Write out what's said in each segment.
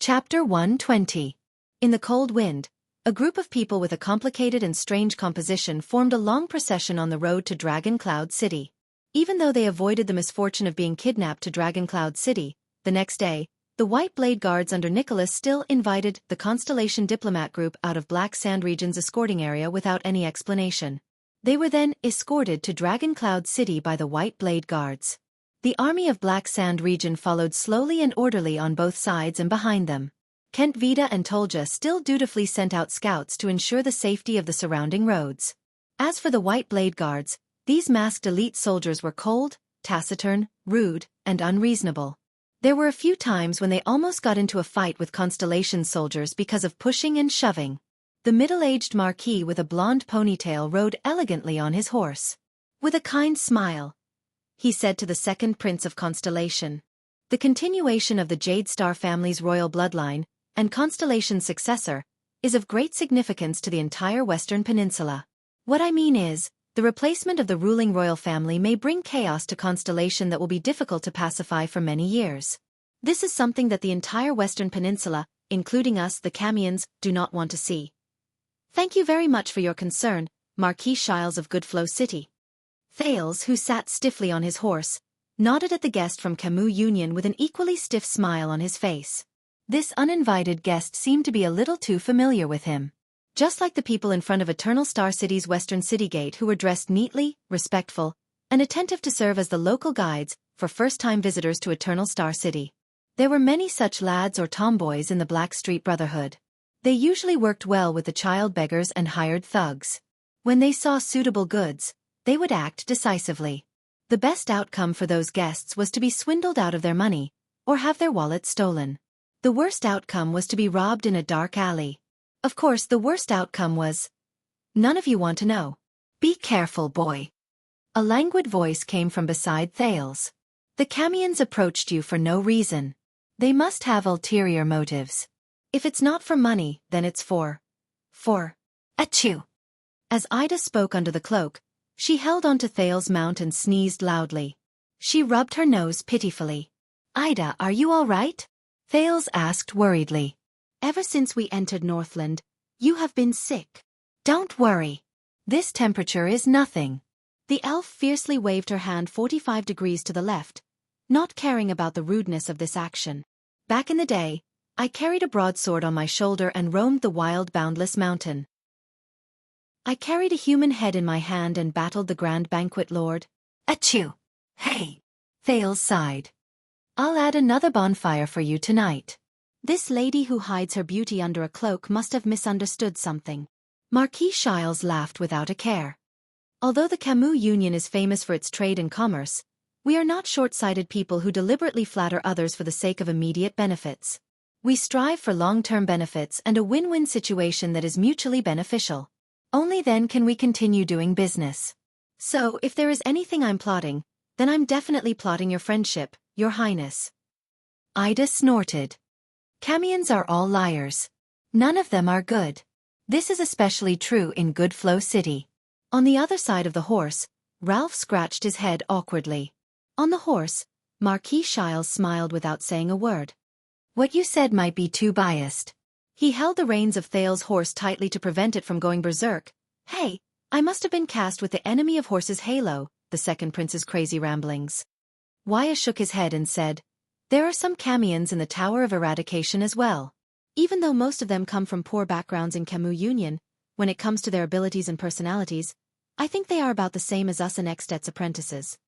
Chapter 120. In the cold wind, a group of people with a complicated and strange composition formed a long procession on the road to Dragon Cloud City. Even though they avoided the misfortune of being kidnapped to Dragon Cloud City, the next day, the White Blade Guards under Nicholas still invited the Constellation diplomat group out of Black Sand Region's escorting area without any explanation. They were then escorted to Dragon Cloud City by the White Blade Guards. The army of Black Sand Region followed slowly and orderly on both sides and behind them. Kent Vida and Tolja still dutifully sent out scouts to ensure the safety of the surrounding roads. As for the White Blade Guards, these masked elite soldiers were cold, taciturn, rude, and unreasonable. There were a few times when they almost got into a fight with Constellation soldiers because of pushing and shoving. The middle-aged marquis with a blonde ponytail rode elegantly on his horse. With a kind smile, he said to the second prince of Constellation, "The continuation of the Jade Star family's royal bloodline, and Constellation's successor, is of great significance to the entire Western Peninsula. What I mean is, the replacement of the ruling royal family may bring chaos to Constellation that will be difficult to pacify for many years. This is something that the entire Western Peninsula, including us the Camions, do not want to see. Thank you very much for your concern, Marquis Shiles of Goodflow City." Thales, who sat stiffly on his horse, nodded at the guest from Camus Union with an equally stiff smile on his face. This uninvited guest seemed to be a little too familiar with him. Just like the people in front of Eternal Star City's western city gate who were dressed neatly, respectful, and attentive to serve as the local guides for first-time visitors to Eternal Star City. There were many such lads or tomboys in the Blackstreet Brotherhood. They usually worked well with the child beggars and hired thugs. When they saw suitable goods, they would act decisively. The best outcome for those guests was to be swindled out of their money, or have their wallets stolen. The worst outcome was to be robbed in a dark alley. Of course, the worst outcome was... None of you want to know. Be careful, boy. A languid voice came from beside Thales. The Camions approached you for no reason. They must have ulterior motives. If it's not for money, then it's for... Achoo. As Ida spoke under the cloak, she held onto Thales' mount and sneezed loudly. She rubbed her nose pitifully. "Ida, are you all right?" Thales asked worriedly. "Ever since we entered Northland, you have been sick." "Don't worry. This temperature is nothing." The elf fiercely waved her hand 45 degrees to the left, not caring about the rudeness of this action. "Back in the day, I carried a broadsword on my shoulder and roamed the wild boundless mountain. I carried a human head in my hand and battled the Grand Banquet Lord." "Achoo! Hey!" Thales sighed. "I'll add another bonfire for you tonight." This lady who hides her beauty under a cloak must have misunderstood something. Marquis Shiles laughed without a care. "Although the Camus Union is famous for its trade and commerce, we are not short-sighted people who deliberately flatter others for the sake of immediate benefits. We strive for long-term benefits and a win-win situation that is mutually beneficial. Only then can we continue doing business. So, if there is anything I'm plotting, then I'm definitely plotting your friendship, Your Highness." Ida snorted. "Camions are all liars. None of them are good. This is especially true in Goodflow City." On the other side of the horse, Ralph scratched his head awkwardly. On the horse, Marquis Shiles smiled without saying a word. "What you said might be too biased." He held the reins of Thales' horse tightly to prevent it from going berserk. "Hey, I must have been cast with the enemy of horses halo," the second prince's crazy ramblings. Waya shook his head and said, "There are some Camions in the Tower of Eradication as well. Even though most of them come from poor backgrounds in Camus Union, when it comes to their abilities and personalities, I think they are about the same as us and At apprentices."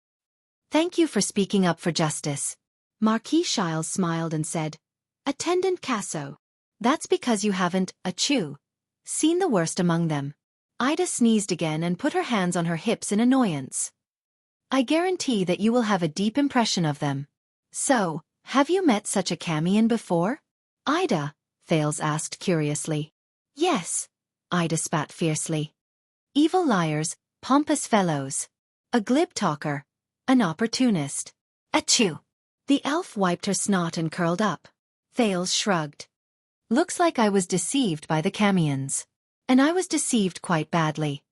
"Thank you for speaking up for justice." Marquis Shiles smiled and said, "Attendant Casso. That's because you haven't, seen the worst among them." Ida sneezed again and put her hands on her hips in annoyance. "I guarantee that you will have a deep impression of them. So, have you met such a Camion before?" "Ida?" Thales asked curiously. "Yes." Ida spat fiercely. "Evil liars, pompous fellows. A glib talker. An opportunist. Achoo!" The elf wiped her snot and curled up. Thales shrugged. "Looks like I was deceived by the Camions. And I was deceived quite badly."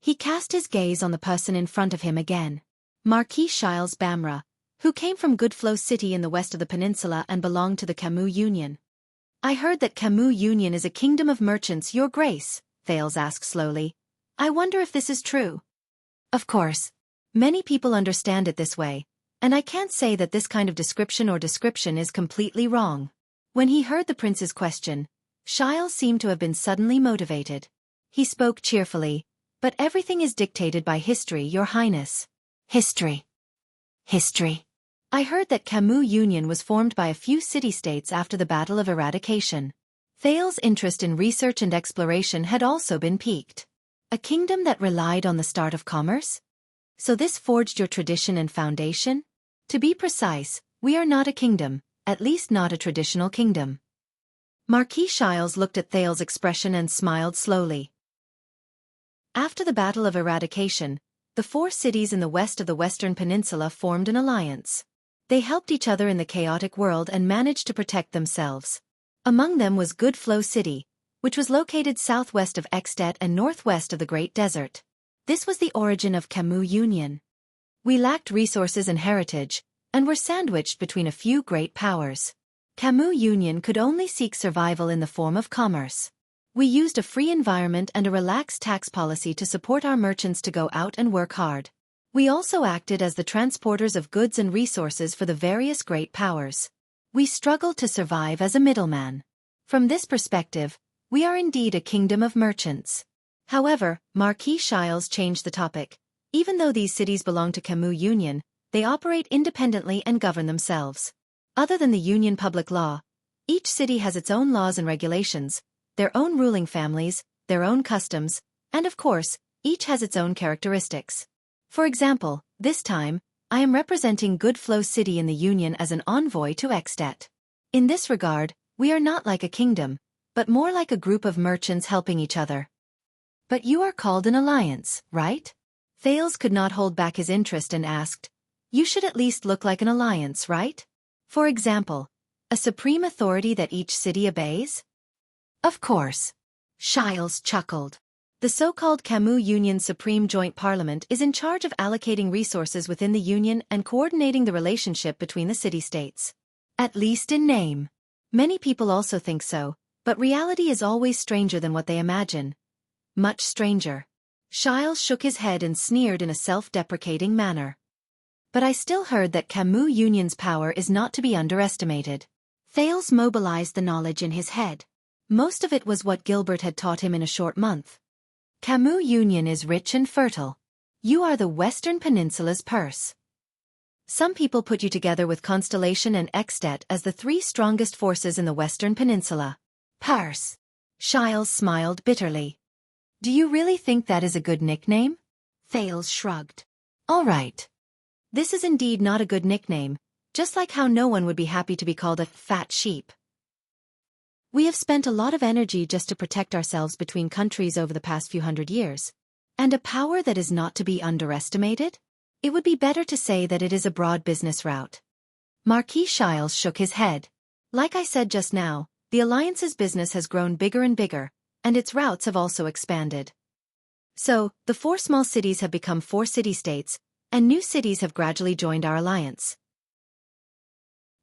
He cast his gaze on the person in front of him again. Marquis Shiles Bamra, who came from Goodflow City in the west of the peninsula and belonged to the Camus Union. I heard that Camus Union is a kingdom of merchants, Your Grace, Thales asked slowly. I wonder if this is true. Of course. Many people understand it this way, and I can't say that this kind of description is completely wrong. When he heard the prince's question, Xianxia seemed to have been suddenly motivated. He spoke cheerfully, but everything is dictated by history, Your Highness. History. History. I heard that Camus Union was formed by a few city-states after the Battle of Eradication. Thales' interest in research and exploration had also been piqued. A kingdom that relied on the start of commerce? So this forged your tradition and foundation? To be precise, we are not a kingdom, at least not a traditional kingdom. Marquis Xianxia looked at Thales' expression and smiled slowly. After the Battle of Eradication, the 4 cities in the west of the Western Peninsula formed an alliance. They helped each other in the chaotic world and managed to protect themselves. Among them was Goodflow City, which was located southwest of Xianxia and northwest of the Great Desert. This was the origin of Camus Union. We lacked resources and heritage, and were sandwiched between a few great powers. Camus Union could only seek survival in the form of commerce. We used a free environment and a relaxed tax policy to support our merchants to go out and work hard. We also acted as the transporters of goods and resources for the various great powers. We struggled to survive as a middleman. From this perspective, we are indeed a kingdom of merchants. However, Marquis Xianxia changed the topic. Even though these cities belong to Camus Union, they operate independently and govern themselves. Other than the Union public law, each city has its own laws and regulations, their own ruling families, their own customs, and of course, each has its own characteristics. For example, this time, I am representing Goodflow City in the Union as an envoy to Xianxia. In this regard, we are not like a kingdom, but more like a group of merchants helping each other. But you are called an alliance, right? Thales could not hold back his interest and asked, You should at least look like an alliance, right? For example, a supreme authority that each city obeys? Of course. Xianxia chuckled. The so-called Camus Union Supreme Joint Parliament is in charge of allocating resources within the Union and coordinating the relationship between the city-states. At least in name. Many people also think so, but reality is always stranger than what they imagine. Much stranger. Xianxia shook his head and sneered in a self-deprecating manner. But I still heard that Camus Union's power is not to be underestimated. Thales mobilized the knowledge in his head. Most of it was what Gilbert had taught him in a short month. Camus Union is rich and fertile. You are the Western Peninsula's purse. Some people put you together with Constellation and Xianxia as the 3 strongest forces in the Western Peninsula. Purse. Xianxia smiled bitterly. Do you really think that is a good nickname? Thales shrugged. All right. This is indeed not a good nickname, just like how no one would be happy to be called a fat sheep. We have spent a lot of energy just to protect ourselves between countries over the past few hundred years. And a power that is not to be underestimated? It would be better to say that it is a broad business route. Marquis Xianxia shook his head. Like I said just now, the Alliance's business has grown bigger and bigger, and its routes have also expanded. So, the 4 small cities have become 4 city-states, and new cities have gradually joined our alliance.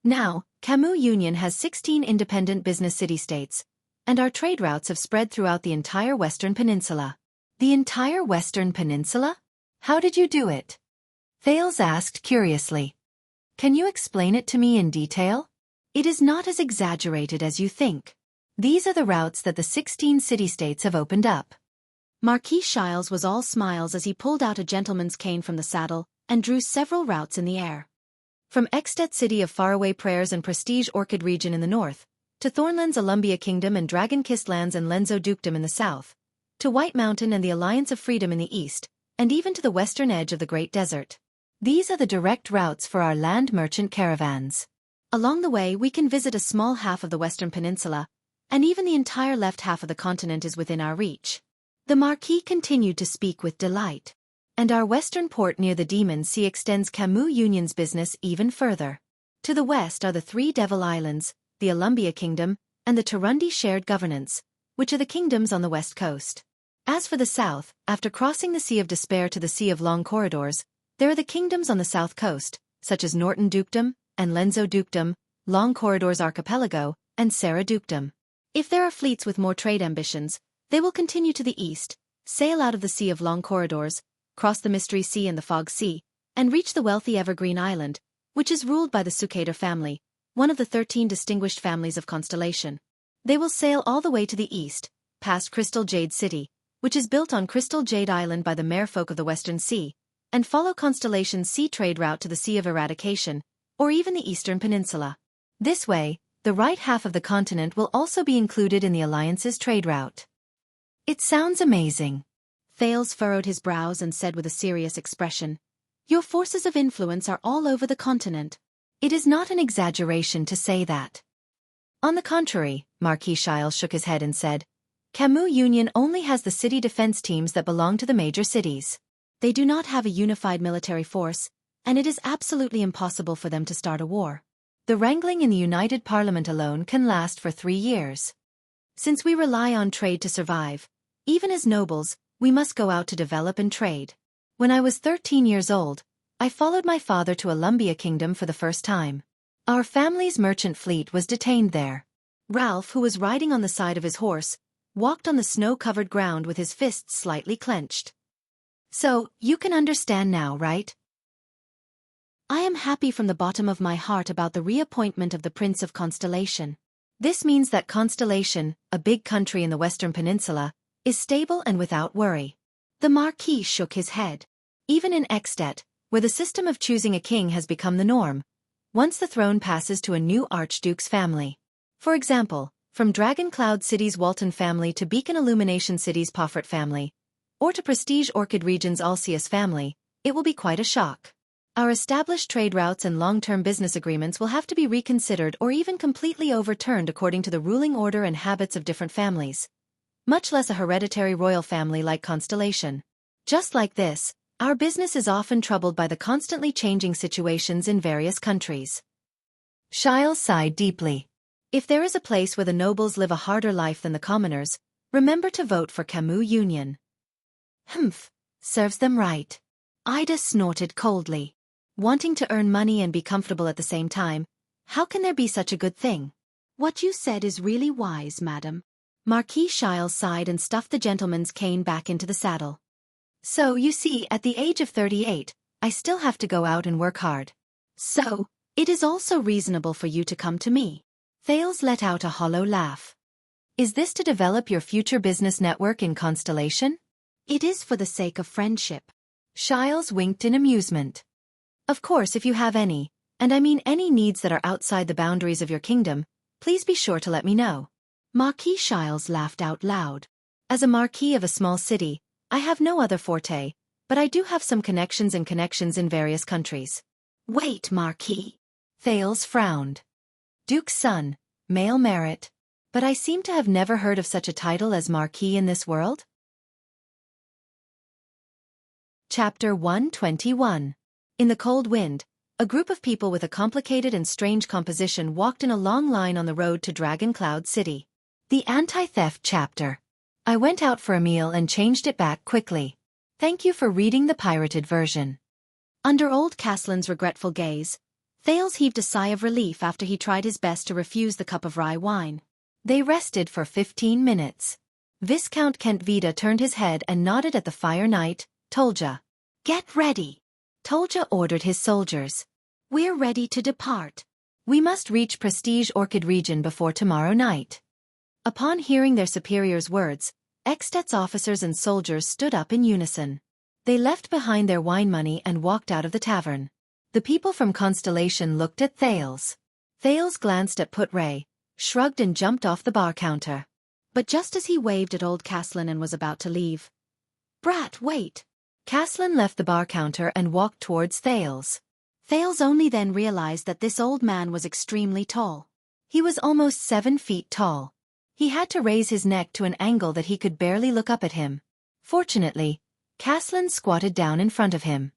Now, Camus Union has 16 independent business city-states, and our trade routes have spread throughout the entire Western Peninsula. The entire Western Peninsula? How did you do it? Thales asked curiously. Can you explain it to me in detail? It is not as exaggerated as you think. These are the routes that the 16 city-states have opened up. Marquis Xianxia was all smiles as he pulled out a gentleman's cane from the saddle and drew several routes in the air. From Xianxia City of Faraway Prayers and Prestige Orchid Region in the north, to Thornland's Alumbia Kingdom and Dragon-Kissed Lands and Lenzo Dukedom in the south, to White Mountain and the Alliance of Freedom in the east, and even to the western edge of the Great Desert. These are the direct routes for our land merchant caravans. Along the way we can visit a small half of the Western Peninsula, and even the entire left half of the continent is within our reach. The Marquis continued to speak with delight. And our western port near the Demon Sea extends Camus Union's business even further. To the west are the 3 Devil Islands, the Alumbia Kingdom, and the Turundi Shared Governance, which are the kingdoms on the west coast. As for the south, after crossing the Sea of Despair to the Sea of Long Corridors, there are the kingdoms on the south coast, such as Norton Dukedom and Lenzo Dukedom, Long Corridors Archipelago, and Serra Dukedom. If there are fleets with more trade ambitions, they will continue to the east, sail out of the Sea of Long Corridors, cross the Mystery Sea and the Fog Sea, and reach the wealthy Evergreen Island, which is ruled by the Sukater family, one of the 13 distinguished families of Constellation. They will sail all the way to the east, past Crystal Jade City, which is built on Crystal Jade Island by the merfolk of the Western Sea, and follow Constellation's sea trade route to the Sea of Eradication, or even the Eastern Peninsula. This way, the right half of the continent will also be included in the Alliance's trade route. It sounds amazing. Thales furrowed his brows and said with a serious expression, "Your forces of influence are all over the continent. It is not an exaggeration to say that." On the contrary, Marquis Shiles shook his head and said, "Camus Union only has the city defense teams that belong to the major cities. They do not have a unified military force, and it is absolutely impossible for them to start a war. The wrangling in the United Parliament alone can last for 3 years. Since we rely on trade to survive, even as nobles, we must go out to develop and trade. When I was 13 years old, I followed my father to Alumbia Kingdom for the first time. Our family's merchant fleet was detained there. Ralph, who was riding on the side of his horse, walked on the snow-covered ground with his fists slightly clenched. So, you can understand now, right? I am happy from the bottom of my heart about the reappointment of the Prince of Constellation. This means that Constellation, a big country in the Western Peninsula, is stable and without worry." The Marquis shook his head. Even in At, where the system of choosing a king has become the norm, once the throne passes to a new Archduke's family. For example, from Dragon Cloud City's Walton family to Beacon Illumination City's Poffert family, or to Prestige Orchid Region's Alcius family, it will be quite a shock. Our established trade routes and long-term business agreements will have to be reconsidered or even completely overturned according to the ruling order and habits of different families, much less a hereditary royal family like Constellation. Just like this, our business is often troubled by the constantly changing situations in various countries. Shiles sighed deeply. If there is a place where the nobles live a harder life than the commoners, remember to vote for Camus Union. Humph, serves them right. Ida snorted coldly. Wanting to earn money and be comfortable at the same time, how can there be such a good thing? What you said is really wise, madam. Marquis Shiles sighed and stuffed the gentleman's cane back into the saddle. So, you see, at the age of 38, I still have to go out and work hard. So, it is also reasonable for you to come to me. Thales let out a hollow laugh. Is this to develop your future business network in Constellation? It is for the sake of friendship. Shiles winked in amusement. Of course, if you have any, and I mean any needs that are outside the boundaries of your kingdom, please be sure to let me know. Marquis Shiles laughed out loud. As a marquis of a small city, I have no other forte, but I do have some connections in various countries. Wait, Marquis. Thales frowned. Duke's son, male merit. But I seem to have never heard of such a title as Marquis in this world. Chapter 121. In the cold wind, a group of people with a complicated and strange composition walked in a long line on the road to Dragon Cloud City. The anti-theft chapter. I went out for a meal and changed it back quickly. Thank you for reading the pirated version. Under old Caslin's regretful gaze, Thales heaved a sigh of relief after he tried his best to refuse the cup of rye wine. They rested for 15 minutes. Viscount Kentvita turned his head and nodded at the Fire Knight. Tolja. Get ready. Tolja ordered his soldiers. We're ready to depart. We must reach Prestige Orchid Region before tomorrow night. Upon hearing their superior's words, At's officers and soldiers stood up in unison. They left behind their wine money and walked out of the tavern. The people from Constellation looked at Thales. Thales glanced at Putray, shrugged and jumped off the bar counter. But just as he waved at old Caslin and was about to leave, "Brat, wait!" Caslin left the bar counter and walked towards Thales. Thales only then realized that this old man was extremely tall. He was almost 7 feet tall. He had to raise his neck to an angle that he could barely look up at him. Fortunately, Caslin squatted down in front of him.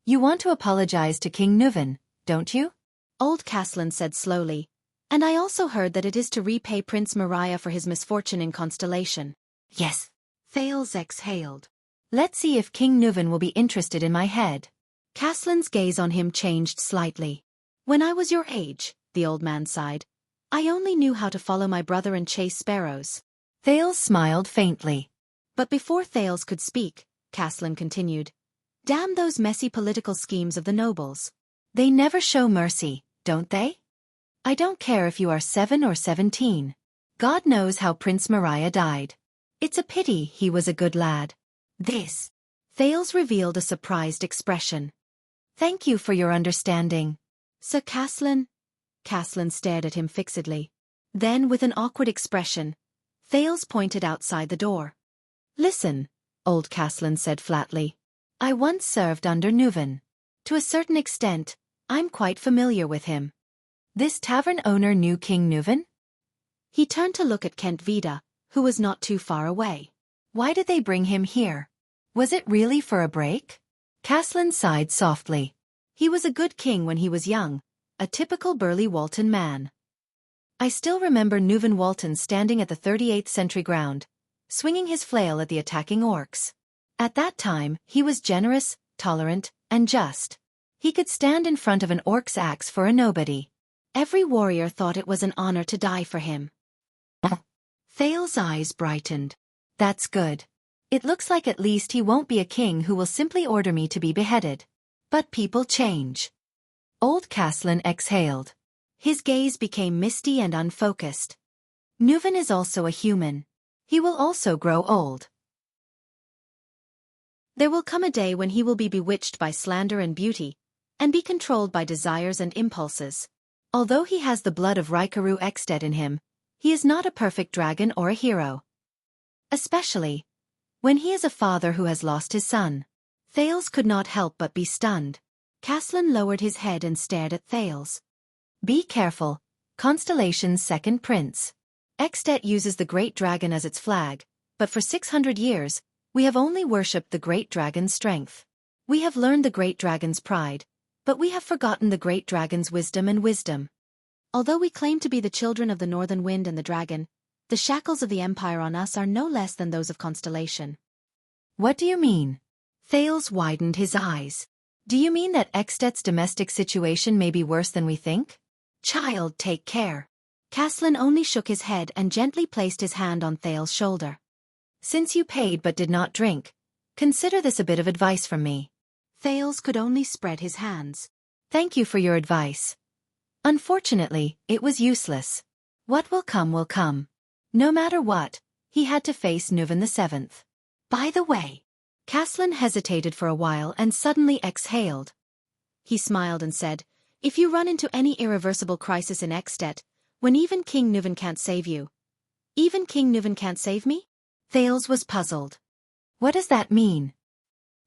You want to apologize to King Nuven, don't you? Old Caslin said slowly. And I also heard that it is to repay Prince Mariah for his misfortune in Constellation. Yes. Thales exhaled. Let's see if King Nuven will be interested in my head. Caslin's gaze on him changed slightly. When I was your age, the old man sighed, I only knew how to follow my brother and chase sparrows. Thales smiled faintly. But before Thales could speak, Caslin continued, damn those messy political schemes of the nobles. They never show mercy, don't they? I don't care if you are 7 or 17. God knows how Prince Mariah died. It's a pity he was a good lad. This. Thales revealed a surprised expression. Thank you for your understanding. Sir Caslin? Caslin stared at him fixedly. Then, with an awkward expression, Thales pointed outside the door. Listen, old Caslin said flatly. I once served under Nuven. To a certain extent, I'm quite familiar with him. This tavern owner knew King Nuven? He turned to look at Kent Vida, who was not too far away. Why did they bring him here? Was it really for a break? Caslin sighed softly. He was a good king when he was young, a typical burly Walton man. I still remember Nuven Walton standing at the 38th century ground, swinging his flail at the attacking orcs. At that time, he was generous, tolerant, and just. He could stand in front of an orc's axe for a nobody. Every warrior thought it was an honor to die for him. Thales' eyes brightened. That's good. It looks like at least he won't be a king who will simply order me to be beheaded. But people change. Old Caslin exhaled. His gaze became misty and unfocused. Nuven is also a human. He will also grow old. There will come a day when he will be bewitched by slander and beauty, and be controlled by desires and impulses. Although he has the blood of Xianxia in him, he is not a perfect dragon or a hero. Especially when he is a father who has lost his son. Thales could not help but be stunned. Caslin lowered his head and stared at Thales. Be careful, Constellation's second prince. At uses the great dragon as its flag, but for 600 years, we have only worshipped the great dragon's strength. We have learned the great dragon's pride, but we have forgotten the great dragon's wisdom. Although we claim to be the children of the northern wind and the dragon, the shackles of the empire on us are no less than those of Constellation. What do you mean? Thales widened his eyes. Do you mean that At's domestic situation may be worse than we think? Child, take care. Caslin only shook his head and gently placed his hand on Thales' shoulder. Since you paid but did not drink, consider this a bit of advice from me. Thales could only spread his hands. Thank you for your advice. Unfortunately, it was useless. What will come will come. No matter what, he had to face Nuven VII. By the way, Caslin hesitated for a while and suddenly exhaled. He smiled and said, if you run into any irreversible crisis in At, when even King Nuven can't save you. Even King Nuven can't save me? Thales was puzzled. What does that mean?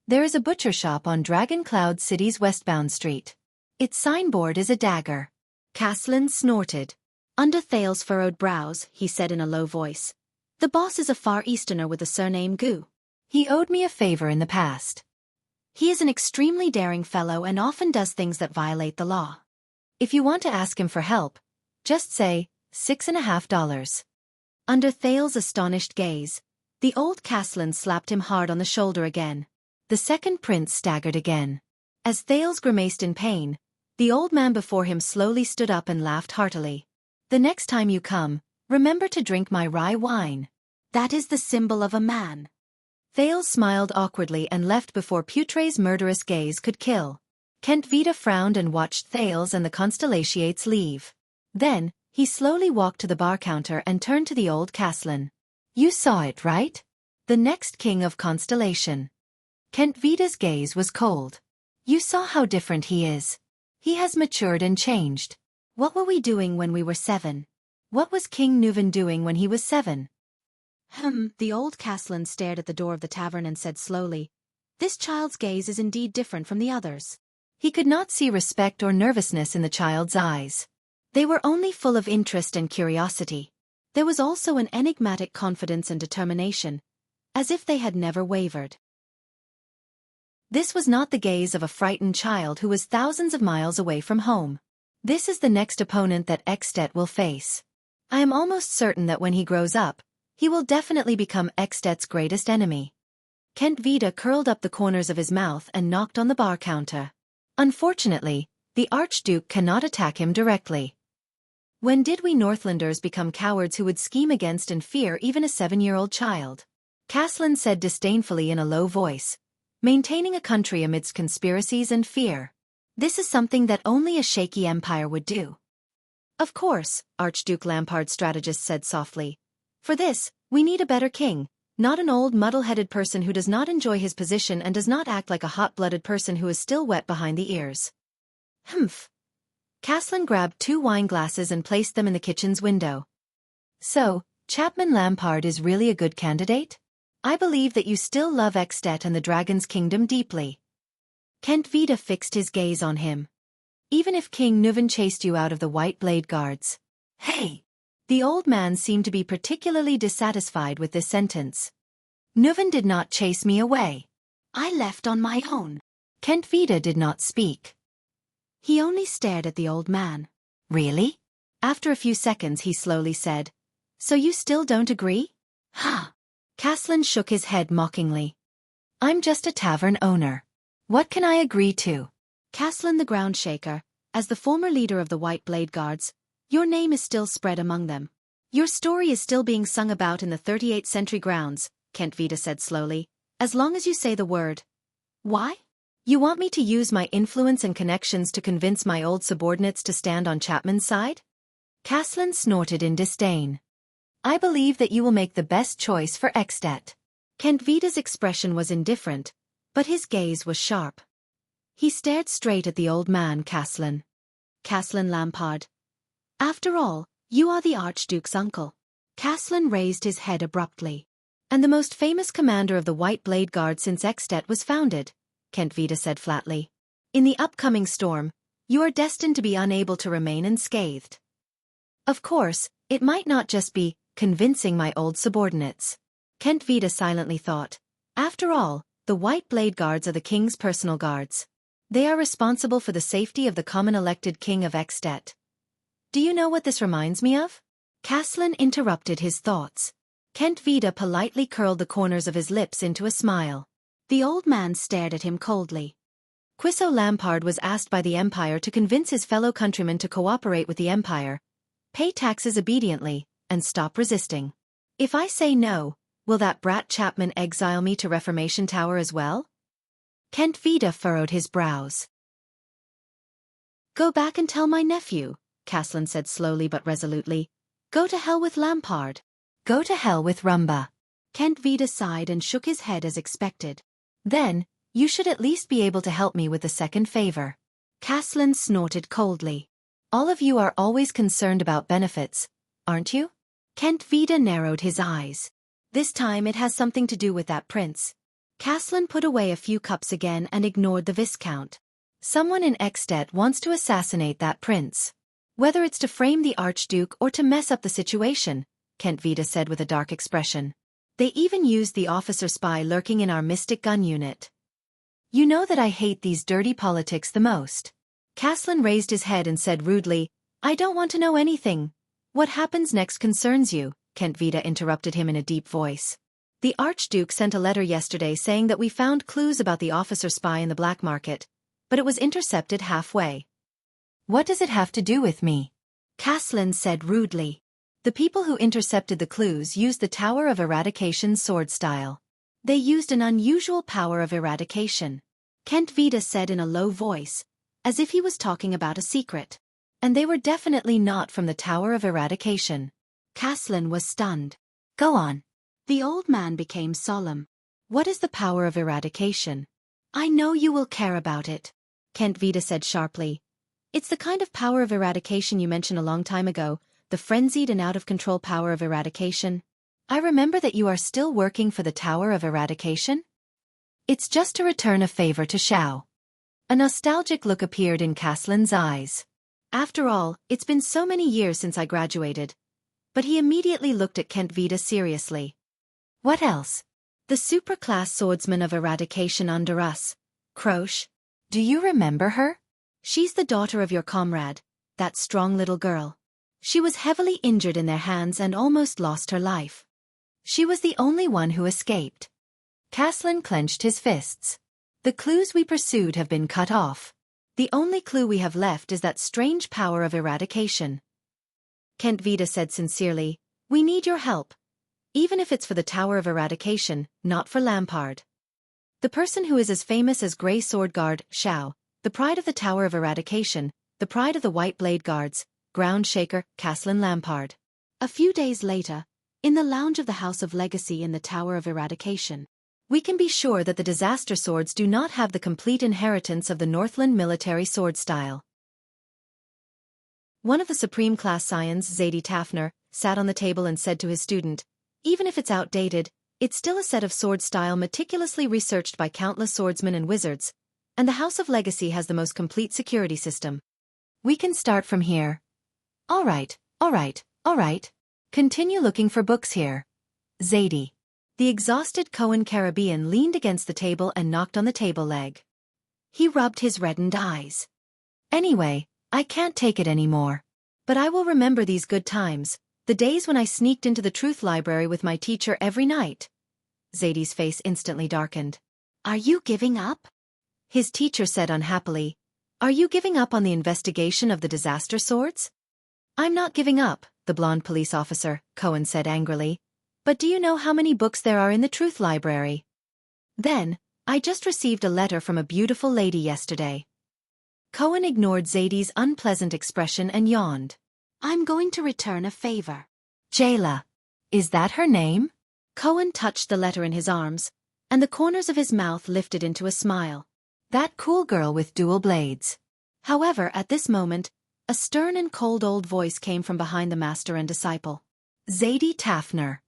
There is a butcher shop on Dragon Cloud City's westbound street. Its signboard is a dagger. Caslin snorted. Under Thales' furrowed brows, he said in a low voice, the boss is a Far Easterner with the surname Gu. He owed me a favor in the past. He is an extremely daring fellow and often does things that violate the law. If you want to ask him for help, just say, $6.50. Under Thales' astonished gaze, the old Caslin slapped him hard on the shoulder again. The second prince staggered again. As Thales grimaced in pain, the old man before him slowly stood up and laughed heartily. The next time you come, remember to drink my rye wine. That is the symbol of a man. Thales smiled awkwardly and left before Putre's murderous gaze could kill. Kent Vida frowned and watched Thales and the Constellations leave. Then, he slowly walked to the bar counter and turned to the old Caslin. You saw it, right? The next king of Constellation. Kent Vida's gaze was cold. You saw how different he is. He has matured and changed. What were we doing when we were 7? What was King Nuven doing when he was 7? The old Caslin stared at the door of the tavern and said slowly, this child's gaze is indeed different from the others. He could not see respect or nervousness in the child's eyes. They were only full of interest and curiosity. There was also an enigmatic confidence and determination, as if they had never wavered. This was not the gaze of a frightened child who was thousands of miles away from home. This is the next opponent that At will face. I am almost certain that when he grows up, he will definitely become At's greatest enemy. Kent Vida curled up the corners of his mouth and knocked on the bar counter. Unfortunately, the Archduke cannot attack him directly. When did we Northlanders become cowards who would scheme against and fear even a 7-year-old child? Caslin said disdainfully in a low voice, maintaining a country amidst conspiracies and fear. This is something that only a shaky empire would do. Of course, Archduke Lampard's strategist said softly. For this, we need a better king, not an old muddle-headed person who does not enjoy his position and does not act like a hot-blooded person who is still wet behind the ears. Humph. Caslin grabbed 2 wine glasses and placed them in the kitchen's window. So, Chapman Lampard is really a good candidate? I believe that you still love Xianxia and the Dragon's Kingdom deeply. Kent Vida fixed his gaze on him. Even if King Nuvan chased you out of the White Blade Guards. Hey! The old man seemed to be particularly dissatisfied with this sentence. Nuvan did not chase me away. I left on my own. Kent Vida did not speak. He only stared at the old man. Really? After a few seconds he slowly said, So you still don't agree? Ha! Caslin shook his head mockingly. I'm just a tavern owner. What can I agree to? Caslin the Ground Shaker, as the former leader of the White Blade Guards, your name is still spread among them. Your story is still being sung about in the 38th century grounds, Kent Vida said slowly, as long as you say the word. Why? You want me to use my influence and connections to convince my old subordinates to stand on Chapman's side? Caslin snorted in disdain. I believe that you will make the best choice for Xianxia. Kent Vida's expression was indifferent, but his gaze was sharp. He stared straight at the old man, Caslin. Caslin Lampard. After all, you are the Archduke's uncle. Caslin raised his head abruptly. And the most famous commander of the White Blade Guard since Xianxia was founded, Kent Vida said flatly. In the upcoming storm, you are destined to be unable to remain unscathed. Of course, it might not just be convincing my old subordinates. Kent Vida silently thought. After all, the White Blade Guards are the king's personal guards. They are responsible for the safety of the common elected king of Xianxia. Do you know what this reminds me of? Caslin interrupted his thoughts. Kent Vida politely curled the corners of his lips into a smile. The old man stared at him coldly. Quiso Lampard was asked by the Empire to convince his fellow countrymen to cooperate with the Empire, pay taxes obediently, and stop resisting. If I say no, will that brat Chapman exile me to Reformation Tower as well? Kent Vida furrowed his brows. Go back and tell my nephew, Caslin said slowly but resolutely. Go to hell with Lampard. Go to hell with Rumba. Kent Vida sighed and shook his head as expected. Then, you should at least be able to help me with the second favor. Caslin snorted coldly. All of you are always concerned about benefits, aren't you? Kent Vida narrowed his eyes. This time it has something to do with that prince. Caslin put away a few cups again and ignored the Viscount. Someone in Xianxia wants to assassinate that prince. Whether it's to frame the Archduke or to mess up the situation, Kent Vida said with a dark expression. They even used the officer spy lurking in our mystic gun unit. You know that I hate these dirty politics the most. Caslin raised his head and said rudely, I don't want to know anything. What happens next concerns you, Kent Vida interrupted him in a deep voice. The Archduke sent a letter yesterday saying that we found clues about the officer spy in the black market, but it was intercepted halfway. What does it have to do with me? Caslin said rudely. The people who intercepted the clues used the Tower of Eradication's sword style. They used an unusual power of eradication. Kent Vida said in a low voice, as if he was talking about a secret. And they were definitely not from the Tower of Eradication. Caslin was stunned. Go on. The old man became solemn. What is the power of eradication? I know you will care about it, Kent Vida said sharply. It's the kind of power of eradication you mentioned a long time ago, the frenzied and out-of-control power of eradication. I remember that you are still working for the Tower of Eradication? It's just to return a favor to Xiao. A nostalgic look appeared in Caslin's eyes. After all, it's been so many years since I graduated. But he immediately looked at Kent Vida seriously. What else? The super-class swordsman of eradication under us. Croche. Do you remember her? She's the daughter of your comrade, that strong little girl. She was heavily injured in their hands and almost lost her life. She was the only one who escaped. Caslin clenched his fists. The clues we pursued have been cut off. The only clue we have left is that strange power of eradication. Kent Vida said sincerely, "We need your help. Even if it's for the Tower of Eradication, not for Lampard." The person who is as famous as Grey Sword Guard, Xiao, the pride of the Tower of Eradication, the pride of the White Blade Guards, Ground Shaker, Caslin Lampard. A few days later, in the lounge of the House of Legacy in the Tower of Eradication, we can be sure that the disaster swords do not have the complete inheritance of the Northland military sword style. One of the supreme class scions, Zadie Tafner, sat on the table and said to his student, "Even if it's outdated, it's still a set of sword style meticulously researched by countless swordsmen and wizards, and the House of Legacy has the most complete security system. We can start from here." All right. Continue looking for books here. Zadie. The exhausted Cohen Caribbean leaned against the table and knocked on the table leg. He rubbed his reddened eyes. "Anyway, I can't take it anymore. But I will remember these good times, the days when I sneaked into the truth library with my teacher every night." Zadie's face instantly darkened. "Are you giving up?" His teacher said unhappily. "Are you giving up on the investigation of the disaster swords?" "I'm not giving up," the blonde police officer, Cohen said angrily. "But do you know how many books there are in the truth library?" Then, "I just received a letter from a beautiful lady yesterday." Cohen ignored Zadie's unpleasant expression and yawned. "I'm going to return a favor." "Jayla. Is that her name?" Cohen touched the letter in his arms, and the corners of his mouth lifted into a smile. "That cool girl with dual blades." However, at this moment, a stern and cold old voice came from behind the master and disciple. "Zadie Tafner."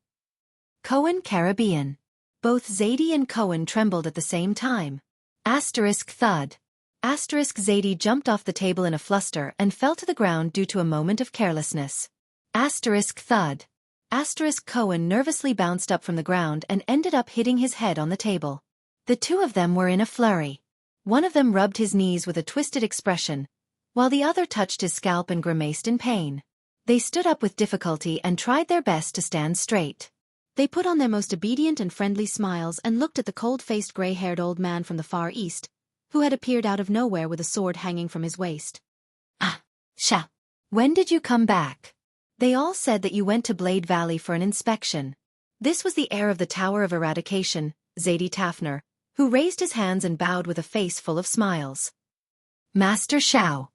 Cohen Caribbean. Both Zadie and Cohen trembled at the same time. Thud. Zadie jumped off the table in a fluster and fell to the ground due to a moment of carelessness. Thud. Cohen nervously bounced up from the ground and ended up hitting his head on the table. The two of them were in a flurry. One of them rubbed his knees with a twisted expression, while the other touched his scalp and grimaced in pain. They stood up with difficulty and tried their best to stand straight. They put on their most obedient and friendly smiles and looked at the cold-faced gray-haired old man from the Far East, who had appeared out of nowhere with a sword hanging from his waist. "Ah, Sha. When did you come back?" "They all said that you went to Blade Valley for an inspection." This was the heir of the Tower of Eradication, Zadie Tafner, who raised his hands and bowed with a face full of smiles. Master Xiao.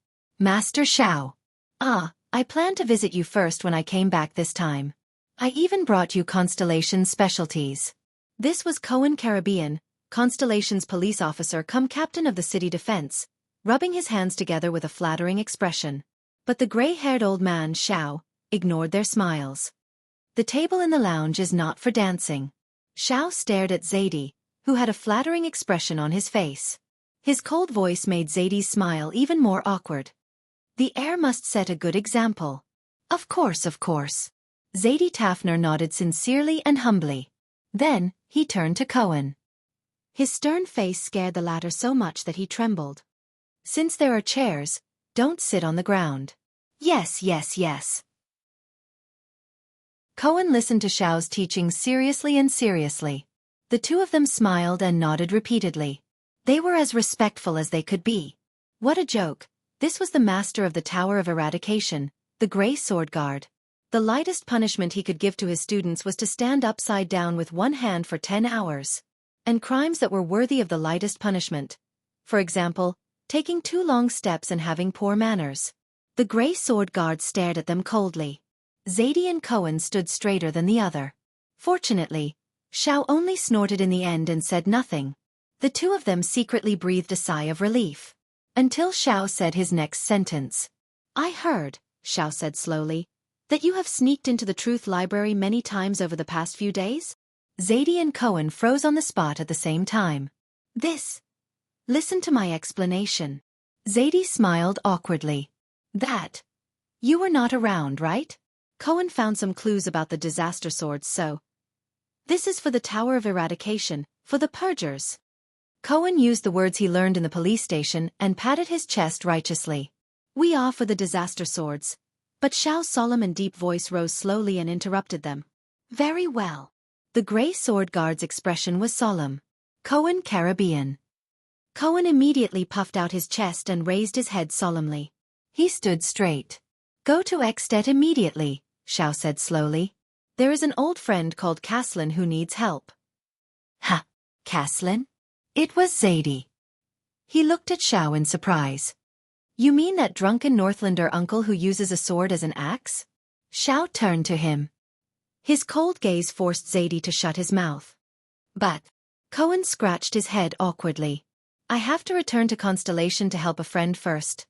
"Ah, I planned to visit you first when I came back this time. I even brought you Constellation specialties." This was Cohen Caribbean, Constellation's police officer come captain of the city defense, rubbing his hands together with a flattering expression. But the gray-haired old man, Xiao, ignored their smiles. "The table in the lounge is not for dancing." Xiao stared at Zadie, who had a flattering expression on his face. His cold voice made Zadie's smile even more awkward. "The heir must set a good example." Of course. Zadie Tafner nodded sincerely and humbly. Then, he turned to Cohen. His stern face scared the latter so much that he trembled. "Since there are chairs, don't sit on the ground." Yes. Cohen listened to Xiao's teaching seriously. The two of them smiled and nodded repeatedly. They were as respectful as they could be. What a joke. This was the master of the Tower of Eradication, the Grey Sword Guard. The lightest punishment he could give to his students was to stand upside down with one hand for 10 hours. And crimes that were worthy of the lightest punishment. For example, taking 2 long steps and having poor manners. The Grey Sword Guard stared at them coldly. Zadie and Cohen stood straighter than the other. Fortunately, Xiao only snorted in the end and said nothing. The two of them secretly breathed a sigh of relief. Until Xiao said his next sentence. "I heard," Xiao said slowly, "that you have sneaked into the Truth Library many times over the past few days?" Zadie and Cohen froze on the spot at the same time. Listen to my explanation." Zadie smiled awkwardly. "That. You were not around, right?" Cohen found some clues about the disaster swords, so. "This is for the Tower of Eradication, for the purgers." Cohen used the words he learned in the police station and patted his chest righteously. "We are for the disaster swords." But Xiao's solemn and deep voice rose slowly and interrupted them. "Very well." The Grey Sword Guard's expression was solemn. Cohen Caribbean. Cohen immediately puffed out his chest and raised his head solemnly. He stood straight. Go to Extet immediately, Xiao said slowly. There is an old friend called Caslin who needs help. Ha! Caslin? It was Zadie. He looked at Xiao in surprise. You mean that drunken Northlander uncle who uses a sword as an axe? Xiao turned to him. His cold gaze forced Zadie to shut his mouth. But Cohen scratched his head awkwardly. I have to return to Constellation to help a friend first.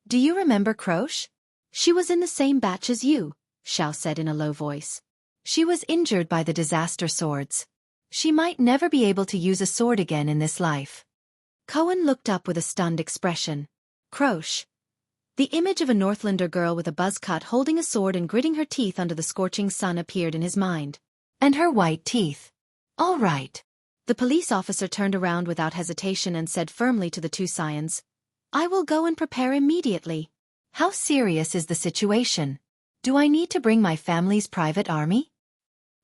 Do you remember Croche? She was in the same batch as you, Xiao said in a low voice. She was injured by the disaster swords. She might never be able to use a sword again in this life. Cohen looked up with a stunned expression. Croche. The image of a Northlander girl with a buzz cut holding a sword and gritting her teeth under the scorching sun appeared in his mind. And her white teeth. All right. The police officer turned around without hesitation and said firmly to the two scions, I will go and prepare immediately. How serious is the situation? Do I need to bring my family's private army?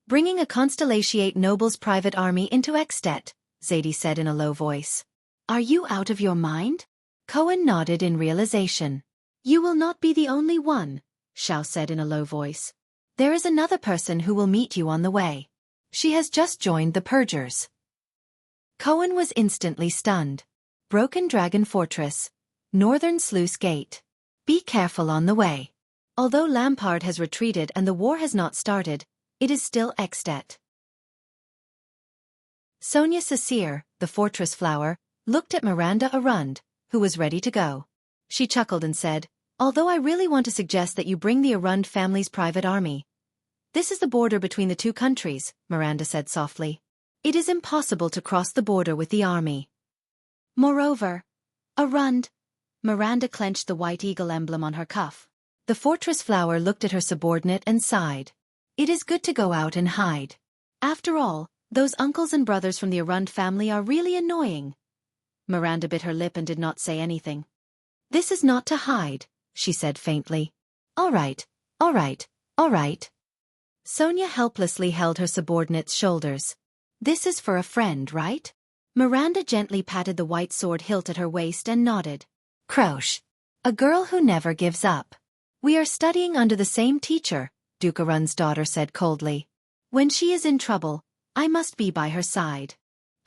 Bringing a Constellation noble's private army into Extet, Zadie said in a low voice. Are you out of your mind? Cohen nodded in realization. You will not be the only one, Xiao said in a low voice. There is another person who will meet you on the way. She has just joined the Purgers. Cohen was instantly stunned. Broken Dragon Fortress. Northern Sluice Gate. Be careful on the way. Although Lampard has retreated and the war has not started, it is still Extet. Sonia Cecere, the fortress flower, looked at Miranda Arund, who was ready to go. She chuckled and said, Although I really want to suggest that you bring the Arund family's private army. This is the border between the two countries, Miranda said softly. It is impossible to cross the border with the army. Moreover, Arund. Miranda clenched the white eagle emblem on her cuff. The fortress flower looked at her subordinate and sighed. It is good to go out and hide. After all, those uncles and brothers from the Arund family are really annoying. Miranda bit her lip and did not say anything. This is not to hide, she said faintly. All right, all right, all right. Sonia helplessly held her subordinate's shoulders. This is for a friend, right? Miranda gently patted the white sword hilt at her waist and nodded. Croche. A girl who never gives up. We are studying under the same teacher, Duke Arund's daughter said coldly. When she is in trouble, I must be by her side.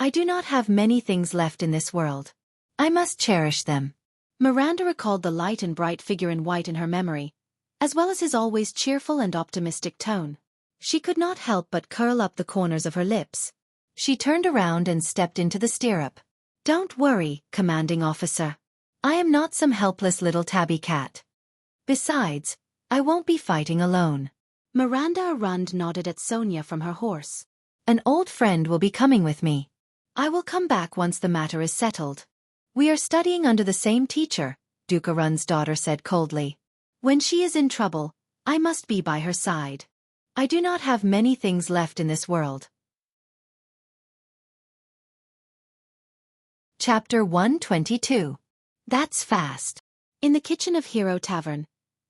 I do not have many things left in this world. I must cherish them. Miranda recalled the light and bright figure in white in her memory, as well as his always cheerful and optimistic tone. She could not help but curl up the corners of her lips. She turned around and stepped into the stirrup. Don't worry, commanding officer. I am not some helpless little tabby cat. Besides, I won't be fighting alone. Miranda Arund nodded at Sonia from her horse. An old friend will be coming with me. I will come back once the matter is settled. We are studying under the same teacher, Duke Arund's daughter said coldly. When she is in trouble, I must be by her side. I do not have many things left in this world. Chapter 122. That's fast. In the kitchen of Hero Tavern,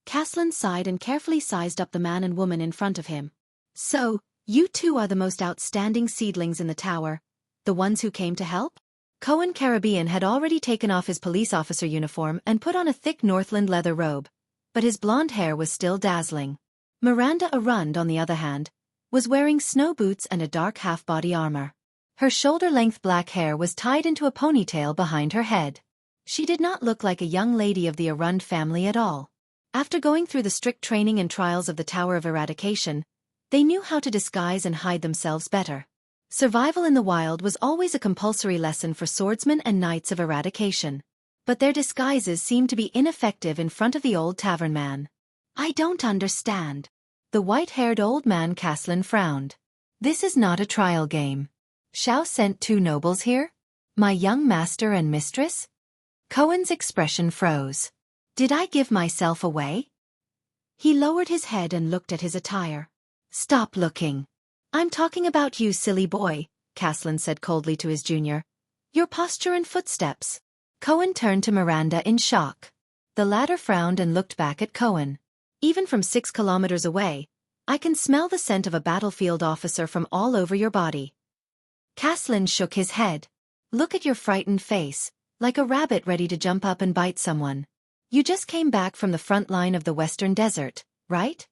Caslin sighed and carefully sized up the man and woman in front of him. So, you two are the most outstanding seedlings in the tower, the ones who came to help? Cohen Caribbean had already taken off his police officer uniform and put on a thick Northland leather robe, but his blonde hair was still dazzling. Miranda Arund, on the other hand, was wearing snow boots and a dark half-body armor. Her shoulder-length black hair was tied into a ponytail behind her head. She did not look like a young lady of the Arund family at all. After going through the strict training and trials of the Tower of Eradication, they knew how to disguise and hide themselves better. Survival in the wild was always a compulsory lesson for swordsmen and knights of eradication. But their disguises seemed to be ineffective in front of the old tavern man. I don't understand. The white-haired old man Caslin frowned. This is not a trial game. Xiao sent two nobles here? My young master and mistress? Cohen's expression froze. Did I give myself away? He lowered his head and looked at his attire. Stop looking. I'm talking about you, silly boy, Caslin said coldly to his junior. Your posture and footsteps. Cohen turned to Miranda in shock. The latter frowned and looked back at Cohen. Even from 6 kilometers away, I can smell the scent of a battlefield officer from all over your body. Caslin shook his head. Look at your frightened face, like a rabbit ready to jump up and bite someone. You just came back from the front line of the Western Desert, right?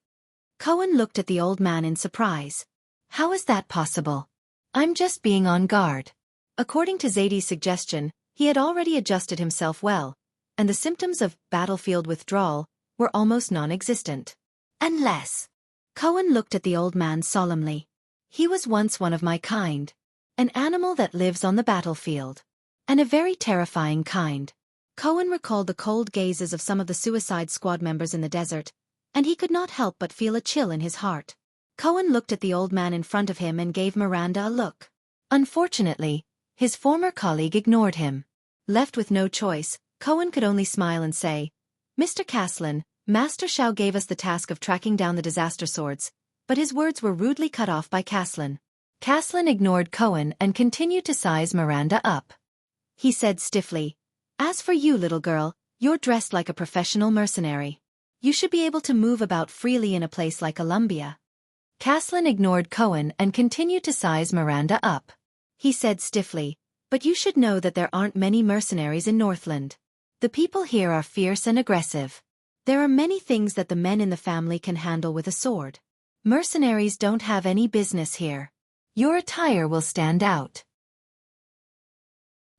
Cohen looked at the old man in surprise. How is that possible? I'm just being on guard. According to Zadie's suggestion, he had already adjusted himself well, and the symptoms of battlefield withdrawal were almost non-existent. Unless... Cohen looked at the old man solemnly. He was once one of my kind. An animal that lives on the battlefield. And a very terrifying kind. Cohen recalled the cold gazes of some of the suicide squad members in the desert, and he could not help but feel a chill in his heart. Cohen looked at the old man in front of him and gave Miranda a look. Unfortunately, his former colleague ignored him. Left with no choice, Cohen could only smile and say, Mr. Caslin, Master Shao gave us the task of tracking down the disaster swords, but his words were rudely cut off by Caslin. Caslin ignored Cohen and continued to size Miranda up. He said stiffly, As for you, little girl, you're dressed like a professional mercenary. You should be able to move about freely in a place like Columbia. Caslin ignored Cohen and continued to size Miranda up. He said stiffly, But you should know that there aren't many mercenaries in Northland. The people here are fierce and aggressive. There are many things that the men in the family can handle with a sword. Mercenaries don't have any business here. Your attire will stand out.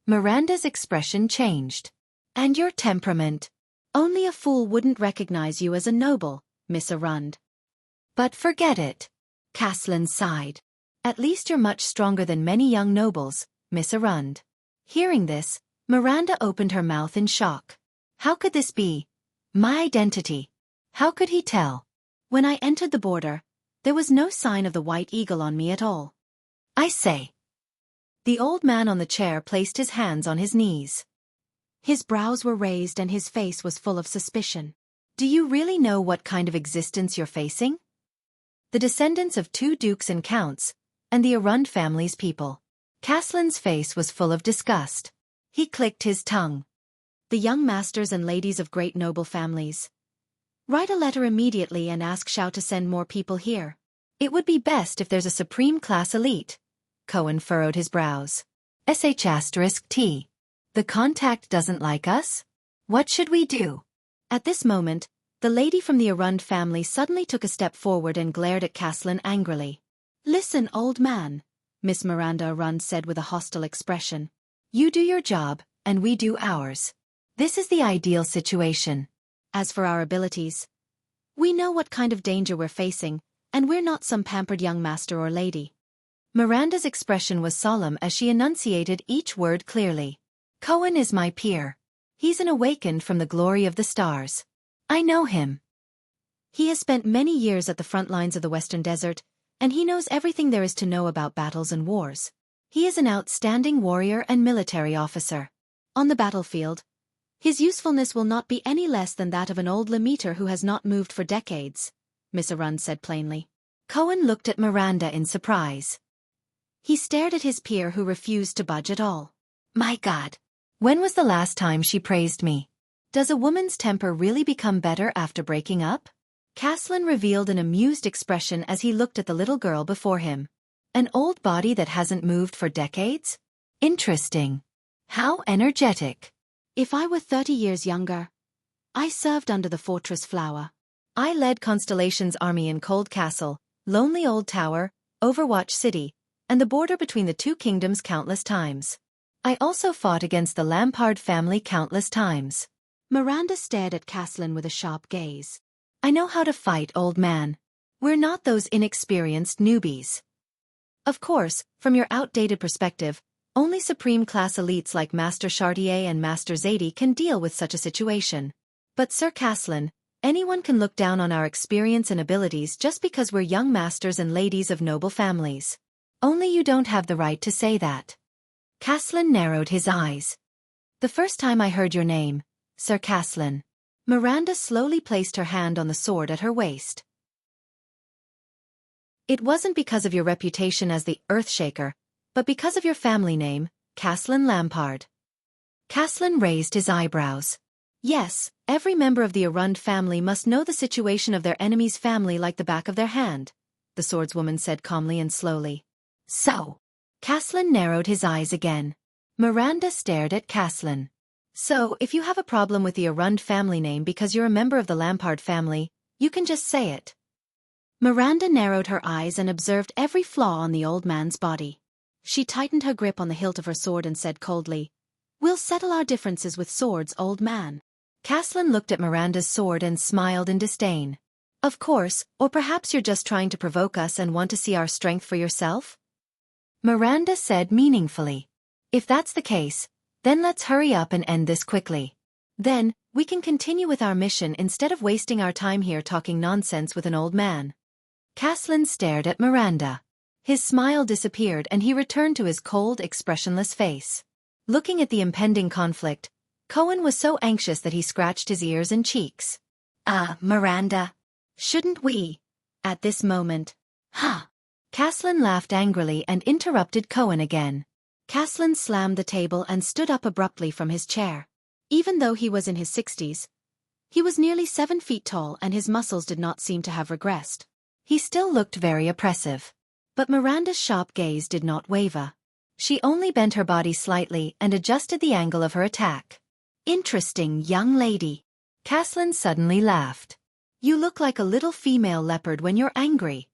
Miranda's expression changed. And your temperament. Only a fool wouldn't recognize you as a noble, Miss Arund. But forget it. Caslin sighed. At least you're much stronger than many young nobles, Miss Arund. Hearing this, Miranda opened her mouth in shock. How could this be? My identity. How could he tell? When I entered the border, there was no sign of the white eagle on me at all. I say. The old man on the chair placed his hands on his knees. His brows were raised and his face was full of suspicion. Do you really know what kind of existence you're facing? The descendants of 2 dukes and counts, and the Arund family's people. Caslin's face was full of disgust. He clicked his tongue. The young masters and ladies of great noble families. Write a letter immediately and ask Shao to send more people here. It would be best if there's a supreme class elite. Cohen furrowed his brows. *T. The contact doesn't like us? What should we do? At this moment, the lady from the Arund family suddenly took a step forward and glared at Caslin angrily. Listen, old man, Miss Miranda Arund said with a hostile expression. You do your job, and we do ours. This is the ideal situation. As for our abilities, we know what kind of danger we're facing, and we're not some pampered young master or lady. Miranda's expression was solemn as she enunciated each word clearly. Cohen is my peer. He's an awakened from the glory of the stars. I know him. He has spent many years at the front lines of the Western Desert, and he knows everything there is to know about battles and wars. He is an outstanding warrior and military officer. On the battlefield, his usefulness will not be any less than that of an old Lemeter who has not moved for decades, Miss Arund said plainly. Cohen looked at Miranda in surprise. He stared at his peer who refused to budge at all. My God! When was the last time she praised me? Does a woman's temper really become better after breaking up? Caslin revealed an amused expression as he looked at the little girl before him. An old body that hasn't moved for decades? Interesting. How energetic. If I were 30 years younger, I served under the Fortress Flower. I led Constellation's army in Cold Castle, Lonely Old Tower, Overwatch City, and the border between the 2 kingdoms countless times. I also fought against the Lampard family countless times. Miranda stared at Caslin with a sharp gaze. I know how to fight, old man. We're not those inexperienced newbies. Of course, from your outdated perspective, only supreme-class elites like Master Chartier and Master Zadie can deal with such a situation. But Sir Caslin, anyone can look down on our experience and abilities just because we're young masters and ladies of noble families. Only you don't have the right to say that. Caslin narrowed his eyes. The first time I heard your name, Sir Caslin. Miranda slowly placed her hand on the sword at her waist. It wasn't because of your reputation as the Earthshaker, but because of your family name, Caslin Lampard. Caslin raised his eyebrows. Yes, every member of the Arund family must know the situation of their enemy's family like the back of their hand, the swordswoman said calmly and slowly. So. Caslin narrowed his eyes again. Miranda stared at Caslin. So, if you have a problem with the Arund family name because you're a member of the Lampard family, you can just say it. Miranda narrowed her eyes and observed every flaw on the old man's body. She tightened her grip on the hilt of her sword and said coldly, "We'll settle our differences with swords, old man." Caslin looked at Miranda's sword and smiled in disdain. "Of course, or perhaps you're just trying to provoke us and want to see our strength for yourself?" Miranda said meaningfully. "If that's the case, then let's hurry up and end this quickly. Then, we can continue with our mission instead of wasting our time here talking nonsense with an old man." Caslin stared at Miranda. His smile disappeared and he returned to his cold, expressionless face. Looking at the impending conflict, Cohen was so anxious that he scratched his ears and cheeks. Miranda. Shouldn't we? At this moment. Huh. Caslin laughed angrily and interrupted Cohen again. Caslin slammed the table and stood up abruptly from his chair. Even though he was in his 60s, he was nearly 7 feet tall and his muscles did not seem to have regressed. He still looked very oppressive. But Miranda's sharp gaze did not waver. She only bent her body slightly and adjusted the angle of her attack. "Interesting, young lady." Caslin suddenly laughed. "You look like a little female leopard when you're angry."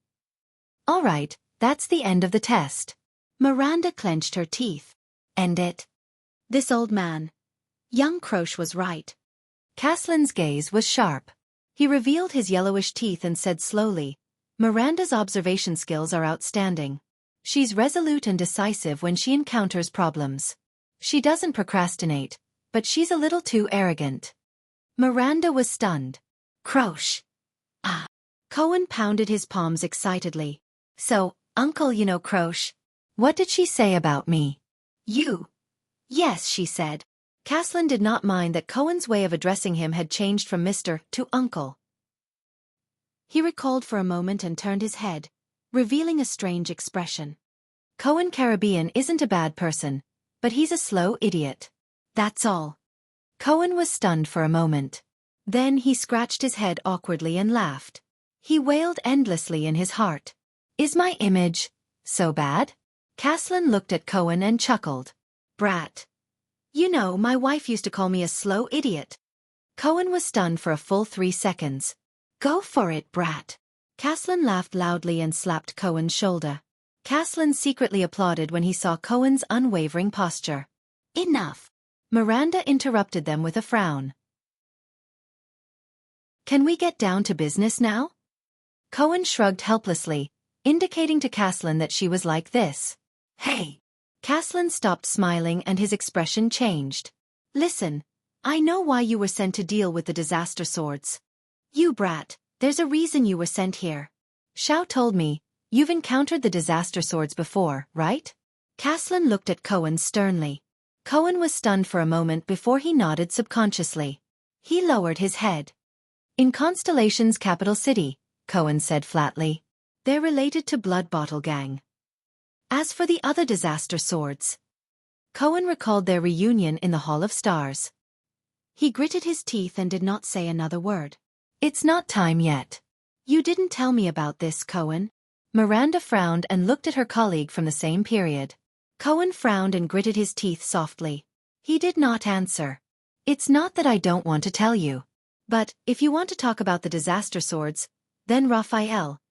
"All right, that's the end of the test." Miranda clenched her teeth. "End it." This old man. Young Croche was right. Caslin's gaze was sharp. He revealed his yellowish teeth and said slowly, "Miranda's observation skills are outstanding. She's resolute and decisive when she encounters problems. She doesn't procrastinate, but she's a little too arrogant." Miranda was stunned. "Croche." Cohen pounded his palms excitedly. "So, Uncle, you know Croche. What did she say about me?" "You." "Yes," she said. Caslin did not mind that Cohen's way of addressing him had changed from Mr. to Uncle. He recalled for a moment and turned his head, revealing a strange expression. "Cohen Caribbean isn't a bad person, but he's a slow idiot. That's all." Cohen was stunned for a moment. Then he scratched his head awkwardly and laughed. He wailed endlessly in his heart. "Is my image so bad?" Caslin looked at Cohen and chuckled. "Brat. You know, my wife used to call me a slow idiot." Cohen was stunned for a full 3 seconds. "Go for it, brat." Caslin laughed loudly and slapped Cohen's shoulder. Caslin secretly applauded when he saw Cohen's unwavering posture. "Enough." Miranda interrupted them with a frown. "Can we get down to business now?" Cohen shrugged helplessly, indicating to Caslin that she was like this. "Hey." Caslin stopped smiling and his expression changed. "Listen, I know why you were sent to deal with the disaster swords. You brat, there's a reason you were sent here. Xiao told me, you've encountered the disaster swords before, right?" Caslin looked at Cohen sternly. Cohen was stunned for a moment before he nodded subconsciously. He lowered his head. "In Constellation's capital city," Cohen said flatly. "They're related to Blood Bottle Gang. As for the other disaster swords..." Cohen recalled their reunion in the Hall of Stars. He gritted his teeth and did not say another word. "It's not time yet." "You didn't tell me about this, Cohen." Miranda frowned and looked at her colleague from the same period. Cohen frowned and gritted his teeth softly. He did not answer. "It's not that I don't want to tell you. But, if you want to talk about the disaster swords, then Raphael."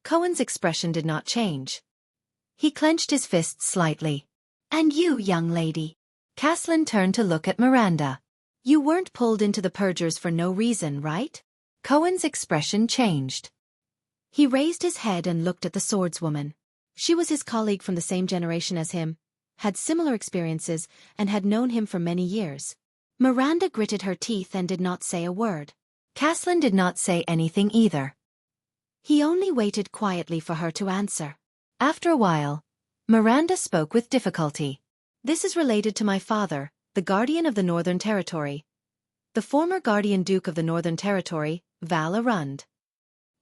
Cohen's expression did not change. He clenched his fists slightly. "And you, young lady." Caslin turned to look at Miranda. "You weren't pulled into the purgers for no reason, right?" Cohen's expression changed. He raised his head and looked at the swordswoman. She was his colleague from the same generation as him, had similar experiences, and had known him for many years. Miranda gritted her teeth and did not say a word. Caslin did not say anything either. He only waited quietly for her to answer. After a while, Miranda spoke with difficulty. "This is related to my father, the Guardian of the Northern Territory. The former Guardian Duke of the Northern Territory, Val Arund."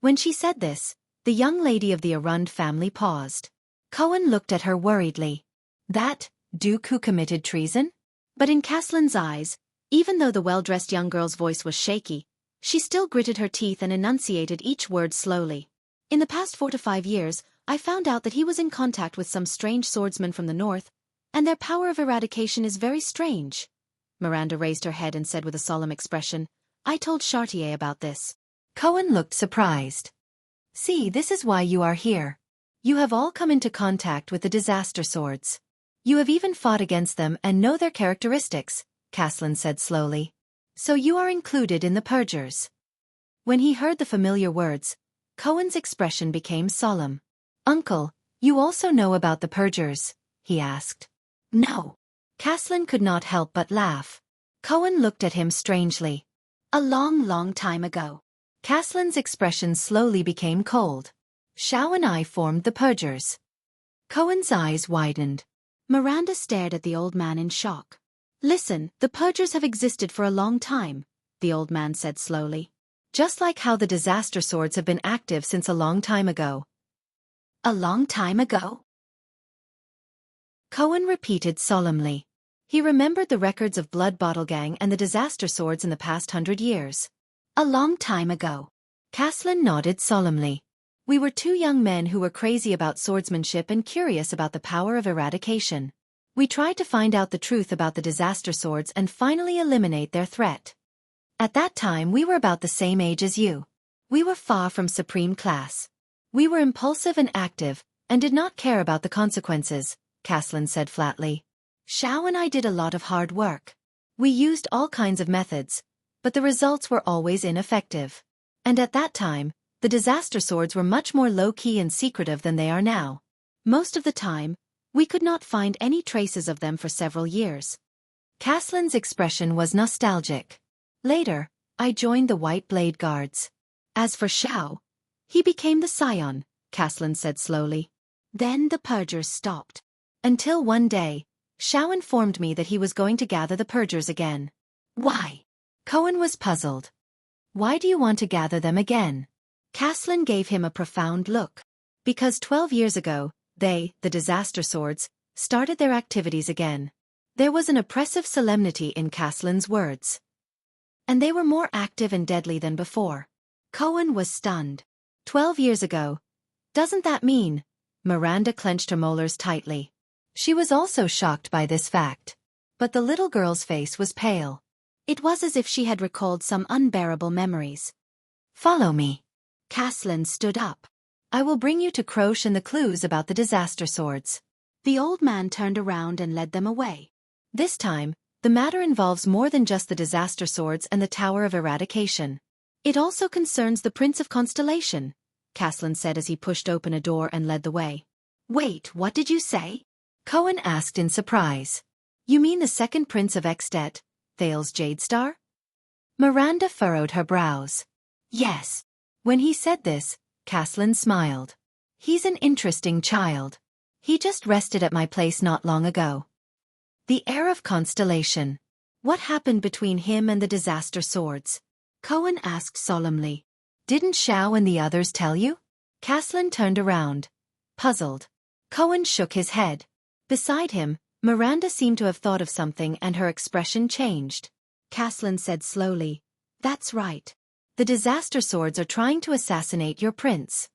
When she said this, the young lady of the Arund family paused. Cohen looked at her worriedly. "That Duke who committed treason?" But in Caslin's eyes, even though the well-dressed young girl's voice was shaky, she still gritted her teeth and enunciated each word slowly. "In the past 4 to 5 years, I found out that he was in contact with some strange swordsmen from the north, And their power of eradication is very strange. Miranda raised her head and said with a solemn expression, I told Chartier about this. Cohen looked surprised. See, this is why you are here. You have all come into contact with the disaster swords. You have even fought against them and know their characteristics, Caslin said slowly. So you are included in the purgers. When he heard the familiar words, Cohen's expression became solemn. Uncle, you also know about the purgers? He asked. No. Caslin could not help but laugh. Cohen looked at him strangely. A long time ago. Caslin's expression slowly became cold. Xiao and I formed the purgers. Cohen's eyes widened. Miranda stared at the old man in shock. Listen, the purgers have existed for a long time, the old man said slowly. Just like how the disaster swords have been active since a long time ago. A long time ago? Cohen repeated solemnly. He remembered the records of Blood Bottle Gang and the disaster swords in the past 100 years. A long time ago. Caslin nodded solemnly. We were two young men who were crazy about swordsmanship and curious about the power of eradication. We tried to find out the truth about the disaster swords and finally eliminate their threat. At that time we were about the same age as you. We were far from supreme class. We were impulsive and active, and did not care about the consequences, Caslin said flatly. Xiao and I did a lot of hard work. We used all kinds of methods, but the results were always ineffective. And at that time, the disaster swords were much more low-key and secretive than they are now. Most of the time, we could not find any traces of them for several years. Caslin's expression was nostalgic. Later, I joined the White Blade Guards. As for Xiao, he became the Scion, Caslin said slowly. Then the purgers stopped. Until one day, Xiao informed me that he was going to gather the purgers again. Why? Cohen was puzzled. Why do you want to gather them again? Caslin gave him a profound look. Because 12 years ago, they, the disaster swords, started their activities again. There was an oppressive solemnity in Caslin's words. And they were more active and deadly than before. Cohen was stunned. 12 years ago. Doesn't that mean? Miranda clenched her molars tightly. She was also shocked by this fact. But the little girl's face was pale. It was as if she had recalled some unbearable memories. Follow me. Caslin stood up. I will bring you to Croche and the clues about the disaster swords. The old man turned around and led them away. This time, the matter involves more than just the disaster swords and the Tower of Eradication. It also concerns the Prince of Constellation, Caslin said as he pushed open a door and led the way. Wait, what did you say? Cohen asked in surprise. You mean the second Prince of At, Thales Jadestar? Miranda furrowed her brows. Yes. When he said this, Caslin smiled. He's an interesting child. He just rested at my place not long ago. The heir of Constellation. What happened between him and the disaster swords? Cohen asked solemnly. Didn't Xiao and the others tell you? Caslin turned around, puzzled. Cohen shook his head. Beside him, Miranda seemed to have thought of something and her expression changed. Caslin said slowly, That's right. The disaster swords are trying to assassinate your prince.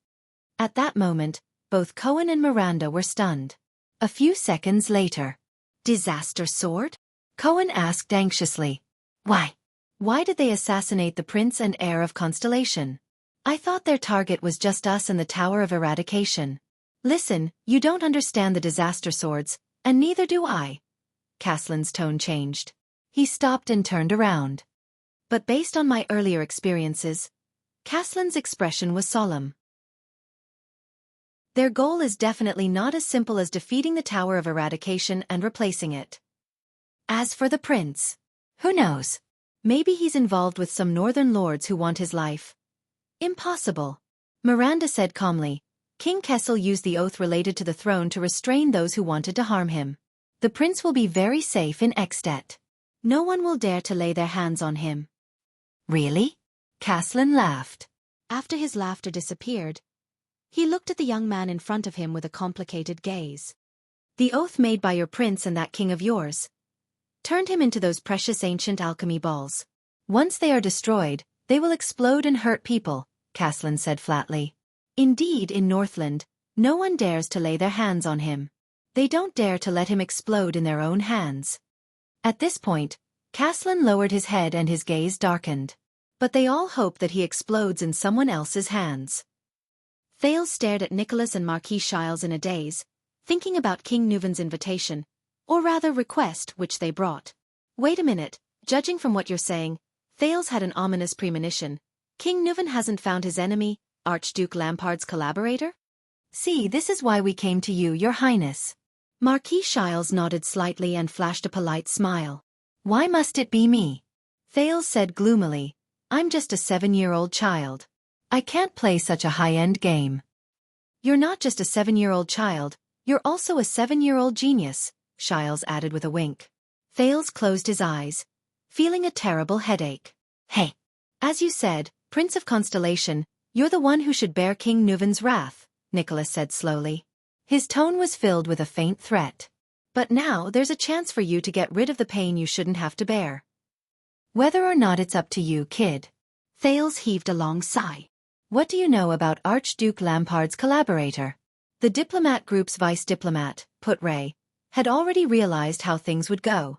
At that moment, both Cohen and Miranda were stunned. A few seconds later. Disaster sword? Cohen asked anxiously. Why? Why did they assassinate the prince and heir of Constellation? I thought their target was just us and the Tower of Eradication. Listen, you don't understand the disaster swords, and neither do I. Caslin's tone changed. He stopped and turned around. But based on my earlier experiences, Caslin's expression was solemn. Their goal is definitely not as simple as defeating the Tower of Eradication and replacing it. As for the prince, who knows? Maybe he's involved with some northern lords who want his life. Impossible. Miranda said calmly. King Kessel used the oath related to the throne to restrain those who wanted to harm him. The prince will be very safe in At. No one will dare to lay their hands on him. Really? Caslin laughed. After his laughter disappeared, he looked at the young man in front of him with a complicated gaze. The oath made by your prince and that king of yours turned him into those precious ancient alchemy balls. Once they are destroyed, they will explode and hurt people, Caslin said flatly. Indeed, in Northland, no one dares to lay their hands on him. They don't dare to let him explode in their own hands. At this point, Caslin lowered his head and his gaze darkened. But they all hope that he explodes in someone else's hands. Thales stared at Nicholas and Marquis Shiles in a daze, thinking about King Nuven's invitation, or rather request which they brought. Wait a minute, judging from what you're saying, Thales had an ominous premonition. King Nuven hasn't found his enemy, Archduke Lampard's collaborator? See, this is why we came to you, Your Highness. Marquis Shiles nodded slightly and flashed a polite smile. Why must it be me? Thales said gloomily, I'm just a 7-year-old child. I can't play such a high-end game. You're not just a 7-year-old child, you're also a 7-year-old genius, Shiles added with a wink. Thales closed his eyes, feeling a terrible headache. Hey! As you said, Prince of Constellation, you're the one who should bear King Nuven's wrath, Nicholas said slowly. His tone was filled with a faint threat. But now there's a chance for you to get rid of the pain you shouldn't have to bear. Whether or not it's up to you, kid. Thales heaved a long sigh. What do you know about Archduke Lampard's collaborator? The diplomat group's vice diplomat, Put Ray, had already realized how things would go.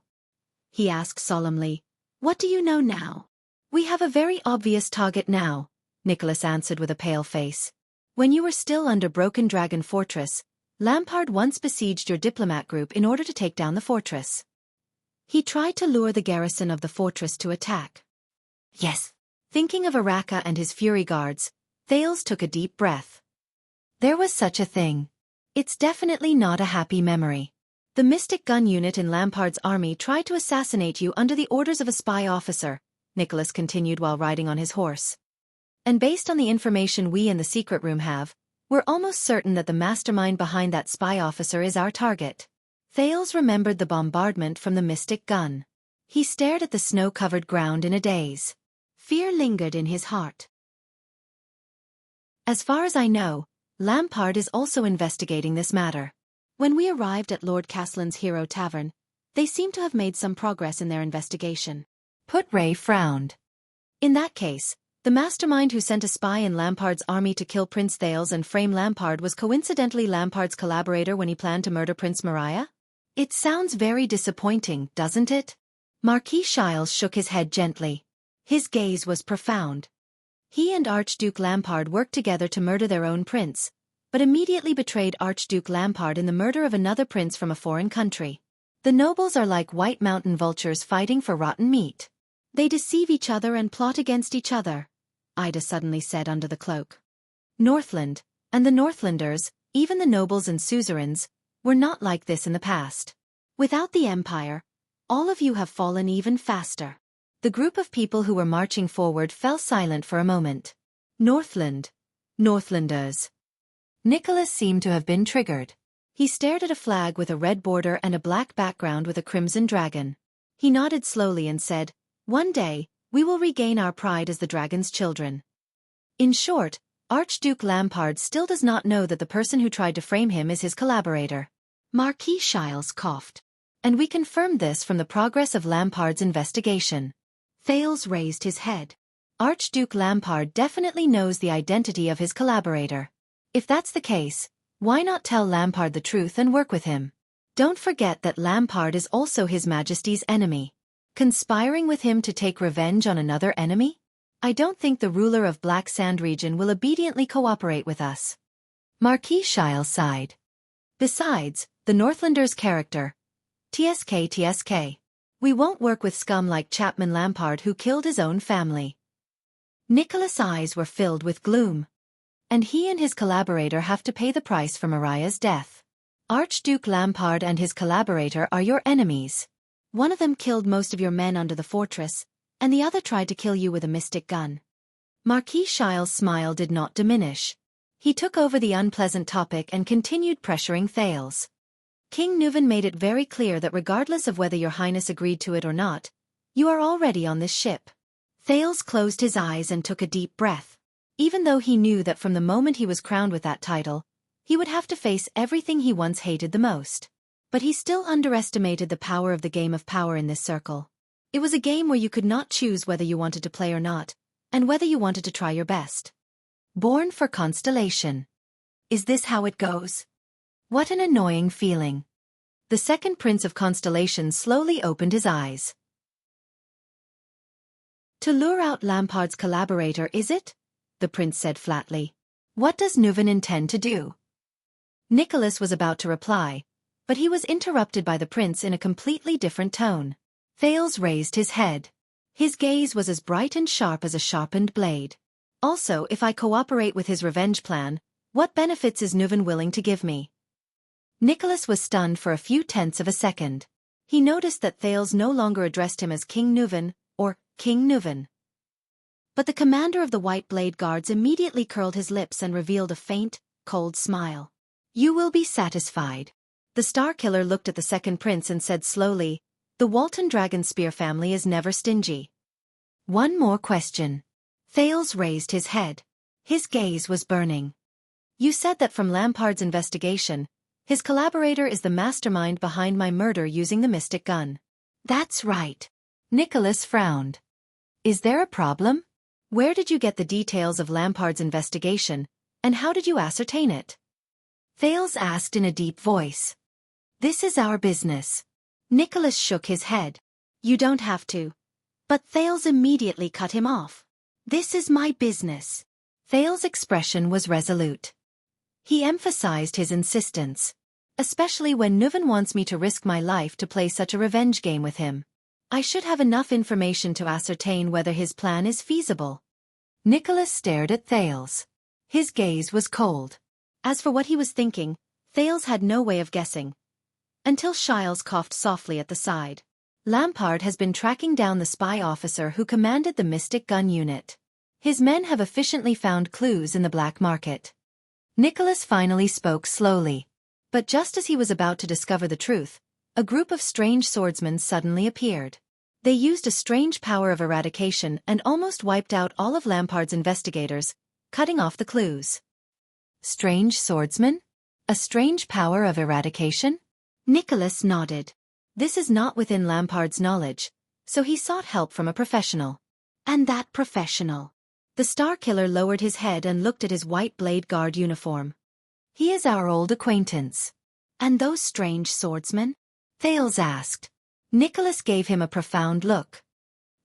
He asked solemnly, What do you know now? We have a very obvious target now, Nicholas answered with a pale face. When you were still under Broken Dragon Fortress, Lampard once besieged your diplomat group in order to take down the fortress. He tried to lure the garrison of the fortress to attack. Yes. Thinking of Araka and his Fury Guards, Thales took a deep breath. There was such a thing. It's definitely not a happy memory. The Mystic Gun unit in Lampard's army tried to assassinate you under the orders of a spy officer, Nicholas continued while riding on his horse. And based on the information we in the secret room have, we're almost certain that the mastermind behind that spy officer is our target. Thales remembered the bombardment from the Mystic Gun. He stared at the snow-covered ground in a daze. Fear lingered in his heart. As far as I know, Lampard is also investigating this matter. When we arrived at Lord Caslin's Hero Tavern, they seem to have made some progress in their investigation. Put Ray frowned. In that case, the mastermind who sent a spy in Lampard's army to kill Prince Thales and frame Lampard was coincidentally Lampard's collaborator when he planned to murder Prince Mariah? It sounds very disappointing, doesn't it? Marquis Shiles shook his head gently. His gaze was profound. He and Archduke Lampard worked together to murder their own prince, but immediately betrayed Archduke Lampard in the murder of another prince from a foreign country. The nobles are like white mountain vultures fighting for rotten meat. They deceive each other and plot against each other, Ida suddenly said under the cloak. Northland, and the Northlanders, even the nobles and suzerains, were not like this in the past. Without the Empire, all of you have fallen even faster. The group of people who were marching forward fell silent for a moment. Northland. Northlanders. Nicholas seemed to have been triggered. He stared at a flag with a red border and a black background with a crimson dragon. He nodded slowly and said, One day, we will regain our pride as the dragon's children. In short, Archduke Lampard still does not know that the person who tried to frame him is his collaborator. Marquis Shiles coughed. And we confirmed this from the progress of Lampard's investigation. Thales raised his head. Archduke Lampard definitely knows the identity of his collaborator. If that's the case, why not tell Lampard the truth and work with him? Don't forget that Lampard is also His Majesty's enemy. Conspiring with him to take revenge on another enemy? I don't think the ruler of Black Sand region will obediently cooperate with us. Marquis Shiles sighed. Besides, the Northlanders' character. TSK. We won't work with scum like Chapman Lampard who killed his own family. Nicholas' eyes were filled with gloom. And he and his collaborator have to pay the price for Mariah's death. Archduke Lampard and his collaborator are your enemies. One of them killed most of your men under the fortress, and the other tried to kill you with a mystic gun. Marquis Shiles' smile did not diminish. He took over the unpleasant topic and continued pressuring Thales. King Nuven made it very clear that regardless of whether your highness agreed to it or not, you are already on this ship. Thales closed his eyes and took a deep breath. Even though he knew that from the moment he was crowned with that title, he would have to face everything he once hated the most. But he still underestimated the power of the game of power in this circle. It was a game where you could not choose whether you wanted to play or not, and whether you wanted to try your best. Born for Constellation. Is this how it goes? What an annoying feeling. The second prince of Constellation slowly opened his eyes. To lure out Lampard's collaborator, is it? The prince said flatly. What does Nuven intend to do? Nicholas was about to reply, but he was interrupted by the prince in a completely different tone. Thales raised his head. His gaze was as bright and sharp as a sharpened blade. Also, if I cooperate with his revenge plan, what benefits is Nuven willing to give me? Nicholas was stunned for a few tenths of a second. He noticed that Thales no longer addressed him as King Nuven, or King Nuven. But the commander of the White Blade Guards immediately curled his lips and revealed a faint, cold smile. You will be satisfied. The Star Killer looked at the second prince and said slowly, the Walton Dragon Spear family is never stingy. One more question. Thales raised his head. His gaze was burning. You said that from Lampard's investigation, his collaborator is the mastermind behind my murder using the mystic gun. That's right. Nicholas frowned. Is there a problem? Where did you get the details of Lampard's investigation, and how did you ascertain it? Thales asked in a deep voice. This is our business. Nicholas shook his head. You don't have to. But Thales immediately cut him off. This is my business. Thales' expression was resolute. He emphasized his insistence. Especially when Nuven wants me to risk my life to play such a revenge game with him. I should have enough information to ascertain whether his plan is feasible. Nicholas stared at Thales. His gaze was cold. As for what he was thinking, Thales had no way of guessing. Until Shiles coughed softly at the side. Lampard has been tracking down the spy officer who commanded the Mystic Gun Unit. His men have efficiently found clues in the black market. Nicholas finally spoke slowly. But just as he was about to discover the truth, a group of strange swordsmen suddenly appeared. They used a strange power of eradication and almost wiped out all of Lampard's investigators, cutting off the clues. Strange swordsmen? A strange power of eradication? Nicholas nodded. This is not within Lampard's knowledge, so he sought help from a professional. And that professional. The Star Killer lowered his head and looked at his White Blade Guard uniform. He is our old acquaintance. And those strange swordsmen? Thales asked. Nicholas gave him a profound look.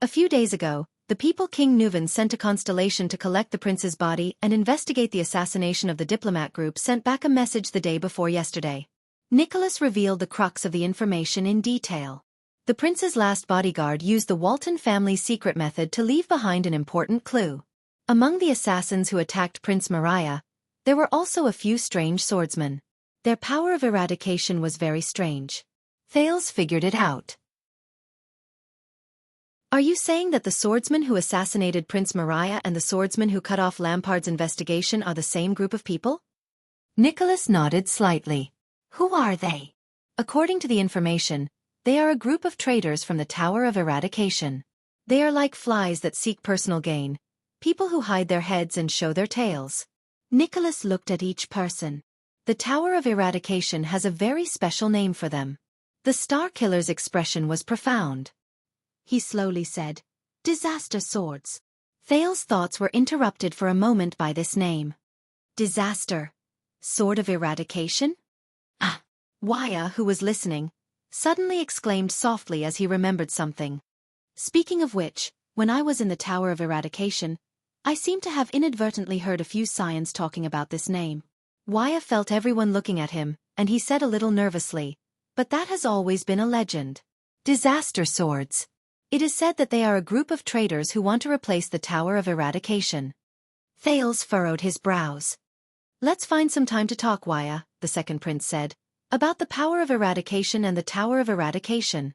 A few days ago, the people King Nuven sent to Constellation to collect the prince's body and investigate the assassination of the diplomat group sent back a message the day before yesterday. Nicholas revealed the crux of the information in detail. The prince's last bodyguard used the Walton family's secret method to leave behind an important clue. Among the assassins who attacked Prince Mariah, there were also a few strange swordsmen. Their power of eradication was very strange. Thales figured it out. Are you saying that the swordsman who assassinated Prince Mariah and the swordsman who cut off Lampard's investigation are the same group of people? Nicholas nodded slightly. Who are they? According to the information, they are a group of traitors from the Tower of Eradication. They are like flies that seek personal gain, people who hide their heads and show their tails. Nicholas looked at each person. The Tower of Eradication has a very special name for them. The Star Killer's expression was profound. He slowly said, Disaster Swords. Thales' thoughts were interrupted for a moment by this name. Disaster. Sword of Eradication? Ah! Wuxia, who was listening, suddenly exclaimed softly as he remembered something. Speaking of which, when I was in the Tower of Eradication, I seem to have inadvertently heard a few Scions talking about this name. Wuxia felt everyone looking at him, and he said a little nervously, but that has always been a legend. Disaster Swords. It is said that they are a group of traitors who want to replace the Tower of Eradication. Thales furrowed his brows. Let's find some time to talk, Wuxia, the second prince said, about the power of eradication and the Tower of Eradication.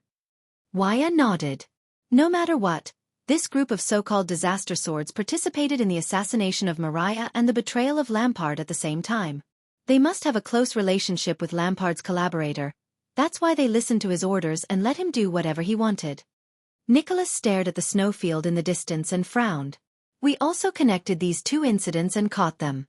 Wuxia nodded. No matter what, this group of so-called disaster swords participated in the assassination of Mariah and the betrayal of Lampard at the same time. They must have a close relationship with Lampard's collaborator. That's why they listened to his orders and let him do whatever he wanted. Nicholas stared at the snowfield in the distance and frowned. We also connected these two incidents and caught them.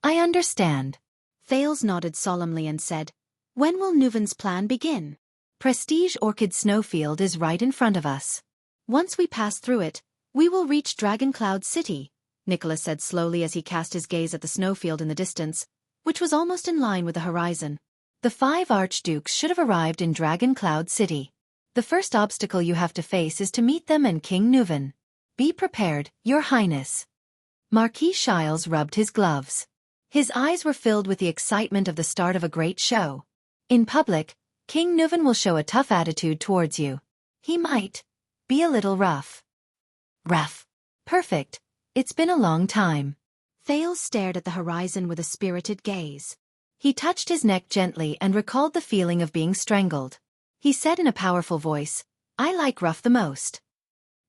I understand. Thales nodded solemnly and said, When will Nuven's plan begin? Prestige Orchid Snowfield is right in front of us. Once we pass through it, we will reach Dragon Cloud City, Nicholas said slowly as he cast his gaze at the snowfield in the distance. which was almost in line with the horizon. The 5 archdukes should have arrived in Dragon Cloud City. The first obstacle you have to face is to meet them and King Nuven. Be prepared, Your Highness. Marquis Shiles rubbed his gloves. His eyes were filled with the excitement of the start of a great show. In public, King Nuven will show a tough attitude towards you. He might be a little rough. Rough. Perfect. It's been a long time. Thales stared at the horizon with a spirited gaze. He touched his neck gently and recalled the feeling of being strangled. He said in a powerful voice, I like rough the most.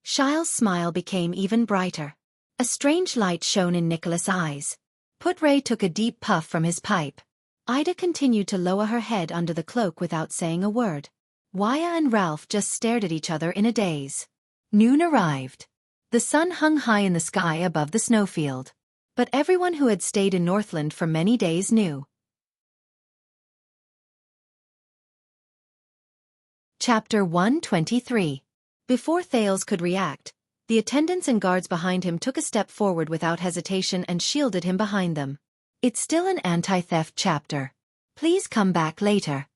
Shiles' smile became even brighter. A strange light shone in Nicholas' eyes. Putray took a deep puff from his pipe. Ida continued to lower her head under the cloak without saying a word. Waya and Ralph just stared at each other in a daze. Noon arrived. The sun hung high in the sky above the snowfield. But everyone who had stayed in Northland for many days knew. Chapter 123. Before Thales could react, the attendants and guards behind him took a step forward without hesitation and shielded him behind them. It's still an anti-theft chapter. Please come back later.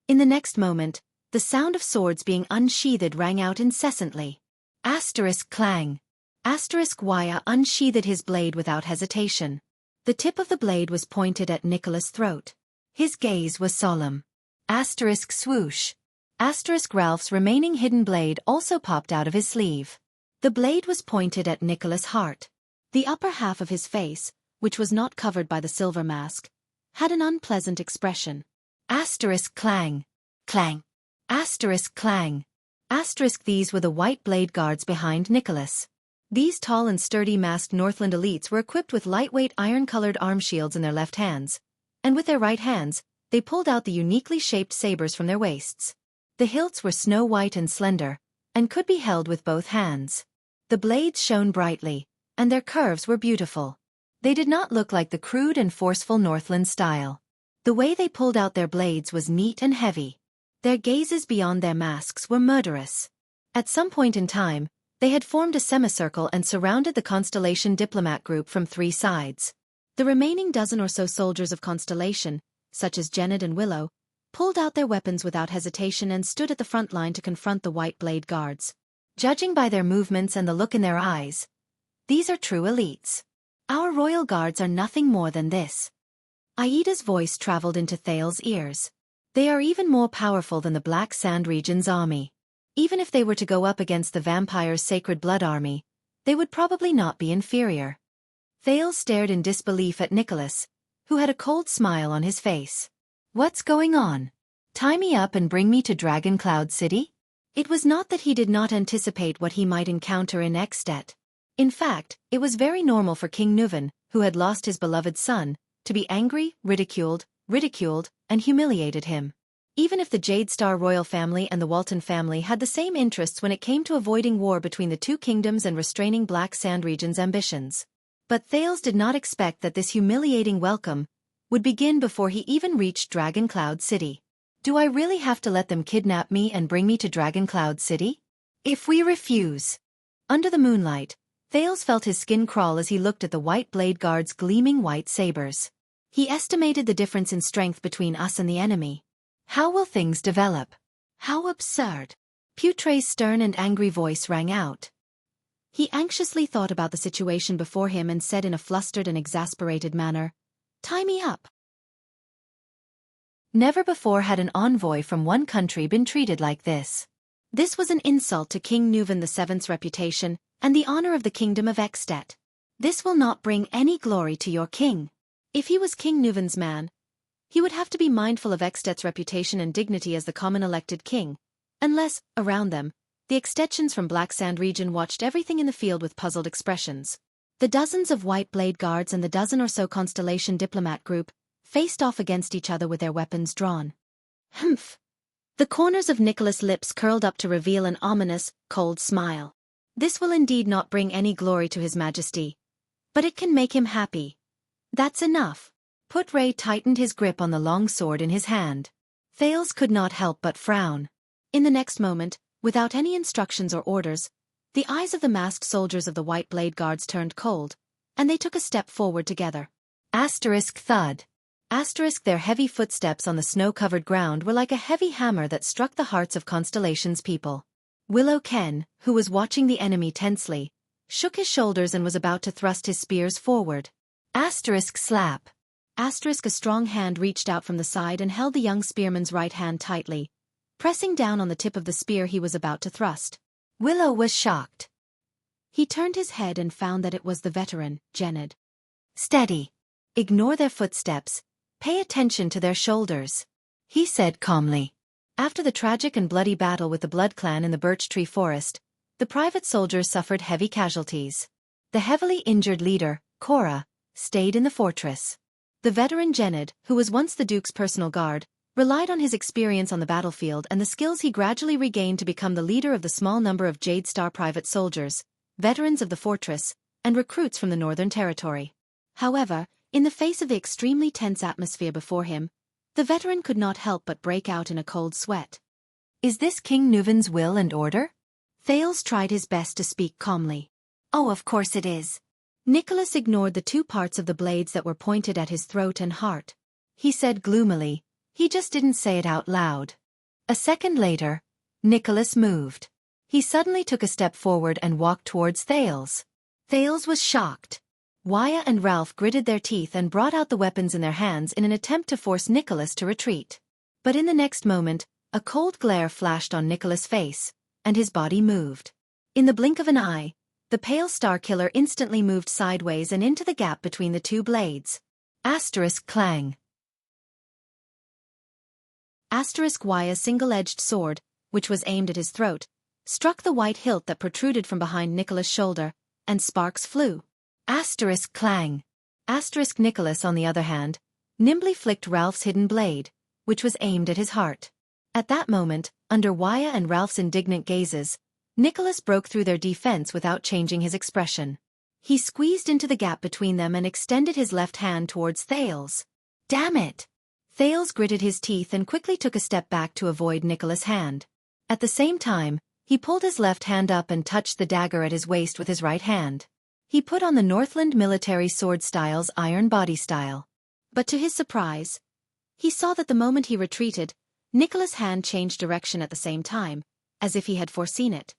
In the next moment, the sound of swords being unsheathed rang out incessantly. Asterisk clang. Asterisk Waya unsheathed his blade without hesitation. The tip of the blade was pointed at Nicholas' throat. His gaze was solemn. Asterisk swoosh. Asterisk Ralph's remaining hidden blade also popped out of his sleeve. The blade was pointed at Nicholas' heart. The upper half of his face, which was not covered by the silver mask, had an unpleasant expression. Asterisk clang. Clang. Asterisk clang. Asterisk these were the white blade guards behind Nicholas. These tall and sturdy masked Northland elites were equipped with lightweight iron-colored arm shields in their left hands, and with their right hands, they pulled out the uniquely shaped sabers from their waists. The hilts were snow-white and slender, and could be held with both hands. The blades shone brightly, and their curves were beautiful. They did not look like the crude and forceful Northland style. The way they pulled out their blades was neat and heavy. Their gazes beyond their masks were murderous. At some point in time, they had formed a semicircle and surrounded the Constellation diplomat group from 3 sides. The remaining dozen or so soldiers of Constellation, such as Janet and Willow, pulled out their weapons without hesitation and stood at the front line to confront the white blade guards. Judging by their movements and the look in their eyes, these are true elites. Our royal guards are nothing more than this. Aida's voice traveled into Thales' ears. They are even more powerful than the Black Sand Region's army. Even if they were to go up against the vampire's Sacred Blood army, they would probably not be inferior. Thales stared in disbelief at Nicholas, who had a cold smile on his face. What's going on? Tie me up and bring me to Dragon Cloud City? It was not that he did not anticipate what he might encounter in At. In fact, it was very normal for King Nuven, who had lost his beloved son, to be angry, ridiculed, and humiliated him. Even if the Jade Star royal family and the Walton family had the same interests when it came to avoiding war between the 2 kingdoms and restraining Black Sand Region's ambitions. But Thales did not expect that this humiliating welcome would begin before he even reached Dragon Cloud City. Do I really have to let them kidnap me and bring me to Dragon Cloud City? If we refuse. Under the moonlight, Thales felt his skin crawl as he looked at the white blade guards' gleaming white sabers. He estimated the difference in strength between us and the enemy. How will things develop? How absurd. Putray's stern and angry voice rang out. He anxiously thought about the situation before him and said in a flustered and exasperated manner, Tie me up. Never before had an envoy from one country been treated like this. This was an insult to King Nuven VII's reputation and the honor of the kingdom of At. This will not bring any glory to your king. If he was King Nuven's man, he would have to be mindful of At's reputation and dignity as the common elected king, unless, around them, the extensions from Black Sand region watched everything in the field with puzzled expressions. The dozens of white blade guards and the dozen or so Constellation diplomat group faced off against each other with their weapons drawn. Humph! The corners of Nicholas' lips curled up to reveal an ominous, cold smile. This will indeed not bring any glory to His Majesty, but it can make him happy. That's enough. Putray tightened his grip on the long sword in his hand. Thales could not help but frown. In the next moment, without any instructions or orders, the eyes of the masked soldiers of the white blade guards turned cold, and they took a step forward together. Asterisk thud. Their heavy footsteps on the snow-covered ground were like a heavy hammer that struck the hearts of Constellation's people. Willow Ken, who was watching the enemy tensely, shook his shoulders and was about to thrust his spears forward. Slap. A strong hand reached out from the side and held the young spearman's right hand tightly, pressing down on the tip of the spear he was about to thrust. Willow was shocked. He turned his head and found that it was the veteran, Gened. Steady. Ignore their footsteps. Pay attention to their shoulders, he said calmly. After the tragic and bloody battle with the Blood Clan in the birch tree forest, the private soldiers suffered heavy casualties. The heavily injured leader, Cora, stayed in the fortress. The veteran Gened, who was once the Duke's personal guard, relied on his experience on the battlefield and the skills he gradually regained to become the leader of the small number of Jade Star private soldiers, veterans of the fortress, and recruits from the Northern Territory. However, in the face of the extremely tense atmosphere before him, the veteran could not help but break out in a cold sweat. Is this King Nuven's will and order? Thales tried his best to speak calmly. Oh, of course it is. Nicholas ignored the two parts of the blades that were pointed at his throat and heart. He said gloomily, he just didn't say it out loud. A second later, Nicholas moved. He suddenly took a step forward and walked towards Thales. Thales was shocked. Wuxia and Ralph gritted their teeth and brought out the weapons in their hands in an attempt to force Nicholas to retreat. But in the next moment, a cold glare flashed on Nicholas' face, and his body moved. In the blink of an eye, the pale star killer instantly moved sideways and into the gap between the two blades. Clang. Wuxia's single-edged sword, which was aimed at his throat, struck the white hilt that protruded from behind Nicholas' shoulder, and sparks flew. Clang. Nicholas, on the other hand, nimbly flicked Ralph's hidden blade, which was aimed at his heart. At that moment, under Wuxia and Ralph's indignant gazes, Nicholas broke through their defense without changing his expression. He squeezed into the gap between them and extended his left hand towards Thales. Damn it! Thales gritted his teeth and quickly took a step back to avoid Nicholas' hand. At the same time, he pulled his left hand up and touched the dagger at his waist with his right hand. He put on the Northland military sword style's iron body style. But to his surprise, he saw that the moment he retreated, Nicholas' hand changed direction at the same time, as if he had foreseen it.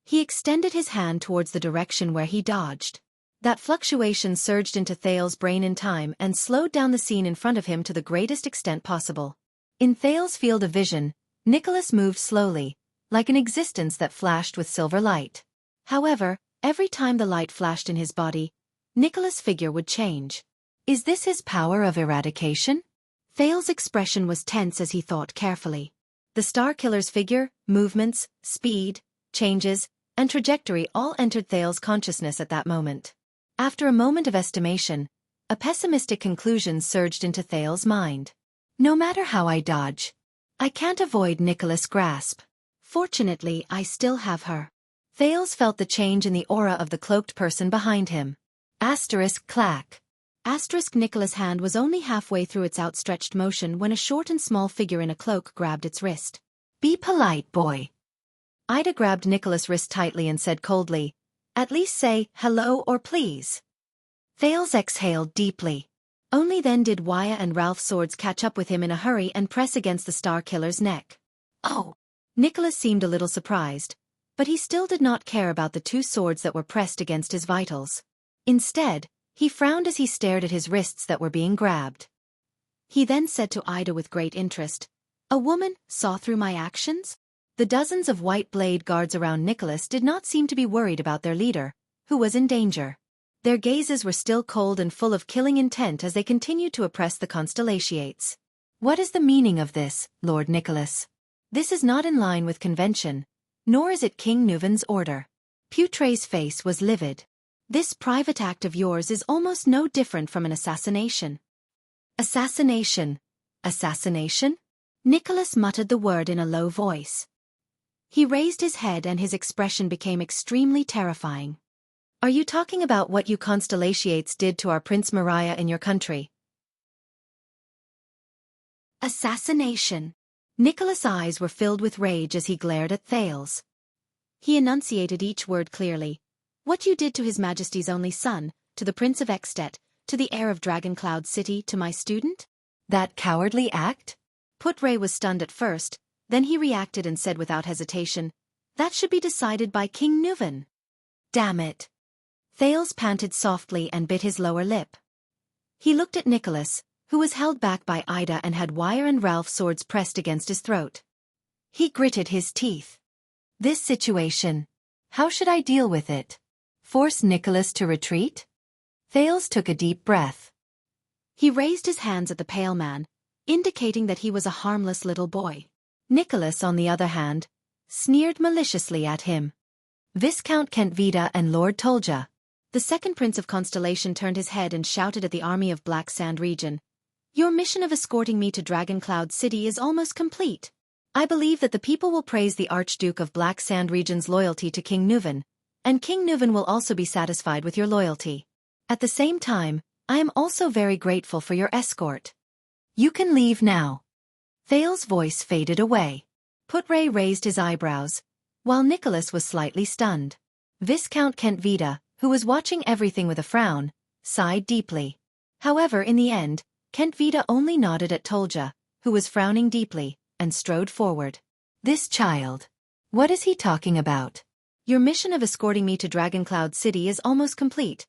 He extended his hand towards the direction where he dodged. That fluctuation surged into Thales' brain in time and slowed down the scene in front of him to the greatest extent possible. In Thales' field of vision, Nicholas moved slowly, like an existence that flashed with silver light. However, every time the light flashed in his body, Nicholas' figure would change. Is this his power of eradication? Thales' expression was tense as he thought carefully. The Star Killer's figure, movements, speed, changes, and trajectory all entered Thales' consciousness at that moment. After a moment of estimation, a pessimistic conclusion surged into Thales' mind. No matter how I dodge, I can't avoid Nicholas' grasp. Fortunately, I still have her. Thales felt the change in the aura of the cloaked person behind him. Clack. Nicholas' hand was only halfway through its outstretched motion when a short and small figure in a cloak grabbed its wrist. Be polite, boy. Ida grabbed Nicholas' wrist tightly and said coldly, at least say hello or please. Thales exhaled deeply. Only then did Wuxia and Ralph's swords catch up with him in a hurry and press against the Star Killer's neck. Oh! Nicholas seemed a little surprised, but he still did not care about the two swords that were pressed against his vitals. Instead, he frowned as he stared at his wrists that were being grabbed. He then said to Ida with great interest, a woman saw through my actions? The dozens of white blade guards around Nicholas did not seem to be worried about their leader, who was in danger. Their gazes were still cold and full of killing intent as they continued to oppress the Constellations. What is the meaning of this, Lord Nicholas? This is not in line with convention, nor is it King Nuven's order. Putre's face was livid. This private act of yours is almost no different from an assassination. Assassination? Assassination? Nicholas muttered the word in a low voice. He raised his head and his expression became extremely terrifying. Are you talking about what you Constellations did to our Prince Mariah in your country? Assassination. Nicholas' eyes were filled with rage as he glared at Thales. He enunciated each word clearly. What you did to His Majesty's only son, to the Prince of At, to the heir of Dragoncloud City, to my student? That cowardly act? Put-Ray was stunned at first, then he reacted and said without hesitation, "That should be decided by King Nuven." Damn it. Thales panted softly and bit his lower lip. He looked at Nicholas, who was held back by Ida and had Wire and Ralph's swords pressed against his throat. He gritted his teeth. This situation. How should I deal with it? Force Nicholas to retreat? Thales took a deep breath. He raised his hands at the pale man, indicating that he was a harmless little boy. Nicholas, on the other hand, sneered maliciously at him. Viscount Kentvita and Lord Tolja. The second Prince of Constellation turned his head and shouted at the army of Black Sand region. Your mission of escorting me to Dragon Cloud City is almost complete. I believe that the people will praise the Archduke of Black Sand region's loyalty to King Nuven, and King Nuven will also be satisfied with your loyalty. At the same time, I am also very grateful for your escort. You can leave now. Thales' voice faded away. Put-Ray raised his eyebrows, while Nicholas was slightly stunned. Viscount Kentvita, who was watching everything with a frown, sighed deeply. However, in the end, Kentvita only nodded at Tolja, who was frowning deeply, and strode forward. This child. What is he talking about? Your mission of escorting me to Dragon Cloud City is almost complete.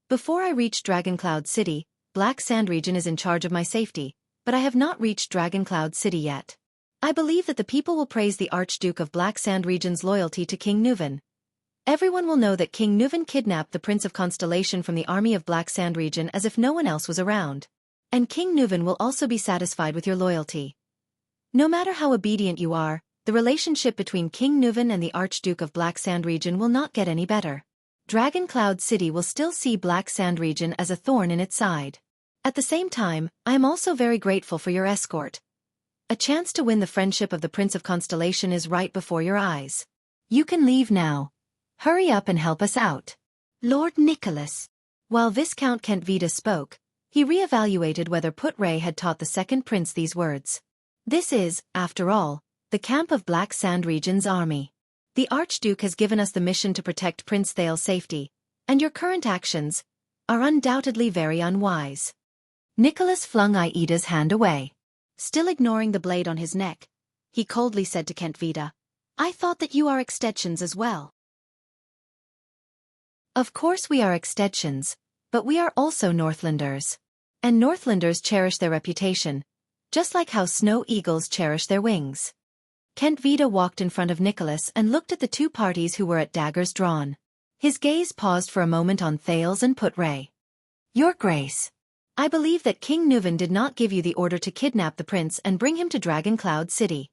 Before I reach Dragon Cloud City, Black Sand region is in charge of my safety, but I have not reached Dragon Cloud City yet. I believe that the people will praise the Archduke of Black Sand region's loyalty to King Nuven. Everyone will know that King Nuven kidnapped the Prince of Constellation from the army of Black Sand region as if no one else was around. And King Nuven will also be satisfied with your loyalty. No matter how obedient you are, the relationship between King Nuven and the Archduke of Black Sand region will not get any better. Dragon Cloud City will still see Black Sand region as a thorn in its side. At the same time, I am also very grateful for your escort. A chance to win the friendship of the Prince of Constellation is right before your eyes. You can leave now. Hurry up and help us out. Lord Nicholas. While Viscount Kentvita spoke, he re-evaluated whether Put-Ray had taught the second prince these words. This is, after all, the camp of Black Sand region's army. The Archduke has given us the mission to protect Prince Thale's safety, and your current actions are undoubtedly very unwise. Nicholas flung Aida's hand away. Still ignoring the blade on his neck, he coldly said to Kentvita, I thought that you are extensions as well. Of course we are extensions, but we are also Northlanders. And Northlanders cherish their reputation, just like how snow eagles cherish their wings. Kentvita walked in front of Nicholas and looked at the two parties who were at daggers drawn. His gaze paused for a moment on Thales and Put-Ray. Your Grace. I believe that King Nuven did not give you the order to kidnap the prince and bring him to Dragon Cloud City.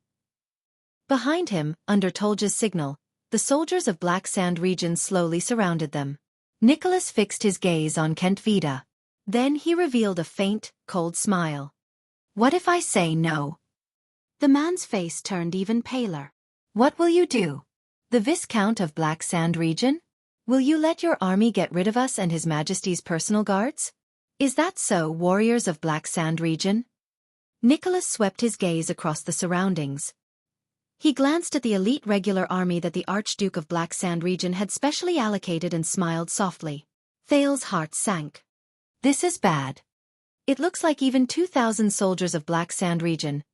Behind him, under Tolja's signal, the soldiers of Black Sand region slowly surrounded them. Nicholas fixed his gaze on Kentvita. Then he revealed a faint, cold smile. What if I say no? The man's face turned even paler. What will you do? The Viscount of Black Sand region? Will you let your army get rid of us and His Majesty's personal guards? Is that so, warriors of Black Sand region? Nicholas swept his gaze across the surroundings. He glanced at the elite regular army that the Archduke of Black Sand region had specially allocated and smiled softly. Thale's heart sank. This is bad. It looks like even 2,000 soldiers of Black Sand region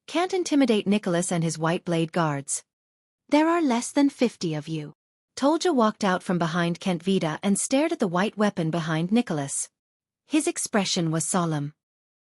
can't intimidate Nicholas and his White Blade guards. There are less than 50 of you. Tolja walked out from behind Kentvita and stared at the white weapon behind Nicholas. His expression was solemn.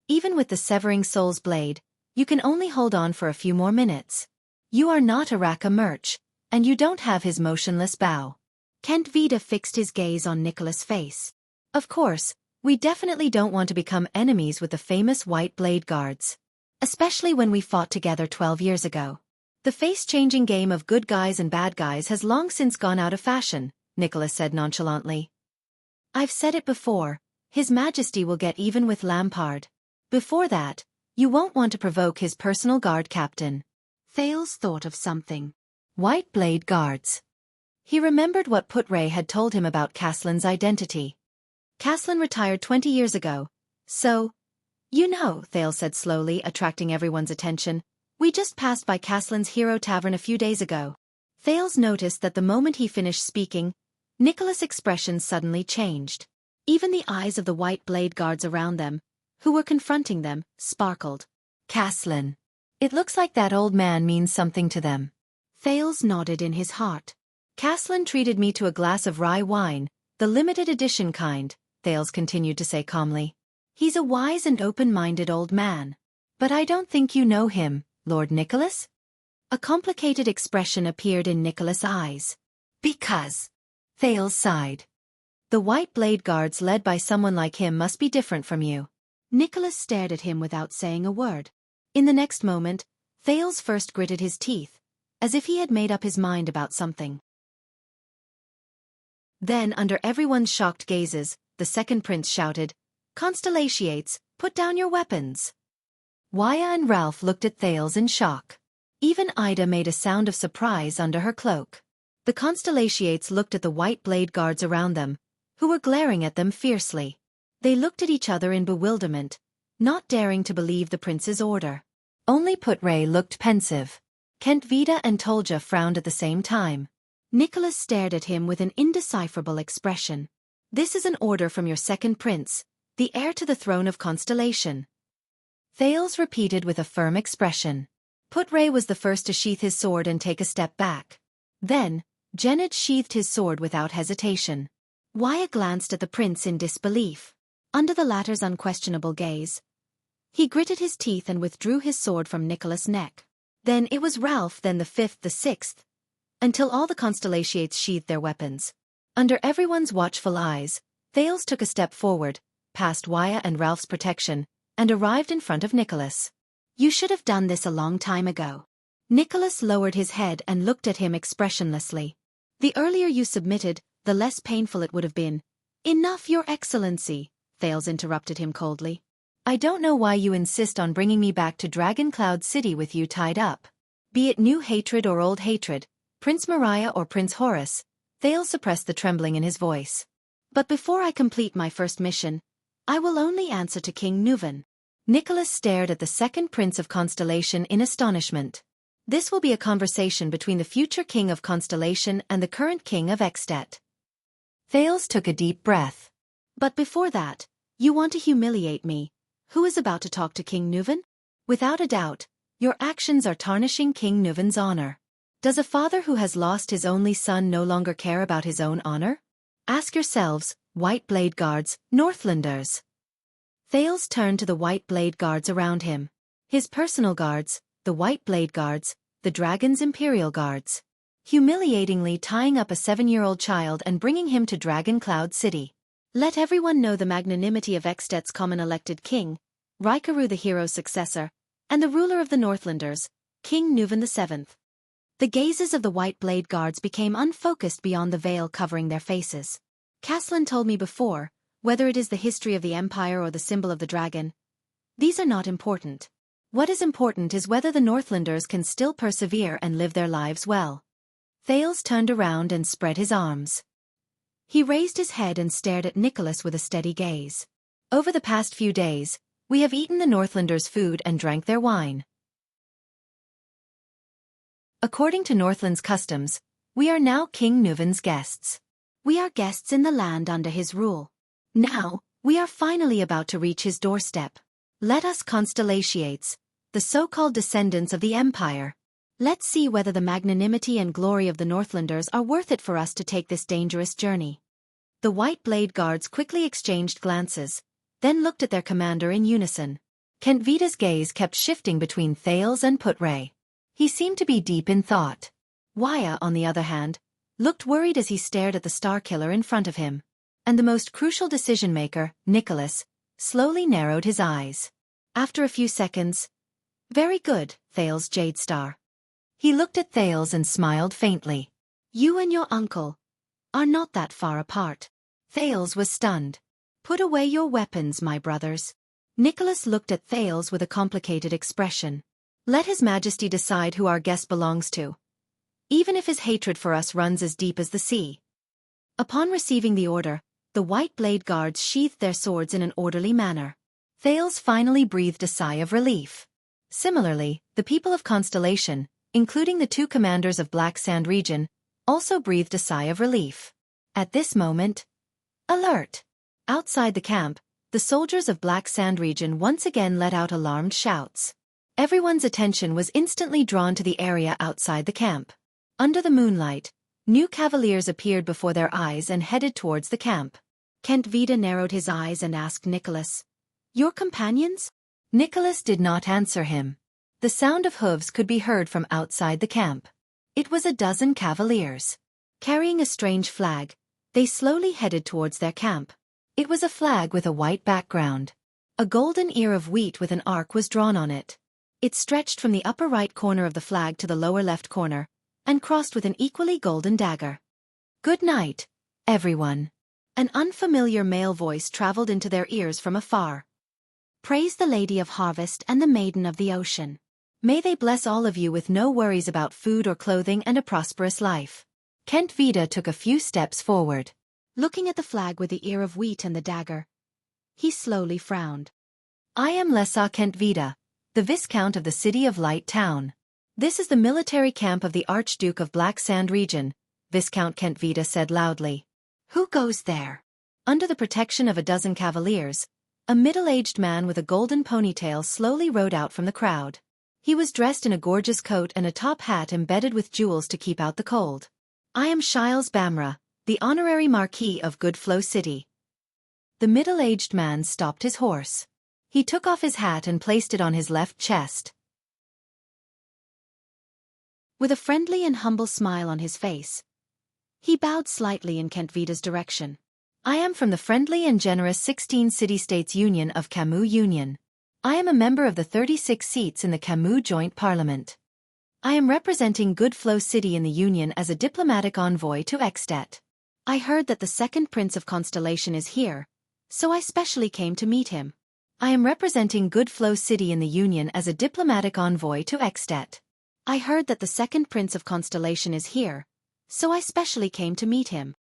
Even with the Severing Soul's blade, you can only hold on for a few more minutes. You are not a Raka Merch, and you don't have his motionless bow. Kentvita fixed his gaze on Nicholas' face. Of course, we definitely don't want to become enemies with the famous White Blade guards. Especially when we fought together 12 years ago. The face-changing game of good guys and bad guys has long since gone out of fashion, Nicholas said nonchalantly. I've said it before, His Majesty will get even with Lampard. Before that, you won't want to provoke his personal guard captain. Thales thought of something. White Blade guards. He remembered what Put-Ray had told him about Caslin's identity. Caslin retired 20 years ago, so... You know, Thales said slowly, attracting everyone's attention, we just passed by Caslin's Hero Tavern a few days ago. Thales noticed that the moment he finished speaking, Nicholas' expression suddenly changed. Even the eyes of the White Blade guards around them, who were confronting them, sparkled. Caslin. It looks like that old man means something to them. Thales nodded in his heart. Caslin treated me to a glass of rye wine, the limited edition kind, Thales continued to say calmly. He's a wise and open-minded old man. But I don't think you know him, Lord Nicholas? A complicated expression appeared in Nicholas' eyes. Because. Thales sighed. The White Blade Guards led by someone like him must be different from you. Nicholas stared at him without saying a word. In the next moment, Thales first gritted his teeth, as if he had made up his mind about something. Then, under everyone's shocked gazes, the second prince shouted, Constellations, put down your weapons. Wuxia and Ralph looked at Thales in shock. Even Ida made a sound of surprise under her cloak. The Constellations looked at the White Blade Guards around them, who were glaring at them fiercely. They looked at each other in bewilderment, not daring to believe the prince's order. Only Putray looked pensive. Kentvita and Tolja frowned at the same time. Nicholas stared at him with an indecipherable expression. This is an order from your second prince, the heir to the throne of Constellation. Thales repeated with a firm expression. Putray was the first to sheath his sword and take a step back. Then, Genid sheathed his sword without hesitation. Wuxia glanced at the prince in disbelief. Under the latter's unquestionable gaze, he gritted his teeth and withdrew his sword from Nicholas' neck. Then it was Ralph, then the fifth, the sixth, until all the Constellations sheathed their weapons. Under everyone's watchful eyes, Thales took a step forward, past Wuxia and Ralph's protection, and arrived in front of Nicholas. You should have done this a long time ago. Nicholas lowered his head and looked at him expressionlessly. The earlier you submitted, the less painful it would have been. Enough, Your Excellency, Thales interrupted him coldly. I don't know why you insist on bringing me back to Dragon Cloud City with you tied up. Be it new hatred or old hatred, Prince Mariah or Prince Horus, Thales suppressed the trembling in his voice. But before I complete my first mission, I will only answer to King Nuvan. Nicholas stared at the second prince of Constellation in astonishment. This will be a conversation between the future king of Constellation and the current king of At. Thales took a deep breath. But before that, you want to humiliate me. Who is about to talk to King Nuvan? Without a doubt, your actions are tarnishing King Nuvan's honor. Does a father who has lost his only son no longer care about his own honor? Ask yourselves, White Blade Guards, Northlanders. Thales turned to the White Blade Guards around him. His personal guards, the White Blade Guards, the Dragon's Imperial Guards. Humiliatingly tying up a 7-year-old child and bringing him to Dragon Cloud City. Let everyone know the magnanimity of Xtet's common elected king, Raikaru the hero's successor, and the ruler of the Northlanders, King Nuvan VII. The gazes of the White Blade Guards became unfocused beyond the veil covering their faces. Caslin told me before, whether it is the history of the Empire or the symbol of the dragon, these are not important. What is important is whether the Northlanders can still persevere and live their lives well. Thales turned around and spread his arms. He raised his head and stared at Nicholas with a steady gaze. Over the past few days, we have eaten the Northlanders' food and drank their wine. According to Northland's customs, we are now King Nuvan's guests. We are guests in the land under his rule. Now, we are finally about to reach his doorstep. Let us Constellations, the so-called descendants of the Empire. Let's see whether the magnanimity and glory of the Northlanders are worth it for us to take this dangerous journey. The White Blade Guards quickly exchanged glances, then looked at their commander in unison. Kentvita's gaze kept shifting between Thales and Putray. He seemed to be deep in thought. Wuxia, on the other hand, looked worried as he stared at the Starkiller in front of him. And the most crucial decision-maker, Nicholas, slowly narrowed his eyes. After a few seconds, very good, Thales Jadestar. He looked at Thales and smiled faintly. You and your uncle are not that far apart. Thales was stunned. Put away your weapons, my brothers. Nicholas looked at Thales with a complicated expression. Let His Majesty decide who our guest belongs to, even if his hatred for us runs as deep as the sea. Upon receiving the order, the White Blade Guards sheathed their swords in an orderly manner. Thales finally breathed a sigh of relief. Similarly, the people of Constellation, including the 2 commanders of Black Sand region, also breathed a sigh of relief. At this moment, alert! Outside the camp, the soldiers of Black Sand region once again let out alarmed shouts. Everyone's attention was instantly drawn to the area outside the camp. Under the moonlight, new cavaliers appeared before their eyes and headed towards the camp. Kent Vida narrowed his eyes and asked Nicholas, "Your companions?" Nicholas did not answer him. The sound of hooves could be heard from outside the camp. It was a dozen cavaliers. Carrying a strange flag, they slowly headed towards their camp. It was a flag with a white background. A golden ear of wheat with an arc was drawn on it. It stretched from the upper right corner of the flag to the lower left corner, and crossed with an equally golden dagger. "Good night, everyone." An unfamiliar male voice traveled into their ears from afar. "Praise the Lady of Harvest and the Maiden of the Ocean. May they bless all of you with no worries about food or clothing and a prosperous life." Kent Vida took a few steps forward. Looking at the flag with the ear of wheat and the dagger, he slowly frowned. "I am Lesa Kent Vida, the Viscount of the City of Light Town. This is the military camp of the Archduke of Black Sand region," Viscount Kent Vida said loudly. "Who goes there?" Under the protection of a dozen cavaliers, a middle-aged man with a golden ponytail slowly rode out from the crowd. He was dressed in a gorgeous coat and a top hat embedded with jewels to keep out the cold. "I am Shiles Bamra, the honorary Marquis of Goodflow City." The middle-aged man stopped his horse. He took off his hat and placed it on his left chest. With a friendly and humble smile on his face, he bowed slightly in Kent Vida's direction. "I am from the friendly and generous 16 City-States Union of Camus Union. I am a member of the 36 seats in the Camus Joint Parliament. I am representing Goodflow City in the Union as a diplomatic envoy to At. I heard that the second Prince of Constellation is here, so I specially came to meet him. I am representing Goodflow City in the Union as a diplomatic envoy to At. I heard that the second Prince of Constellation is here, so I specially came to meet him."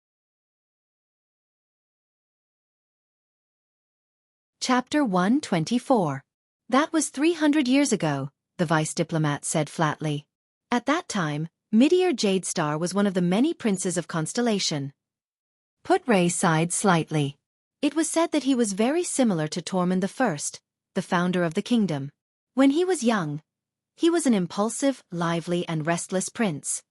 Chapter 124. "That was 300 years ago," the vice diplomat said flatly. "At that time, Midir Jadestar was one of the many princes of Constellation." Putray sighed slightly. It was said that he was very similar to Tormund I, the founder of the kingdom. When he was young, he was an impulsive, lively and restless prince.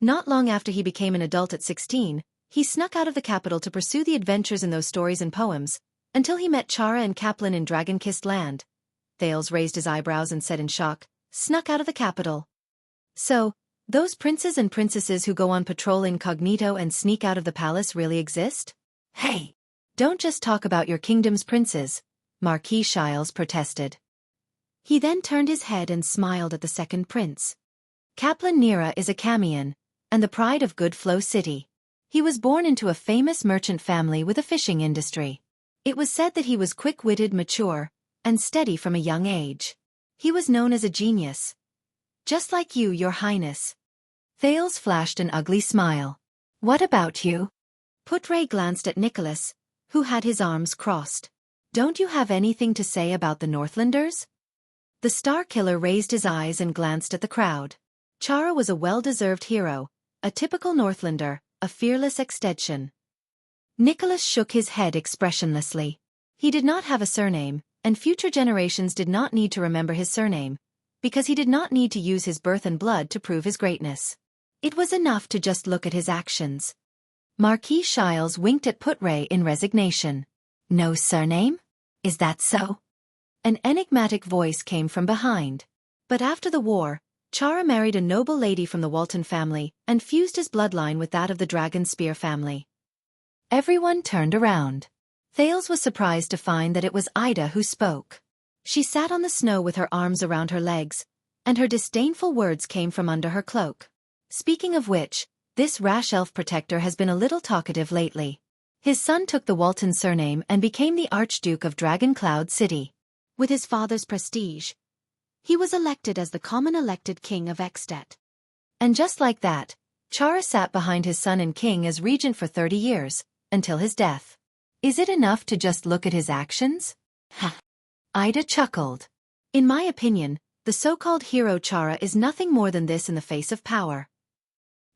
Not long after he became an adult at 16, he snuck out of the capital to pursue the adventures in those stories and poems, until he met Chara and Kaplan in Dragon-Kissed Land. Thales raised his eyebrows and said in shock, "Snuck out of the capital? So, those princes and princesses who go on patrol incognito and sneak out of the palace really exist?" "Hey! Don't just talk about your kingdom's princes," Marquis Shiles protested. He then turned his head and smiled at the second prince. "Kaplan Nira is a Camian, and the pride of Goodflow City. He was born into a famous merchant family with a fishing industry. It was said that he was quick-witted, mature, and steady from a young age. He was known as a genius. Just like you, Your Highness." Thales flashed an ugly smile. "What about you?" Putray glanced at Nicholas, who had his arms crossed. "Don't you have anything to say about the Northlanders?" The Star Killer raised his eyes and glanced at the crowd. Chara was a well-deserved hero, a typical Northlander, a fearless extension. Nicholas shook his head expressionlessly. He did not have a surname, and future generations did not need to remember his surname, because he did not need to use his birth and blood to prove his greatness. It was enough to just look at his actions. Marquis Shiles winked at Putray in resignation. "No surname? Is that so?" An enigmatic voice came from behind. "But after the war, Chara married a noble lady from the Walton family and fused his bloodline with that of the Dragon Spear family." Everyone turned around. Thales was surprised to find that it was Ida who spoke. She sat on the snow with her arms around her legs, and her disdainful words came from under her cloak. "Speaking of which, this rash elf protector has been a little talkative lately. His son took the Walton surname and became the Archduke of Dragoncloud City. With his father's prestige, he was elected as the common elected king of At. And just like that, Chara sat behind his son and king as regent for 30 years, until his death. Is it enough to just look at his actions?" "Ha!" Ida chuckled. "In my opinion, the so-called hero Chara is nothing more than this in the face of power."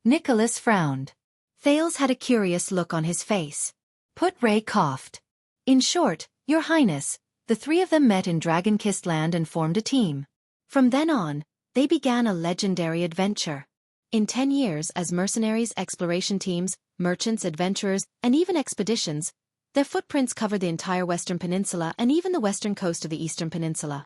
Nicholas frowned. Thales had a curious look on his face. Putray coughed. "In short, Your Highness, the three of them met in Dragon-Kissed Land and formed a team. From then on, they began a legendary adventure. In 10 years as mercenaries, exploration teams, merchants, adventurers, and even expeditions, their footprints covered the entire Western Peninsula and even the western coast of the Eastern Peninsula.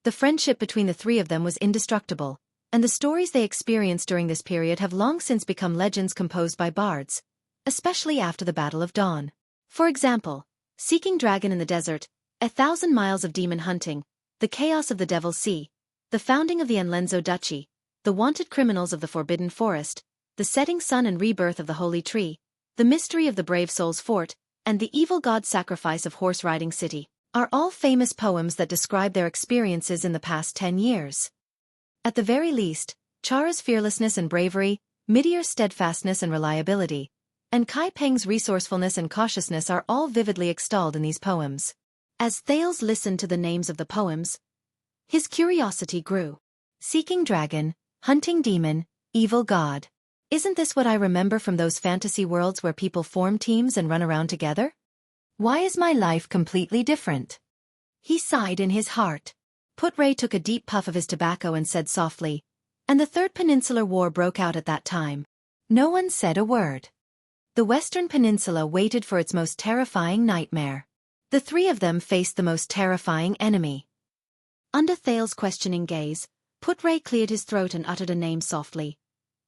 The friendship between the three of them was indestructible, and the stories they experienced during this period have long since become legends composed by bards, especially after the Battle of Dawn. For example, Seeking Dragon in the Desert, 1,000 Miles of Demon Hunting, The Chaos of the Devil's Sea, The Founding of the Anlenzo Duchy, The Wanted Criminals of the Forbidden Forest, The Setting Sun and Rebirth of the Holy Tree, The Mystery of the Brave Soul's Fort, and The Evil God's Sacrifice of Horse Riding City, are all famous poems that describe their experiences in the past 10 years. At the very least, Chara's fearlessness and bravery, Midir's steadfastness and reliability, and Kai Peng's resourcefulness and cautiousness are all vividly extolled in these poems. As Thales listened to the names of the poems, his curiosity grew. Seeking Dragon, Hunting Demon, Evil God. Isn't this what I remember from those fantasy worlds where people form teams and run around together? Why is my life completely different? He sighed in his heart. Putray took a deep puff of his tobacco and said softly, and the Third Peninsular War broke out at that time. No one said a word. The Western Peninsula waited for its most terrifying nightmare. The three of them faced the most terrifying enemy. Under Thales' questioning gaze, Putray cleared his throat and uttered a name softly.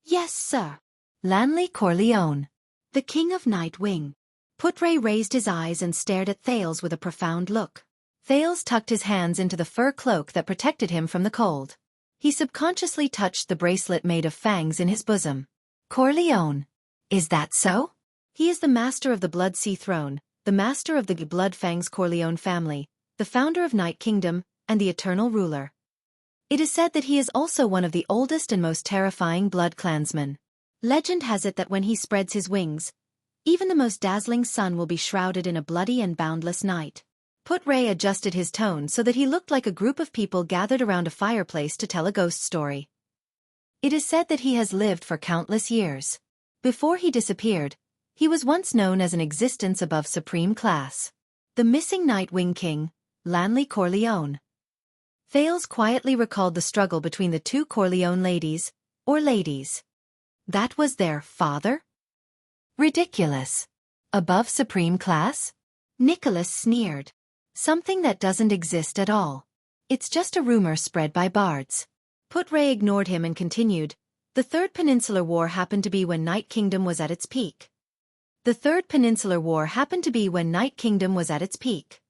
Yes, sir. Lanley Corleone. The King of Night Wing. Putray raised his eyes and stared at Thales with a profound look. Thales tucked his hands into the fur cloak that protected him from the cold. He subconsciously touched the bracelet made of fangs in his bosom. Corleone. Is that so? He is the master of the Blood Sea Throne, the master of the Blood Fangs Corleone family, the founder of Night Kingdom, and the eternal ruler. It is said that he is also one of the oldest and most terrifying blood clansmen. Legend has it that when he spreads his wings, even the most dazzling sun will be shrouded in a bloody and boundless night. Putray adjusted his tone so that he looked like a group of people gathered around a fireplace to tell a ghost story. It is said that he has lived for countless years. Before he disappeared, he was once known as an existence above supreme class. The missing Night Wing King, Lanley Corleone. Thales quietly recalled the struggle between the two Corleone ladies, or ladies. That was their father? Ridiculous. Above supreme class? Nicholas sneered. Something that doesn't exist at all. It's just a rumor spread by bards. Putray ignored him and continued. The Third Peninsular War happened to be when Night Kingdom was at its peak. The Third Peninsular War happened to be when Night Kingdom was at its peak.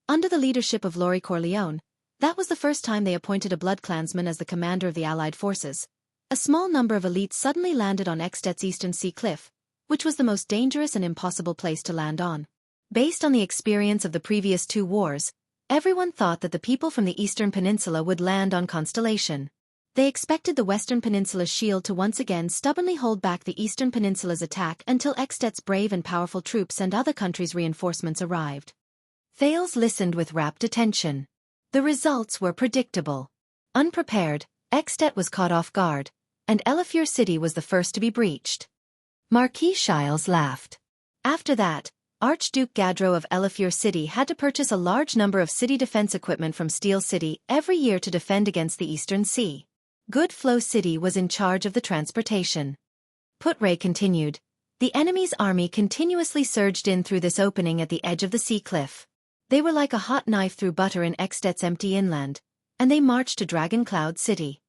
Under the leadership of Laurie Corleone, that was the first time they appointed a blood clansman as the commander of the Allied forces. A small number of elites suddenly landed on Xianxia's eastern sea cliff, which was the most dangerous and impossible place to land on. Based on the experience of the previous two wars, everyone thought that the people from the Eastern Peninsula would land on Constellation. They expected the Western Peninsula's shield to once again stubbornly hold back the Eastern Peninsula's attack until Xianxia's brave and powerful troops and other countries' reinforcements arrived. Thales listened with rapt attention. The results were predictable. Unprepared, Xianxia was caught off guard, and Elefure City was the first to be breached. Marquis Shiles laughed. After that, Archduke Gadro of Elefure City had to purchase a large number of city defense equipment from Steel City every year to defend against the Eastern Sea. Good Flow City was in charge of the transportation. Putray continued. The enemy's army continuously surged in through this opening at the edge of the sea cliff. They were like a hot knife through butter in Xianxia's empty inland, and they marched to Dragon Cloud City.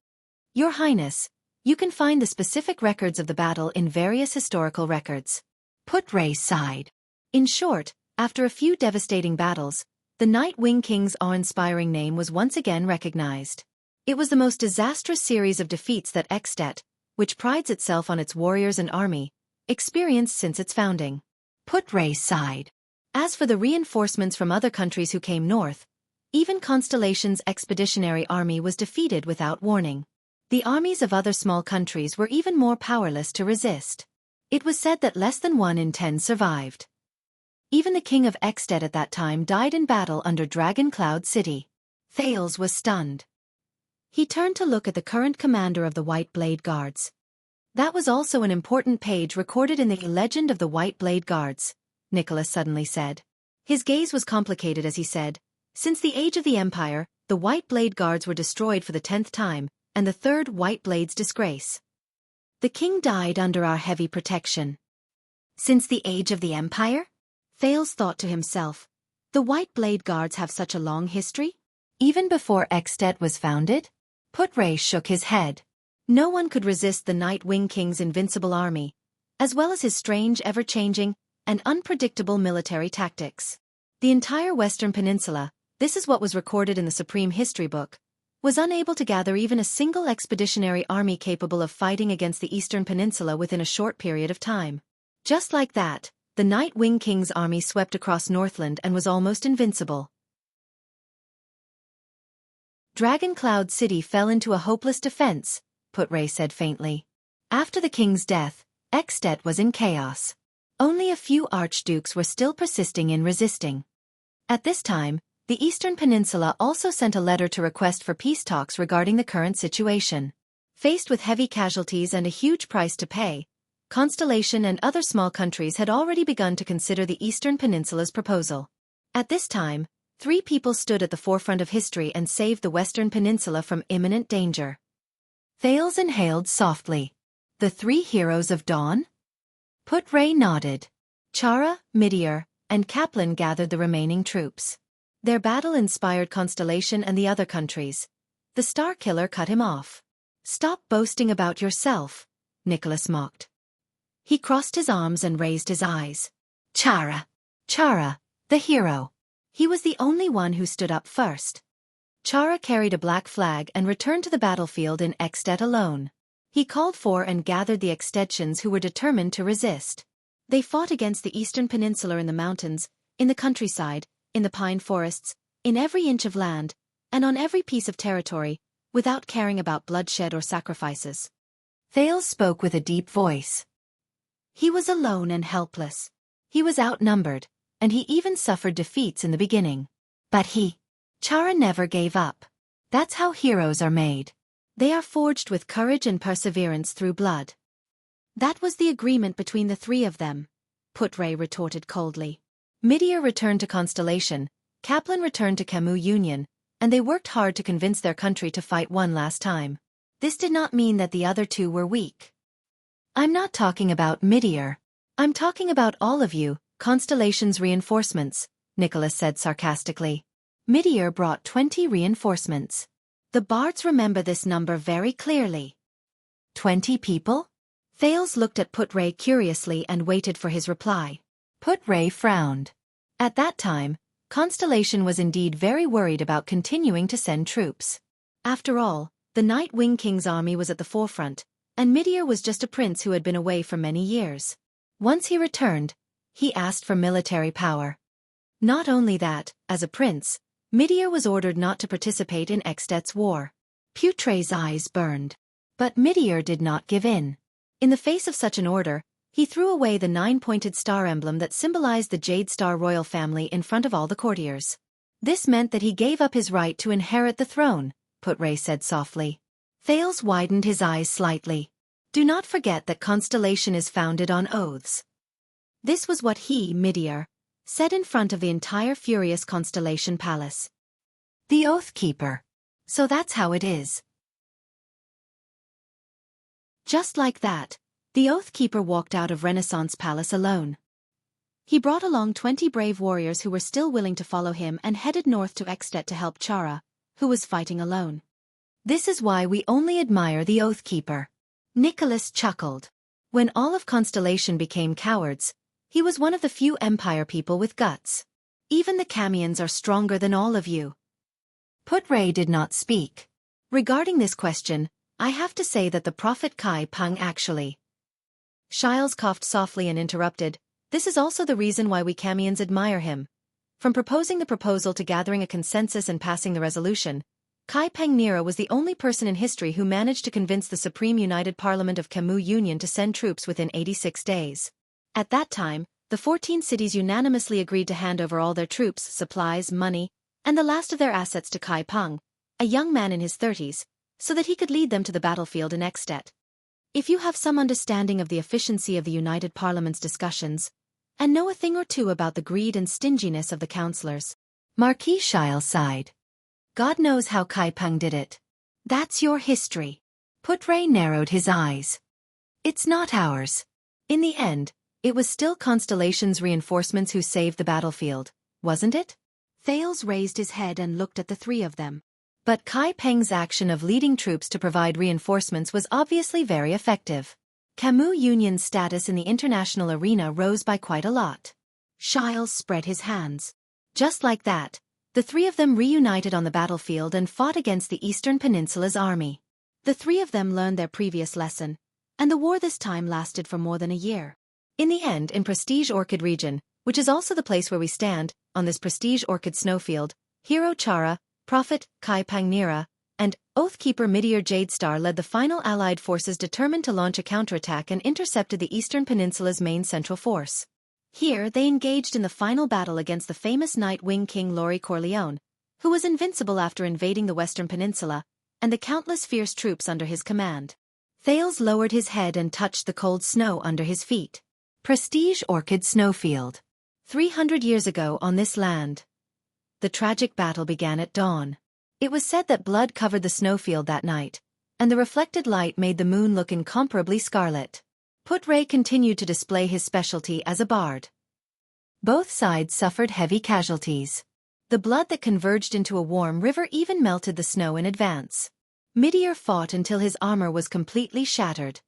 Your Highness, you can find the specific records of the battle in various historical records. Putray sighed. In short, after a few devastating battles, the Night Wing King's awe-inspiring name was once again recognized. It was the most disastrous series of defeats that Xianxia, which prides itself on its warriors and army, experienced since its founding. Putray sighed. As for the reinforcements from other countries who came north, even Constellation's expeditionary army was defeated without warning. The armies of other small countries were even more powerless to resist. It was said that less than 1 in 10 survived. Even the king of Xianxia at that time died in battle under Dragon Cloud City. Thales was stunned. He turned to look at the current commander of the White Blade Guards. That was also an important page recorded in the Legend of the White Blade Guards, Nicholas suddenly said. His gaze was complicated as he said, since the age of the Empire, the White Blade Guards were destroyed for the 10th time, and the third White Blade's disgrace. The king died under our heavy protection. Since the age of the Empire? Thales thought to himself. The White Blade Guards have such a long history? Even before At was founded? Putray shook his head. No one could resist the Night Wing King's invincible army, as well as his strange, ever-changing, and unpredictable military tactics. The entire Western Peninsula, this is what was recorded in the Supreme History Book, was unable to gather even a single expeditionary army capable of fighting against the Eastern Peninsula within a short period of time. Just like that, the Night Wing King's army swept across Northland and was almost invincible. Dragon Cloud City fell into a hopeless defense, Putray said faintly. After the king's death, At was in chaos. Only a few archdukes were still persisting in resisting. At this time, the Eastern Peninsula also sent a letter to request for peace talks regarding the current situation. Faced with heavy casualties and a huge price to pay, Constellation and other small countries had already begun to consider the Eastern Peninsula's proposal. At this time, 3 people stood at the forefront of history and saved the Western Peninsula from imminent danger. Thales inhaled softly. The 3 heroes of dawn? Putray nodded. Chara, Midir, and Kaplan gathered the remaining troops. Their battle inspired Constellation and the other countries. The Star Killer cut him off. Stop boasting about yourself, Nicholas mocked. He crossed his arms and raised his eyes. Chara, the hero. He was the only one who stood up first. Chara carried a black flag and returned to the battlefield in At alone. He called for and gathered the Extensions who were determined to resist. They fought against the Eastern Peninsula in the mountains, in the countryside, in the pine forests, in every inch of land, and on every piece of territory, without caring about bloodshed or sacrifices. Thales spoke with a deep voice. He was alone and helpless. He was outnumbered, and he even suffered defeats in the beginning. But Chara never gave up. That's how heroes are made. They are forged with courage and perseverance through blood. That was the agreement between the 3 of them, Putray retorted coldly. Midir returned to Constellation, Kaplan returned to Camus Union, and they worked hard to convince their country to fight one last time. This did not mean that the other 2 were weak. I'm not talking about Midir. I'm talking about all of you, Constellation's reinforcements, Nicholas said sarcastically. Midir brought 20 reinforcements. The bards remember this number very clearly. 20 people? Thales looked at Putray curiously and waited for his reply. Putray frowned. At that time, Constellation was indeed very worried about continuing to send troops. After all, the Night Wing King's army was at the forefront, and Midir was just a prince who had been away for many years. Once he returned, he asked for military power. Not only that, as a prince, Midir was ordered not to participate in At's war. Putray's eyes burned. But Midir did not give in. In the face of such an order, he threw away the 9-pointed star emblem that symbolized the Jade Star royal family in front of all the courtiers. This meant that he gave up his right to inherit the throne, Putray said softly. Thales widened his eyes slightly. Do not forget that Constellation is founded on oaths. This was what he, Midir, said in front of the entire furious Constellation Palace. The Oath Keeper. So that's how it is. Just like that, the Oath Keeper walked out of Renaissance Palace alone. He brought along 20 brave warriors who were still willing to follow him and headed north to At to help Chara, who was fighting alone. This is why we only admire the Oath Keeper. Nicholas chuckled. When all of Constellation became cowards, he was one of the few Empire people with guts. Even the Camians are stronger than all of you. Putray did not speak. Regarding this question, I have to say that the Prophet Kai Peng actually. Shiles coughed softly and interrupted. This is also the reason why we Camians admire him. From proposing the proposal to gathering a consensus and passing the resolution, Kai Peng Nera was the only person in history who managed to convince the Supreme United Parliament of Camus Union to send troops within 86 days. At that time, the 14 cities unanimously agreed to hand over all their troops, supplies, money, and the last of their assets to Kai Peng, a young man in his 30s, so that he could lead them to the battlefield in At. If you have some understanding of the efficiency of the United Parliament's discussions, and know a thing or two about the greed and stinginess of the councillors. Marquis Shile sighed. God knows how Kai Peng did it. That's your history. Putre narrowed his eyes. It's not ours. In the end, it was still Constellation's reinforcements who saved the battlefield, wasn't it? Thales raised his head and looked at the three of them. But Kai Peng's action of leading troops to provide reinforcements was obviously very effective. Camus Union's status in the international arena rose by quite a lot. Shiles spread his hands. Just like that, the three of them reunited on the battlefield and fought against the Eastern Peninsula's army. The three of them learned their previous lesson, and the war this time lasted for more than a year. In the end, in Prestige Orchid region, which is also the place where we stand, on this Prestige Orchid snowfield, Hero Chara, Prophet Kai Peng Nira, and Oathkeeper Meteor Jadestar led the final Allied forces determined to launch a counterattack and intercepted the Eastern Peninsula's main central force. Here they engaged in the final battle against the famous Night Wing King Laurie Corleone, who was invincible after invading the Western Peninsula, and the countless fierce troops under his command. Thales lowered his head and touched the cold snow under his feet. Prestige Orchid Snowfield. 300 years ago on this land, the tragic battle began at dawn. It was said that blood covered the snowfield that night, and the reflected light made the moon look incomparably scarlet. Putre continued to display his specialty as a bard. Both sides suffered heavy casualties. The blood that converged into a warm river even melted the snow in advance. Meteor fought until his armor was completely shattered.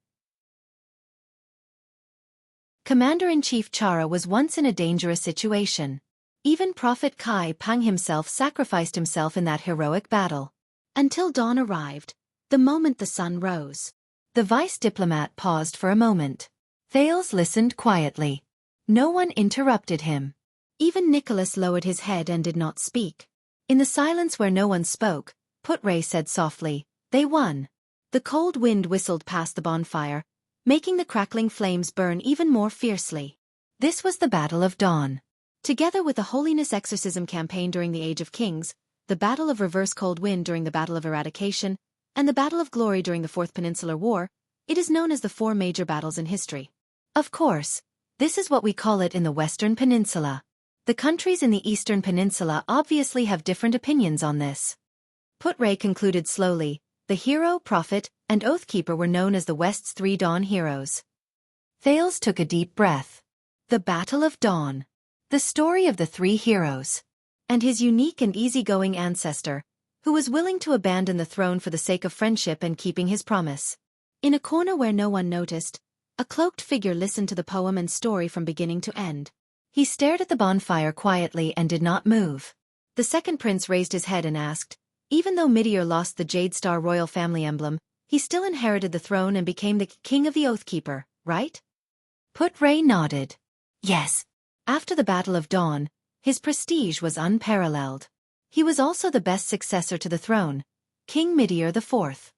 Commander-in-Chief Chara was once in a dangerous situation. Even Prophet Kai Peng himself sacrificed himself in that heroic battle. Until dawn arrived, the moment the sun rose. The vice diplomat paused for a moment. Thales listened quietly. No one interrupted him. Even Nicholas lowered his head and did not speak. In the silence where no one spoke, Putre said softly, "They won." The cold wind whistled past the bonfire, making the crackling flames burn even more fiercely. This was the Battle of Dawn. Together with the Holiness Exorcism campaign during the Age of Kings, the Battle of Reverse Cold Wind during the Battle of Eradication, and the Battle of Glory during the Fourth Peninsular War, it is known as the four major battles in history. Of course, this is what we call it in the Western Peninsula. The countries in the Eastern Peninsula obviously have different opinions on this. Putre concluded slowly, the hero, prophet, and oathkeeper were known as the West's three Dawn heroes. Thales took a deep breath. The Battle of Dawn. The story of the three heroes. And his unique and easygoing ancestor, who was willing to abandon the throne for the sake of friendship and keeping his promise. In a corner where no one noticed, a cloaked figure listened to the poem and story from beginning to end. He stared at the bonfire quietly and did not move. The second prince raised his head and asked, even though Meteor lost the Jadestar royal family emblem, he still inherited the throne and became the king of the Oathkeeper, right? Putre nodded. Yes. After the Battle of Dawn, his prestige was unparalleled. He was also the best successor to the throne, King Meteor IV.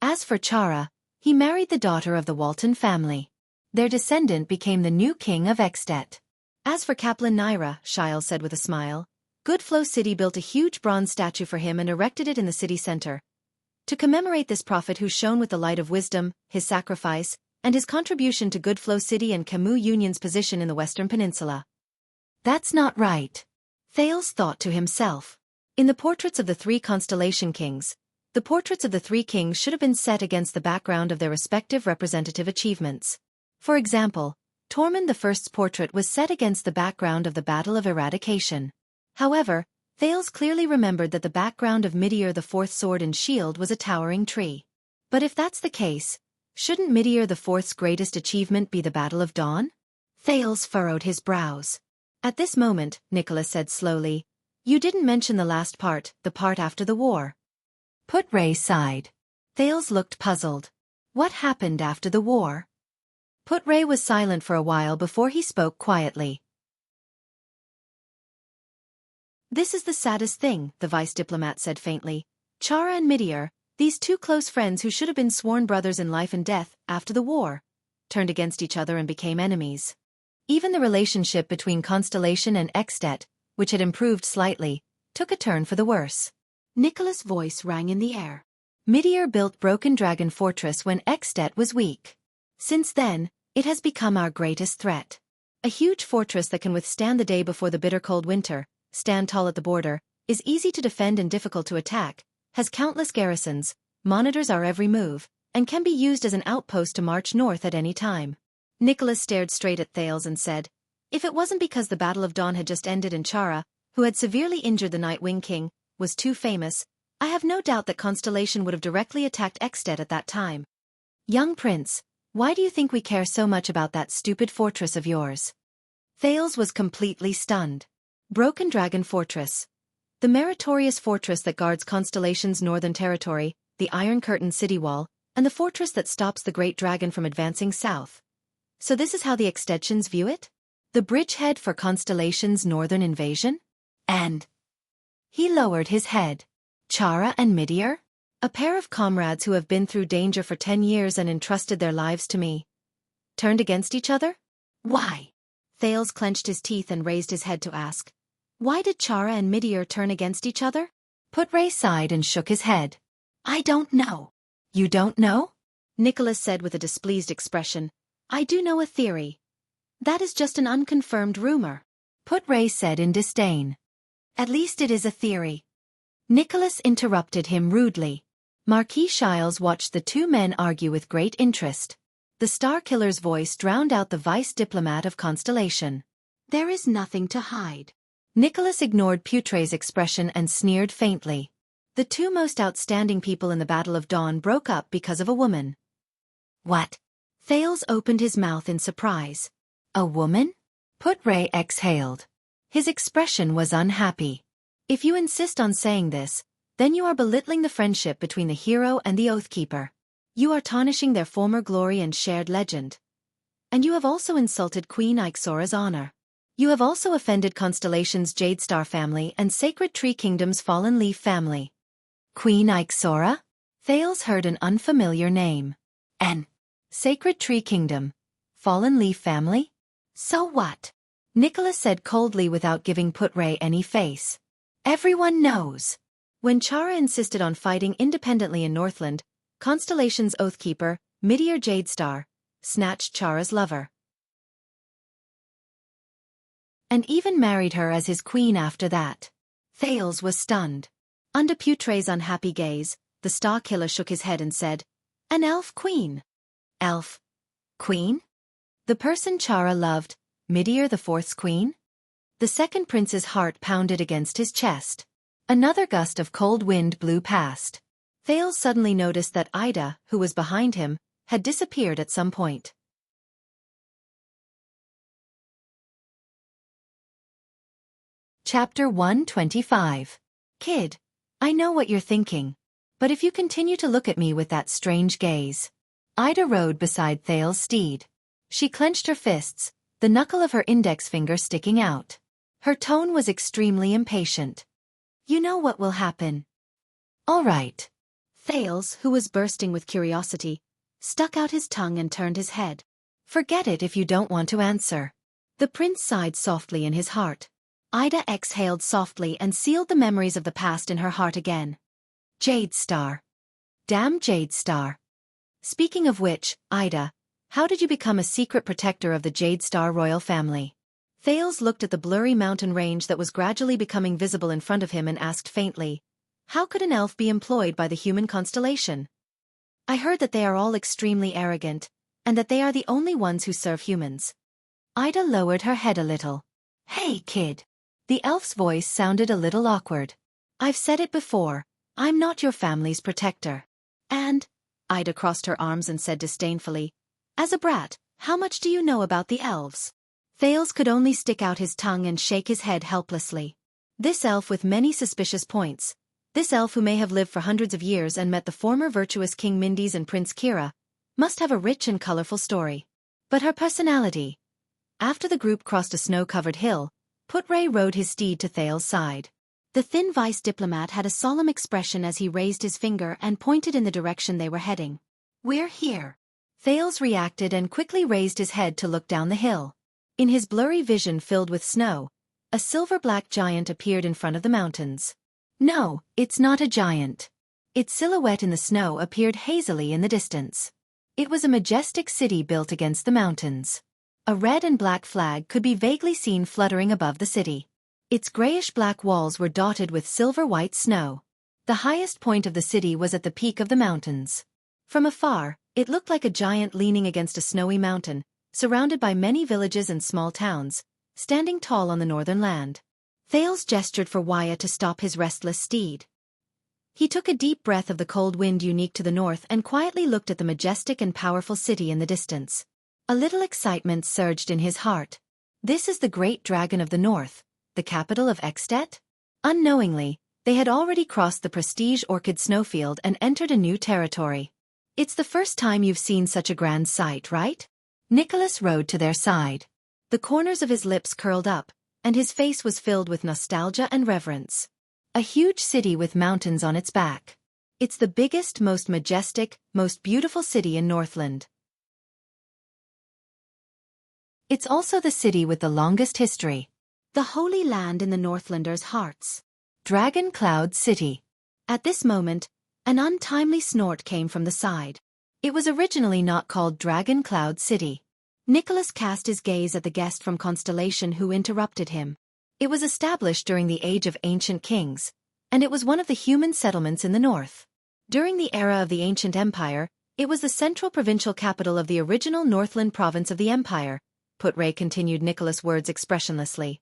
As for Chara, he married the daughter of the Walton family. Their descendant became the new king of At. As for Kaplan Naira, Shiles said with a smile, Goodflow City built a huge bronze statue for him and erected it in the city center. To commemorate this prophet who shone with the light of wisdom, his sacrifice, and his contribution to Goodflow City and Camus Union's position in the Western Peninsula. That's not right. Thales thought to himself. In the portraits of the three Constellation Kings, the portraits of the three kings should have been set against the background of their respective representative achievements. For example, Tormund I's portrait was set against the background of the Battle of Eradication. However, Thales clearly remembered that the background of Meteor IV's sword and shield was a towering tree. But if that's the case, shouldn't Meteor IV's greatest achievement be the Battle of Dawn? Thales furrowed his brows. At this moment, Nicholas said slowly, you didn't mention the last part, the part after the war. Putre sighed. Thales looked puzzled. What happened after the war? Putre was silent for a while before he spoke quietly. This is the saddest thing, the vice diplomat said faintly. Chara and Meteor, these two close friends who should have been sworn brothers in life and death, after the war, turned against each other and became enemies. Even the relationship between Constellation and At, which had improved slightly, took a turn for the worse. Nicholas' voice rang in the air. Meteor built Broken Dragon Fortress when At was weak. Since then, it has become our greatest threat. A huge fortress that can withstand the day before the bitter cold winter, stand tall at the border, is easy to defend and difficult to attack, has countless garrisons, monitors our every move, and can be used as an outpost to march north at any time. Nicholas stared straight at Thales and said, if it wasn't because the Battle of Dawn had just ended and Chara, who had severely injured the Night Wing King, was too famous, I have no doubt that Constellation would have directly attacked At at that time. Young prince, why do you think we care so much about that stupid fortress of yours? Thales was completely stunned. Broken Dragon Fortress. The meritorious fortress that guards Constellation's northern territory, the Iron Curtain city wall, and the fortress that stops the Great Dragon from advancing south. So this is how the extensions view it? The bridgehead for Constellation's northern invasion? And he lowered his head. Chara and Meteor? A pair of comrades who have been through danger for 10 years and entrusted their lives to me. Turned against each other? Why? Thales clenched his teeth and raised his head to ask. Why did Chara and Meteor turn against each other? Putray sighed and shook his head. I don't know. You don't know? Nicholas said with a displeased expression. I do know a theory. That is just an unconfirmed rumor. Putray said in disdain. At least it is a theory. Nicholas interrupted him rudely. Marquis Shiles watched the two men argue with great interest. The Star Killer's voice drowned out the vice diplomat of Constellation. There is nothing to hide. Nicholas ignored Putray's expression and sneered faintly. The two most outstanding people in the Battle of Dawn broke up because of a woman. What? Thales opened his mouth in surprise. A woman? Putray exhaled. His expression was unhappy. If you insist on saying this, then you are belittling the friendship between the hero and the Oathkeeper. You are tarnishing their former glory and shared legend. And you have also insulted Queen Ixora's honor. You have also offended Constellation's Jade Star family and Sacred Tree Kingdom's Fallen Leaf family. Queen Ixora? Thales heard an unfamiliar name. An Sacred Tree Kingdom. Fallen Leaf family? So what? Nicholas said coldly without giving Putray any face. Everyone knows. When Chara insisted on fighting independently in Northland, Constellation's Oathkeeper, Meteor Jadestar, snatched Chara's lover. And even married her as his queen after that. Thales was stunned. Under Putray's unhappy gaze, the Star Killer shook his head and said, An elf queen. Elf? Queen? The person Chara loved, Meteor the Fourth's queen? The second prince's heart pounded against his chest. Another gust of cold wind blew past. Thales suddenly noticed that Ida, who was behind him, had disappeared at some point. Chapter 125. Kid, I know what you're thinking. But if you continue to look at me with that strange gaze. Ida rode beside Thales' steed. She clenched her fists, the knuckle of her index finger sticking out. Her tone was extremely impatient. You know what will happen. All right. Thales, who was bursting with curiosity, stuck out his tongue and turned his head. Forget it if you don't want to answer. The prince sighed softly in his heart. Ida exhaled softly and sealed the memories of the past in her heart again. Jade Star. Damn Jade Star. Speaking of which, Ida, how did you become a secret protector of the Jade Star royal family? Thales looked at the blurry mountain range that was gradually becoming visible in front of him and asked faintly, how could an elf be employed by the human constellation? I heard that they are all extremely arrogant, and that they are the only ones who serve humans. Ida lowered her head a little. Hey, kid. The elf's voice sounded a little awkward. I've said it before, I'm not your family's protector. And, Ida crossed her arms and said disdainfully, as a brat, how much do you know about the elves? Thales could only stick out his tongue and shake his head helplessly. This elf with many suspicious points, this elf who may have lived for hundreds of years and met the former virtuous King Mindes and Prince Kira, must have a rich and colorful story. But her personality. After the group crossed a snow-covered hill, Putray rode his steed to Thales' side. The thin vice diplomat had a solemn expression as he raised his finger and pointed in the direction they were heading. We're here. Thales reacted and quickly raised his head to look down the hill. In his blurry vision filled with snow, a silver-black giant appeared in front of the mountains. No, it's not a giant. Its silhouette in the snow appeared hazily in the distance. It was a majestic city built against the mountains. A red and black flag could be vaguely seen fluttering above the city. Its grayish-black walls were dotted with silver-white snow. The highest point of the city was at the peak of the mountains. From afar, it looked like a giant leaning against a snowy mountain, surrounded by many villages and small towns, standing tall on the northern land. Thales gestured for Wuxia to stop his restless steed. He took a deep breath of the cold wind unique to the north and quietly looked at the majestic and powerful city in the distance. A little excitement surged in his heart. This is the great dragon of the north, the capital of At? Unknowingly, they had already crossed the prestige orchid snowfield and entered a new territory. It's the first time you've seen such a grand sight, right? Nicholas rode to their side. The corners of his lips curled up, and his face was filled with nostalgia and reverence. A huge city with mountains on its back. It's the biggest, most majestic, most beautiful city in Northland. It's also the city with the longest history. The Holy Land in the Northlanders' hearts. Dragon Cloud City. At this moment, an untimely snort came from the side. It was originally not called Dragon Cloud City. Nicholas cast his gaze at the guest from Constellation who interrupted him. It was established during the age of ancient kings, and it was one of the human settlements in the north. During the era of the ancient empire, it was the central provincial capital of the original Northland province of the empire. Putray continued Nicholas' words expressionlessly.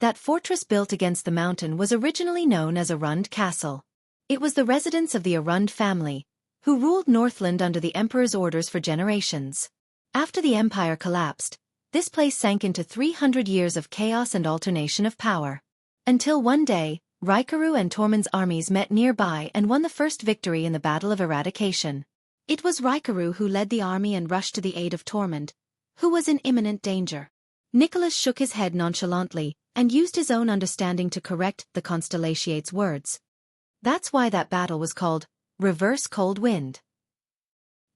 That fortress built against the mountain was originally known as Arund Castle. It was the residence of the Arund family, who ruled Northland under the emperor's orders for generations. After the empire collapsed, this place sank into 300 years of chaos and alternation of power. Until one day, Raikaru and Tormund's armies met nearby and won the first victory in the Battle of Eradication. It was Raikaru who led the army and rushed to the aid of Tormund, who was in imminent danger. Nicholas shook his head nonchalantly, and used his own understanding to correct the Constellation's words. That's why that battle was called Reverse Cold Wind.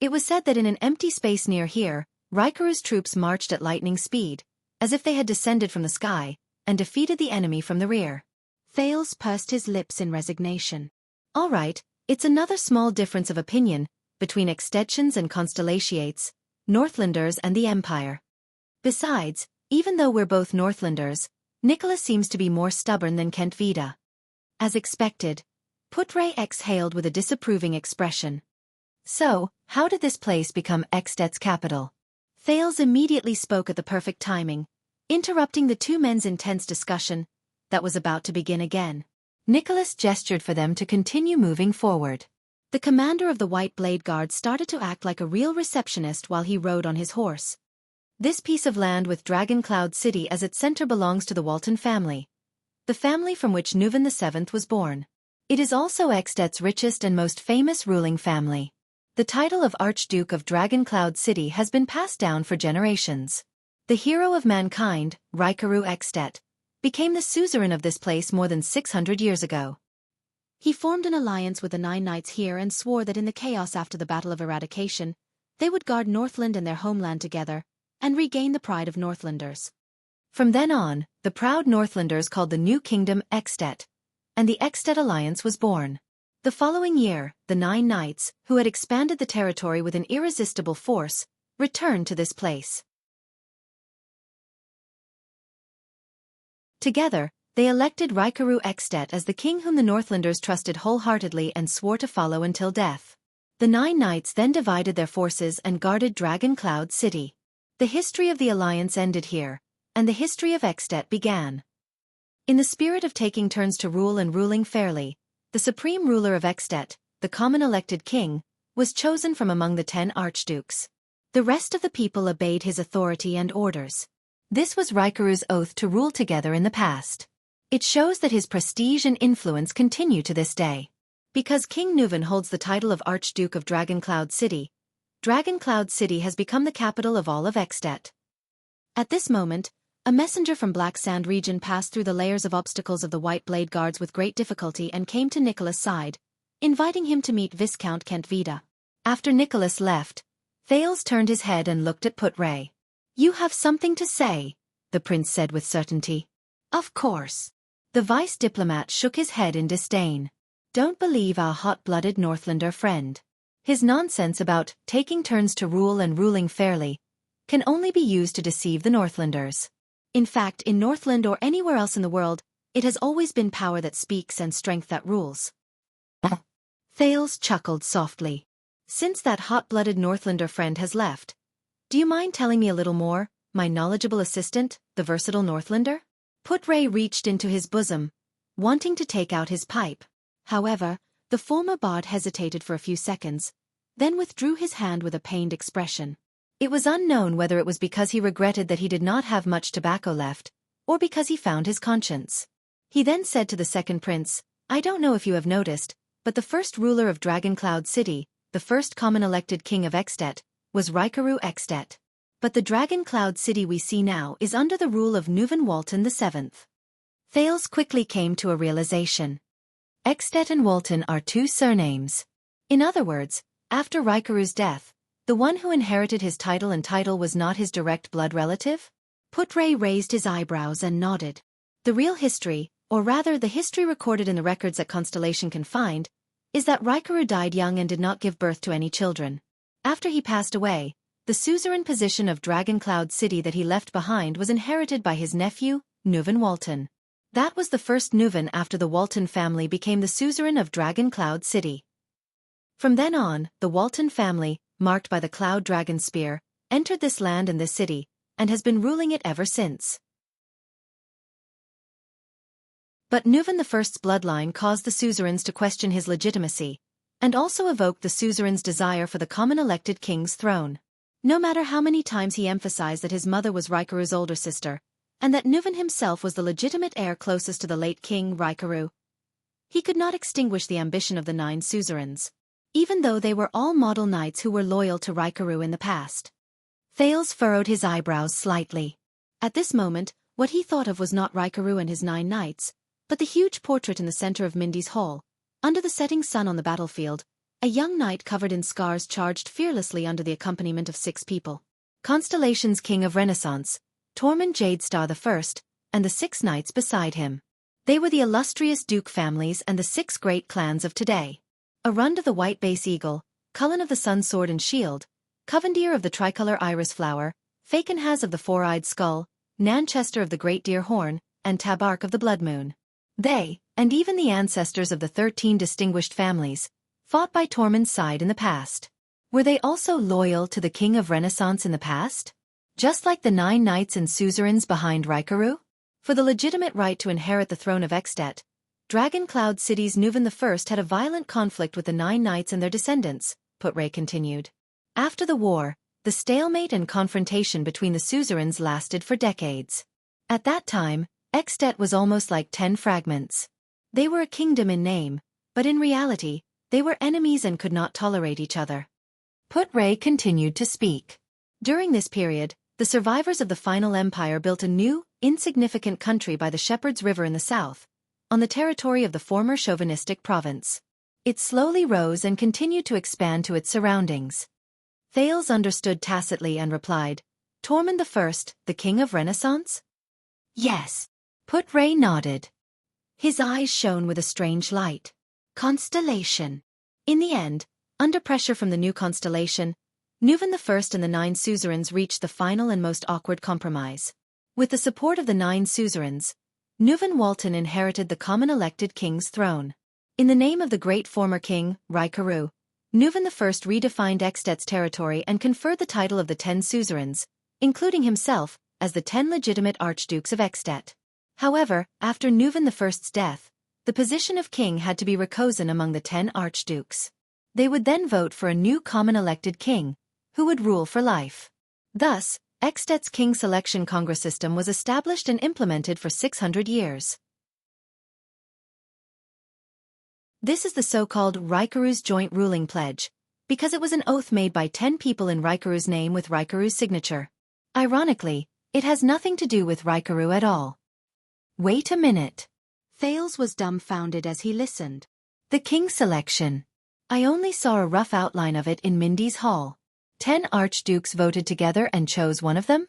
It was said that in an empty space near here, Raikaru's troops marched at lightning speed, as if they had descended from the sky, and defeated the enemy from the rear. Thales pursed his lips in resignation. All right, it's another small difference of opinion between extensions and Constellations, Northlanders and the Empire. Besides, even though we're both Northlanders, Nicholas seems to be more stubborn than Kent Vida. As expected, Putray exhaled with a disapproving expression. So, how did this place become At's capital? Thales immediately spoke at the perfect timing, interrupting the two men's intense discussion that was about to begin again. Nicholas gestured for them to continue moving forward. The commander of the White Blade Guard started to act like a real receptionist while he rode on his horse. This piece of land with Dragon Cloud City as its center belongs to the Walton family, the family from which Nuvan VII was born. It is also At's richest and most famous ruling family. The title of Archduke of Dragon Cloud City has been passed down for generations. The hero of mankind, Raikaru At, became the suzerain of this place more than 600 years ago. He formed an alliance with the 9 knights here and swore that in the chaos after the Battle of Eradication, they would guard Northland and their homeland together, and regain the pride of Northlanders. From then on, the proud Northlanders called the new kingdom At, and the At alliance was born. The following year, the 9 knights, who had expanded the territory with an irresistible force, returned to this place. Together, they elected Raikaru At as the king whom the Northlanders trusted wholeheartedly and swore to follow until death. The 9 knights then divided their forces and guarded Dragon Cloud City. The history of the alliance ended here, and the history of At began. In the spirit of taking turns to rule and ruling fairly, the supreme ruler of At, the common elected king, was chosen from among the 10 archdukes. The rest of the people obeyed his authority and orders. This was Raikaru's oath to rule together in the past. It shows that his prestige and influence continue to this day. Because King Nuvan holds the title of Archduke of Dragon Cloud City, Dragon Cloud City has become the capital of all of At. At this moment, a messenger from Black Sand region passed through the layers of obstacles of the White Blade Guards with great difficulty and came to Nicholas' side, inviting him to meet Viscount Kent Vida. After Nicholas left, Thales turned his head and looked at Putray. "You have something to say," the prince said with certainty. "Of course." The vice diplomat shook his head in disdain. Don't believe our hot-blooded Northlander friend. His nonsense about taking turns to rule and ruling fairly can only be used to deceive the Northlanders. In fact, in Northland or anywhere else in the world, it has always been power that speaks and strength that rules. Thales chuckled softly. Since that hot-blooded Northlander friend has left, do you mind telling me a little more, my knowledgeable assistant, the versatile Northlander? Putray reached into his bosom, wanting to take out his pipe. However, the former bard hesitated for a few seconds, then withdrew his hand with a pained expression. It was unknown whether it was because he regretted that he did not have much tobacco left, or because he found his conscience. He then said to the second prince, I don't know if you have noticed, but the first ruler of Dragon Cloud City, the first common elected king of At, was Rikaru At. But the Dragon Cloud City we see now is under the rule of Nuvan Walton VII. Thales quickly came to a realization. At and Walton are two surnames. In other words, after Rikaru's death, the one who inherited his title was not his direct blood relative? Putray raised his eyebrows and nodded. The real history, or rather the history recorded in the records that Constellation can find, is that Rikaru died young and did not give birth to any children. After he passed away, the suzerain position of Dragon Cloud City that he left behind was inherited by his nephew, Nuvan Walton. That was the first Nuvan after the Walton family became the suzerain of Dragon Cloud City. From then on, the Walton family, marked by the Cloud Dragon Spear, entered this land and this city, and has been ruling it ever since. But Nuvan I's bloodline caused the suzerains to question his legitimacy, and also evoked the suzerain's desire for the common elected king's throne. No matter how many times he emphasized that his mother was Rikaru's older sister, and that Nuvan himself was the legitimate heir closest to the late king Rikaru, he could not extinguish the ambition of the 9 suzerains, even though they were all model knights who were loyal to Rikaru in the past. Thales furrowed his eyebrows slightly. At this moment, what he thought of was not Rikaru and his 9 knights, but the huge portrait in the center of Mindy's hall. Under the setting sun on the battlefield, a young knight covered in scars charged fearlessly under the accompaniment of 6 people. Constellation's king of Renaissance, Tormund Jadestar I, and the 6 knights beside him. They were the illustrious duke families and the 6 great clans of today. Arund of the White Base Eagle, Cullen of the Sun Sword and Shield, Covendier of the Tricolor Iris Flower, Fakenhaz of the Four-Eyed Skull, Nanchester of the Great Deer Horn, and Tabark of the Blood Moon. They, and even the ancestors of the 13 distinguished families, fought by Tormund's side in the past. Were they also loyal to the King of Renaissance in the past? Just like the 9 knights and suzerains behind Rikaru? For the legitimate right to inherit the throne of At, Dragon Cloud City's Nuvan I had a violent conflict with the 9 knights and their descendants, Putray continued. After the war, the stalemate and confrontation between the suzerains lasted for decades. At that time, At was almost like 10 fragments. They were a kingdom in name, but in reality, they were enemies and could not tolerate each other. Putray continued to speak. During this period, the survivors of the final empire built a new, insignificant country by the Shepherd's River in the south, on the territory of the former chauvinistic province. It slowly rose and continued to expand to its surroundings. Thales understood tacitly and replied, Tormund I, the king of Renaissance? Yes. Putray nodded. His eyes shone with a strange light. Constellation. In the end, under pressure from the new constellation, Nuvan I and the 9 suzerains reached the final and most awkward compromise. With the support of the 9 suzerains, Nuvan Walton inherited the common elected king's throne. In the name of the great former king, Rikaru, Nuvan I redefined At's territory and conferred the title of the 10 suzerains, including himself, as the 10 legitimate archdukes of At. However, after Nuvan I's death, the position of king had to be rechosen among the 10 archdukes. They would then vote for a new common elected king, who would rule for life. Thus, At's king selection congress system was established and implemented for 600 years. This is the so-called Rikaru's joint ruling pledge, because it was an oath made by 10 people in Rikaru's name with Rikaru's signature. Ironically, it has nothing to do with Rikaru at all. Wait a minute. Thales was dumbfounded as he listened. The king selection. I only saw a rough outline of it in Mindy's hall. 10 archdukes voted together and chose one of them?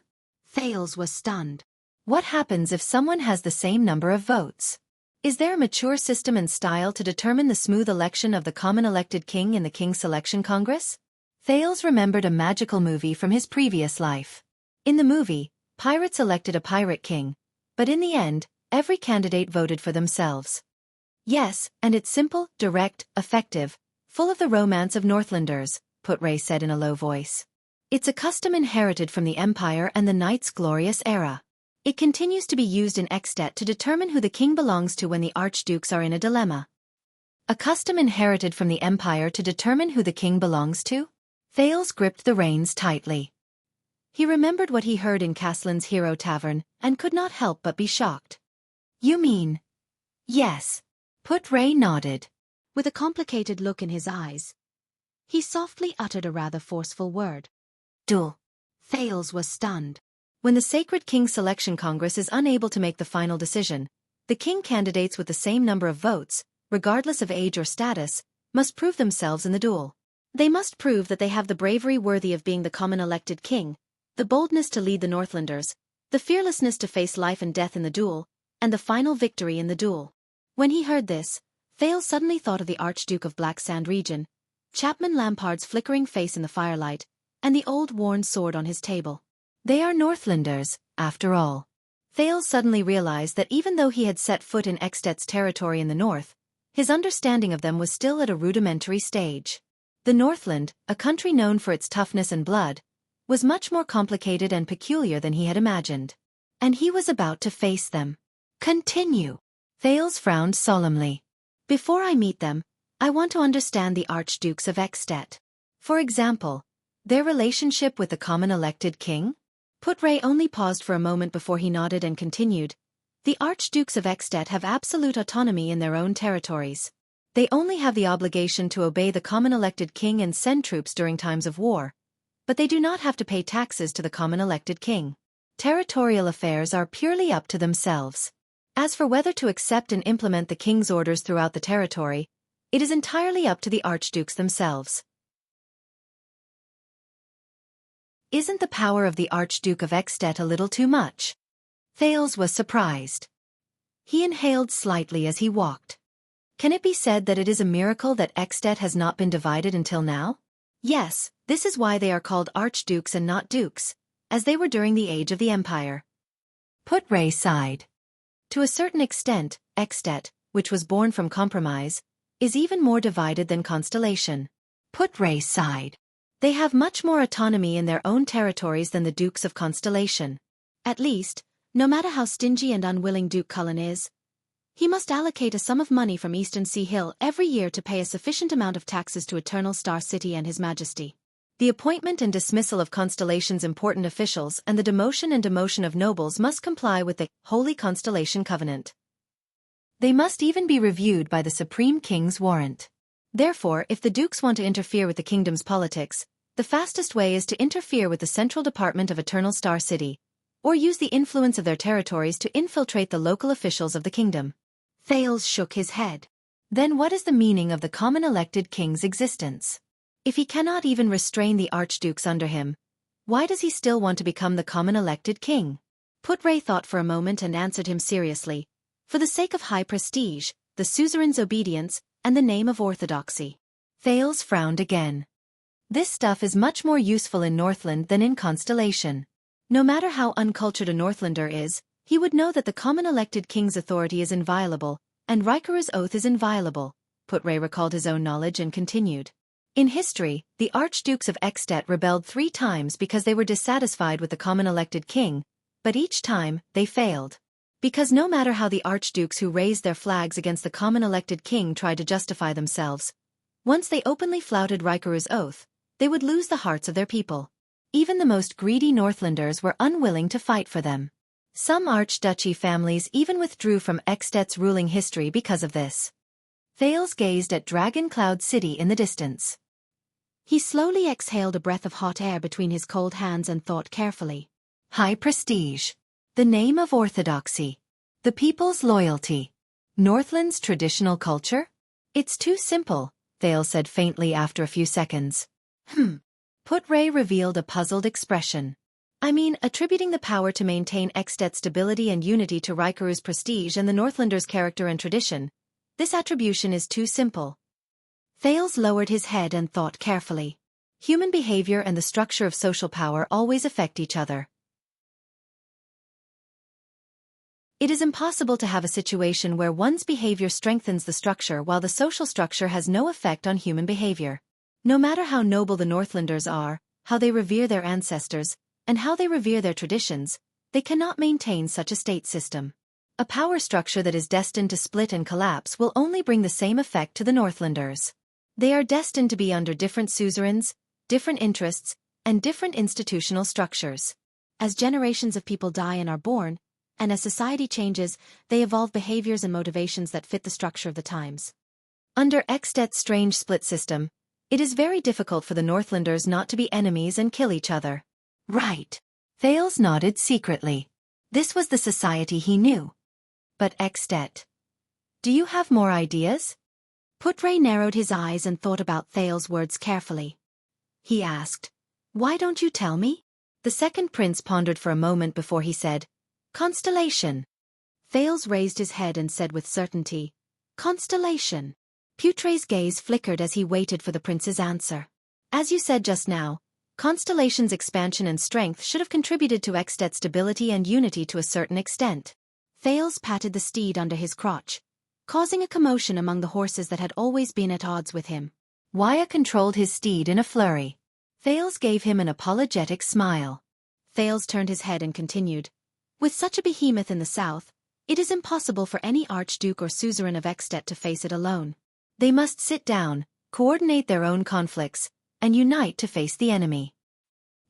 Thales was stunned. What happens if someone has the same number of votes? Is there a mature system and style to determine the smooth election of the common elected king in the King's Selection Congress? Thales remembered a magical movie from his previous life. In the movie, pirates elected a pirate king, but in the end, every candidate voted for themselves. Yes, and it's simple, direct, effective, full of the romance of Northlanders, Putray said in a low voice. It's a custom inherited from the Empire and the Knight's glorious era. It continues to be used in At to determine who the king belongs to when the archdukes are in a dilemma. A custom inherited from the Empire to determine who the king belongs to? Thales gripped the reins tightly. He remembered what he heard in Caslin's Hero Tavern, and could not help but be shocked. You mean? Yes. Putray nodded. With a complicated look in his eyes, he softly uttered a rather forceful word. Duel. Thales was stunned. When the Sacred King Selection Congress is unable to make the final decision, the king candidates with the same number of votes, regardless of age or status, must prove themselves in the duel. They must prove that they have the bravery worthy of being the common elected king, the boldness to lead the Northlanders, the fearlessness to face life and death in the duel, and the final victory in the duel. When he heard this, Thales suddenly thought of the Archduke of Black Sand region, Chapman Lampard's flickering face in the firelight, and the old worn sword on his table. They are Northlanders, after all. Thales suddenly realized that even though he had set foot in At's territory in the north, his understanding of them was still at a rudimentary stage. The Northland, a country known for its toughness and blood, was much more complicated and peculiar than he had imagined. And he was about to face them. Continue. Thales frowned solemnly. Before I meet them, I want to understand the Archdukes of At. For example, their relationship with the common elected king? Putray only paused for a moment before he nodded and continued. The Archdukes of At have absolute autonomy in their own territories. They only have the obligation to obey the common elected king and send troops during times of war, but they do not have to pay taxes to the common elected king. Territorial affairs are purely up to themselves. As for whether to accept and implement the king's orders throughout the territory, it is entirely up to the archdukes themselves. Isn't the power of the Archduke of At a little too much? Thales was surprised. He inhaled slightly as he walked. Can it be said that it is a miracle that At has not been divided until now? Yes, this is why they are called archdukes and not dukes, as they were during the age of the Empire. Putray sighed. To a certain extent, At, which was born from compromise, is even more divided than Constellation. Putray sighed. They have much more autonomy in their own territories than the Dukes of Constellation. At least, no matter how stingy and unwilling Duke Cullen is, he must allocate a sum of money from Eastern Sea Hill every year to pay a sufficient amount of taxes to Eternal Star City and His Majesty. The appointment and dismissal of Constellation's important officials and the demotion and demotion of nobles must comply with the Holy Constellation Covenant. They must even be reviewed by the Supreme King's warrant. Therefore, if the dukes want to interfere with the kingdom's politics, the fastest way is to interfere with the Central Department of Eternal Star City, or use the influence of their territories to infiltrate the local officials of the kingdom. Thales shook his head. Then what is the meaning of the common elected king's existence? If he cannot even restrain the archdukes under him, why does he still want to become the common elected king? Putray thought for a moment and answered him seriously. For the sake of high prestige, the suzerain's obedience, and the name of orthodoxy. Thales frowned again. This stuff is much more useful in Northland than in Constellation. No matter how uncultured a Northlander is, he would know that the common elected king's authority is inviolable, and Rikaru's oath is inviolable. Putray recalled his own knowledge and continued. In history, the archdukes of At rebelled 3 times because they were dissatisfied with the common elected king, but each time, they failed. Because no matter how the archdukes who raised their flags against the common elected king tried to justify themselves, once they openly flouted Rikaru's oath, they would lose the hearts of their people. Even the most greedy Northlanders were unwilling to fight for them. Some archduchy families even withdrew from At's ruling history because of this. Thales gazed at Dragon Cloud City in the distance. He slowly exhaled a breath of hot air between his cold hands and thought carefully. High prestige. The name of orthodoxy. The people's loyalty. Northland's traditional culture? It's too simple, Thales said faintly after a few seconds. Putray revealed a puzzled expression. I mean, attributing the power to maintain Xdet stability and unity to Raikuru's prestige and the Northlanders' character and tradition. This attribution is too simple. Thales lowered his head and thought carefully. Human behavior and the structure of social power always affect each other. It is impossible to have a situation where one's behavior strengthens the structure while the social structure has no effect on human behavior. No matter how noble the Northlanders are, how they revere their ancestors, and how they revere their traditions, they cannot maintain such a state system. A power structure that is destined to split and collapse will only bring the same effect to the Northlanders. They are destined to be under different suzerains, different interests, and different institutional structures. As generations of people die and are born, and as society changes, they evolve behaviors and motivations that fit the structure of the times. Under Xdet's strange split system, it is very difficult for the Northlanders not to be enemies and kill each other. Right. Thales nodded secretly. This was the society he knew. But Xdet. Do you have more ideas? Putre narrowed his eyes and thought about Thales' words carefully. He asked, "Why don't you tell me?" The second prince pondered for a moment before he said, "Constellation." Thales raised his head and said with certainty, "Constellation." Putre's gaze flickered as he waited for the prince's answer. As you said just now, Constellation's expansion and strength should have contributed to Xdet's stability and unity to a certain extent. Thales patted the steed under his crotch, causing a commotion among the horses that had always been at odds with him. Waya controlled his steed in a flurry. Thales gave him an apologetic smile. Thales turned his head and continued, "With such a behemoth in the south, it is impossible for any archduke or suzerain of Xdet to face it alone. They must sit down, coordinate their own conflicts, and unite to face the enemy."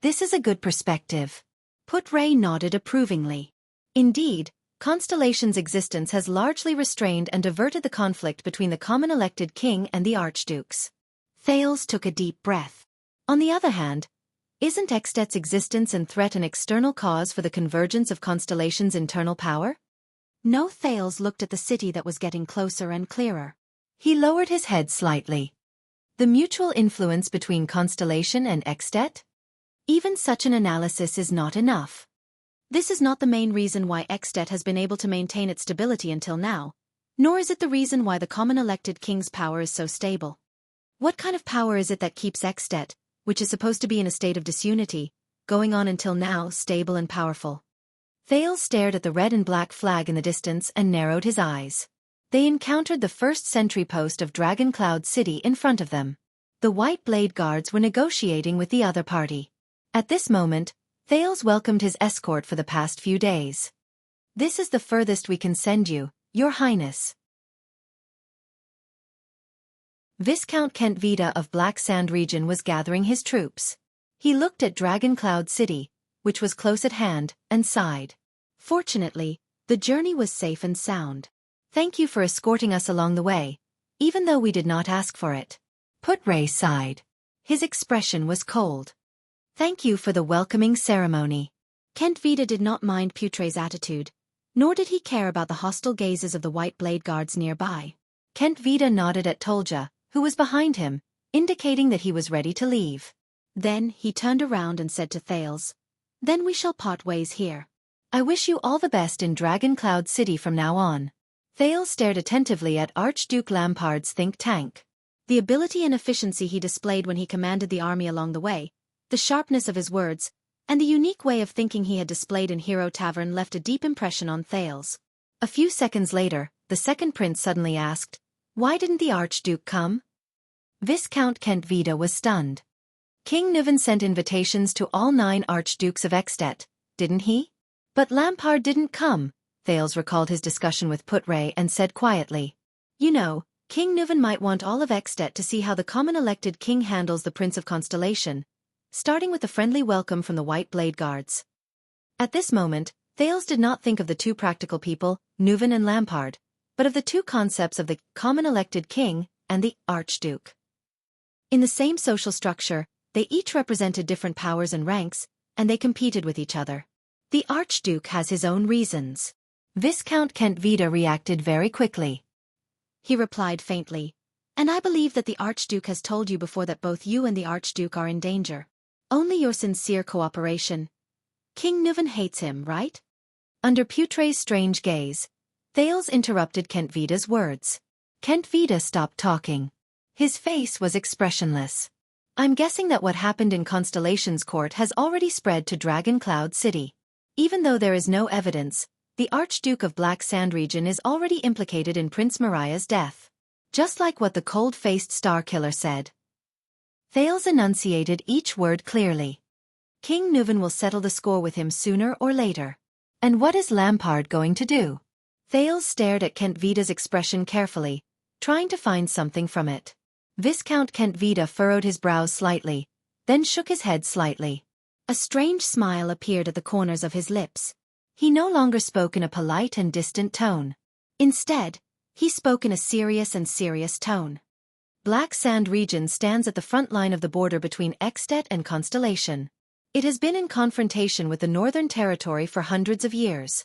This is a good perspective. Putre nodded approvingly. Indeed, Constellation's existence has largely restrained and diverted the conflict between the common elected king and the archdukes. Thales took a deep breath. On the other hand, isn't Xdet's existence and threat an external cause for the convergence of Constellation's internal power? No. Thales looked at the city that was getting closer and clearer. He lowered his head slightly. The mutual influence between Constellation and Xdet? Even such an analysis is not enough. This is not the main reason why Xdet has been able to maintain its stability until now, nor is it the reason why the common elected king's power is so stable. What kind of power is it that keeps Xdet, which is supposed to be in a state of disunity, going on until now stable and powerful? Thales stared at the red and black flag in the distance and narrowed his eyes. They encountered the first sentry post of Dragon Cloud City in front of them. The White Blade Guards were negotiating with the other party. At this moment, Thales welcomed his escort for the past few days. "This is the furthest we can send you, Your Highness." Viscount Kent Vida of Black Sand region was gathering his troops. He looked at Dragon Cloud City, which was close at hand, and sighed. Fortunately, the journey was safe and sound. "Thank you for escorting us along the way, even though we did not ask for it." Putre sighed. His expression was cold. "Thank you for the welcoming ceremony." Kent Vida did not mind Putre's attitude, nor did he care about the hostile gazes of the White Blade Guards nearby. Kent Vida nodded at Tolja, who was behind him, indicating that he was ready to leave. Then he turned around and said to Thales, "Then we shall part ways here. I wish you all the best in Dragon Cloud City from now on." Thales stared attentively at Archduke Lampard's think tank. The ability and efficiency he displayed when he commanded the army along the way, the sharpness of his words, and the unique way of thinking he had displayed in Hero Tavern left a deep impression on Thales. A few seconds later, the second prince suddenly asked, "Why didn't the Archduke come?" Viscount Kent Vida was stunned. King Nuvan sent invitations to all 9 archdukes of Xdet, didn't he? But Lampard didn't come. Thales recalled his discussion with Putre and said quietly, "You know, King Nuvan might want all of Xdet to see how the common elected king handles the Prince of Constellation, starting with a friendly welcome from the White Blade Guards." At this moment, Thales did not think of the two practical people, Nuvan and Lampard, but of the two concepts of the common elected king and the Archduke. In the same social structure, they each represented different powers and ranks, and they competed with each other. The Archduke has his own reasons. Viscount Kent Vida reacted very quickly. He replied faintly, "And I believe that the Archduke has told you before that both you and the Archduke are in danger. Only your sincere cooperation, King Nuven hates him, right? Under Putre's strange gaze, Thales interrupted Kent Vida's words. Kent Vida stopped talking. His face was expressionless. I'm guessing that what happened in Constellation's court has already spread to Dragon Cloud City. Even though there is no evidence, the Archduke of Black Sand region is already implicated in Prince Mariah's death. Just like what the cold-faced Star Killer said. Thales enunciated each word clearly. King Nuven will settle the score with him sooner or later. And what is Lampard going to do? Thales stared at Kent Vida's expression carefully, trying to find something from it. Viscount Kent Vida furrowed his brows slightly, then shook his head slightly. A strange smile appeared at the corners of his lips. He no longer spoke in a polite and distant tone. Instead, he spoke in a serious tone. Black Sand region stands at the front line of the border between Xianxia and Constellation. It has been in confrontation with the Northern Territory for hundreds of years.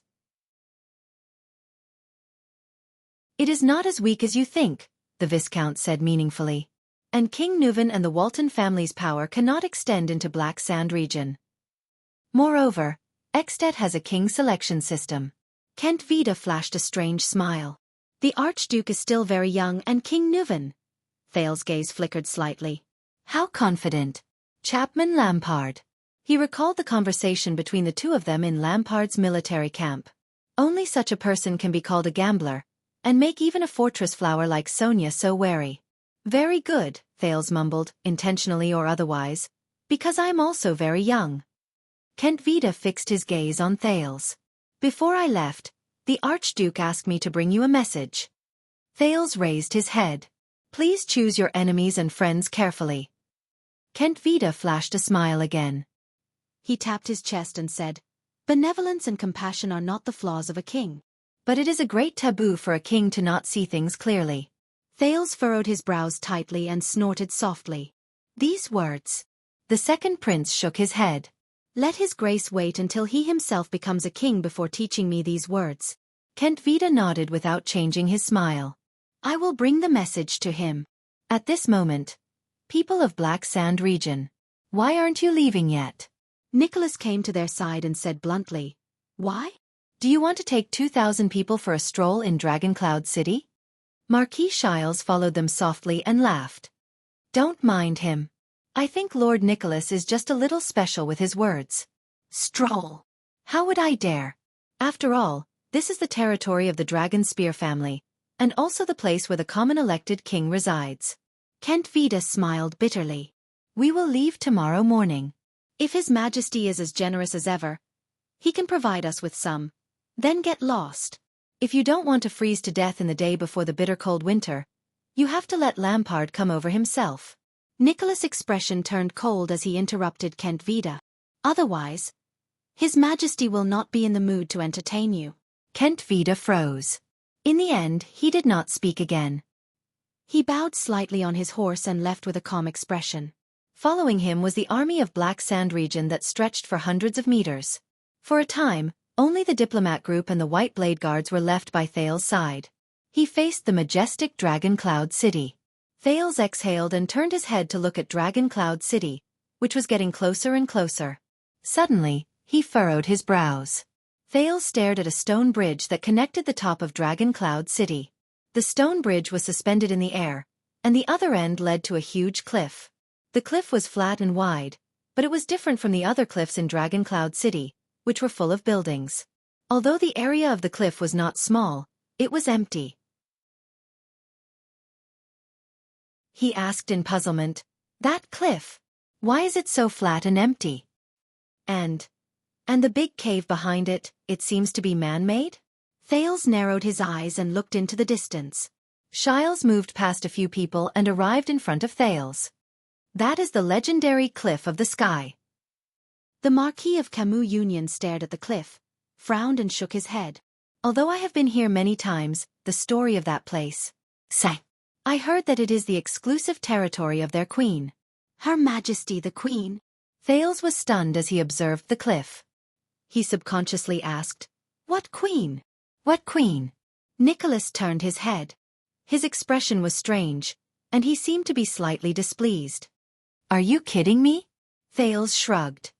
It is not as weak as you think, the Viscount said meaningfully. And King Nuven and the Walton family's power cannot extend into Black Sand region. Moreover, Xianxia has a king selection system. Kent Vida flashed a strange smile. The Archduke is still very young and King Nuven. Thales' gaze flickered slightly. How confident. Chapman Lampard. He recalled the conversation between the two of them in Lampard's military camp. Only such a person can be called a gambler, and make even a fortress flower like Sonia so wary. Very good, Thales mumbled, intentionally or otherwise, because I am also very young. Kent Vida fixed his gaze on Thales. Before I left, the Archduke asked me to bring you a message. Thales raised his head. Please choose your enemies and friends carefully. Kent Vida flashed a smile again. He tapped his chest and said, Benevolence and compassion are not the flaws of a king. But it is a great taboo for a king to not see things clearly. Thales furrowed his brows tightly and snorted softly. These words. The second prince shook his head. Let his grace wait until he himself becomes a king before teaching me these words. Kent Vida nodded without changing his smile. I will bring the message to him. At this moment, people of Black Sand region. Why aren't you leaving yet? Nicholas came to their side and said bluntly. Why? Do you want to take 2,000 people for a stroll in Dragon Cloud City? Marquis Shiles followed them softly and laughed. Don't mind him. I think Lord Nicholas is just a little special with his words. Stroll. How would I dare? After all, this is the territory of the Dragon Spear family, and also the place where the common elected king resides. Kent Vida smiled bitterly. We will leave tomorrow morning. If His Majesty is as generous as ever, he can provide us with some. Then get lost. If you don't want to freeze to death in the day before the bitter cold winter, you have to let Lampard come over himself. Nicholas' expression turned cold as he interrupted Kent Vida. Otherwise, His Majesty will not be in the mood to entertain you. Kent Vida froze. In the end, he did not speak again. He bowed slightly on his horse and left with a calm expression. Following him was the army of Black Sand region that stretched for hundreds of meters. For a time, only the diplomat group and the White Blade Guards were left by Thales' side. He faced the majestic Dragon Cloud City. Thales exhaled and turned his head to look at Dragon Cloud City, which was getting closer and closer. Suddenly, he furrowed his brows. Thales stared at a stone bridge that connected the top of Dragon Cloud City. The stone bridge was suspended in the air, and the other end led to a huge cliff. The cliff was flat and wide, but it was different from the other cliffs in Dragon Cloud City, which were full of buildings. Although the area of the cliff was not small, it was empty. He asked in puzzlement, That cliff? Why is it so flat and empty? And the big cave behind it, it seems to be man-made? Thales narrowed his eyes and looked into the distance. Shiles moved past a few people and arrived in front of Thales. That is the legendary Cliff of the Sky. The Marquis of Camus Union stared at the cliff, frowned and shook his head. Although I have been here many times, the story of that place. Say, I heard that it is the exclusive territory of their queen. Her Majesty the Queen. Thales was stunned as he observed the cliff. He subconsciously asked, What queen? What queen? Nicholas turned his head. His expression was strange, and he seemed to be slightly displeased. Are you kidding me? Thales shrugged.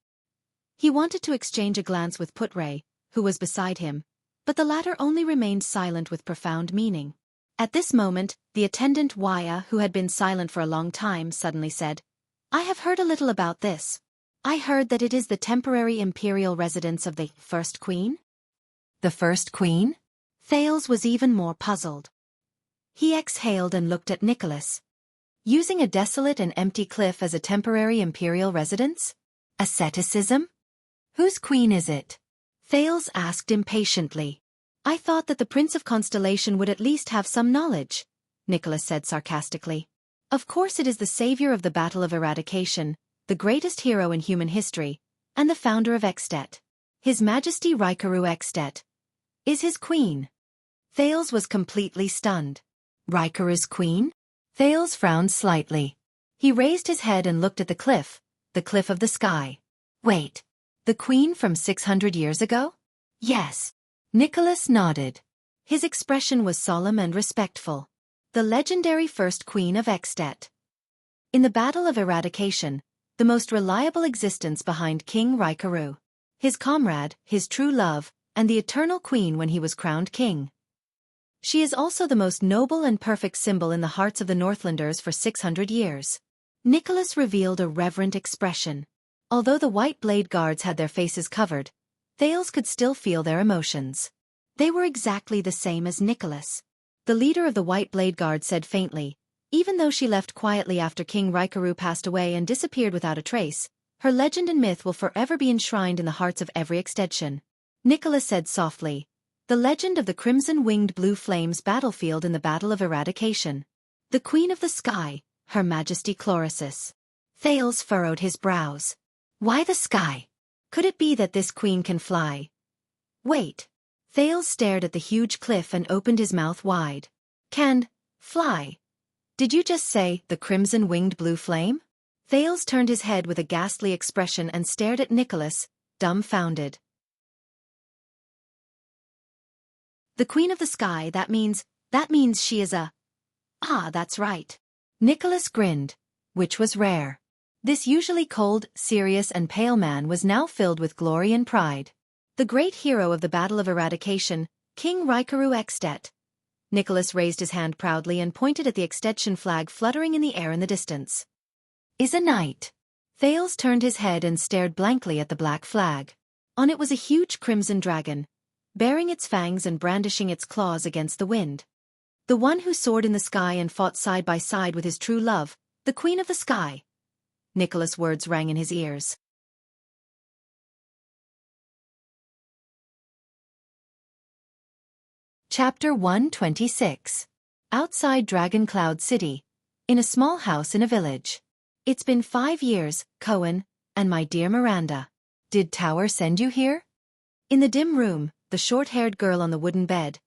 He wanted to exchange a glance with Putray, who was beside him, but the latter only remained silent with profound meaning. At this moment, the attendant Wuxia, who had been silent for a long time, suddenly said, "I have heard a little about this. I heard that it is the temporary imperial residence of the first queen?" The first queen? Thales was even more puzzled. He exhaled and looked at Nicholas. Using a desolate and empty cliff as a temporary imperial residence? Asceticism? Whose queen is it? Thales asked impatiently. "I thought that the Prince of Constellation would at least have some knowledge," Nicholas said sarcastically. "Of course it is the savior of the Battle of Eradication, the greatest hero in human history, and the founder of At. His Majesty Raikaru At is his queen." Thales was completely stunned. Raikaru's queen? Thales frowned slightly. He raised his head and looked at the cliff of the sky. "Wait, the queen from 600 years ago?" "Yes." Nicholas nodded. His expression was solemn and respectful. "The legendary first queen of At. In the Battle of Eradication, the most reliable existence behind King Raikaru. His comrade, his true love, and the eternal queen when he was crowned king. She is also the most noble and perfect symbol in the hearts of the Northlanders for 600 years. Nicholas revealed a reverent expression. Although the White Blade Guards had their faces covered, Thales could still feel their emotions. They were exactly the same as Nicholas. The leader of the White Blade Guard said faintly, "Even though she left quietly after King Raikaru passed away and disappeared without a trace, her legend and myth will forever be enshrined in the hearts of every extension." Nicholas said softly, "The legend of the crimson-winged blue flames battlefield in the Battle of Eradication. The Queen of the Sky, Her Majesty Chlorosis." Thales furrowed his brows. "Why the sky? Could it be that this queen can fly?" "Wait." Thales stared at the huge cliff and opened his mouth wide. "Can fly? Did you just say the crimson-winged blue flame?" Thales turned his head with a ghastly expression and stared at Nicholas, dumbfounded. "The Queen of the Sky, that means she is a..." "Ah, that's right." Nicholas grinned, which was rare. This usually cold, serious and pale man was now filled with glory and pride. "The great hero of the Battle of Eradication, King Raikaru At." Nicholas raised his hand proudly and pointed at the extension flag fluttering in the air in the distance. "Is a knight." Thales turned his head and stared blankly at the black flag. On it was a huge crimson dragon, baring its fangs and brandishing its claws against the wind. "The one who soared in the sky and fought side by side with his true love, the Queen of the Sky." Nicholas' words rang in his ears. Chapter 126. Outside Dragon Cloud City, in a small house in a village. "It's been 5 years, Cohen, and my dear Miranda. Did Tower send you here?" In the dim room, the short-haired girl on the wooden bed,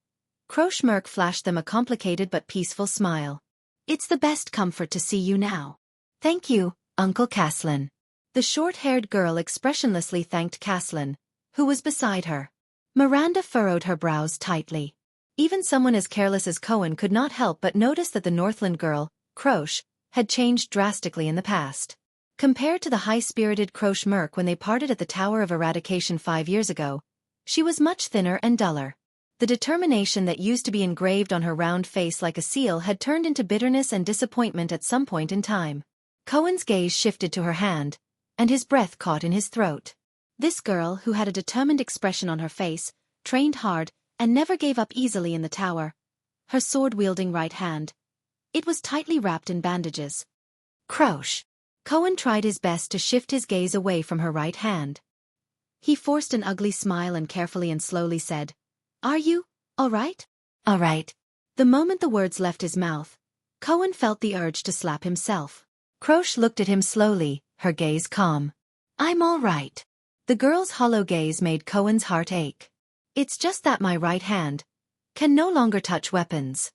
Crochmerk flashed them a complicated but peaceful smile. "It's the best comfort to see you now." "Thank you, Uncle Caslin." The short-haired girl expressionlessly thanked Caslin, who was beside her. Miranda furrowed her brows tightly. Even someone as careless as Cohen could not help but notice that the Northland girl, Croche, had changed drastically in the past. Compared to the high-spirited Crochmerk when they parted at the Tower of Eradication 5 years ago, she was much thinner and duller. The determination that used to be engraved on her round face like a seal had turned into bitterness and disappointment at some point in time. Cohen's gaze shifted to her hand, and his breath caught in his throat. This girl, who had a determined expression on her face, trained hard, and never gave up easily in the tower. Her sword-wielding right hand. It was tightly wrapped in bandages. "Croche." Cohen tried his best to shift his gaze away from her right hand. He forced an ugly smile and carefully and slowly said, "Are you all right?" "All right." The moment the words left his mouth, Cohen felt the urge to slap himself. Croche looked at him slowly, her gaze calm. "I'm all right." The girl's hollow gaze made Cohen's heart ache. "It's just that my right hand can no longer touch weapons."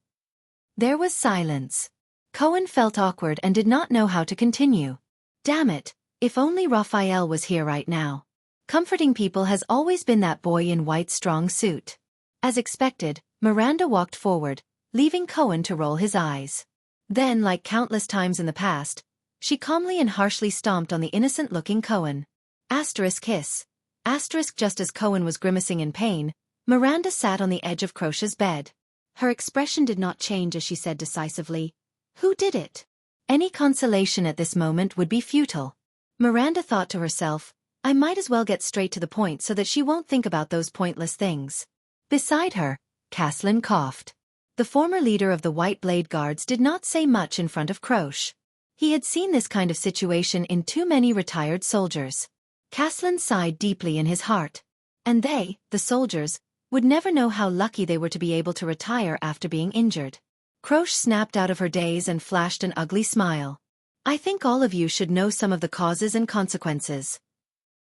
There was silence. Cohen felt awkward and did not know how to continue. Damn it, if only Raphael was here right now. Comforting people has always been that boy in white strong suit. As expected, Miranda walked forward, leaving Cohen to roll his eyes. Then, like countless times in the past, she calmly and harshly stomped on the innocent-looking Cohen. Asterisk hiss. Asterisk just as Cohen was grimacing in pain, Miranda sat on the edge of Croce's bed. Her expression did not change as she said decisively, "Who did it?" Any consolation at this moment would be futile. Miranda thought to herself, I might as well get straight to the point so that she won't think about those pointless things. Beside her, Caslin coughed. The former leader of the White Blade Guards did not say much in front of Croce. He had seen this kind of situation in too many retired soldiers. Caslin sighed deeply in his heart. And they, the soldiers, would never know how lucky they were to be able to retire after being injured. Croce snapped out of her daze and flashed an ugly smile. I think all of you should know some of the causes and consequences.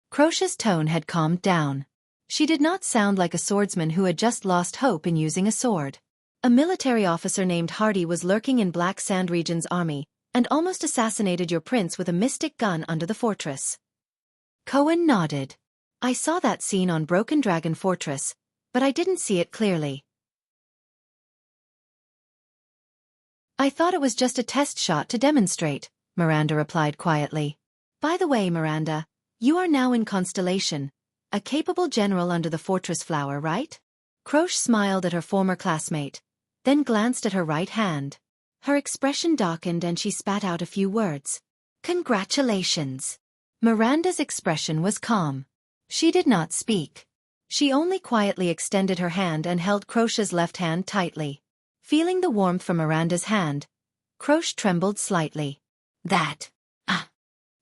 Croce's tone had calmed down. She did not sound like a swordsman who had just lost hope in using a sword. A military officer named Hardy was lurking in Black Sand Region's army, and almost assassinated your prince with a mystic gun under the fortress. Cohen nodded. I saw that scene on Broken Dragon Fortress, but I didn't see it clearly. I thought it was just a test shot to demonstrate, Miranda replied quietly. By the way, Miranda, you are now in Constellation, a capable general under the fortress flower, right? Croce smiled at her former classmate, then glanced at her right hand. Her expression darkened and she spat out a few words. Congratulations. Miranda's expression was calm. She did not speak. She only quietly extended her hand and held Croce's left hand tightly. Feeling the warmth from Miranda's hand, Croce trembled slightly.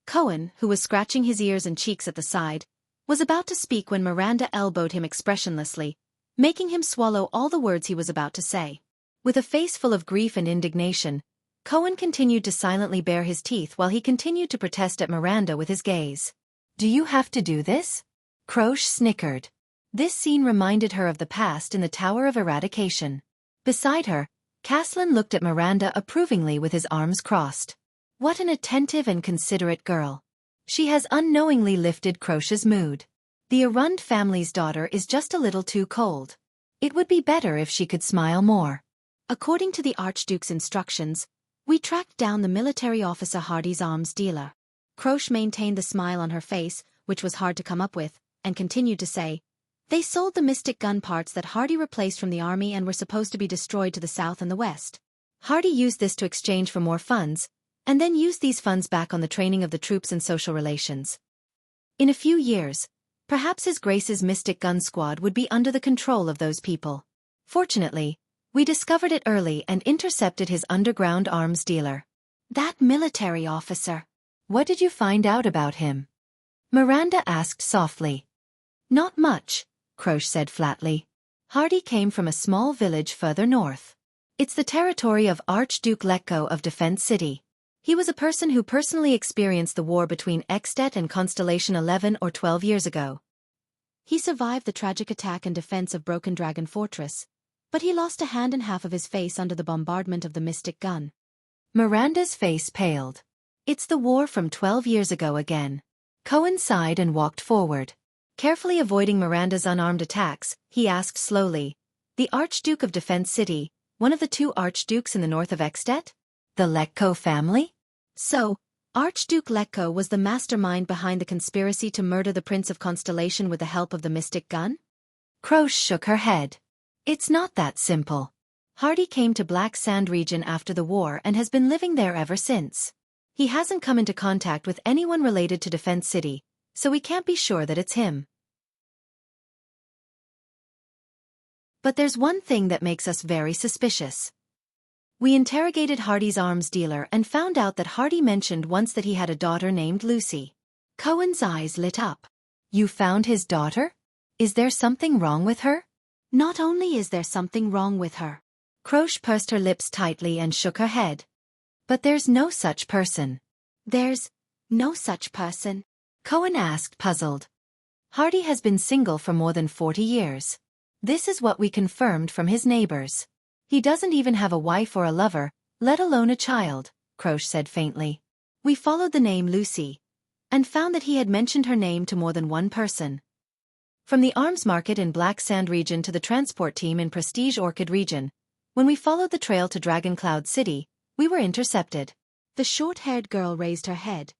Cohen, who was scratching his ears and cheeks at the side, was about to speak when Miranda elbowed him expressionlessly, making him swallow all the words he was about to say. With a face full of grief and indignation, Cohen continued to silently bare his teeth while he continued to protest at Miranda with his gaze. Do you have to do this? Croce snickered. This scene reminded her of the past in the Tower of Eradication. Beside her, Caslin looked at Miranda approvingly with his arms crossed. What an attentive and considerate girl. She has unknowingly lifted Croce's mood. The Arund family's daughter is just a little too cold. It would be better if she could smile more. According to the Archduke's instructions, we tracked down the military officer Hardy's arms dealer. Croce maintained the smile on her face, which was hard to come up with, and continued to say, they sold the mystic gun parts that Hardy replaced from the army and were supposed to be destroyed to the south and the west. Hardy used this to exchange for more funds, and then used these funds back on the training of the troops and social relations. In a few years, perhaps His Grace's Mystic Gun Squad would be under the control of those people. Fortunately, we discovered it early and intercepted his underground arms dealer. That military officer. What did you find out about him? Miranda asked softly. Not much, Croce said flatly. Hardy came from a small village further north. It's the territory of Archduke Letko of Defense City. He was a person who personally experienced the war between At and Constellation 11 or 12 years ago. He survived the tragic attack and defense of Broken Dragon Fortress, but he lost a hand and half of his face under the bombardment of the mystic gun. Miranda's face paled. It's the war from 12 years ago again. Cohen sighed and walked forward. Carefully avoiding Miranda's unarmed attacks, he asked slowly, the Archduke of Defense City, one of the two archdukes in the north of At? The Letko family? So, Archduke Letko was the mastermind behind the conspiracy to murder the Prince of Constellation with the help of the mystic gun? Croce shook her head. It's not that simple. Hardy came to Black Sand region after the war and has been living there ever since. He hasn't come into contact with anyone related to Defense City, so we can't be sure that it's him. But there's one thing that makes us very suspicious. We interrogated Hardy's arms dealer and found out that Hardy mentioned once that he had a daughter named Lucy. Cohen's eyes lit up. You found his daughter? Is there something wrong with her? Not only is there something wrong with her. Croce pursed her lips tightly and shook her head. But there's no such person. There's no such person? Cohen asked, puzzled. Hardy has been single for more than 40 years. This is what we confirmed from his neighbors. He doesn't even have a wife or a lover, let alone a child, Croce said faintly. We followed the name Lucy, and found that he had mentioned her name to more than one person. From the arms market in Black Sand region to the transport team in Prestige Orchid region, when we followed the trail to Dragon Cloud City, we were intercepted. The short-haired girl raised her head,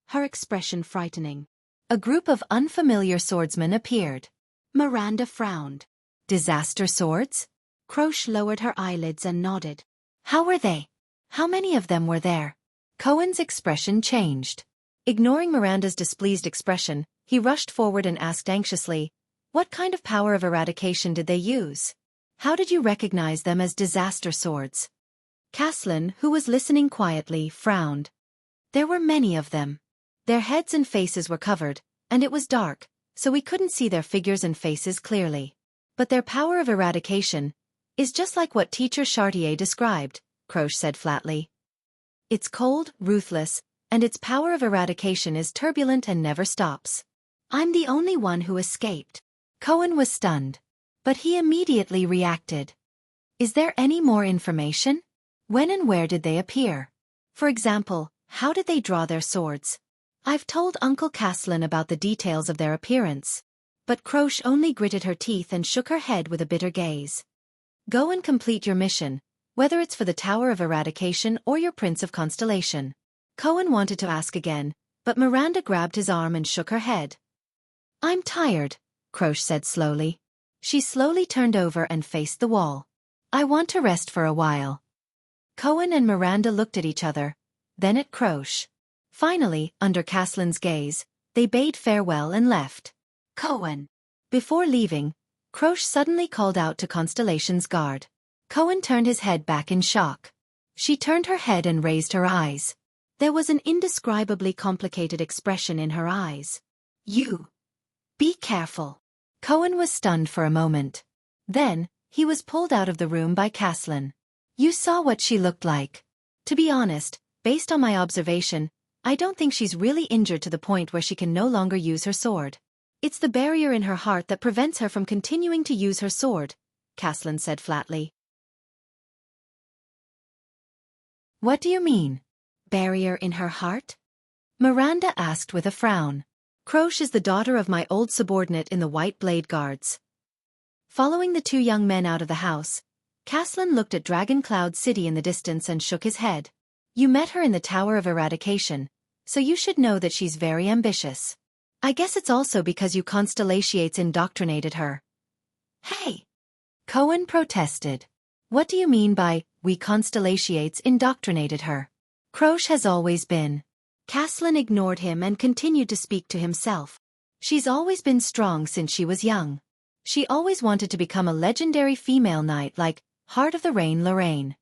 her expression frightening. a group of unfamiliar swordsmen appeared. Miranda frowned. Disaster swords? Croche lowered her eyelids and nodded. How were they? How many of them were there? Cohen's expression changed. Ignoring Miranda's displeased expression, he rushed forward and asked anxiously, "What kind of power of eradication did they use? How did you recognize them as disaster swords?" Caslin, who was listening quietly, frowned. There were many of them. Their heads and faces were covered, and it was dark, so we couldn't see their figures and faces clearly. But their power of eradication is just like what Teacher Chartier described, Croche said flatly. It's cold, ruthless, and its power of eradication is turbulent and never stops. I'm the only one who escaped. Cohen was stunned. But he immediately reacted. Is there any more information? When and where did they appear? For example, how did they draw their swords? I've told Uncle Caslin about the details of their appearance. But Croche only gritted her teeth and shook her head with a bitter gaze. Go and complete your mission, whether it's for the Tower of Eradication or your Prince of Constellation. Cohen wanted to ask again, but Miranda grabbed his arm and shook her head. I'm tired, Croche said slowly. She slowly turned over and faced the wall. I want to rest for a while. Cohen and Miranda looked at each other, then at Croche. Finally, under Caslin's gaze, they bade farewell and left. Cohen. Before leaving, Croche suddenly called out to Constellation's guard. Cohen turned his head back in shock. She turned her head and raised her eyes. There was an indescribably complicated expression in her eyes. You. Be careful. Cohen was stunned for a moment. Then, he was pulled out of the room by Caslin. You saw what she looked like. To be honest, based on my observation, I don't think she's really injured to the point where she can no longer use her sword. It's the barrier in her heart that prevents her from continuing to use her sword, Caslin said flatly. What do you mean? Barrier in her heart? Miranda asked with a frown. Croche is the daughter of my old subordinate in the White Blade Guards. Following the two young men out of the house, Caslin looked at Dragon Cloud City in the distance and shook his head. You met her in the Tower of Eradication, so you should know that she's very ambitious. I guess it's also because you Constellations indoctrinated her. Hey! Cohen protested. What do you mean by, we Constellations indoctrinated her? Croche has always been. Caslin ignored him and continued to speak to himself. She's always been strong since she was young. She always wanted to become a legendary female knight like Heart of the Rain Lorraine.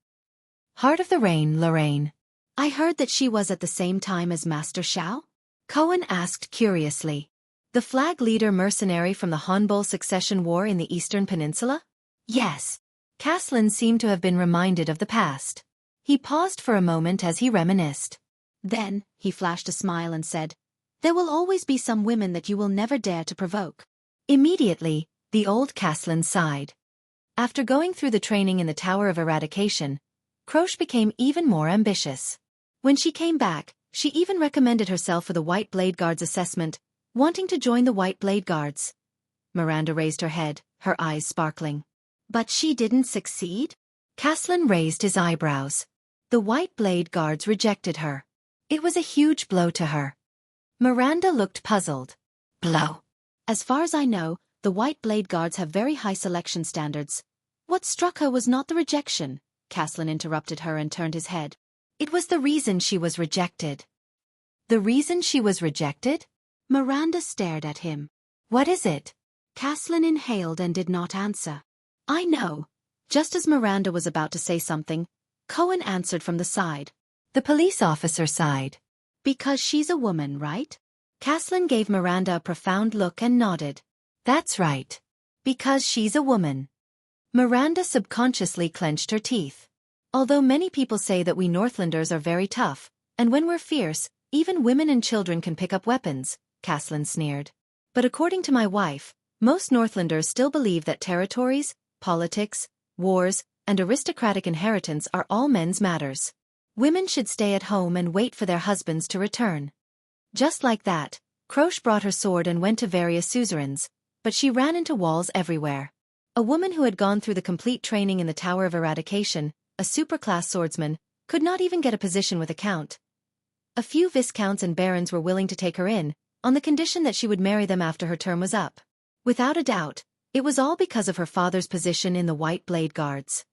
Heart of the Rain Lorraine. I heard that she was at the same time as Master Xiao? Cohen asked curiously. The flag leader mercenary from the Hanbol Succession War in the Eastern Peninsula? Yes. Caslin seemed to have been reminded of the past. He paused for a moment as he reminisced. Then, he flashed a smile and said, There will always be some women that you will never dare to provoke. Immediately, the old Caslin sighed. After going through the training in the Tower of Eradication, Croche became even more ambitious. When she came back, she even recommended herself for the White Blade Guards assessment, wanting to join the White Blade Guards. Miranda raised her head, her eyes sparkling. But she didn't succeed? Caslin raised his eyebrows. The White Blade Guards rejected her. It was a huge blow to her. Miranda looked puzzled. Blow. As far as I know, the White Blade Guards have very high selection standards. What struck her was not the rejection, Caslin interrupted her and turned his head. It was the reason she was rejected. The reason she was rejected? Miranda stared at him. What is it? Caslin inhaled and did not answer. I know. Just as Miranda was about to say something, Cohen answered from the side. The police officer sighed. Because she's a woman, right? Caslin gave Miranda a profound look and nodded. That's right. Because she's a woman. Miranda subconsciously clenched her teeth. Although many people say that we Northlanders are very tough, and when we're fierce, even women and children can pick up weapons, Caslin sneered. But according to my wife, most Northlanders still believe that territories, politics, wars, and aristocratic inheritance are all men's matters. Women should stay at home and wait for their husbands to return. Just like that, Croche brought her sword and went to various suzerains, but she ran into walls everywhere. A woman who had gone through the complete training in the Tower of Eradication, a superclass swordsman, could not even get a position with a count. A few viscounts and barons were willing to take her in, on the condition that she would marry them after her term was up. Without a doubt, it was all because of her father's position in the White Blade Guards.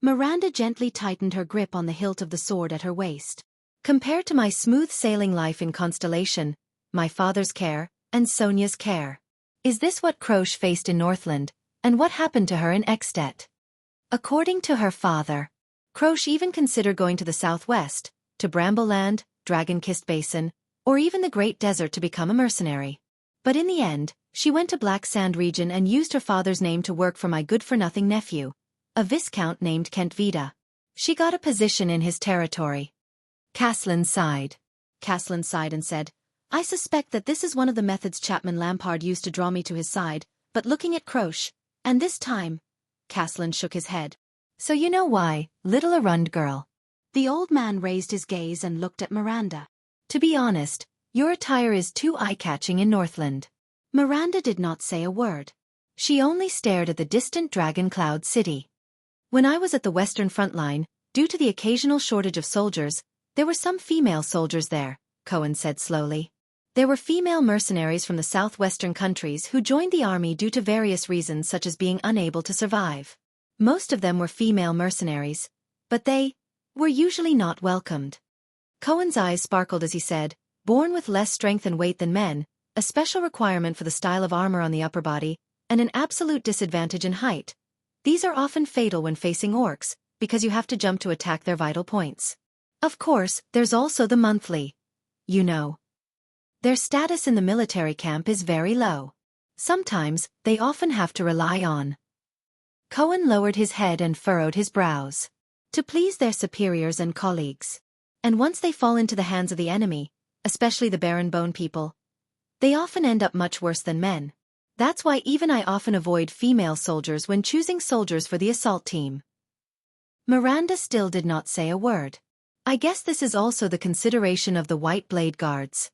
Miranda gently tightened her grip on the hilt of the sword at her waist. Compared to my smooth-sailing life in Constellation, my father's care, and Sonia's care. Is this what Croche faced in Northland, and what happened to her in At? According to her father, Croche even considered going to the southwest, to Brambleland, Dragon-Kissed Basin, or even the Great Desert to become a mercenary. But in the end, she went to Black Sand region and used her father's name to work for my good-for-nothing nephew, a viscount named Kent Vida. She got a position in his territory. Caslin sighed. Caslin sighed and said, I suspect that this is one of the methods Chapman Lampard used to draw me to his side, but looking at Croche, and this time, Caslin shook his head. So you know why, little Arund girl. The old man raised his gaze and looked at Miranda. To be honest, your attire is too eye-catching in Northland. Miranda did not say a word. She only stared at the distant Dragon Cloud City. When I was at the Western Front Line, due to the occasional shortage of soldiers, there were some female soldiers there, Cohen said slowly. There were female mercenaries from the southwestern countries who joined the army due to various reasons such as being unable to survive. Most of them were female mercenaries, but they were usually not welcomed. Cohen's eyes sparkled as he said, born with less strength and weight than men, a special requirement for the style of armor on the upper body, and an absolute disadvantage in height. These are often fatal when facing orcs, because you have to jump to attack their vital points. Of course, there's also the monthly. You know. Their status in the military camp is very low. Sometimes, they often have to rely on. Cohen lowered his head and furrowed his brows. To please their superiors and colleagues. And once they fall into the hands of the enemy, especially the Baron Bone people, they often end up much worse than men. That's why even I often avoid female soldiers when choosing soldiers for the assault team. Miranda still did not say a word. I guess this is also the consideration of the White Blade Guards.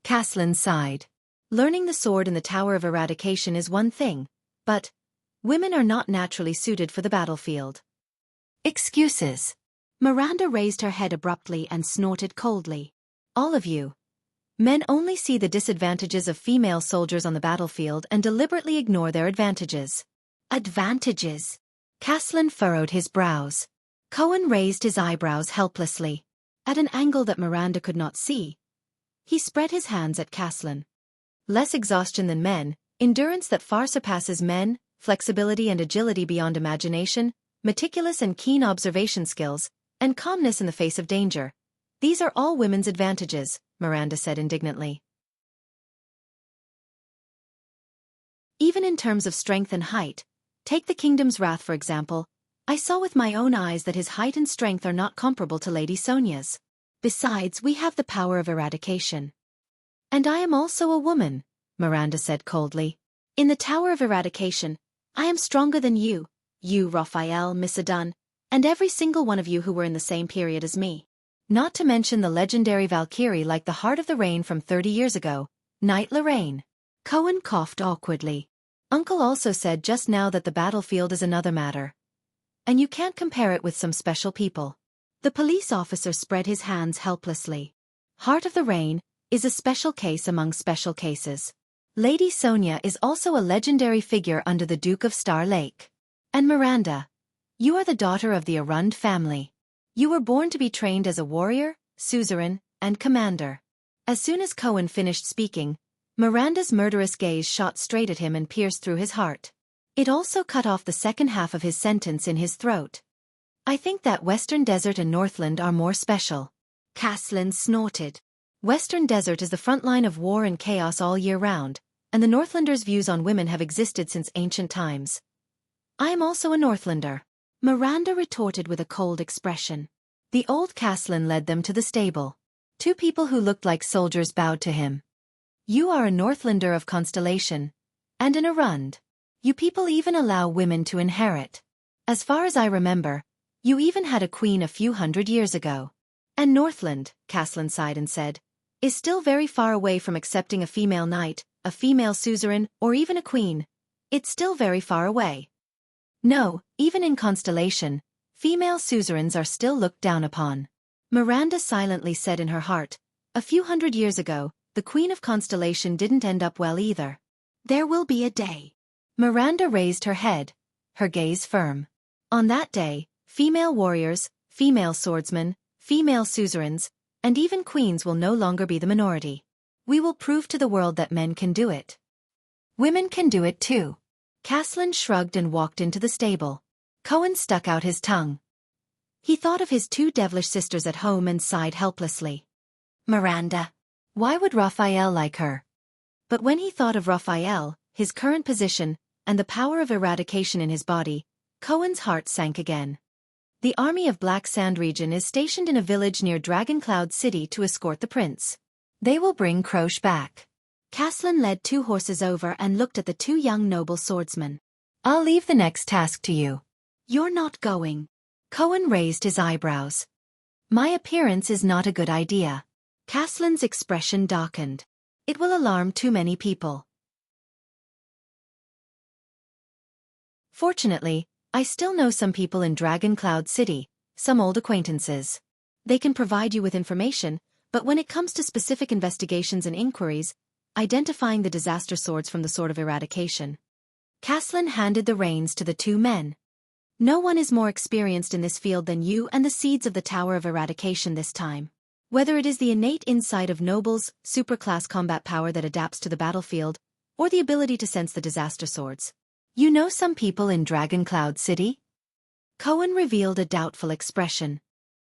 Caslin sighed. Learning the sword in the Tower of Eradication is one thing, but women are not naturally suited for the battlefield. Excuses. Miranda raised her head abruptly and snorted coldly. All of you. Men only see the disadvantages of female soldiers on the battlefield and deliberately ignore their advantages. Advantages? Caslin furrowed his brows. Cohen raised his eyebrows helplessly. At an angle that Miranda could not see, he spread his hands at Caslin. Less exhaustion than men, endurance that far surpasses men, flexibility and agility beyond imagination, meticulous and keen observation skills, and calmness in the face of danger. These are all women's advantages, Miranda said indignantly. Even in terms of strength and height, take the Kingdom's Wrath for example, I saw with my own eyes that his height and strength are not comparable to Lady Sonia's. Besides, we have the power of eradication. And I am also a woman, Miranda said coldly. In the Tower of Eradication, I am stronger than you, Raphael, Miss Adun, and every single one of you who were in the same period as me. Not to mention the legendary Valkyrie like the Heart of the Rain from 30 years ago, Knight Lorraine. Cohen coughed awkwardly. Uncle also said just now that the battlefield is another matter. And you can't compare it with some special people. The police officer spread his hands helplessly. Heart of the Rain is a special case among special cases. Lady Sonia is also a legendary figure under the Duke of Star Lake. And Miranda, you are the daughter of the Arund family. You were born to be trained as a warrior, suzerain, and commander. As soon as Cohen finished speaking, Miranda's murderous gaze shot straight at him and pierced through his heart. It also cut off the second half of his sentence in his throat. I think that Western Desert and Northland are more special. Caslin snorted. Western Desert is the front line of war and chaos all year round, and the Northlanders' views on women have existed since ancient times. I am also a Northlander. Miranda retorted with a cold expression. The old Caslin led them to the stable. Two people who looked like soldiers bowed to him. You are a Northlander of Constellation, and an Arund. You people even allow women to inherit. As far as I remember, you even had a queen a few hundred years ago. And Northland, Caslin sighed and said, is still very far away from accepting a female knight, a female suzerain, or even a queen. It's still very far away. No, even in Constellation, female suzerains are still looked down upon. Miranda silently said in her heart, a few hundred years ago, the Queen of Constellation didn't end up well either. There will be a day. Miranda raised her head, her gaze firm. On that day, female warriors, female swordsmen, female suzerains, and even queens will no longer be the minority. We will prove to the world that men can do it. Women can do it too. Caslin shrugged and walked into the stable. Cohen stuck out his tongue. He thought of his two devilish sisters at home and sighed helplessly. Miranda. Why would Raphael like her? But when he thought of Raphael, his current position, and the power of eradication in his body, Cohen's heart sank again. The army of Black Sand region is stationed in a village near Dragon Cloud City to escort the prince. They will bring Croche back. Caslin led 2 horses over and looked at the 2 young noble swordsmen. I'll leave the next task to you. You're not going. Cohen raised his eyebrows. My appearance is not a good idea. Caslin's expression darkened. It will alarm too many people. Fortunately, I still know some people in Dragon Cloud City, some old acquaintances. They can provide you with information, but when it comes to specific investigations and inquiries, identifying the disaster swords from the Sword of Eradication. Caslin handed the reins to the 2 men. No one is more experienced in this field than you and the seeds of the Tower of Eradication this time. Whether it is the innate insight of nobles, superclass combat power that adapts to the battlefield, or the ability to sense the disaster swords. You know some people in Dragon Cloud City? Cohen revealed a doubtful expression.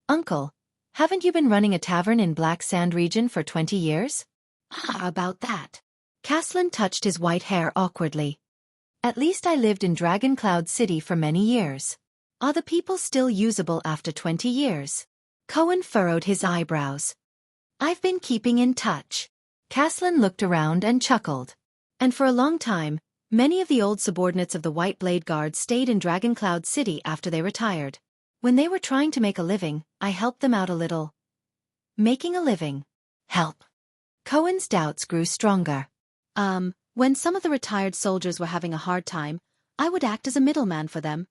Uncle, haven't you been running a tavern in Black Sand region for 20 years? About that. Caslin touched his white hair awkwardly. At least I lived in Dragon Cloud City for many years. Are the people still usable after 20 years? Cohen furrowed his eyebrows. I've been keeping in touch. Caslin looked around and chuckled. And for a long time, many of the old subordinates of the White Blade Guard stayed in Dragon Cloud City after they retired. When they were trying to make a living, I helped them out a little. Making a living. Help. Cohen's doubts grew stronger. When some of the retired soldiers were having a hard time, I would act as a middleman for them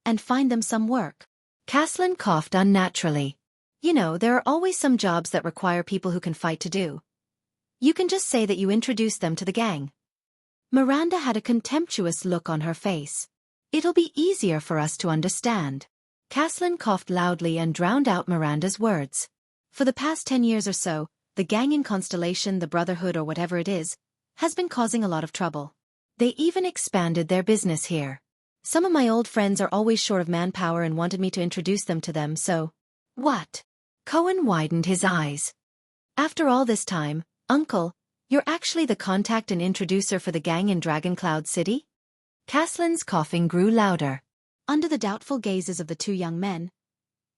and find them some work. Caslin coughed unnaturally. You know, there are always some jobs that require people who can fight to do. You can just say that you introduced them to the gang. Miranda had a contemptuous look on her face. It'll be easier for us to understand. Caslin coughed loudly and drowned out Miranda's words. For the past 10 years or so, the gang in Constellation, the Brotherhood or whatever it is, has been causing a lot of trouble. They even expanded their business here. Some of my old friends are always short of manpower and wanted me to introduce them to them, so... What? Cohen widened his eyes. After all this time, Uncle, you're actually the contact and introducer for the gang in Dragon Cloud City? Caslin's coughing grew louder. Under the doubtful gazes of the 2 young men,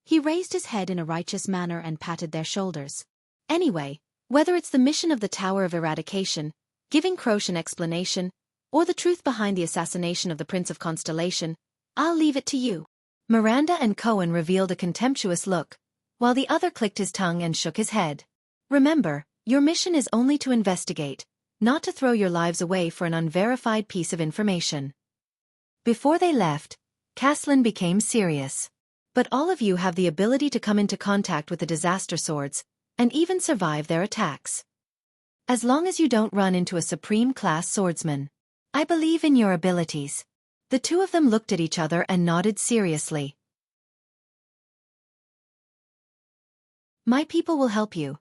he raised his head in a righteous manner and patted their shoulders. Anyway, whether it's the mission of the Tower of Eradication, giving Croche an explanation, or the truth behind the assassination of the Prince of Constellation, I'll leave it to you. Miranda and Cohen revealed a contemptuous look, while the other clicked his tongue and shook his head. Remember, your mission is only to investigate, not to throw your lives away for an unverified piece of information. Before they left, Caslin became serious. But all of you have the ability to come into contact with the disaster swords, and even survive their attacks. As long as you don't run into a supreme-class swordsman. I believe in your abilities. The 2 of them looked at each other and nodded seriously. My people will help you.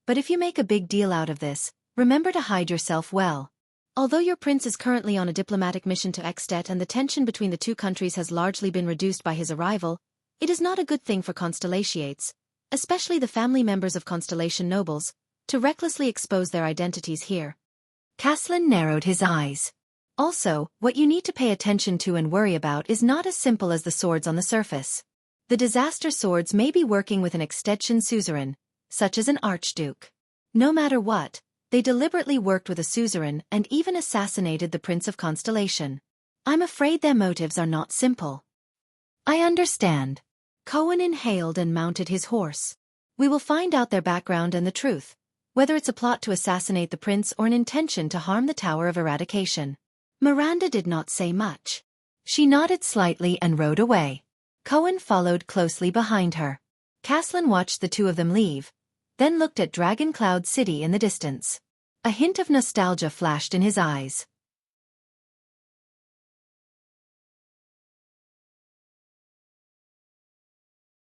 But if you make a big deal out of this, remember to hide yourself well. Although your prince is currently on a diplomatic mission to Xianxia and the tension between the 2 countries has largely been reduced by his arrival, it is not a good thing for Constellations, especially the family members of Constellation nobles, to recklessly expose their identities here. Caslin narrowed his eyes. Also, what you need to pay attention to and worry about is not as simple as the swords on the surface. The disaster swords may be working with an extension suzerain, such as an archduke. No matter what, they deliberately worked with a suzerain and even assassinated the Prince of Constellation. I'm afraid their motives are not simple. I understand. Cohen inhaled and mounted his horse. We will find out their background and the truth, whether it's a plot to assassinate the prince or an intention to harm the Tower of Eradication. Miranda did not say much. She nodded slightly and rode away. Cohen followed closely behind her. Caslin watched the two of them leave, then looked at Dragon Cloud City in the distance. A hint of nostalgia flashed in his eyes.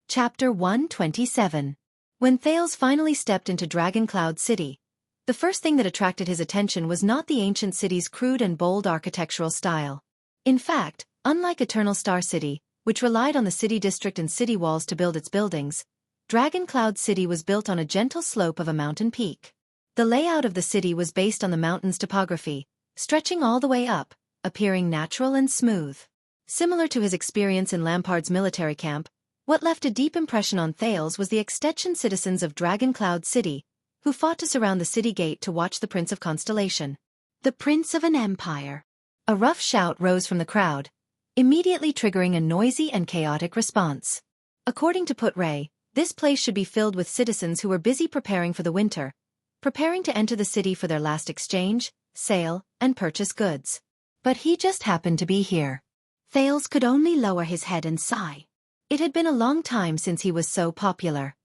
Chapter 127. When Thales finally stepped into Dragon Cloud City, the first thing that attracted his attention was not the ancient city's crude and bold architectural style. In fact, unlike Eternal Star City, which relied on the city district and city walls to build its buildings, Dragon Cloud City was built on a gentle slope of a mountain peak. The layout of the city was based on the mountain's topography, stretching all the way up, appearing natural and smooth. Similar to his experience in Lampard's military camp, what left a deep impression on Thales was the extension citizens of Dragon Cloud City, who fought to surround the city gate to watch the Prince of Constellation. The Prince of an Empire. A rough shout rose from the crowd, immediately triggering a noisy and chaotic response. According to Put Ray, this place should be filled with citizens who were busy preparing for the winter, preparing to enter the city for their last exchange, sale, and purchase goods. But he just happened to be here. Thales could only lower his head and sigh. It had been a long time since he was so popular.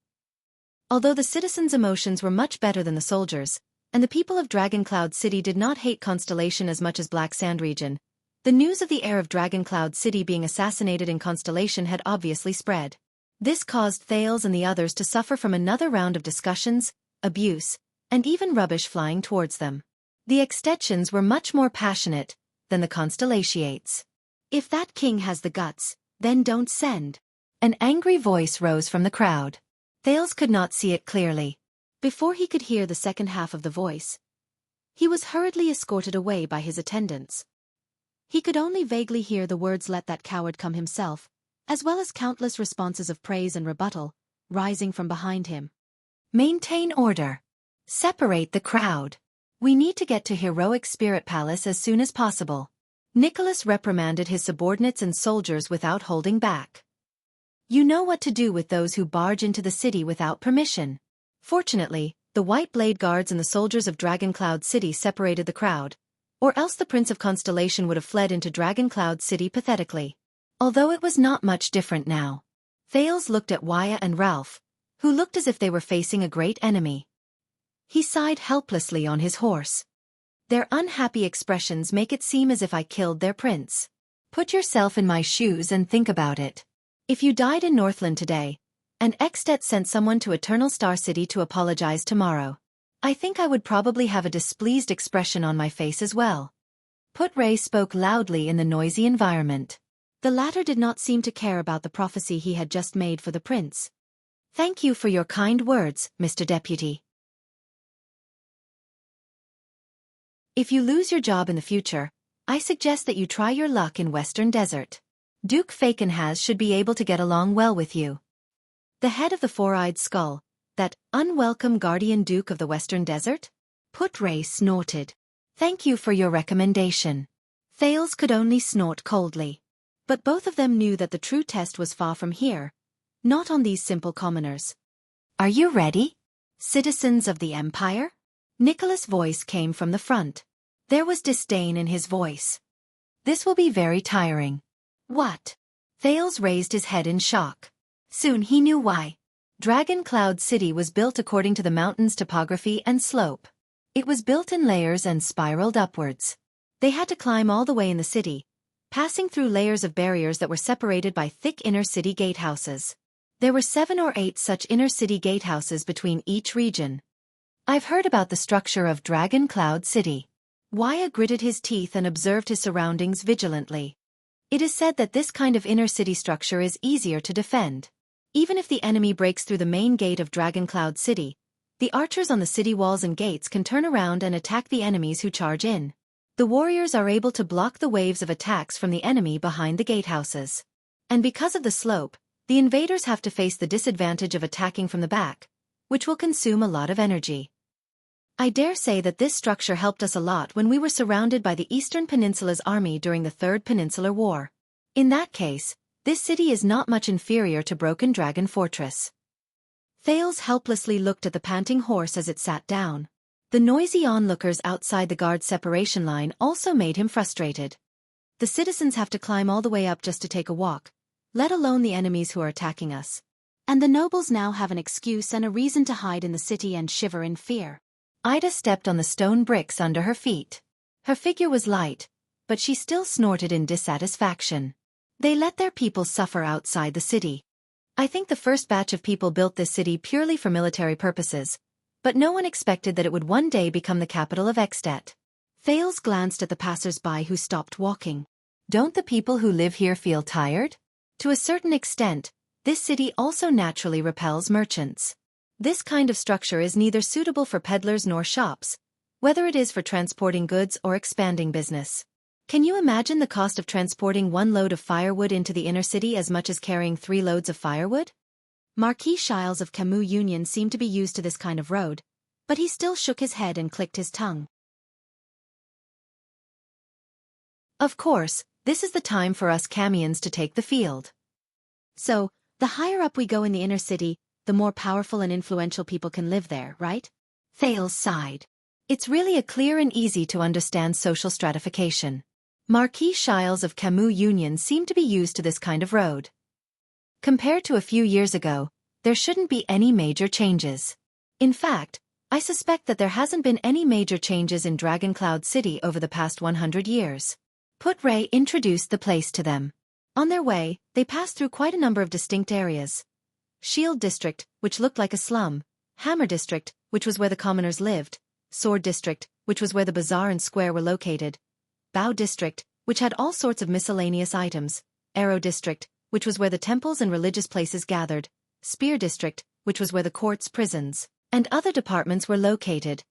Although the citizens' emotions were much better than the soldiers, and the people of Dragon Cloud City did not hate Constellation as much as Black Sand region, the news of the heir of Dragon Cloud City being assassinated in Constellation had obviously spread. This caused Thales and the others to suffer from another round of discussions, abuse, and even rubbish flying towards them. The extensions were much more passionate than the Constellations. If that king has the guts, then don't send. An angry voice rose from the crowd. Thales could not see it clearly. Before he could hear the second half of the voice, he was hurriedly escorted away by his attendants. He could only vaguely hear the words "let that coward come himself," as well as countless responses of praise and rebuttal, rising from behind him. Maintain order. Separate the crowd. We need to get to Heroic Spirit Palace as soon as possible. Nicholas reprimanded his subordinates and soldiers without holding back. You know what to do with those who barge into the city without permission. Fortunately, the White Blade Guards and the soldiers of Dragon Cloud City separated the crowd, or else the Prince of Constellation would have fled into Dragon Cloud City pathetically. Although it was not much different now. Thales looked at Wuxia and Ralph, who looked as if they were facing a great enemy. He sighed helplessly on his horse. Their unhappy expressions make it seem as if I killed their prince. Put yourself in my shoes and think about it. If you died in Northland today, and At sent someone to Eternal Star City to apologize tomorrow, I think I would probably have a displeased expression on my face as well. Put Ray spoke loudly in the noisy environment. The latter did not seem to care about the prophecy he had just made for the prince. Thank you for your kind words, Mr. Deputy. If you lose your job in the future, I suggest that you try your luck in Western Desert. Duke Fakenhaz should be able to get along well with you. The head of the four-eyed skull, that unwelcome guardian Duke of the Western Desert? Put Ray snorted. Thank you for your recommendation. Thales could only snort coldly. But both of them knew that the true test was far from here, not on these simple commoners. Are you ready? Citizens of the Empire? Nicholas' voice came from the front. There was disdain in his voice. This will be very tiring. What? Thales raised his head in shock. Soon he knew why. Dragon Cloud City was built according to the mountain's topography and slope. It was built in layers and spiraled upwards. They had to climb all the way in the city, passing through layers of barriers that were separated by thick inner-city gatehouses. There were 7 or 8 such inner-city gatehouses between each region. I've heard about the structure of Dragon Cloud City. Wuxia gritted his teeth and observed his surroundings vigilantly. It is said that this kind of inner-city structure is easier to defend. Even if the enemy breaks through the main gate of Dragon Cloud City, the archers on the city walls and gates can turn around and attack the enemies who charge in. The warriors are able to block the waves of attacks from the enemy behind the gatehouses. And because of the slope, the invaders have to face the disadvantage of attacking from the back, which will consume a lot of energy. I dare say that this structure helped us a lot when we were surrounded by the Eastern Peninsula's army during the Third Peninsular War. In that case, this city is not much inferior to Broken Dragon Fortress. Thales helplessly looked at the panting horse as it sat down. The noisy onlookers outside the guard separation line also made him frustrated. The citizens have to climb all the way up just to take a walk, let alone the enemies who are attacking us. And the nobles now have an excuse and a reason to hide in the city and shiver in fear. Ida stepped on the stone bricks under her feet. Her figure was light, but she still snorted in dissatisfaction. They let their people suffer outside the city. I think the first batch of people built this city purely for military purposes, but no one expected that it would one day become the capital of At. Thales glanced at the passers-by who stopped walking. Don't the people who live here feel tired? To a certain extent, this city also naturally repels merchants. This kind of structure is neither suitable for peddlers nor shops, whether it is for transporting goods or expanding business. Can you imagine the cost of transporting 1 load of firewood into the inner city as much as carrying 3 loads of firewood? Marquis Xiles of Camus Union seemed to be used to this kind of road, but he still shook his head and clicked his tongue. Of course, this is the time for us Camians to take the field. So, the higher up we go in the inner city, the more powerful and influential people can live there, right? Thales sighed. It's really a clear and easy to understand social stratification. Marquis Xiles of Camus Union seem to be used to this kind of road. Compared to a few years ago, there shouldn't be any major changes. In fact, I suspect that there hasn't been any major changes in Dragon Cloud City over the past 100 years. Put-Ray introduced the place to them. On their way, they passed through quite a number of distinct areas. Shield District, which looked like a slum, Hammer District, which was where the commoners lived, Sword District, which was where the bazaar and square were located, Bow District, which had all sorts of miscellaneous items, Arrow District, which was where the temples and religious places gathered, Spear District, which was where the courts, prisons, and other departments were located,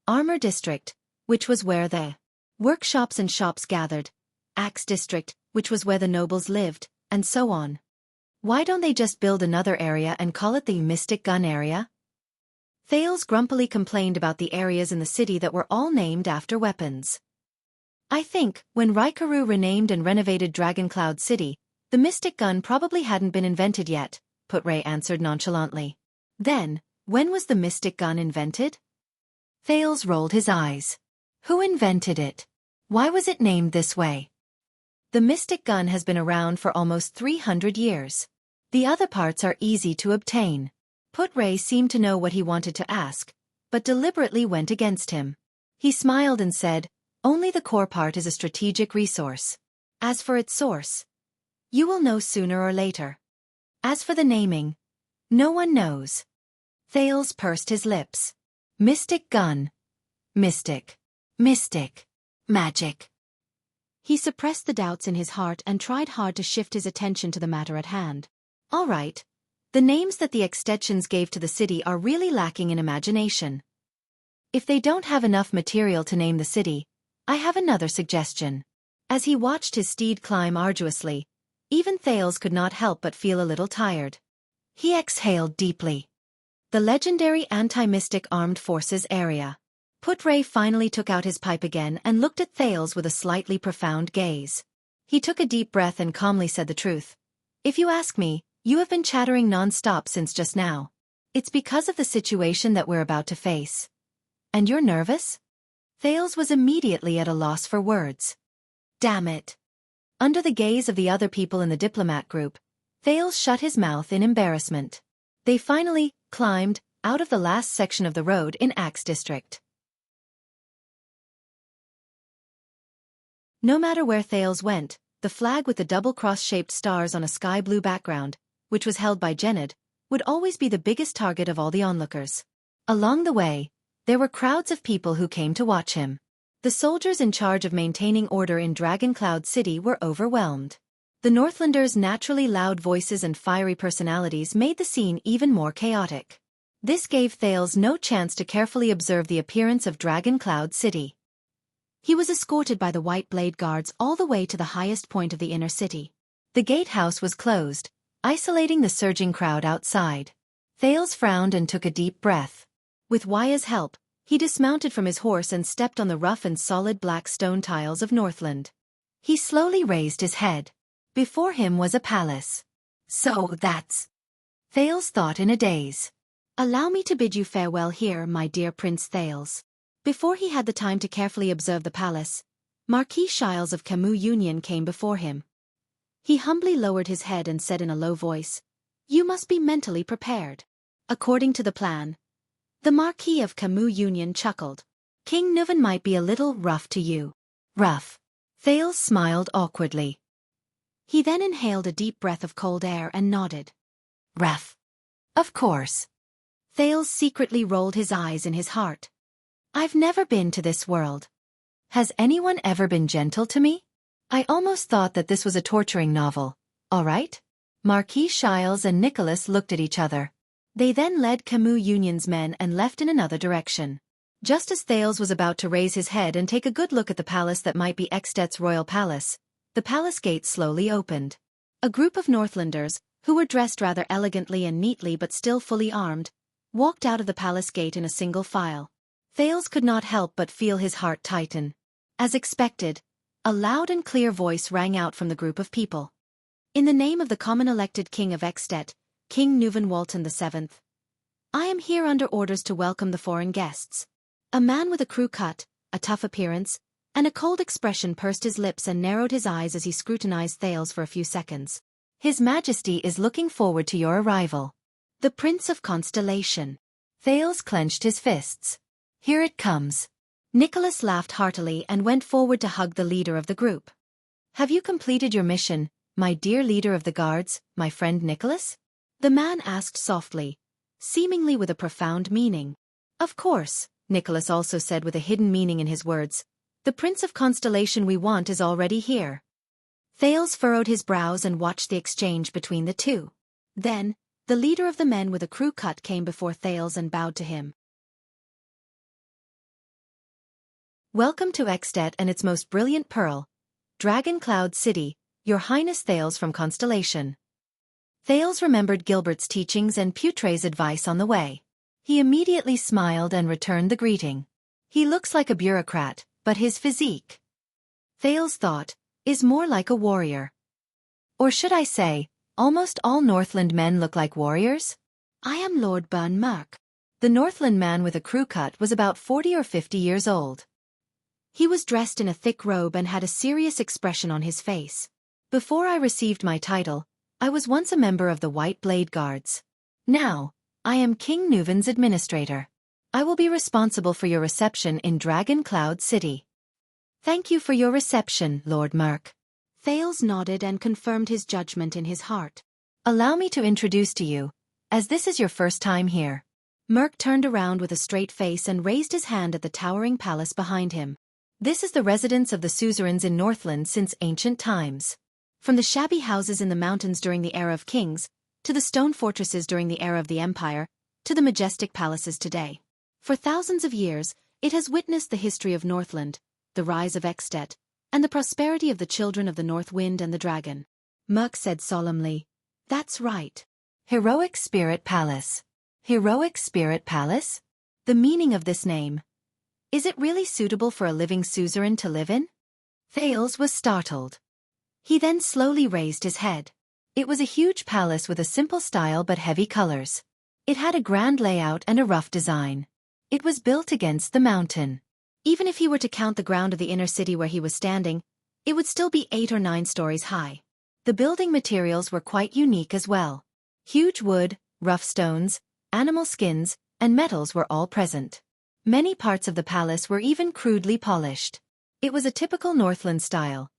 Armor District, which was where the workshops and shops gathered, Axe District, which was where the nobles lived, and so on. Why don't they just build another area and call it the Mystic Gun area? Thales grumpily complained about the areas in the city that were all named after weapons. I think, when Raikaru renamed and renovated Dragon Cloud City, the Mystic Gun probably hadn't been invented yet, Put-Ray answered nonchalantly. Then, when was the Mystic Gun invented? Thales rolled his eyes. Who invented it? Why was it named this way? The Mystic Gun has been around for almost 300 years. The other parts are easy to obtain. Put-Ray seemed to know what he wanted to ask, but deliberately went against him. He smiled and said, only the core part is a strategic resource. As for its source, you will know sooner or later. As for the naming, no one knows. Thales pursed his lips. Mystic Gun. Mystic. Mystic. Magic. He suppressed the doubts in his heart and tried hard to shift his attention to the matter at hand. All right. The names that the extensions gave to the city are really lacking in imagination. If they don't have enough material to name the city, I have another suggestion. As he watched his steed climb arduously, even Thales could not help but feel a little tired. He exhaled deeply. The legendary anti-mystic armed forces area. Put-Ray finally took out his pipe again and looked at Thales with a slightly profound gaze. He took a deep breath and calmly said the truth. If you ask me, you have been chattering non-stop since just now. It's because of the situation that we're about to face. And you're nervous? Thales was immediately at a loss for words. Damn it. Under the gaze of the other people in the diplomat group, Thales shut his mouth in embarrassment. They finally climbed out of the last section of the road in Axe District. No matter where Thales went, the flag with the double cross-shaped stars on a sky-blue background, which was held by Gened, would always be the biggest target of all the onlookers. Along the way, there were crowds of people who came to watch him. The soldiers in charge of maintaining order in Dragon Cloud City were overwhelmed. The Northlanders' naturally loud voices and fiery personalities made the scene even more chaotic. This gave Thales no chance to carefully observe the appearance of Dragon Cloud City. He was escorted by the White Blade Guards all the way to the highest point of the inner city. The gatehouse was closed, isolating the surging crowd outside. Thales frowned and took a deep breath. With Waya's help, he dismounted from his horse and stepped on the rough and solid black stone tiles of Northland. He slowly raised his head. Before him was a palace. So that's... Thales thought in a daze. Allow me to bid you farewell here, my dear Prince Thales. Before he had the time to carefully observe the palace, Marquis Xiles of Camus Union came before him. He humbly lowered his head and said in a low voice, You must be mentally prepared. According to the plan. The Marquis of Camus Union chuckled. King Nuven might be a little rough to you. Rough. Thales smiled awkwardly. He then inhaled a deep breath of cold air and nodded. Rough. Of course. Thales secretly rolled his eyes in his heart. I've never been to this world. Has anyone ever been gentle to me? I almost thought that this was a torturing novel. All right? Marquis Shiles and Nicholas looked at each other. They then led Camus Union's men and left in another direction. Just as Thales was about to raise his head and take a good look at the palace that might be Extet's royal palace, the palace gates slowly opened. A group of Northlanders, who were dressed rather elegantly and neatly but still fully armed, walked out of the palace gate in a single file. Thales could not help but feel his heart tighten. As expected, a loud and clear voice rang out from the group of people. In the name of the common elected king of Extet, King Nuven Walton VII, I am here under orders to welcome the foreign guests. A man with a crew cut, a tough appearance, and a cold expression pursed his lips and narrowed his eyes as he scrutinized Thales for a few seconds. His Majesty is looking forward to your arrival. The Prince of Constellation. Thales clenched his fists. Here it comes. Nicholas laughed heartily and went forward to hug the leader of the group. Have you completed your mission, my dear leader of the guards, my friend Nicholas? The man asked softly, seemingly with a profound meaning. Of course, Nicholas also said with a hidden meaning in his words. The Prince of Constellation we want is already here. Thales furrowed his brows and watched the exchange between the two. Then, the leader of the men with a crew cut came before Thales and bowed to him. Welcome to Extet and its most brilliant pearl, Dragon Cloud City, Your Highness Thales from Constellation. Thales remembered Gilbert's teachings and Putre's advice on the way. He immediately smiled and returned the greeting. He looks like a bureaucrat, but his physique, Thales thought, is more like a warrior. Or should I say, almost all Northland men look like warriors? I am Lord Burn Merk. The Northland man with a crew cut was about 40 or 50 years old. He was dressed in a thick robe and had a serious expression on his face. Before I received my title, I was once a member of the White Blade Guards. Now, I am King Nuven's administrator. I will be responsible for your reception in Dragon Cloud City. Thank you for your reception, Lord Merk. Thales nodded and confirmed his judgment in his heart. Allow me to introduce to you, as this is your first time here. Merk turned around with a straight face and raised his hand at the towering palace behind him. This is the residence of the suzerains in Northland since ancient times. From the shabby houses in the mountains during the era of kings, to the stone fortresses during the era of the empire, to the majestic palaces today. For thousands of years, it has witnessed the history of Northland, the rise of Extet, and the prosperity of the children of the North Wind and the Dragon. Merk said solemnly, That's right. Heroic Spirit Palace. Heroic Spirit Palace? The meaning of this name. Is it really suitable for a living suzerain to live in? Thales was startled. He then slowly raised his head. It was a huge palace with a simple style but heavy colors. It had a grand layout and a rough design. It was built against the mountain. Even if he were to count the ground of the inner city where he was standing, it would still be 8 or 9 stories high. The building materials were quite unique as well. Huge wood, rough stones, animal skins, and metals were all present. Many parts of the palace were even crudely polished. It was a typical Northland style.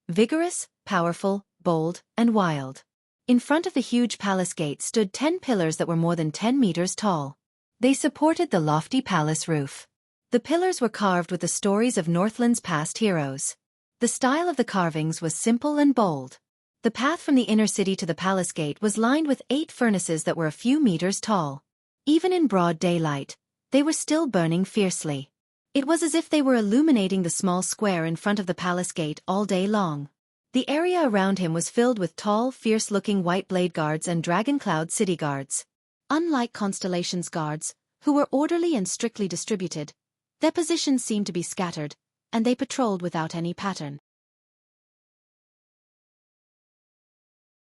Vigorous, powerful, bold, and wild. In front of the huge palace gate stood 10 pillars that were more than 10 meters tall. They supported the lofty palace roof. The pillars were carved with the stories of Northland's past heroes. The style of the carvings was simple and bold. The path from the inner city to the palace gate was lined with 8 furnaces that were a few meters tall. Even in broad daylight, they were still burning fiercely. It was as if they were illuminating the small square in front of the palace gate all day long. The area around him was filled with tall, fierce-looking White Blade Guards and Dragon Cloud City Guards. Unlike Constellation's guards, who were orderly and strictly distributed, their positions seemed to be scattered, and they patrolled without any pattern.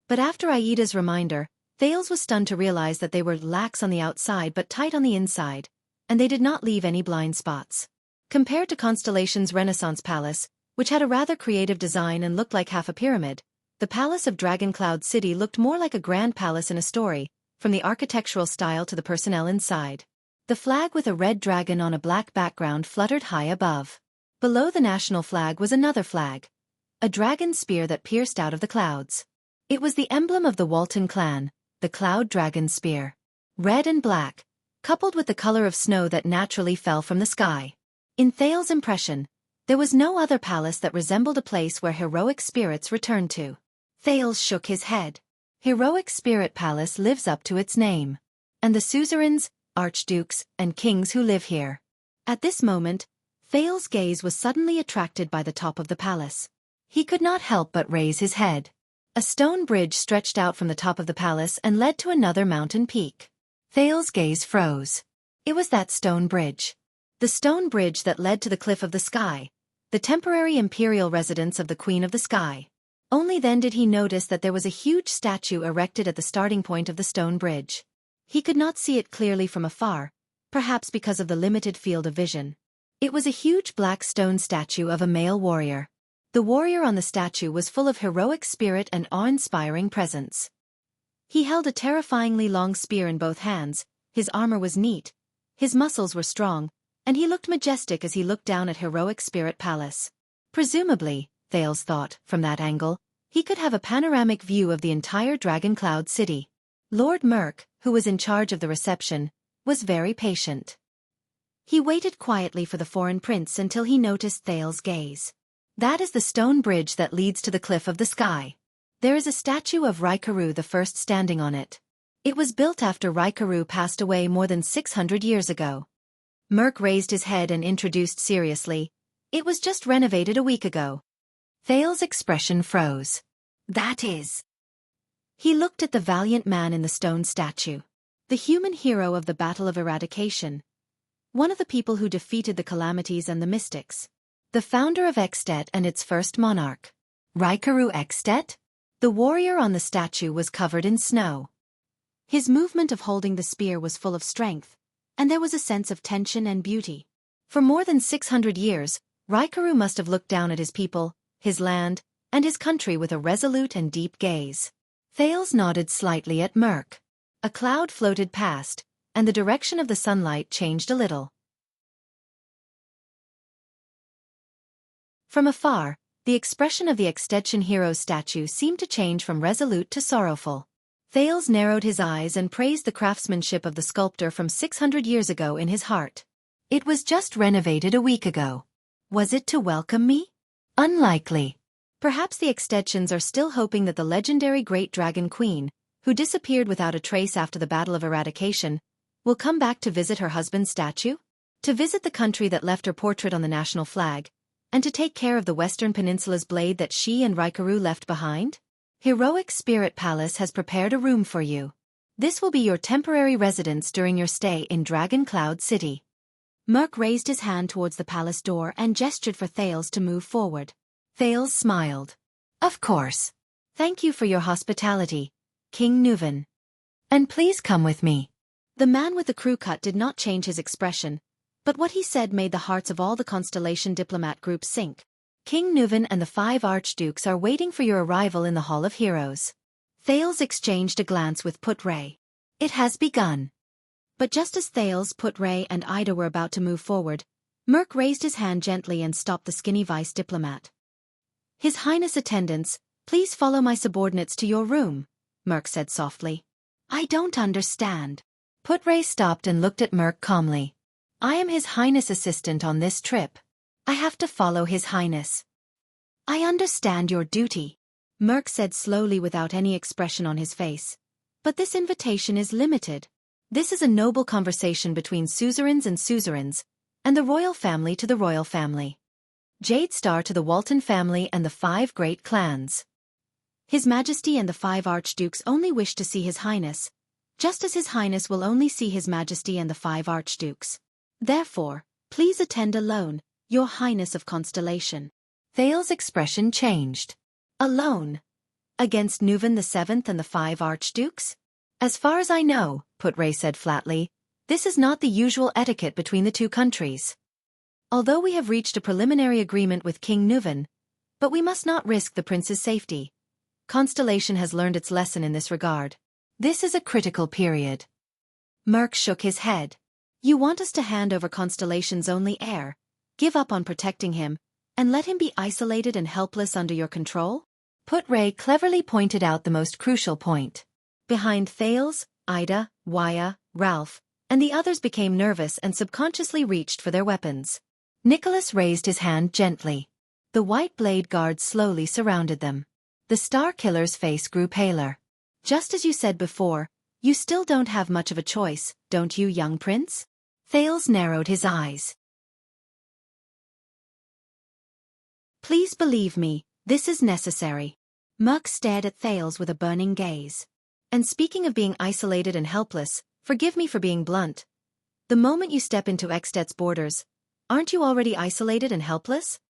But after Aida's reminder, Thales was stunned to realize that they were lax on the outside but tight on the inside, and they did not leave any blind spots. Compared to Constellation's Renaissance Palace, which had a rather creative design and looked like half a pyramid, The palace of Dragon Cloud City looked more like a grand palace in a story, from the architectural style to the personnel inside. The flag with a red dragon on a black background fluttered high above. Below the national flag was another flag, a dragon spear that pierced out of the clouds. It was the emblem of the Walton clan, the Cloud Dragon Spear. Red and black, coupled with the color of snow that naturally fell from the sky. In Thales's impression, there was no other palace that resembled a place where heroic spirits returned to. Thales shook his head. Heroic Spirit Palace lives up to its name. And the suzerains, archdukes, and kings who live here. At this moment, Thales's gaze was suddenly attracted by the top of the palace. He could not help but raise his head. A stone bridge stretched out from the top of the palace and led to another mountain peak. Thales's gaze froze. It was that stone bridge. The stone bridge that led to the Cliff of the Sky, the temporary imperial residence of the Queen of the Sky. Only then did he notice that there was a huge statue erected at the starting point of the stone bridge. He could not see it clearly from afar, perhaps because of the limited field of vision. It was a huge black stone statue of a male warrior. The warrior on the statue was full of heroic spirit and awe-inspiring presence. He held a terrifyingly long spear in both hands, his armor was neat, his muscles were strong, and he looked majestic as he looked down at Heroic Spirit Palace. Presumably, Thales thought, from that angle, he could have a panoramic view of the entire Dragon Cloud City. Lord Merk, who was in charge of the reception, was very patient. He waited quietly for the foreign prince until he noticed Thales's gaze. That is the stone bridge that leads to the Cliff of the Sky. There is a statue of Raikaru the First standing on it. It was built after Raikaru passed away more than 600 years ago. Merk raised his head and introduced seriously, "It was just renovated a week ago." Thales's expression froze. That is. He looked at the valiant man in the stone statue. The human hero of the Battle of Eradication. One of the people who defeated the calamities and the mystics. The founder of At and its first monarch. Raikaru At? The warrior on the statue was covered in snow. His movement of holding the spear was full of strength, and there was a sense of tension and beauty. For more than 600 years, Raikaru must have looked down at his people, his land, and his country with a resolute and deep gaze. Thales nodded slightly at Merk. A cloud floated past, and the direction of the sunlight changed a little. From afar, the expression of the extension hero's statue seemed to change from resolute to sorrowful. Thales narrowed his eyes and praised the craftsmanship of the sculptor from 600 years ago in his heart. It was just renovated a week ago. Was it to welcome me? Unlikely. Perhaps the extensions are still hoping that the legendary Great Dragon Queen, who disappeared without a trace after the Battle of Eradication, will come back to visit her husband's statue? To visit the country that left her portrait on the national flag, and to take care of the Western Peninsula's blade that she and Raikaru left behind? Heroic Spirit Palace has prepared a room for you. This will be your temporary residence during your stay in Dragon Cloud City. Merk raised his hand towards the palace door and gestured for Thales to move forward. Thales smiled. Of course. Thank you for your hospitality, King Nuven. And please come with me. The man with the crew cut did not change his expression, but what he said made the hearts of all the Constellation diplomat group sink. King Nuven and the 5 archdukes are waiting for your arrival in the Hall of Heroes. Thales exchanged a glance with Put-Ray. It has begun. But just as Thales, Put-Ray, and Ida were about to move forward, Merk raised his hand gently and stopped the skinny vice diplomat. His Highness attendants, please follow my subordinates to your room, Merk said softly. I don't understand. Put-Ray stopped and looked at Merk calmly. I am His Highness' assistant on this trip. I have to follow His Highness. I understand your duty, Merk said slowly without any expression on his face. But this invitation is limited. This is a noble conversation between suzerains and suzerains, and the royal family to the royal family. Jade Star to the Walton family and the 5 great clans. His Majesty and the 5 archdukes only wish to see His Highness, just as His Highness will only see His Majesty and the 5 archdukes. Therefore, please attend alone, Your Highness of Constellation. Thales' expression changed. Alone? Against Nuven the 7th and the 5 archdukes? As far as I know, Put-Ray said flatly, this is not the usual etiquette between the two countries. Although we have reached a preliminary agreement with King Nuven, but we must not risk the prince's safety. Constellation has learned its lesson in this regard. This is a critical period. Merc shook his head. You want us to hand over Constellation's only heir, give up on protecting him, and let him be isolated and helpless under your control? Put Ray cleverly pointed out the most crucial point. Behind Thales, Ida, Waya, Ralph, and the others became nervous and subconsciously reached for their weapons. Nicholas raised his hand gently. The white blade guards slowly surrounded them. The Star Killer's face grew paler. Just as you said before, you still don't have much of a choice, don't you, young prince? Thales narrowed his eyes. Please believe me, this is necessary. Merc stared at Thales with a burning gaze. And speaking of being isolated and helpless, forgive me for being blunt. The moment you step into Xtet's borders, aren't you already isolated and helpless?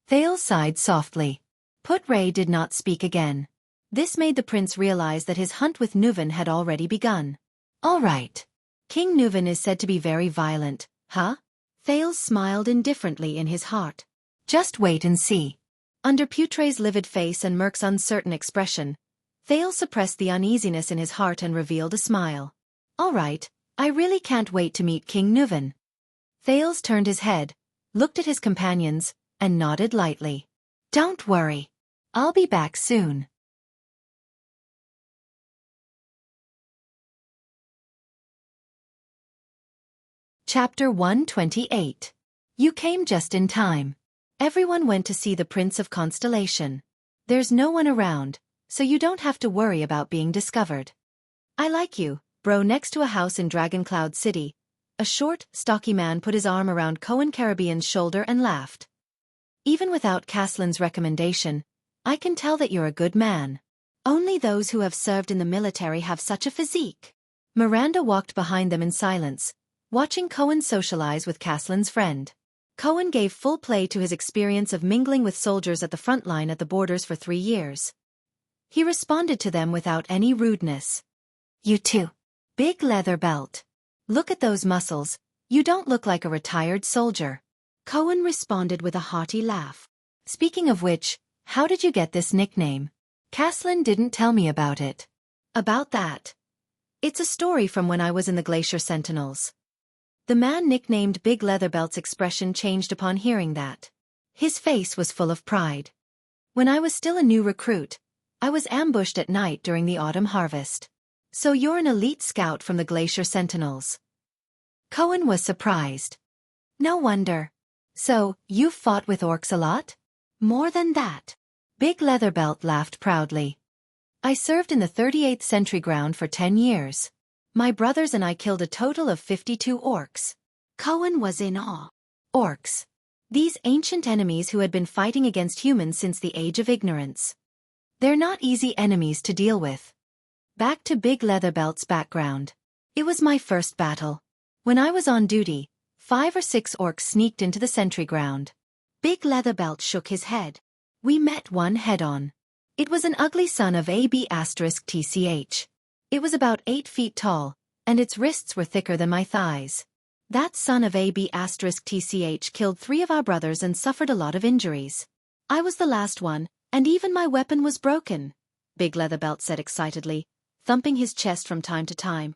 Thales sighed softly. Put Ray did not speak again. This made the prince realize that his hunt with Nuven had already begun. All right. King Nuven is said to be very violent, huh? Thales smiled indifferently in his heart. Just wait and see. Under Putre's livid face and Merc's uncertain expression, Thales suppressed the uneasiness in his heart and revealed a smile. All right, I really can't wait to meet King Nuven. Thales turned his head, looked at his companions, and nodded lightly. Don't worry. I'll be back soon. Chapter 128. You came just in time. Everyone went to see the Prince of Constellation. There's no one around, so you don't have to worry about being discovered. I like you, bro. Next to a house in Dragon Cloud City, a short, stocky man put his arm around Cohen Caribbean's shoulder and laughed. Even without Caslin's recommendation, I can tell that you're a good man. Only those who have served in the military have such a physique. Miranda walked behind them in silence, watching Cohen socialize with Caslin's friend. Cohen gave full play to his experience of mingling with soldiers at the front line at the borders for 3 years. He responded to them without any rudeness. You too. Big leather belt. Look at those muscles, you don't look like a retired soldier. Cohen responded with a hearty laugh. Speaking of which, how did you get this nickname? Caslin didn't tell me about it. About that. It's a story from when I was in the Glacier Sentinels. The man nicknamed Big Leatherbelt's expression changed upon hearing that. His face was full of pride. When I was still a new recruit, I was ambushed at night during the autumn harvest. So you're an elite scout from the Glacier Sentinels. Cohen was surprised. No wonder. So, you've fought with orcs a lot? More than that. Big Leatherbelt laughed proudly. I served in the 38th Sentry Ground for 10 years. My brothers and I killed a total of 52 orcs. Cohen was in awe. Orcs. These ancient enemies who had been fighting against humans since the Age of Ignorance. They're not easy enemies to deal with. Back to Big Leatherbelt's background. It was my first battle. When I was on duty, 5 or 6 orcs sneaked into the sentry ground. Big Leatherbelt shook his head. We met one head-on. It was an ugly son of AB*TCH. It was about 8 feet tall, and its wrists were thicker than my thighs. That son of AB*TCH killed 3 of our brothers and suffered a lot of injuries. I was the last one, and even my weapon was broken, Big Leatherbelt said excitedly, thumping his chest from time to time.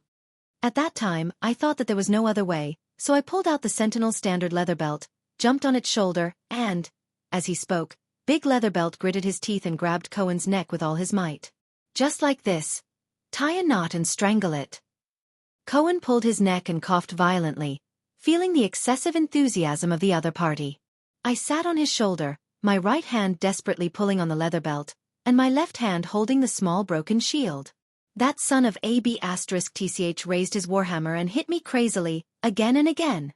At that time, I thought that there was no other way, so I pulled out the Sentinel's standard leather belt, jumped on its shoulder, and, as he spoke, Big Leatherbelt gritted his teeth and grabbed Cohen's neck with all his might. Just like this. Tie a knot and strangle it. Cohen pulled his neck and coughed violently, feeling the excessive enthusiasm of the other party. I sat on his shoulder, my right hand desperately pulling on the leather belt, and my left hand holding the small broken shield. That son of AB*TCH raised his warhammer and hit me crazily, again and again.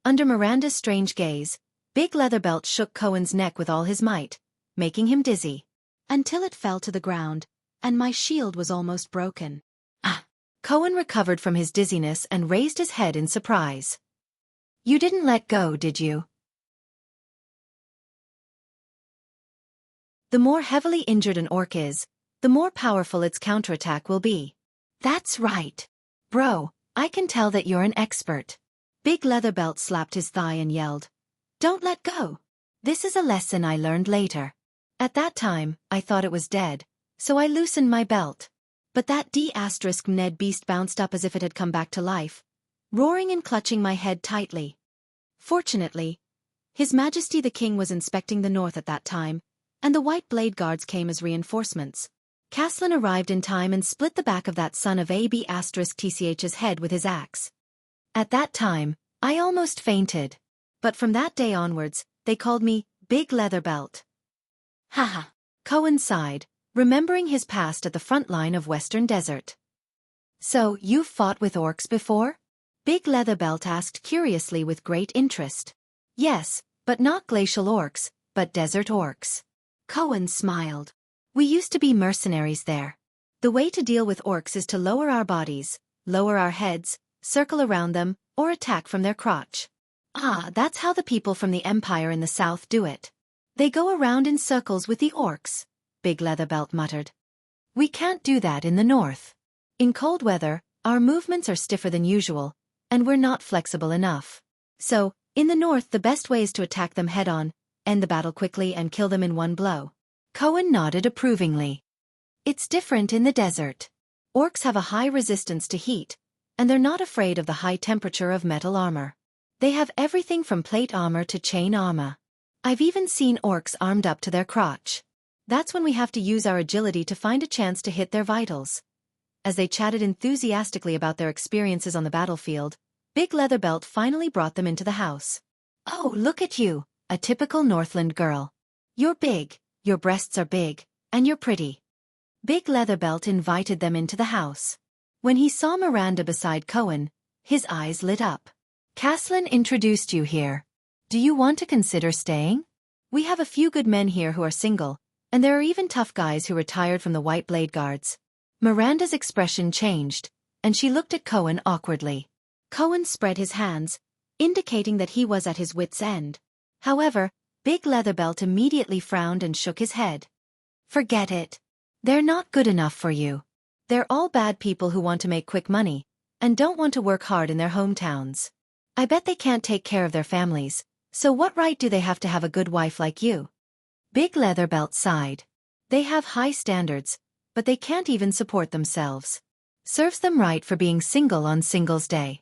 Under Miranda's strange gaze, Big Leatherbelt shook Cohen's neck with all his might, making him dizzy. Until it fell to the ground, and my shield was almost broken. Ah! Cohen recovered from his dizziness and raised his head in surprise. You didn't let go, did you? The more heavily injured an orc is, the more powerful its counterattack will be. That's right. Bro, I can tell that you're an expert. Big Leatherbelt slapped his thigh and yelled, Don't let go. This is a lesson I learned later. At that time, I thought it was dead, so I loosened my belt. But that D*Ned beast bounced up as if it had come back to life, roaring and clutching my head tightly. Fortunately, His Majesty the King was inspecting the north at that time, and the white blade guards came as reinforcements. Caslin arrived in time and split the back of that son of Ab*Tch's head with his axe. At that time, I almost fainted. But from that day onwards, they called me Big Leather Belt. Haha. Cohen sighed, remembering his past at the front line of Western Desert. So, you've fought with orcs before? Big Leather Belt asked curiously with great interest. Yes, but not glacial orcs, but desert orcs. Cohen smiled. We used to be mercenaries there. The way to deal with orcs is to lower our bodies, lower our heads, circle around them, or attack from their crotch. Ah, that's how the people from the Empire in the south do it. They go around in circles with the orcs, Big Leather Belt muttered. We can't do that in the north. In cold weather, our movements are stiffer than usual, and we're not flexible enough. So, in the north the best way is to attack them head-on, end the battle quickly and kill them in one blow. Cohen nodded approvingly. It's different in the desert. Orcs have a high resistance to heat, and they're not afraid of the high temperature of metal armor. They have everything from plate armor to chain armor. I've even seen orcs armed up to their crotch. That's when we have to use our agility to find a chance to hit their vitals. As they chatted enthusiastically about their experiences on the battlefield, Big Leather Belt finally brought them into the house. Oh, look at you, a typical Northland girl. You're big, your breasts are big, and you're pretty. Big Leather Belt invited them into the house. When he saw Miranda beside Cohen, his eyes lit up. Caslin introduced you here. Do you want to consider staying? We have a few good men here who are single, and there are even tough guys who retired from the White Blade Guards. Miranda's expression changed, and she looked at Cohen awkwardly. Cohen spread his hands, indicating that he was at his wit's end. However, Big Leather Belt immediately frowned and shook his head. Forget it. They're not good enough for you. They're all bad people who want to make quick money, and don't want to work hard in their hometowns. I bet they can't take care of their families, so what right do they have to have a good wife like you? Big Leather Belt sighed. They have high standards, but they can't even support themselves. Serves them right for being single on Singles Day.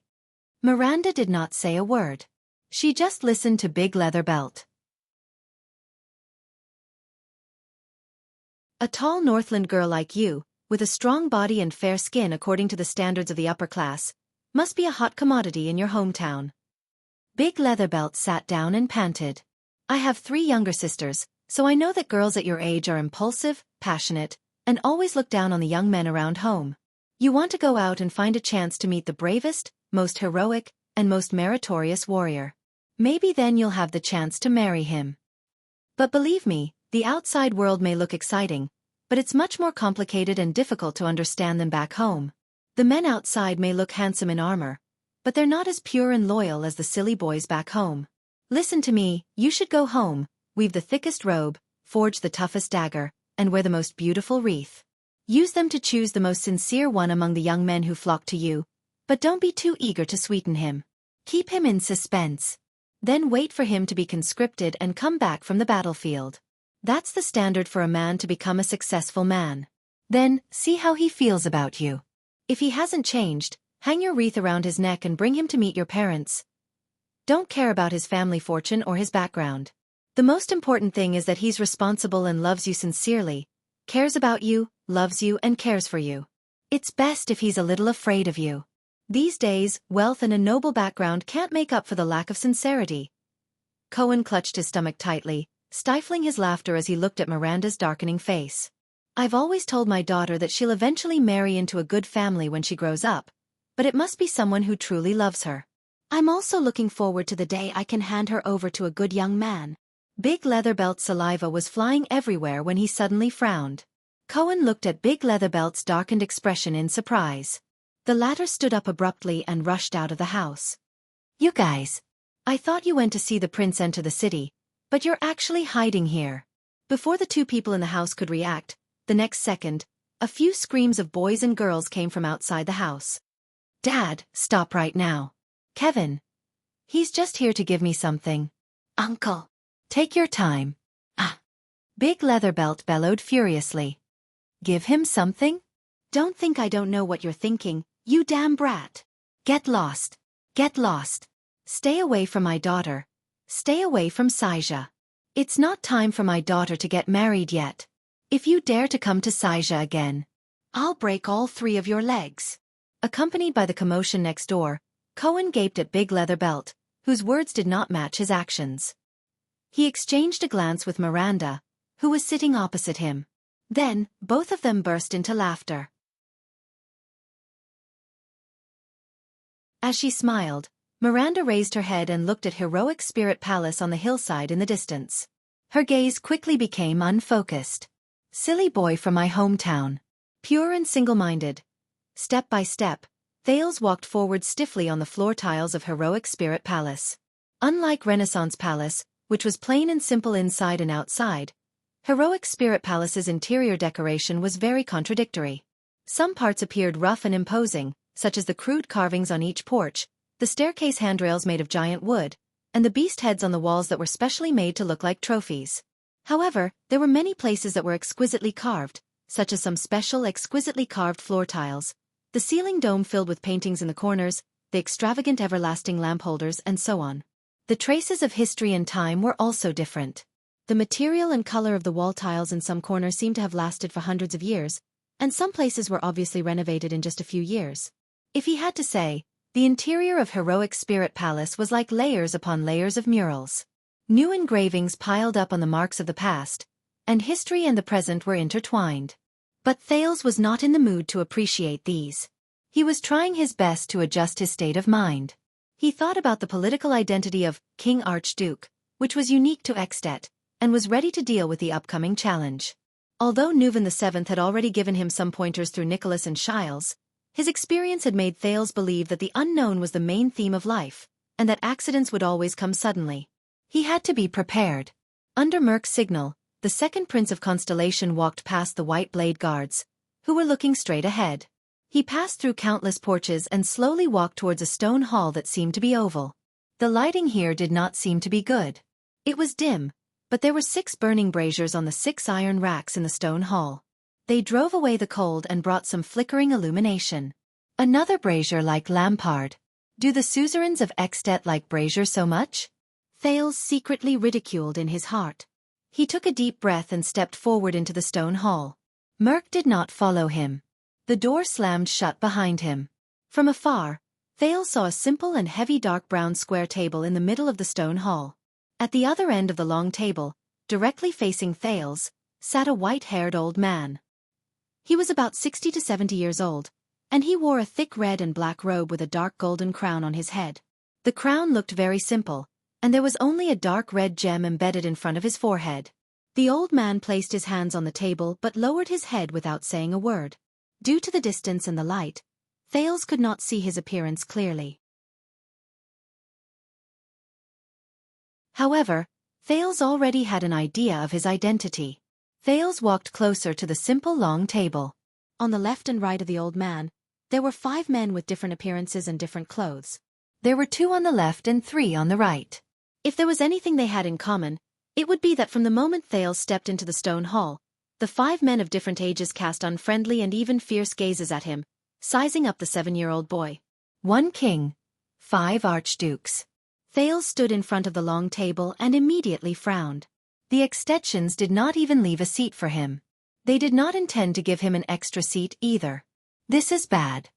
Miranda did not say a word. She just listened to Big Leather Belt. A tall Northland girl like you, with a strong body and fair skin according to the standards of the upper class, must be a hot commodity in your hometown. Big Leather Belt sat down and panted. I have 3 younger sisters, so I know that girls at your age are impulsive, passionate, and always look down on the young men around home. You want to go out and find a chance to meet the bravest, most heroic, and most meritorious warrior. Maybe then you'll have the chance to marry him. But believe me, the outside world may look exciting, but it's much more complicated and difficult to understand than back home. The men outside may look handsome in armor, but they're not as pure and loyal as the silly boys back home. Listen to me, you should go home, weave the thickest robe, forge the toughest dagger, and wear the most beautiful wreath. Use them to choose the most sincere one among the young men who flock to you, but don't be too eager to sweeten him. Keep him in suspense. Then wait for him to be conscripted and come back from the battlefield. That's the standard for a man to become a successful man. Then, see how he feels about you. If he hasn't changed, hang your wreath around his neck and bring him to meet your parents. Don't care about his family fortune or his background. The most important thing is that he's responsible and loves you sincerely, cares about you, loves you and cares for you. It's best if he's a little afraid of you. These days, wealth and a noble background can't make up for the lack of sincerity. Cohen clutched his stomach tightly, stifling his laughter as he looked at Miranda's darkening face. I've always told my daughter that she'll eventually marry into a good family when she grows up, but it must be someone who truly loves her. I'm also looking forward to the day I can hand her over to a good young man. Big Leather Belt's saliva was flying everywhere when he suddenly frowned. Cohen looked at Big Leather Belt's darkened expression in surprise. The latter stood up abruptly and rushed out of the house. You guys. I thought you went to see the prince enter the city, but you're actually hiding here. Before the 2 people in the house could react, the next second, a few screams of boys and girls came from outside the house. Dad, stop right now. Kevin. He's just here to give me something. Uncle. Take your time. Ah. Big Leather Belt bellowed furiously. Give him something? Don't think I don't know what you're thinking, you damn brat. Get lost. Get lost. Stay away from my daughter. Stay away from Xianxia. It's not time for my daughter to get married yet. If you dare to come to Xianxia again, I'll break all 3 of your legs. Accompanied by the commotion next door, Cohen gaped at Big Leather Belt, whose words did not match his actions. He exchanged a glance with Miranda, who was sitting opposite him. Then, both of them burst into laughter. As she smiled, Miranda raised her head and looked at Heroic Spirit Palace on the hillside in the distance. Her gaze quickly became unfocused. Silly boy from my hometown. Pure and single-minded. Step by step, Thales walked forward stiffly on the floor tiles of Heroic Spirit Palace. Unlike Renaissance Palace, which was plain and simple inside and outside, Heroic Spirit Palace's interior decoration was very contradictory. Some parts appeared rough and imposing, such as the crude carvings on each porch, the staircase handrails made of giant wood, and the beast heads on the walls that were specially made to look like trophies. However, there were many places that were exquisitely carved, such as some special exquisitely carved floor tiles, the ceiling dome filled with paintings in the corners, the extravagant everlasting lamp holders, and so on. The traces of history and time were also different. The material and color of the wall tiles in some corners seemed to have lasted for hundreds of years, and some places were obviously renovated in just a few years. If he had to say, the interior of Heroic Spirit Palace was like layers upon layers of murals. New engravings piled up on the marks of the past, and history and the present were intertwined. But Thales was not in the mood to appreciate these. He was trying his best to adjust his state of mind. He thought about the political identity of King Archduke, which was unique to At, and was ready to deal with the upcoming challenge. Although Nuvan VII had already given him some pointers through Nicholas and Shiles, his experience had made Thales believe that the unknown was the main theme of life, and that accidents would always come suddenly. He had to be prepared. Under Merc's signal, the second Prince of Constellation walked past the White Blade Guards, who were looking straight ahead. He passed through countless porches and slowly walked towards a stone hall that seemed to be oval. The lighting here did not seem to be good. It was dim, but there were 6 burning braziers on the 6 iron racks in the stone hall. They drove away the cold and brought some flickering illumination. Another brazier like Lampard. Do the suzerains of At like brazier so much? Thales secretly ridiculed in his heart. He took a deep breath and stepped forward into the stone hall. Merc did not follow him. The door slammed shut behind him. From afar, Thales saw a simple and heavy dark brown square table in the middle of the stone hall. At the other end of the long table, directly facing Thales, sat a white-haired old man. He was about 60 to 70 years old, and he wore a thick red and black robe with a dark golden crown on his head. The crown looked very simple, and there was only a dark red gem embedded in front of his forehead. The old man placed his hands on the table but lowered his head without saying a word. Due to the distance and the light, Thales could not see his appearance clearly. However, Thales already had an idea of his identity. Thales walked closer to the simple long table. On the left and right of the old man, there were 5 men with different appearances and different clothes. There were 2 on the left and 3 on the right. If there was anything they had in common, it would be that from the moment Thales stepped into the stone hall, the 5 men of different ages cast unfriendly and even fierce gazes at him, sizing up the 7-year-old boy. 1 king, 5 archdukes. Thales stood in front of the long table and immediately frowned. The Extensions did not even leave a seat for him. They did not intend to give him an extra seat either. This is bad.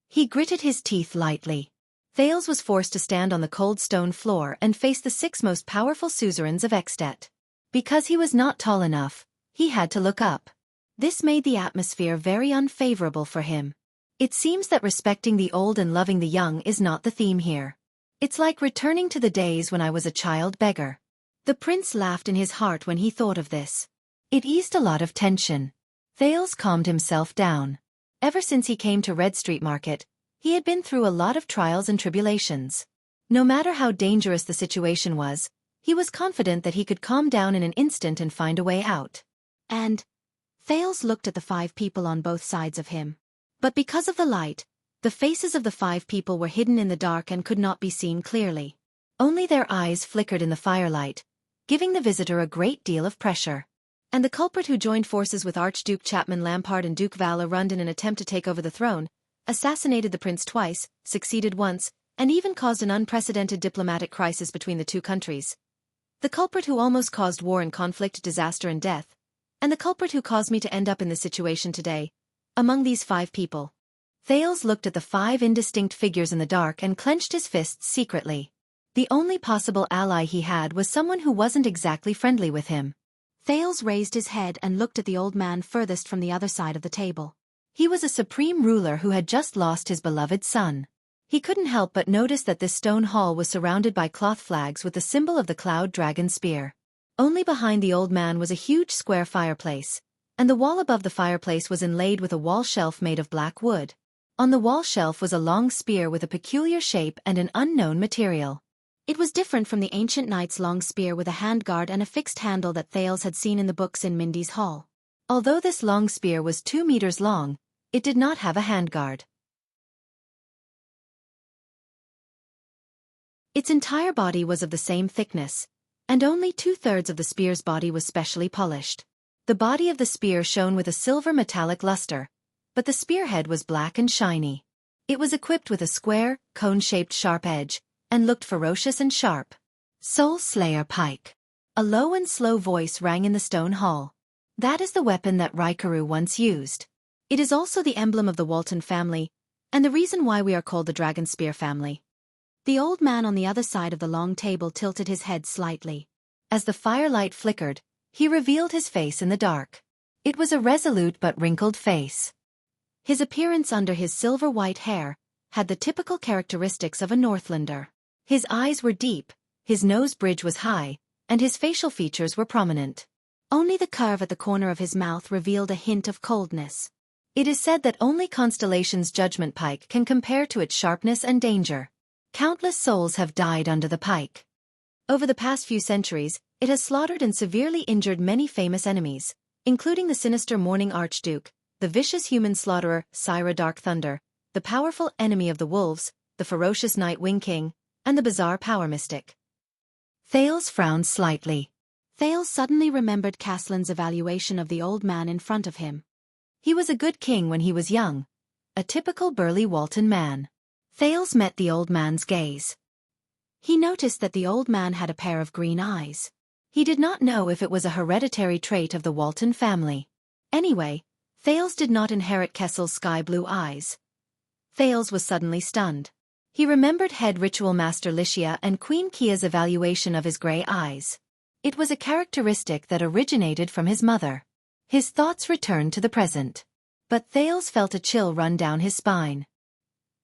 He gritted his teeth lightly. Thales was forced to stand on the cold stone floor and face the 6 most powerful suzerains of At. Because he was not tall enough, he had to look up. This made the atmosphere very unfavorable for him. It seems that respecting the old and loving the young is not the theme here. It's like returning to the days when I was a child beggar. The prince laughed in his heart when he thought of this. It eased a lot of tension. Thales calmed himself down. Ever since he came to Red Street Market, he had been through a lot of trials and tribulations. No matter how dangerous the situation was, he was confident that he could calm down in an instant and find a way out. And Thales looked at the 5 people on both sides of him. But because of the light, the faces of the 5 people were hidden in the dark and could not be seen clearly. Only their eyes flickered in the firelight, giving the visitor a great deal of pressure. And the culprit who joined forces with Archduke Chapman Lampard and Duke Valarund in an attempt to take over the throne, assassinated the prince twice, succeeded once, and even caused an unprecedented diplomatic crisis between the two countries. The culprit who almost caused war and conflict, disaster and death. And the culprit who caused me to end up in this situation today. Among these 5 people. Thales looked at the 5 indistinct figures in the dark and clenched his fists secretly. The only possible ally he had was someone who wasn't exactly friendly with him. Thales raised his head and looked at the old man furthest from the other side of the table. He was a supreme ruler who had just lost his beloved son. He couldn't help but notice that this stone hall was surrounded by cloth flags with the symbol of the cloud dragon spear. Only behind the old man was a huge square fireplace, and the wall above the fireplace was inlaid with a wall shelf made of black wood. On the wall shelf was a long spear with a peculiar shape and an unknown material. It was different from the ancient knight's long spear with a handguard and a fixed handle that Thales had seen in the books in Mindy's hall. Although this long spear was 2 meters long, it did not have a handguard. Its entire body was of the same thickness, and only 2/3 of the spear's body was specially polished. The body of the spear shone with a silver metallic luster, but the spearhead was black and shiny. It was equipped with a square, cone-shaped sharp edge, and looked ferocious and sharp. Soul Slayer Pike. A low and slow voice rang in the stone hall. That is the weapon that Raikaru once used. It is also the emblem of the Walton family, and the reason why we are called the Dragon Spear family. The old man on the other side of the long table tilted his head slightly. As the firelight flickered, he revealed his face in the dark. It was a resolute but wrinkled face. His appearance under his silver-white hair had the typical characteristics of a Northlander. His eyes were deep, his nose bridge was high, and his facial features were prominent. Only the curve at the corner of his mouth revealed a hint of coldness. It is said that only Constellation's judgment pike can compare to its sharpness and danger. Countless souls have died under the pike. Over the past few centuries, it has slaughtered and severely injured many famous enemies, including the sinister Morning Archduke, the vicious human slaughterer, Syra Dark Thunder, the powerful enemy of the wolves, the ferocious Night Wing King, and the bizarre power mystic. Thales frowned slightly. Thales suddenly remembered Caslin's evaluation of the old man in front of him. He was a good king when he was young, a typical burly Walton man. Thales met the old man's gaze. He noticed that the old man had a pair of green eyes. He did not know if it was a hereditary trait of the Walton family. Anyway, Thales did not inherit Kessel's sky-blue eyes. Thales was suddenly stunned. He remembered head ritual master Xianxia and Queen Kia's evaluation of his gray eyes. It was a characteristic that originated from his mother. His thoughts returned to the present. But Thales felt a chill run down his spine.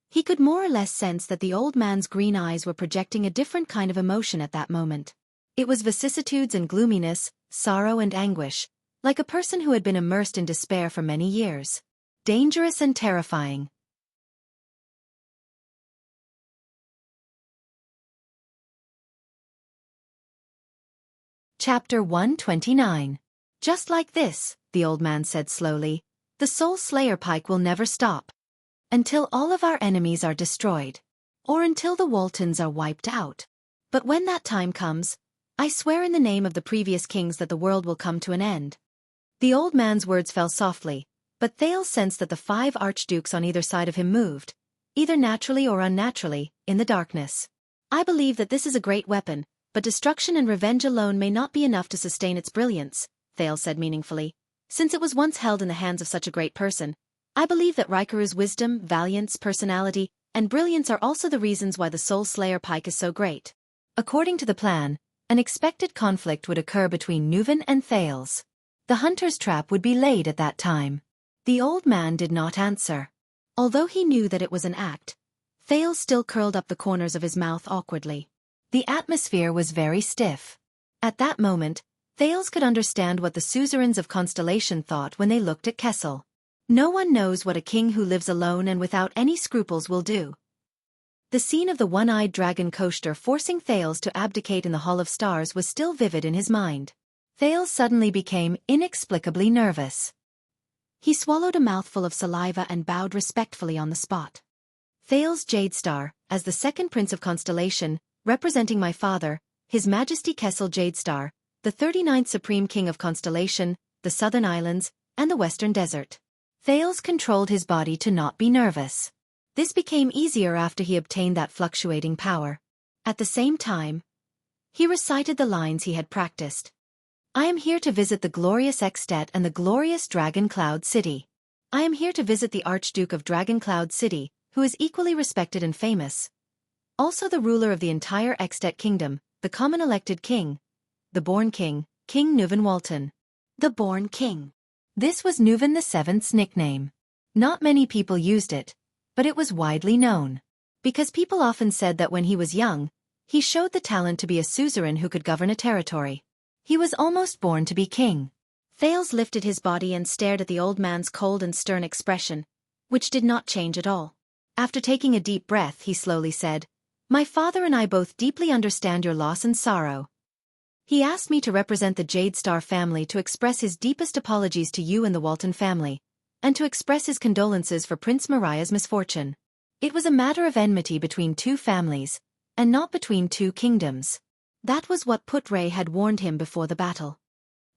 He could more or less sense that the old man's green eyes were projecting a different kind of emotion at that moment. It was vicissitudes and gloominess, sorrow and anguish, like a person who had been immersed in despair for many years. Dangerous and terrifying. Chapter 129. Just like this, the old man said slowly, the Soul Slayer pike will never stop. Until all of our enemies are destroyed. Or until the Waltons are wiped out. But when that time comes, I swear in the name of the previous kings that the world will come to an end. The old man's words fell softly, but Thales sensed that the 5 archdukes on either side of him moved, either naturally or unnaturally, in the darkness. I believe that this is a great weapon, but destruction and revenge alone may not be enough to sustain its brilliance, Thales said meaningfully. Since it was once held in the hands of such a great person, I believe that Raikaru's wisdom, valiance, personality, and brilliance are also the reasons why the Soul Slayer pike is so great. According to the plan, an expected conflict would occur between Nuven and Thales. The hunter's trap would be laid at that time. The old man did not answer. Although he knew that it was an act, Thales still curled up the corners of his mouth awkwardly. The atmosphere was very stiff. At that moment, Thales could understand what the suzerains of Constellation thought when they looked at Kessel. No one knows what a king who lives alone and without any scruples will do. The scene of the one-eyed dragon coaster forcing Thales to abdicate in the Hall of Stars was still vivid in his mind. Thales suddenly became inexplicably nervous. He swallowed a mouthful of saliva and bowed respectfully on the spot. Thales Jadestar, as the second prince of Constellation, representing my father, His Majesty Kessel Jadestar, the 39th Supreme King of Constellation, the Southern Islands, and the Western Desert. Thales controlled his body to not be nervous. This became easier after he obtained that fluctuating power. At the same time, he recited the lines he had practiced. I am here to visit the glorious At and the glorious Dragon Cloud City. I am here to visit the Archduke of Dragon Cloud City, who is equally respected and famous. Also the ruler of the entire At kingdom, the common elected king, the born king, King Nuvan Walton. The born king. This was Nuvan VII's nickname. Not many people used it, but it was widely known. Because people often said that when he was young, he showed the talent to be a suzerain who could govern a territory. He was almost born to be king. Thales lifted his body and stared at the old man's cold and stern expression, which did not change at all. After taking a deep breath, he slowly said, My father and I both deeply understand your loss and sorrow. He asked me to represent the Jade Star family to express his deepest apologies to you and the Walton family, and to express his condolences for Prince Mariah's misfortune. It was a matter of enmity between two families, and not between two kingdoms. That was what Putray had warned him before the battle.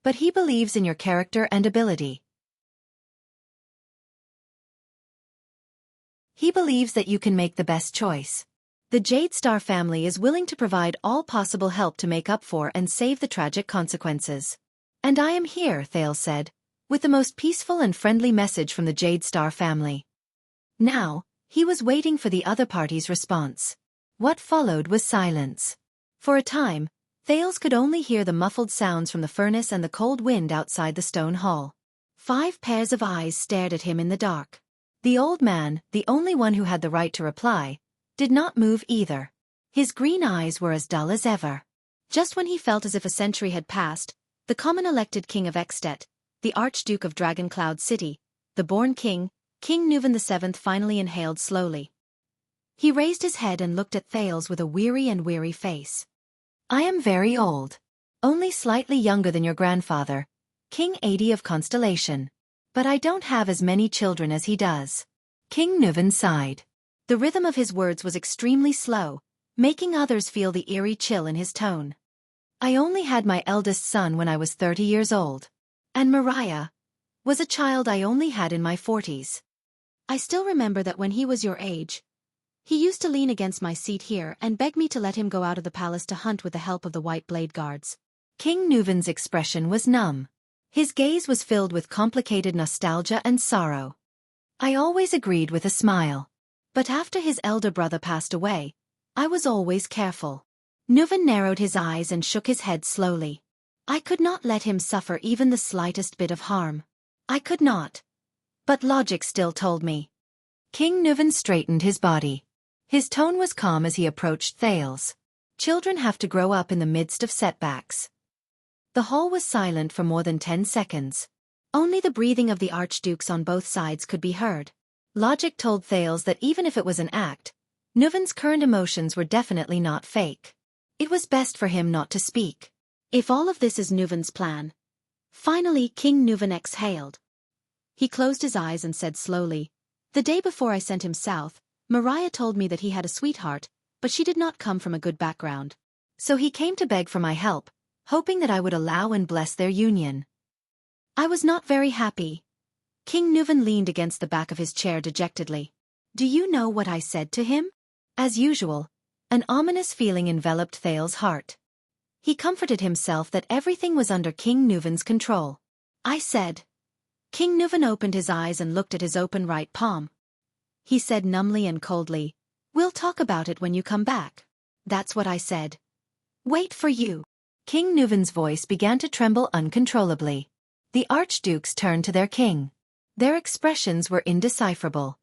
But he believes in your character and ability. He believes that you can make the best choice. The Jade Star family is willing to provide all possible help to make up for and save the tragic consequences. And I am here, Thales said, with the most peaceful and friendly message from the Jade Star family. Now, he was waiting for the other party's response. What followed was silence. For a time, Thales could only hear the muffled sounds from the furnace and the cold wind outside the stone hall. 5 pairs of eyes stared at him in the dark. The old man, the only one who had the right to reply, did not move either. His green eyes were as dull as ever. Just when he felt as if a century had passed, the common elected king of At, the Archduke of Dragon Cloud City, the born king, King Nuvan VII finally inhaled slowly. He raised his head and looked at Thales with a weary face. I am very old. Only slightly younger than your grandfather, King 80 of Constellation. But I don't have as many children as he does. King Nuvan sighed. The rhythm of his words was extremely slow, making others feel the eerie chill in his tone. I only had my eldest son when I was 30 years old. And Mariah was a child I only had in my 40s. I still remember that when he was your age, he used to lean against my seat here and beg me to let him go out of the palace to hunt with the help of the White Blade Guards. King Nuvan's expression was numb. His gaze was filled with complicated nostalgia and sorrow. I always agreed with a smile. But after his elder brother passed away, I was always careful. Nuvan narrowed his eyes and shook his head slowly. I could not let him suffer even the slightest bit of harm. I could not. But logic still told me. King Nuvan straightened his body. His tone was calm as he approached Thales. Children have to grow up in the midst of setbacks. The hall was silent for more than 10 seconds. Only the breathing of the archdukes on both sides could be heard. Logic told Thales that even if it was an act, Nuvan's current emotions were definitely not fake. It was best for him not to speak. If all of this is Nuvan's plan. Finally, King Nuvan exhaled. He closed his eyes and said slowly, The day before I sent him south, Mariah told me that he had a sweetheart, but she did not come from a good background. So he came to beg for my help, hoping that I would allow and bless their union. I was not very happy. King Nuvan leaned against the back of his chair dejectedly. Do you know what I said to him? As usual, an ominous feeling enveloped Thales' heart. He comforted himself that everything was under King Nuvan's control. I said. King Nuvan opened his eyes and looked at his open right palm. He said numbly and coldly, We'll talk about it when you come back. That's what I said. Wait for you. King Nuvan's voice began to tremble uncontrollably. The archdukes turned to their king. Their expressions were indecipherable.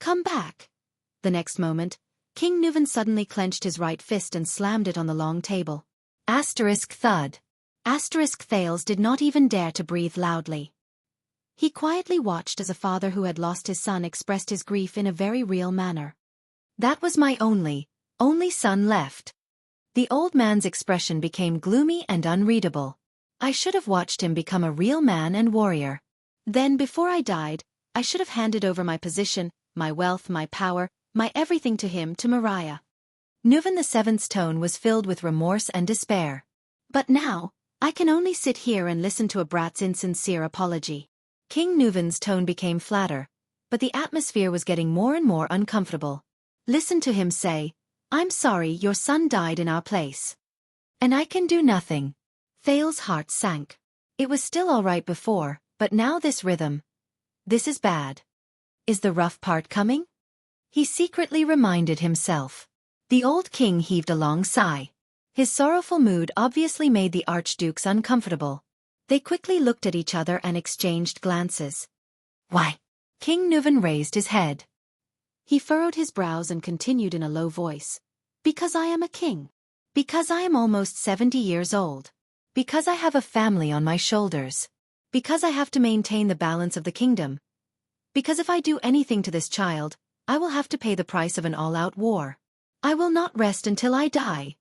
Come back. The next moment, King Nuvan suddenly clenched his right fist and slammed it on the long table. Asterisk thud. Asterisk Thales did not even dare to breathe loudly. He quietly watched as a father who had lost his son expressed his grief in a very real manner. That was my only son left. The old man's expression became gloomy and unreadable. I should have watched him become a real man and warrior. Then before I died, I should have handed over my position, my wealth, my power, my everything to him, to Mariah. Nuven the Seventh's tone was filled with remorse and despair. But now, I can only sit here and listen to a brat's insincere apology. King Nuven's tone became flatter, but the atmosphere was getting more and more uncomfortable. Listen to him say, "I'm sorry your son died in our place. And I can do nothing." Thales's heart sank. It was still all right before, but now this rhythm. This is bad. Is the rough part coming? He secretly reminded himself. The old king heaved a long sigh. His sorrowful mood obviously made the archdukes uncomfortable. They quickly looked at each other and exchanged glances. Why? King Nuven raised his head. He furrowed his brows and continued in a low voice. Because I am a king. Because I am almost 70 years old. Because I have a family on my shoulders. Because I have to maintain the balance of the kingdom. Because if I do anything to this child, I will have to pay the price of an all-out war. I will not rest until I die.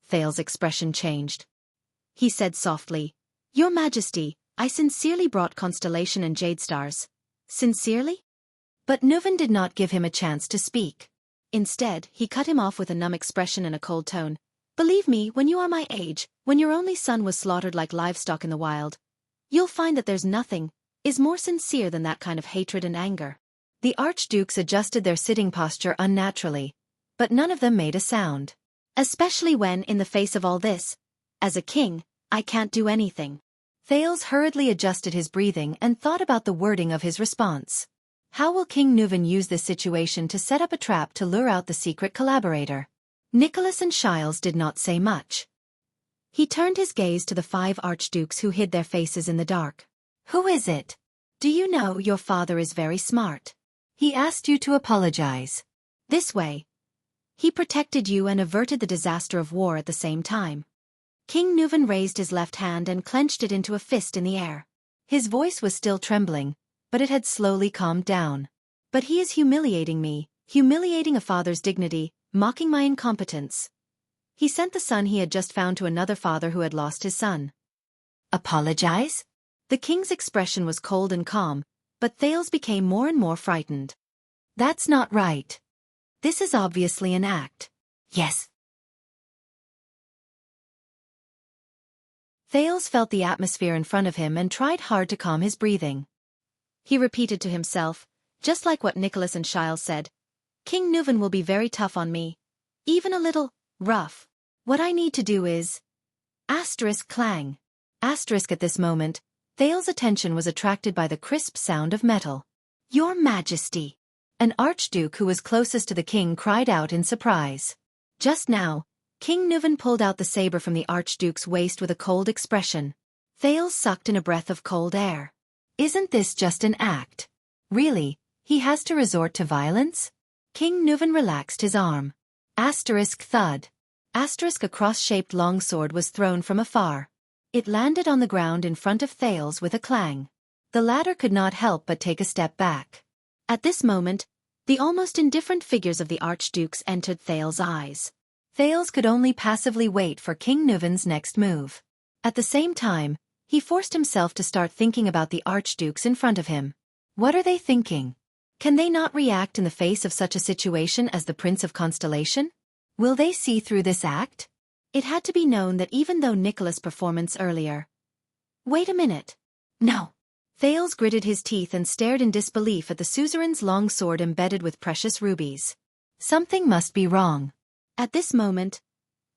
Thales's expression changed. He said softly, "Your Majesty, I sincerely brought constellation and jade stars." Sincerely? But Nuven did not give him a chance to speak. Instead, he cut him off with a numb expression and a cold tone. "Believe me, when you are my age, when your only son was slaughtered like livestock in the wild, you'll find that there's nothing is more sincere than that kind of hatred and anger." The archdukes adjusted their sitting posture unnaturally, but none of them made a sound. "Especially when, in the face of all this, as a king, I can't do anything." Thales hurriedly adjusted his breathing and thought about the wording of his response. How will King Nuven use this situation to set up a trap to lure out the secret collaborator? Nicholas and Xianxia did not say much. He turned his gaze to the 5 archdukes who hid their faces in the dark. "Who is it? Do you know your father is very smart? He asked you to apologize. This way. He protected you and averted the disaster of war at the same time." King Nuven raised his left hand and clenched it into a fist in the air. His voice was still trembling, but it had slowly calmed down. "But he is humiliating me, humiliating a father's dignity, mocking my incompetence. He sent the son he had just found to another father who had lost his son." "Apologize?" The king's expression was cold and calm, but Thales became more and more frightened. "That's not right. This is obviously an act." "Yes." Thales felt the atmosphere in front of him and tried hard to calm his breathing. He repeated to himself, just like what Nicholas and Xianxia said, "King Nuven will be very tough on me. Even a little rough. What I need to do is..." Clang. At this moment, Thales' attention was attracted by the crisp sound of metal. "Your Majesty!" An archduke who was closest to the king cried out in surprise. Just now, King Nuven pulled out the saber from the archduke's waist with a cold expression. Thales sucked in a breath of cold air. Isn't this just an act? Really, he has to resort to violence? King Nuven relaxed his arm. Thud. A cross-shaped longsword was thrown from afar. It landed on the ground in front of Thales with a clang. The latter could not help but take a step back. At this moment, the almost indifferent figures of the archdukes entered Thales' eyes. Thales could only passively wait for King Nuven's next move. At the same time, he forced himself to start thinking about the archdukes in front of him. What are they thinking? Can they not react in the face of such a situation as the Prince of Constellation? Will they see through this act? It had to be known that even though Nicholas' performance earlier... Wait a minute. No. Thales gritted his teeth and stared in disbelief at the suzerain's long sword embedded with precious rubies. Something must be wrong. At this moment,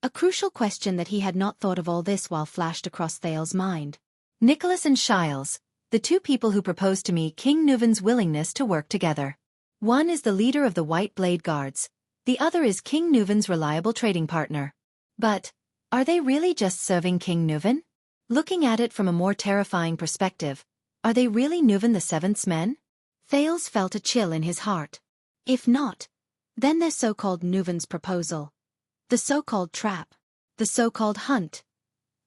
a crucial question that he had not thought of all this while flashed across Thales' mind. Nicholas and Xianxia, the 2 people who proposed to me King Nuven's willingness to work together. One is the leader of the White Blade Guards, the other is King Nuven's reliable trading partner. But, are they really just serving King Nuven? Looking at it from a more terrifying perspective, are they really Nuven the Seventh's men? Thales felt a chill in his heart. If not, then their so-called Nuven's proposal. The so-called trap. The so-called hunt.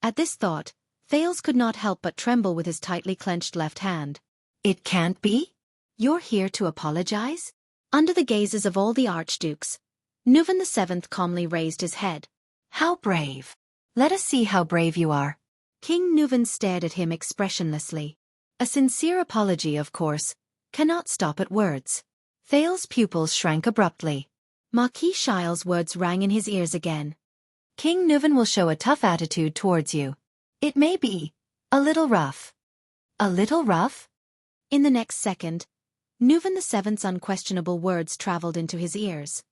At this thought, Thales could not help but tremble with his tightly clenched left hand. It can't be? You're here to apologize? Under the gazes of all the archdukes, Nuven the Seventh calmly raised his head. How brave. Let us see how brave you are. King Nuven stared at him expressionlessly. A sincere apology, of course, cannot stop at words. Thales' pupils shrank abruptly. Marquis Shile's words rang in his ears again. King Nuvan will show a tough attitude towards you. It may be a little rough. A little rough? In the next second, Nuvan VII's unquestionable words traveled into his ears.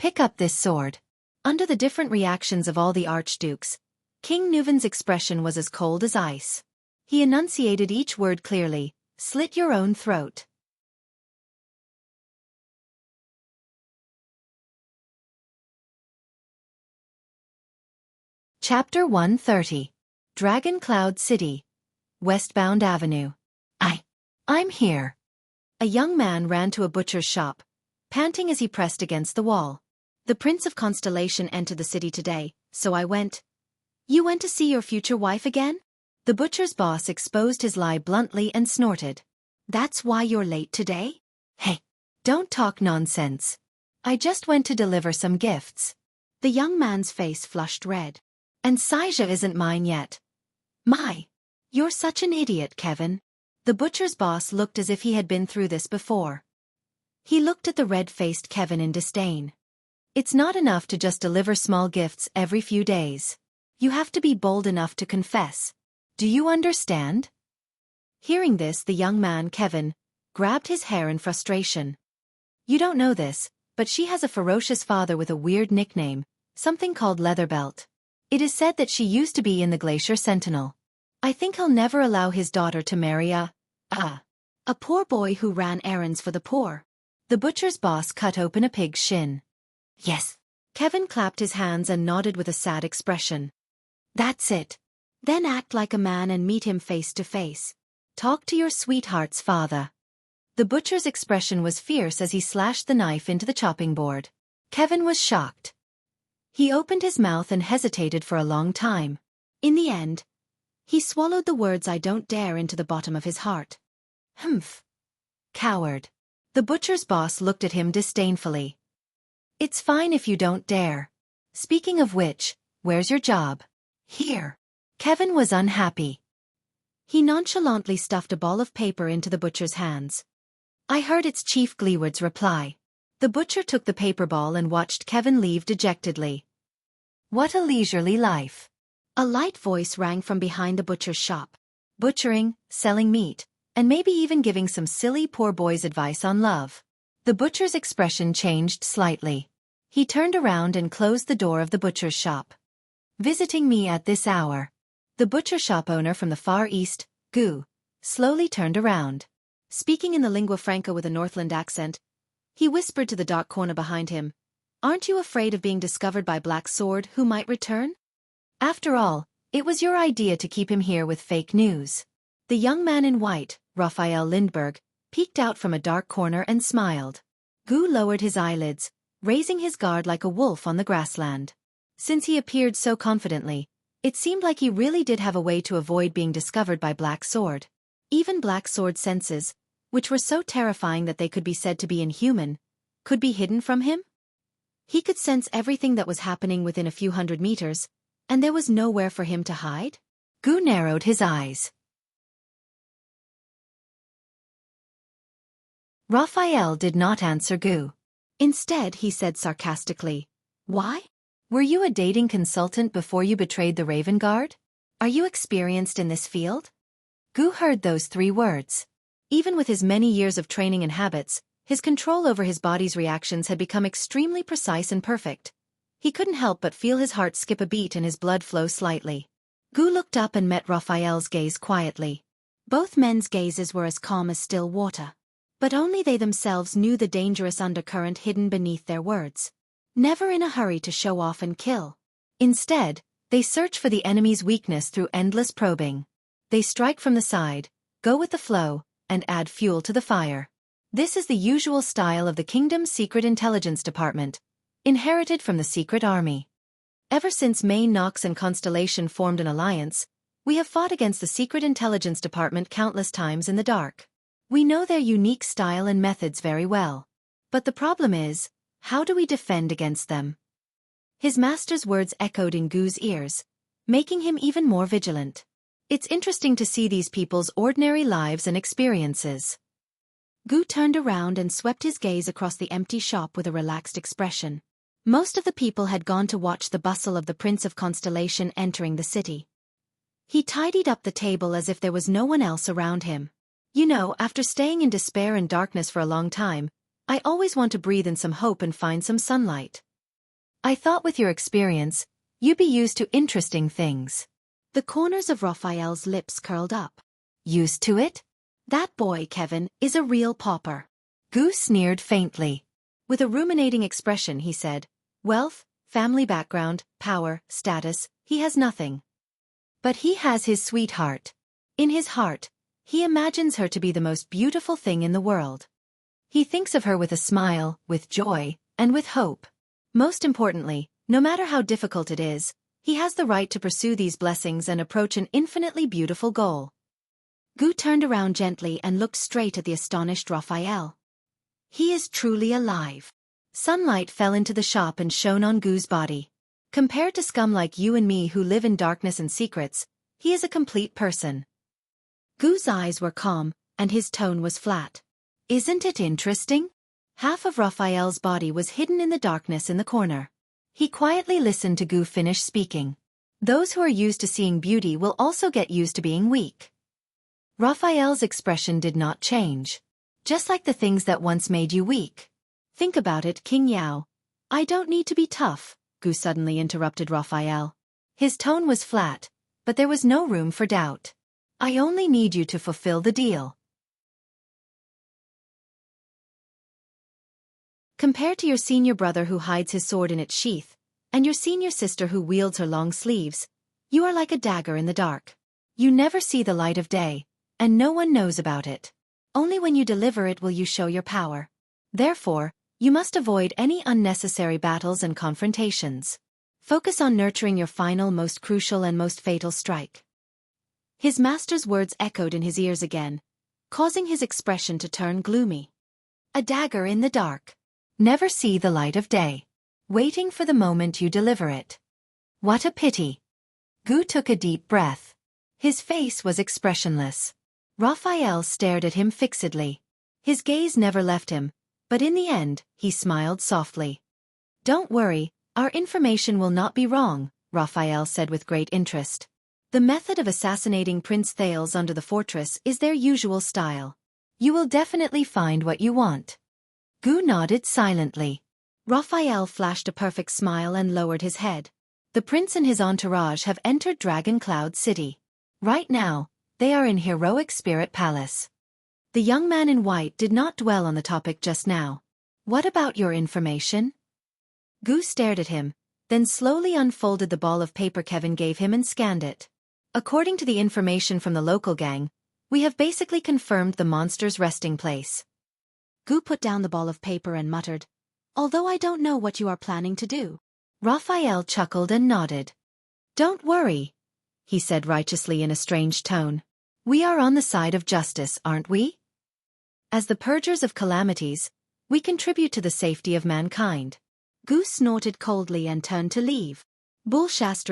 Pick up this sword. Under the different reactions of all the archdukes, King Nuvan's expression was as cold as ice. He enunciated each word clearly. Slit your own throat. Chapter 130. Dragon Cloud City. Westbound Avenue. I'm here. A young man ran to a butcher's shop, panting as he pressed against the wall. The Prince of Constellation entered the city today, so I went. You went to see your future wife again? The butcher's boss exposed his lie bluntly and snorted. That's why you're late today? Hey, don't talk nonsense. I just went to deliver some gifts. The young man's face flushed red. And Xianxia isn't mine yet. You're such an idiot, Kevin. The butcher's boss looked as if he had been through this before. He looked at the red-faced Kevin in disdain. It's not enough to just deliver small gifts every few days. You have to be bold enough to confess. Do you understand? Hearing this, the young man, Kevin, grabbed his hair in frustration. You don't know this, but she has a ferocious father with a weird nickname, something called Leatherbelt. It is said that she used to be in the Glacier Sentinel. I think he'll never allow his daughter to marry a poor boy who ran errands for the poor. The butcher's boss cut open a pig's shin. Yes. Kevin clapped his hands and nodded with a sad expression. That's it. Then act like a man and meet him face to face. Talk to your sweetheart's father. The butcher's expression was fierce as he slashed the knife into the chopping board. Kevin was shocked. He opened his mouth and hesitated for a long time. In the end, he swallowed the words "I don't dare" into the bottom of his heart. Humph. Coward. The butcher's boss looked at him disdainfully. It's fine if you don't dare. Speaking of which, where's your job? Here. Kevin was unhappy. He nonchalantly stuffed a ball of paper into the butcher's hands. I heard it's Chief Gleeward's reply. The butcher took the paper ball and watched Kevin leave dejectedly. What a leisurely life. A light voice rang from behind the butcher's shop. Butchering, selling meat, and maybe even giving some silly poor boy's advice on love. The butcher's expression changed slightly. He turned around and closed the door of the butcher's shop. Visiting me at this hour. The butcher shop owner from the Far East, Gu, slowly turned around. Speaking in the lingua franca with a Northland accent, he whispered to the dark corner behind him, "Aren't you afraid of being discovered by Black Sword, who might return? After all, it was your idea to keep him here with fake news." The young man in white, Raphael Lindbergh, peeked out from a dark corner and smiled. Gu lowered his eyelids, raising his guard like a wolf on the grassland. Since he appeared so confidently, it seemed like he really did have a way to avoid being discovered by Black Sword. Even Black Sword's senses, which were so terrifying that they could be said to be inhuman, could be hidden from him? He could sense everything that was happening within a few hundred meters, and there was nowhere for him to hide? Gu narrowed his eyes. Raphael did not answer Gu. Instead, he said sarcastically, "Why? Were you a dating consultant before you betrayed the Raven Guard? Are you experienced in this field?" Gu heard those 3 words. Even with his many years of training and habits, his control over his body's reactions had become extremely precise and perfect. He couldn't help but feel his heart skip a beat and his blood flow slightly. Gu looked up and met Raphael's gaze quietly. Both men's gazes were as calm as still water. But only they themselves knew the dangerous undercurrent hidden beneath their words. Never in a hurry to show off and kill. Instead, they search for the enemy's weakness through endless probing. They strike from the side, go with the flow, and add fuel to the fire. This is the usual style of the kingdom's secret intelligence department, inherited from the secret army. Ever since May Nox and Constellation formed an alliance, we have fought against the secret intelligence department countless times in the dark. We know their unique style and methods very well. But the problem is, how do we defend against them? His master's words echoed in Gu's ears, making him even more vigilant. It's interesting to see these people's ordinary lives and experiences. Gu turned around and swept his gaze across the empty shop with a relaxed expression. Most of the people had gone to watch the bustle of the Prince of Constellation entering the city. He tidied up the table as if there was no one else around him. You know, after staying in despair and darkness for a long time, I always want to breathe in some hope and find some sunlight. I thought with your experience, you'd be used to interesting things. The corners of Raphael's lips curled up. Used to it? That boy, Kevin, is a real pauper. Gu sneered faintly. With a ruminating expression he said, wealth, family background, power, status, he has nothing. But he has his sweetheart. In his heart, he imagines her to be the most beautiful thing in the world. He thinks of her with a smile, with joy, and with hope. Most importantly, no matter how difficult it is, he has the right to pursue these blessings and approach an infinitely beautiful goal. Gu turned around gently and looked straight at the astonished Raphael. He is truly alive. Sunlight fell into the shop and shone on Gu's body. Compared to scum like you and me who live in darkness and secrets, he is a complete person. Gu's eyes were calm, and his tone was flat. Isn't it interesting? Half of Raphael's body was hidden in the darkness in the corner. He quietly listened to Gu finish speaking. Those who are used to seeing beauty will also get used to being weak. Raphael's expression did not change. Just like the things that once made you weak. Think about it, King Yao. I don't need to be tough, Gu suddenly interrupted Raphael. His tone was flat, but there was no room for doubt. I only need you to fulfill the deal. Compared to your senior brother who hides his sword in its sheath, and your senior sister who wields her long sleeves, you are like a dagger in the dark. You never see the light of day, and no one knows about it. Only when you deliver it will you show your power. Therefore, you must avoid any unnecessary battles and confrontations. Focus on nurturing your final, most crucial and most fatal strike. His master's words echoed in his ears again, causing his expression to turn gloomy. A dagger in the dark. Never see the light of day. Waiting for the moment you deliver it. What a pity. Gu took a deep breath. His face was expressionless. Raphael stared at him fixedly. His gaze never left him, but in the end, he smiled softly. Don't worry, our information will not be wrong, Raphael said with great interest. The method of assassinating Prince Thales under the fortress is their usual style. You will definitely find what you want. Gu nodded silently. Raphael flashed a perfect smile and lowered his head. The prince and his entourage have entered Dragon Cloud City. Right now, they are in Heroic Spirit Palace. The young man in white did not dwell on the topic just now. What about your information? Gu stared at him, then slowly unfolded the ball of paper Kevin gave him and scanned it. According to the information from the local gang, we have basically confirmed the monster's resting place. Gu put down the ball of paper and muttered, although I don't know what you are planning to do. Raphael chuckled and nodded. Don't worry, he said righteously in a strange tone. We are on the side of justice, aren't we? As the purgers of calamities, we contribute to the safety of mankind. Gu snorted coldly and turned to leave. Bullshit.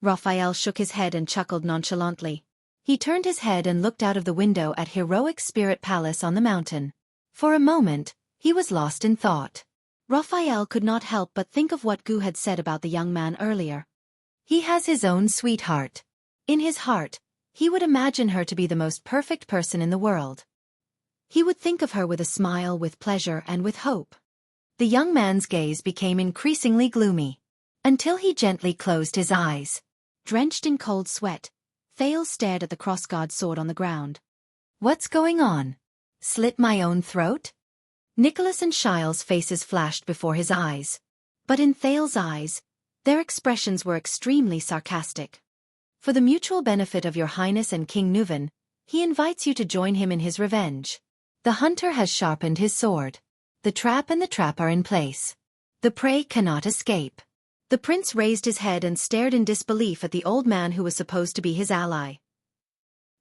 Raphael shook his head and chuckled nonchalantly. He turned his head and looked out of the window at Heroic Spirit Palace on the mountain. For a moment, he was lost in thought. Raphael could not help but think of what Gu had said about the young man earlier. He has his own sweetheart. In his heart, he would imagine her to be the most perfect person in the world. He would think of her with a smile, with pleasure and with hope. The young man's gaze became increasingly gloomy, until he gently closed his eyes. Drenched in cold sweat, Thales stared at the cross-guard sword on the ground. What's going on? Slit my own throat? Nicholas and Shile's faces flashed before his eyes. But in Thales' eyes, their expressions were extremely sarcastic. For the mutual benefit of your highness and King Nuvan, he invites you to join him in his revenge. The hunter has sharpened his sword. The trap and the trap are in place. The prey cannot escape. The prince raised his head and stared in disbelief at the old man who was supposed to be his ally.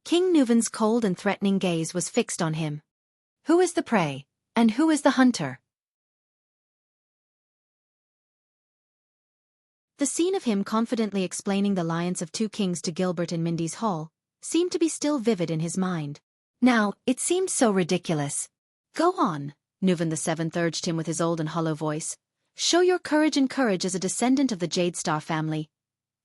King Nuvan's cold and threatening gaze was fixed on him. Who is the prey, and who is the hunter? The scene of him confidently explaining the alliance of two kings to Gilbert in Mindy's hall seemed to be still vivid in his mind. Now, it seemed so ridiculous. Go on, Nuvan the Seventh urged him with his old and hollow voice. Show your courage and courage as a descendant of the Jade Star family.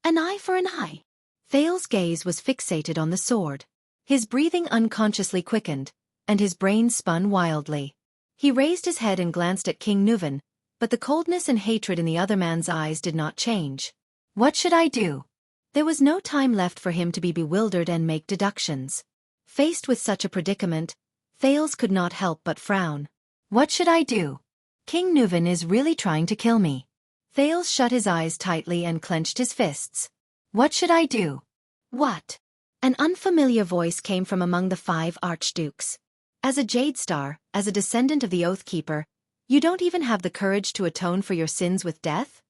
An eye for an eye. Thales's gaze was fixated on the sword. His breathing unconsciously quickened, and his brain spun wildly. He raised his head and glanced at King Nuvan, but the coldness and hatred in the other man's eyes did not change. What should I do? There was no time left for him to be bewildered and make deductions. Faced with such a predicament, Thales could not help but frown. What should I do? King Nuvan is really trying to kill me. Thales shut his eyes tightly and clenched his fists. What should I do? What? An unfamiliar voice came from among the 5 archdukes. As a Jade Star, as a descendant of the Oathkeeper, you don't even have the courage to atone for your sins with death?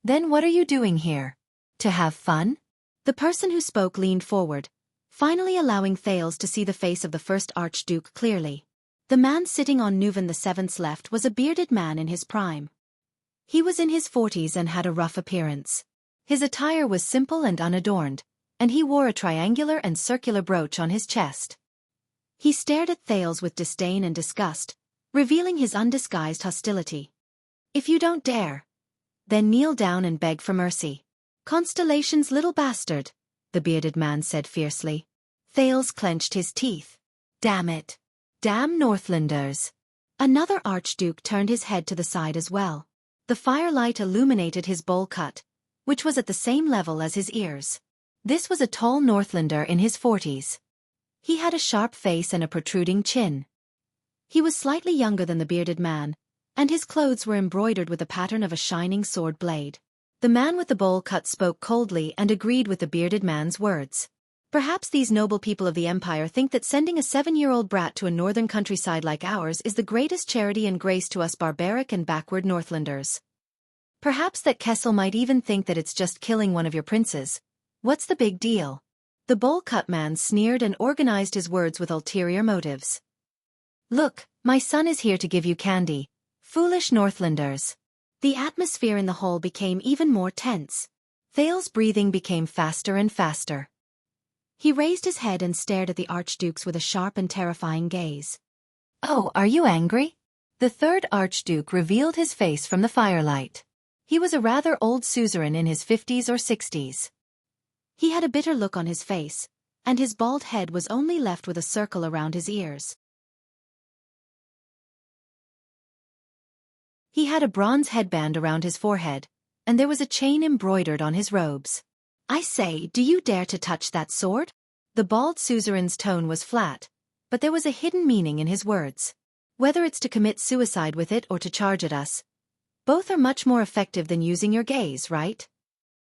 Then what are you doing here? To have fun? The person who spoke leaned forward, finally allowing Thales to see the face of the first Archduke clearly. The man sitting on Nuvan the Seventh's left was a bearded man in his prime. He was in his 40s and had a rough appearance. His attire was simple and unadorned, and he wore a triangular and circular brooch on his chest. He stared at Thales with disdain and disgust, revealing his undisguised hostility. If you don't dare, then kneel down and beg for mercy. Constellation's little bastard, the bearded man said fiercely. Thales clenched his teeth. Damn it. Damn Northlanders. Another archduke turned his head to the side as well. The firelight illuminated his bowl cut, which was at the same level as his ears. This was a tall Northlander in his 40s. He had a sharp face and a protruding chin. He was slightly younger than the bearded man, and his clothes were embroidered with a pattern of a shining sword blade. The man with the bowl cut spoke coldly and agreed with the bearded man's words. Perhaps these noble people of the Empire think that sending a 7-year-old brat to a northern countryside like ours is the greatest charity and grace to us barbaric and backward Northlanders. Perhaps that Kessel might even think that it's just killing one of your princes. What's the big deal? The bowl-cut man sneered and organized his words with ulterior motives. Look, my son is here to give you candy, foolish Northlanders. The atmosphere in the hall became even more tense. Thales' breathing became faster and faster. He raised his head and stared at the archdukes with a sharp and terrifying gaze. Oh, are you angry? The third archduke revealed his face from the firelight. He was a rather old suzerain in his 50s or 60s. He had a bitter look on his face, and his bald head was only left with a circle around his ears. He had a bronze headband around his forehead, and there was a chain embroidered on his robes. I say, do you dare to touch that sword? The bald suzerain's tone was flat, but there was a hidden meaning in his words. Whether it's to commit suicide with it or to charge at us, both are much more effective than using your gaze, right?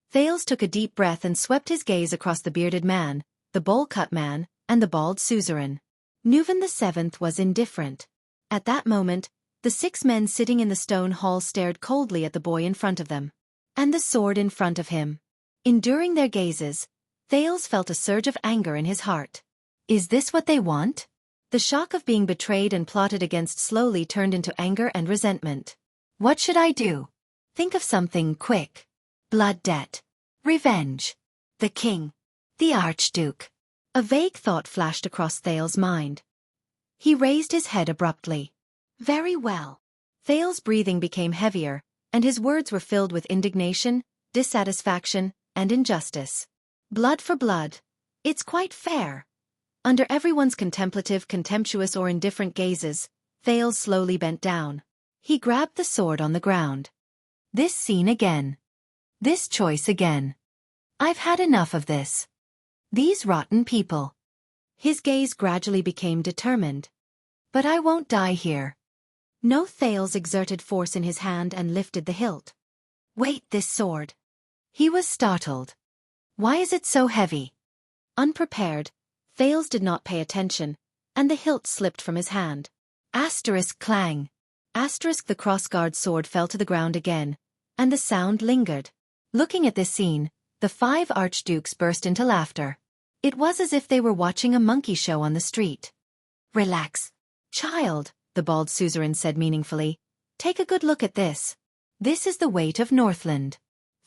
Thales took a deep breath and swept his gaze across the bearded man, the bowl-cut man, and the bald suzerain. Nuvan the Seventh was indifferent. At that moment, the 6 men sitting in the stone hall stared coldly at the boy in front of them, and the sword in front of him. Enduring their gazes, Thales felt a surge of anger in his heart. Is this what they want? The shock of being betrayed and plotted against slowly turned into anger and resentment. What should I do? Think of something quick. Blood debt. Revenge. The king. The archduke. A vague thought flashed across Thales' mind. He raised his head abruptly. Very well. Thales' breathing became heavier, and his words were filled with indignation, dissatisfaction, and injustice. Blood for blood. It's quite fair. Under everyone's contemplative, contemptuous or indifferent gazes, Thales slowly bent down. He grabbed the sword on the ground. This scene again. This choice again. I've had enough of this. These rotten people. His gaze gradually became determined. But I won't die here. No. Thales exerted force in his hand and lifted the hilt. Wait, this sword. He was startled. Why is it so heavy? Unprepared, Thales did not pay attention, and the hilt slipped from his hand. Asterisk clang. Asterisk the crossguard sword fell to the ground again, and the sound lingered. Looking at this scene, the 5 archdukes burst into laughter. It was as if they were watching a monkey show on the street. Relax, child, the bald suzerain said meaningfully. Take a good look at this. This is the weight of Northland.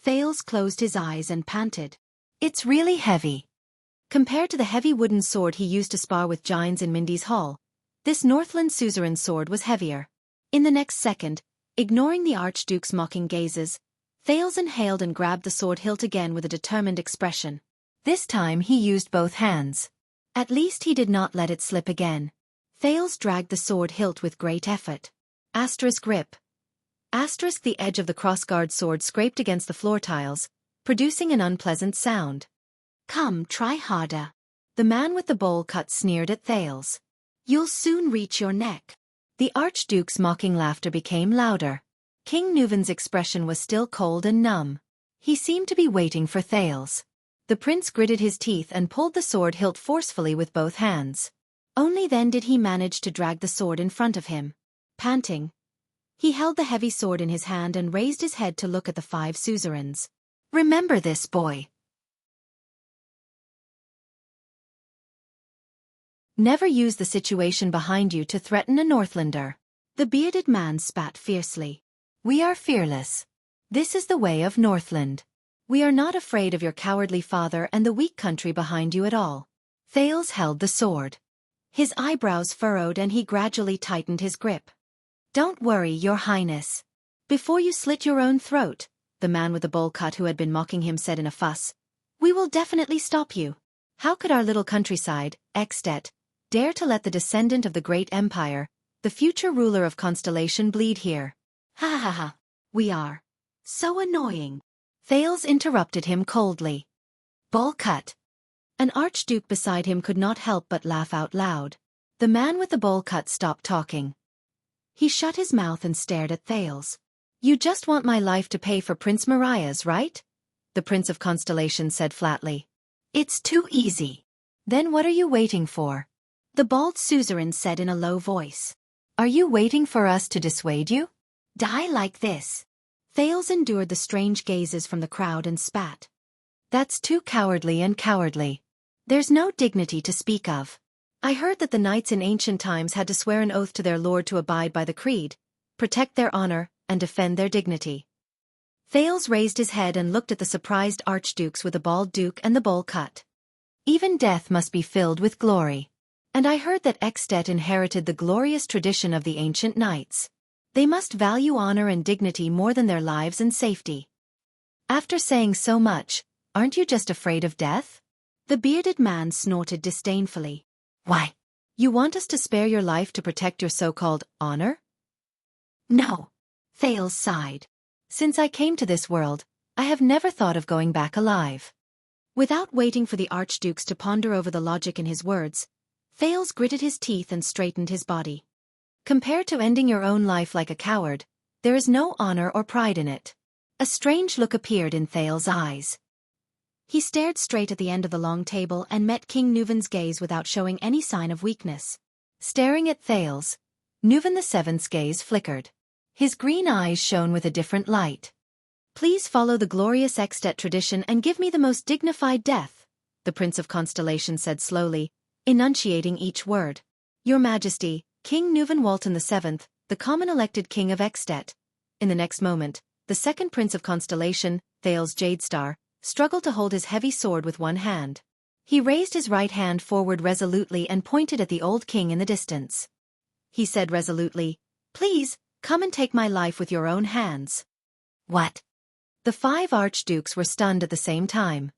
Thales closed his eyes and panted. It's really heavy. Compared to the heavy wooden sword he used to spar with giants in Mindy's Hall, this Northland suzerain's sword was heavier. In the next second, ignoring the Archduke's mocking gazes, Thales inhaled and grabbed the sword hilt again with a determined expression. This time he used both hands. At least he did not let it slip again. Thales dragged the sword hilt with great effort. Asterisk grip. Asterisk the edge of the crossguard sword scraped against the floor tiles, producing an unpleasant sound. Come, try harder. The man with the bowl cut sneered at Thales. You'll soon reach your neck. The Archduke's mocking laughter became louder. King Nuvan's expression was still cold and numb. He seemed to be waiting for Thales. The prince gritted his teeth and pulled the sword hilt forcefully with both hands. Only then did he manage to drag the sword in front of him. Panting, he held the heavy sword in his hand and raised his head to look at the 5 suzerains. Remember this, boy. Never use the situation behind you to threaten a Northlander. The bearded man spat fiercely. We are fearless. This is the way of Northland. We are not afraid of your cowardly father and the weak country behind you at all. Thales held the sword. His eyebrows furrowed and he gradually tightened his grip. Don't worry, your highness. Before you slit your own throat, the man with the bowl cut who had been mocking him said in a fuss, we will definitely stop you. How could our little countryside, At, dare to let the descendant of the great empire, the future ruler of Constellation, bleed here? Ha ha ha. We are. So annoying. Thales interrupted him coldly. Bowl cut. An archduke beside him could not help but laugh out loud. The man with the bowl cut stopped talking. He shut his mouth and stared at Thales. You just want my life to pay for Prince Mariah's, right? The Prince of Constellation said flatly. It's too easy. Then what are you waiting for? The bald suzerain said in a low voice. Are you waiting for us to dissuade you? Die like this. Thales endured the strange gazes from the crowd and spat. That's too cowardly and cowardly. There's no dignity to speak of. I heard that the knights in ancient times had to swear an oath to their lord to abide by the creed, protect their honor, and defend their dignity. Thales raised his head and looked at the surprised archdukes with the bald duke and the bowl cut. Even death must be filled with glory. And I heard that At inherited the glorious tradition of the ancient knights. They must value honor and dignity more than their lives and safety. After saying so much, aren't you just afraid of death? The bearded man snorted disdainfully. Why? You want us to spare your life to protect your so-called honor? No. Thales sighed. Since I came to this world, I have never thought of going back alive. Without waiting for the archdukes to ponder over the logic in his words, Thales gritted his teeth and straightened his body. Compared to ending your own life like a coward, there is no honor or pride in it. A strange look appeared in Thales' eyes. He stared straight at the end of the long table and met King Nuvan's gaze without showing any sign of weakness. Staring at Thales, Nuvan VII's gaze flickered. His green eyes shone with a different light. Please follow the glorious At tradition and give me the most dignified death, the Prince of Constellation said slowly, enunciating each word. Your Majesty, King Nuvan Walton VII, the common elected king of At. In the next moment, the second Prince of Constellation, Thales Jadestar, struggled to hold his heavy sword with one hand. He raised his right hand forward resolutely and pointed at the old king in the distance. He said resolutely, Please, come and take my life with your own hands. What? The 5 archdukes were stunned at the same time.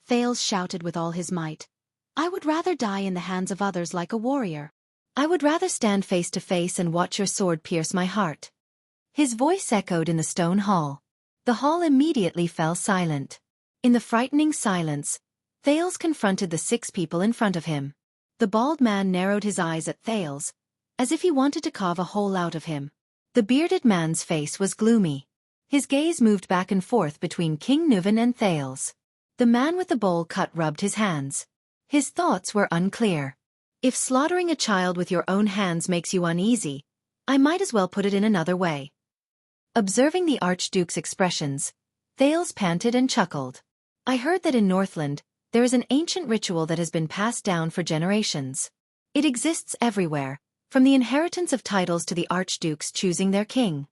Thales shouted with all his might. I would rather die in the hands of others like a warrior. I would rather stand face to face and watch your sword pierce my heart. His voice echoed in the stone hall. The hall immediately fell silent. In the frightening silence, Thales confronted the 6 people in front of him. The bald man narrowed his eyes at Thales, as if he wanted to carve a hole out of him. The bearded man's face was gloomy. His gaze moved back and forth between King Nuvan and Thales. The man with the bowl cut rubbed his hands. His thoughts were unclear. If slaughtering a child with your own hands makes you uneasy, I might as well put it in another way. Observing the Archduke's expressions, Thales panted and chuckled. I heard that in Northland, there is an ancient ritual that has been passed down for generations. It exists everywhere, from the inheritance of titles to the archdukes choosing their king.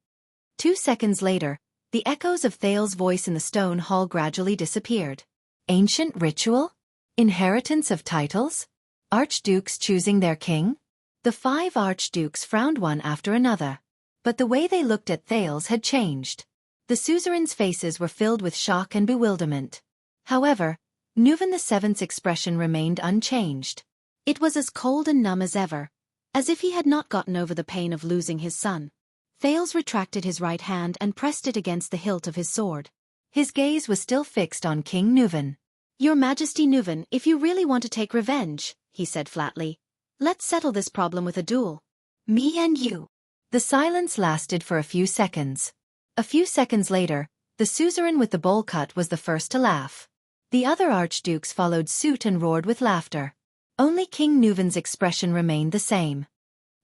2 seconds later, The echoes of Thales's voice in the stone hall gradually disappeared. Ancient ritual? Inheritance of titles? Archdukes choosing their king? The 5 archdukes frowned one after another. But the way they looked at Thales had changed. The suzerains' faces were filled with shock and bewilderment. However, Nuven VII's expression remained unchanged. It was as cold and numb as ever, as if he had not gotten over the pain of losing his son. Thales retracted his right hand and pressed it against the hilt of his sword. His gaze was still fixed on King Nuven. "Your Majesty Nuven, if you really want to take revenge," he said flatly, "let's settle this problem with a duel. Me and you." The silence lasted for a few seconds. A few seconds later, the suzerain with the bowl cut was the first to laugh. The other archdukes followed suit and roared with laughter. Only King Nuven's expression remained the same.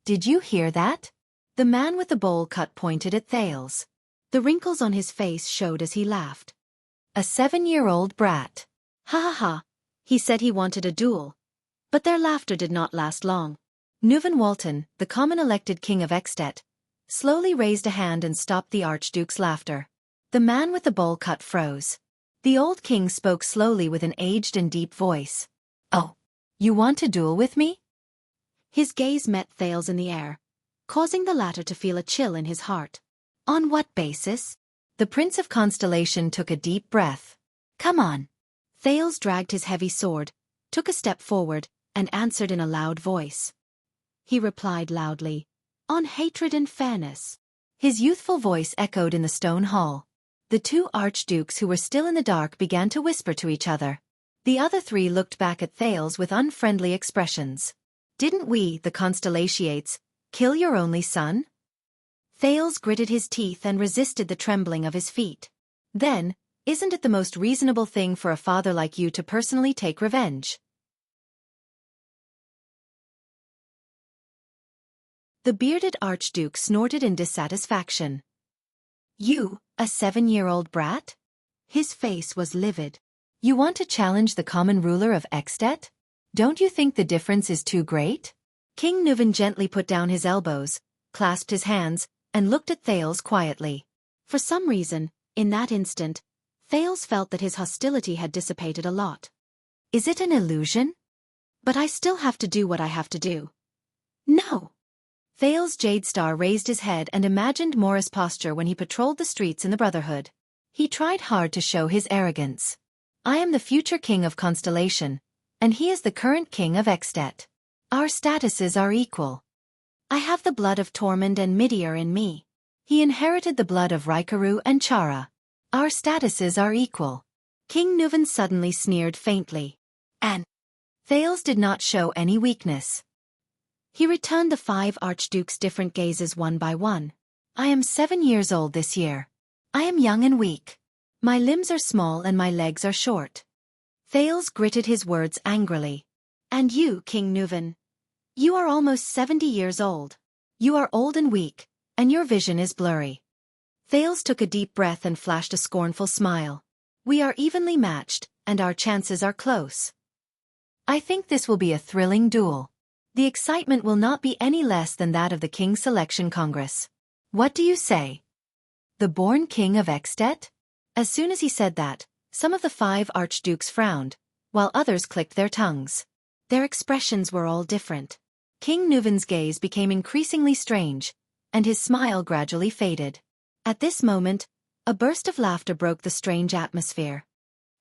"Did you hear that?" The man with the bowl cut pointed at Thales. The wrinkles on his face showed as he laughed. "A 7-year-old brat." "Ha ha ha," he said he wanted a duel. But their laughter did not last long. Nuven Walton, the common elected king of At, slowly raised a hand and stopped the archduke's laughter. The man with the bowl cut froze. The old king spoke slowly with an aged and deep voice. "Oh, you want to duel with me?" His gaze met Thales in the air, causing the latter to feel a chill in his heart. "On what basis?" The Prince of Constellation took a deep breath. "Come on." Thales dragged his heavy sword, took a step forward, and answered in a loud voice. He replied loudly, "On hatred and fairness." His youthful voice echoed in the stone hall. The 2 archdukes who were still in the dark began to whisper to each other. The other 3 looked back at Thales with unfriendly expressions. "Didn't we, the Constellations, kill your only son?" Thales gritted his teeth and resisted the trembling of his feet. "Then, isn't it the most reasonable thing for a father like you to personally take revenge?" The bearded archduke snorted in dissatisfaction. "You, a 7-year-old brat?" His face was livid. "You want to challenge the common ruler of At? Don't you think the difference is too great?" King Nuven gently put down his elbows, clasped his hands, and looked at Thales quietly. For some reason, in that instant, Thales felt that his hostility had dissipated a lot. "Is it an illusion? But I still have to do what I have to do." "No." Thales' Jade Star raised his head and imagined Morris' posture when he patrolled the streets in the Brotherhood. He tried hard to show his arrogance. "I am the future king of Constellation, and he is the current king of At. Our statuses are equal. I have the blood of Tormund and Midir in me. He inherited the blood of Raikaru and Chara. Our statuses are equal." King Nuven suddenly sneered faintly. And Thales did not show any weakness. He returned the 5 archdukes' different gazes one by one. "I am 7 years old this year. I am young and weak. My limbs are small and my legs are short." Thales gritted his words angrily. "And you, King Nuven? You are almost 70 years old. You are old and weak, and your vision is blurry." Thales took a deep breath and flashed a scornful smile. "We are evenly matched, and our chances are close. I think this will be a thrilling duel. The excitement will not be any less than that of the King's Selection Congress. What do you say?" "The born king of At?" As soon as he said that, some of the 5 archdukes frowned, while others clicked their tongues. Their expressions were all different. King Nuven's gaze became increasingly strange, and his smile gradually faded. At this moment, a burst of laughter broke the strange atmosphere.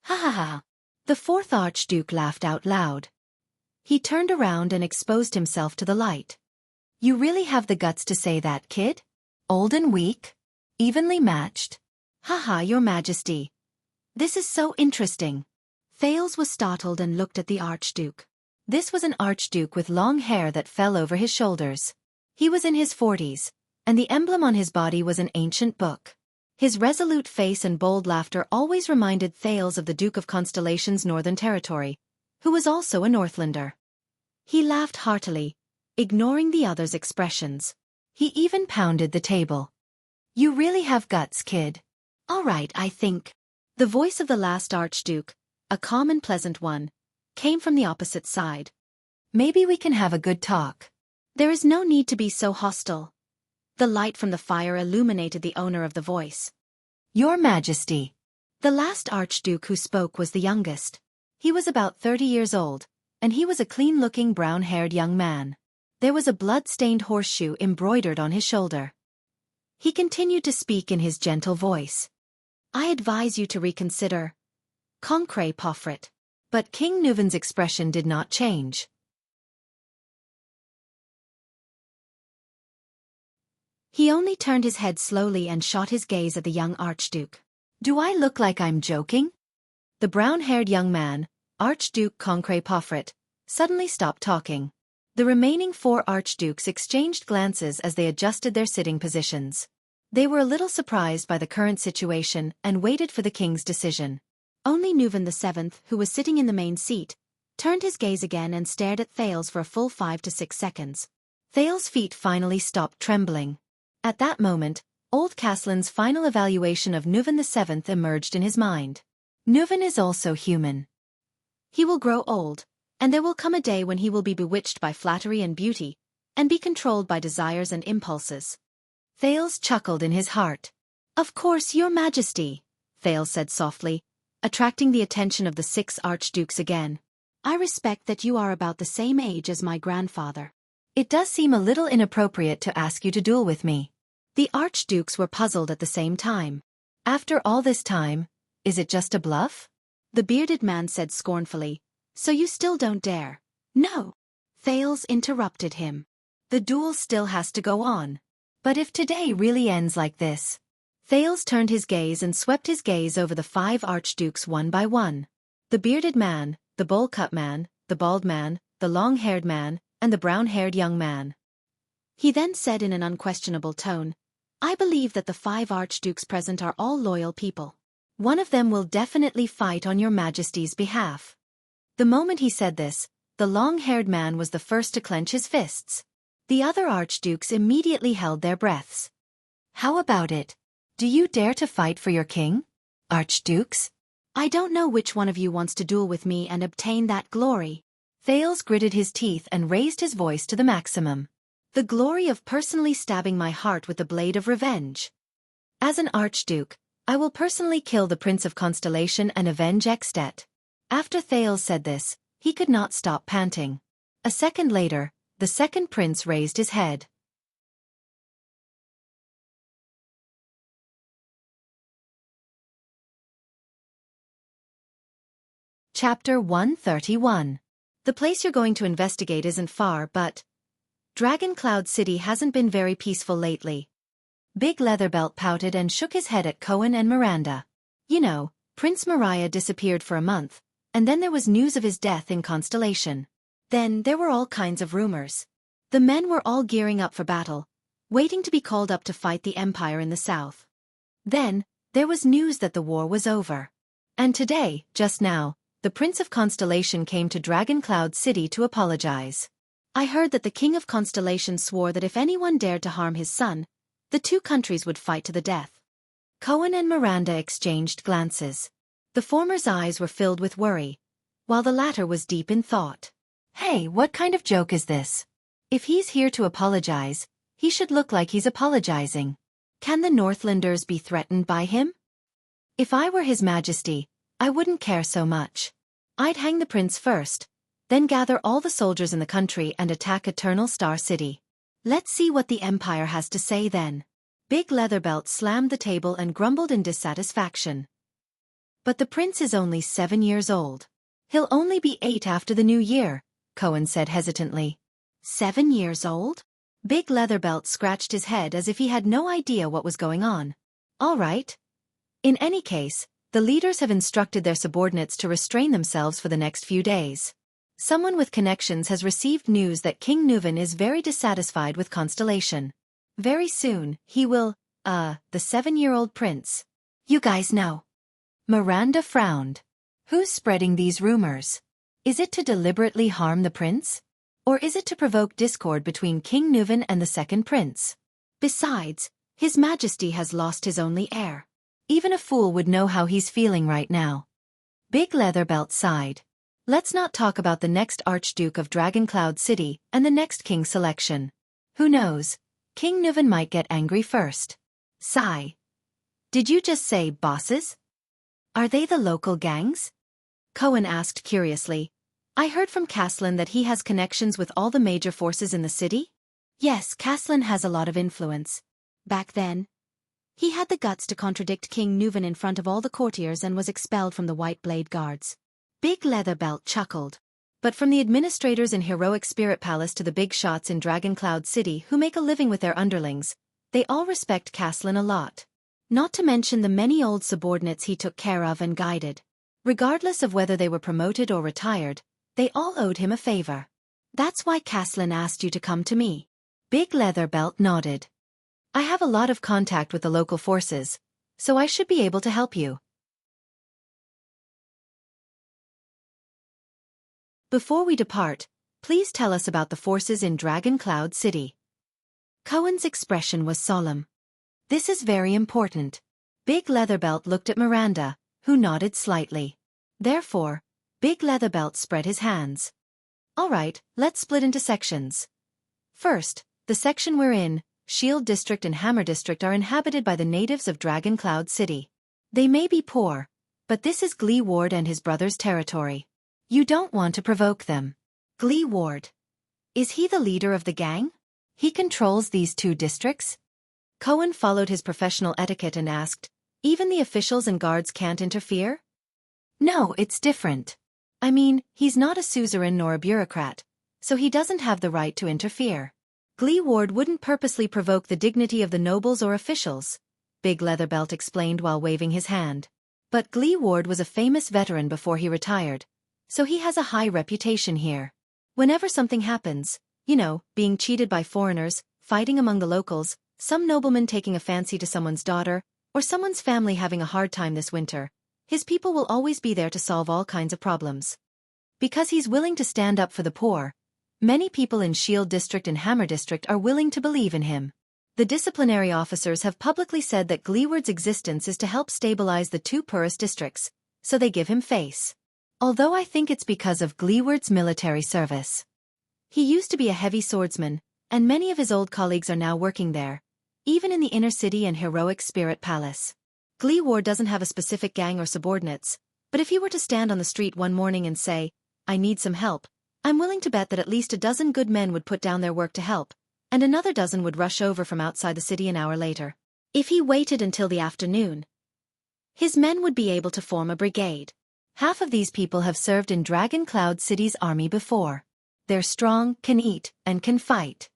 "Ha ha ha!" The 4th archduke laughed out loud. He turned around and exposed himself to the light. "You really have the guts to say that, kid? Old and weak? Evenly matched? Ha, Your Majesty. This is so interesting." Thales was startled and looked at the archduke. This was an archduke with long hair that fell over his shoulders. He was in his 40s, and the emblem on his body was an ancient book. His resolute face and bold laughter always reminded Thales of the Duke of Constellation's northern territory, who was also a Northlander. He laughed heartily, ignoring the others' expressions. He even pounded the table. "You really have guts, kid. All right, I think." The voice of the last archduke, a calm and pleasant one, came from the opposite side. "Maybe we can have a good talk." "There is no need to be so hostile." The light from the fire illuminated the owner of the voice. Your Majesty. The last Archduke who spoke was the youngest. He was about 30 years old, and he was a clean-looking brown-haired young man. There was a blood-stained horseshoe embroidered on his shoulder. He continued to speak in his gentle voice. I advise you to reconsider. Concret Pofrit. But King Nuven's expression did not change. He only turned his head slowly and shot his gaze at the young Archduke. Do I look like I'm joking? The brown-haired young man, Archduke Concret Pofrit, suddenly stopped talking. The remaining 4 archdukes exchanged glances as they adjusted their sitting positions. They were a little surprised by the current situation and waited for the king's decision. Only Nuven VII, who was sitting in the main seat, turned his gaze again and stared at Thales for a full 5 to 6 seconds. Thales' feet finally stopped trembling. At that moment, old Castellan's final evaluation of Nuven VII emerged in his mind. Nuven is also human. He will grow old, and there will come a day when he will be bewitched by flattery and beauty, and be controlled by desires and impulses. Thales chuckled in his heart. Of course, Your Majesty, Thales said softly, attracting the attention of the 6 archdukes again. I respect that you are about the same age as my grandfather. It does seem a little inappropriate to ask you to duel with me. The archdukes were puzzled at the same time. After all this time, is it just a bluff? The bearded man said scornfully. So you still don't dare? No. Thales interrupted him. The duel still has to go on. But if today really ends like this... Thales turned his gaze and swept his gaze over the 5 archdukes one by one. The bearded man, the bowl-cut man, the bald man, the long-haired man, and the brown-haired young man. He then said in an unquestionable tone, I believe that the 5 archdukes present are all loyal people. One of them will definitely fight on Your Majesty's behalf. The moment he said this, the long-haired man was the first to clench his fists. The other archdukes immediately held their breaths. How about it? Do you dare to fight for your king, archdukes? I don't know which one of you wants to duel with me and obtain that glory. Thales gritted his teeth and raised his voice to the maximum. The glory of personally stabbing my heart with the blade of revenge. As an archduke, I will personally kill the Prince of Constellation and avenge Xianxia. After Thales said this, he could not stop panting. A second later, the second prince raised his head. Chapter 131. The place you're going to investigate isn't far, but Dragon Cloud City hasn't been very peaceful lately. Big Leatherbelt pouted and shook his head at Cohen and Miranda. You know, Prince Mariah disappeared for a month, and then there was news of his death in Constellation. Then there were all kinds of rumors. The men were all gearing up for battle, waiting to be called up to fight the Empire in the south. Then, there was news that the war was over. And today, just now, the Prince of Constellation came to Dragon Cloud City to apologize. I heard that the King of Constellation swore that if anyone dared to harm his son, the 2 countries would fight to the death. Cohen and Miranda exchanged glances. The former's eyes were filled with worry, while the latter was deep in thought. Hey, what kind of joke is this? If he's here to apologize, he should look like he's apologizing. Can the Northlanders be threatened by him? If I were His Majesty, I wouldn't care so much. I'd hang the prince first, then gather all the soldiers in the country and attack Eternal Star City. Let's see what the Empire has to say then. Big Leatherbelt slammed the table and grumbled in dissatisfaction. But the prince is only 7 years old. He'll only be 8 after the new year, Cohen said hesitantly. 7 years old? Big Leatherbelt scratched his head as if he had no idea what was going on. All right. In any case, the leaders have instructed their subordinates to restrain themselves for the next few days. Someone with connections has received news that King Nuven is very dissatisfied with Constellation. Very soon, he will, the 7-year-old prince. You guys know. Miranda frowned. Who's spreading these rumors? Is it to deliberately harm the prince? Or is it to provoke discord between King Nuven and the second prince? Besides, His Majesty has lost his only heir. Even a fool would know how he's feeling right now. Big Leatherbelt sighed. Let's not talk about the next Archduke of Dragon Cloud City and the next king selection. Who knows? King Nuven might get angry first. Sigh. Did you just say bosses? Are they the local gangs? Cohen asked curiously. I heard from Caslin that he has connections with all the major forces in the city? Yes, Caslin has a lot of influence. Back then, he had the guts to contradict King Nuvan in front of all the courtiers and was expelled from the White Blade Guards. Big Leatherbelt chuckled. But from the administrators in Heroic Spirit Palace to the big shots in Dragon Cloud City who make a living with their underlings, they all respect Caslin a lot. Not to mention the many old subordinates he took care of and guided. Regardless of whether they were promoted or retired, they all owed him a favor. That's why Caslin asked you to come to me. Big Leatherbelt nodded. I have a lot of contact with the local forces, so I should be able to help you. Before we depart, please tell us about the forces in Dragon Cloud City. Cohen's expression was solemn. This is very important. Big Leatherbelt looked at Miranda, who nodded slightly. Therefore, Big Leatherbelt spread his hands. All right, let's split into sections. First, the section we're in, Shield District and Hammer District, are inhabited by the natives of Dragon Cloud City. They may be poor, but this is Glee Ward and his brother's territory. You don't want to provoke them. Glee Ward. Is he the leader of the gang? He controls these two districts? Cohen followed his professional etiquette and asked, even the officials and guards can't interfere? No, it's different. I mean, he's not a suzerain nor a bureaucrat, so he doesn't have the right to interfere. Glee Ward wouldn't purposely provoke the dignity of the nobles or officials, Big Leatherbelt explained while waving his hand. But Glee Ward was a famous veteran before he retired, so he has a high reputation here. Whenever something happens, being cheated by foreigners, fighting among the locals, some nobleman taking a fancy to someone's daughter, or someone's family having a hard time this winter, his people will always be there to solve all kinds of problems. Because he's willing to stand up for the poor, many people in Shield District and Hammer District are willing to believe in him. The disciplinary officers have publicly said that Gleeward's existence is to help stabilize the two poorest districts, so they give him face. Although I think it's because of Gleeward's military service. He used to be a heavy swordsman, and many of his old colleagues are now working there, even in the inner city and Heroic Spirit Palace. Glee Ward doesn't have a specific gang or subordinates, but if he were to stand on the street one morning and say, I need some help, I'm willing to bet that at least a dozen good men would put down their work to help, and another dozen would rush over from outside the city an hour later. If he waited until the afternoon, his men would be able to form a brigade. Half of these people have served in Dragon Cloud City's army before. They're strong, can eat, and can fight.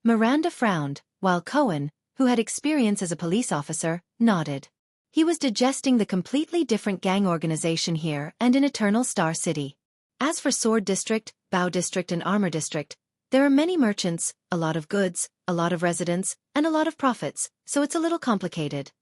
Miranda frowned, while Cohen, who had experience as a police officer, nodded. He was digesting the completely different gang organization here and in Eternal Star City. As for Sword District, Bow District and Armor District, there are many merchants, a lot of goods, a lot of residents, and a lot of profits, so it's a little complicated.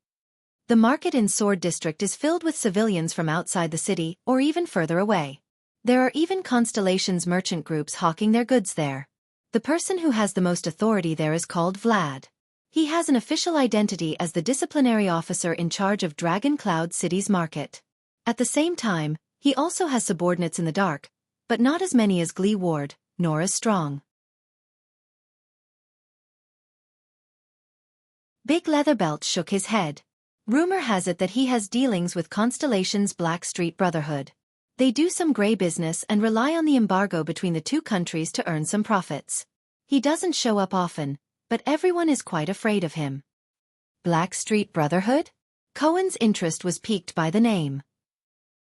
The market in Sword District is filled with civilians from outside the city or even further away. There are even Constellation's merchant groups hawking their goods there. The person who has the most authority there is called Vlad. He has an official identity as the disciplinary officer in charge of Dragon Cloud City's market. At the same time, he also has subordinates in the dark, but not as many as Glee Ward, nor as strong. Big Leatherbelt shook his head. Rumor has it that he has dealings with Constellation's Black Street Brotherhood. They do some gray business and rely on the embargo between the two countries to earn some profits. He doesn't show up often, but everyone is quite afraid of him. Black Street Brotherhood? Cohen's interest was piqued by the name.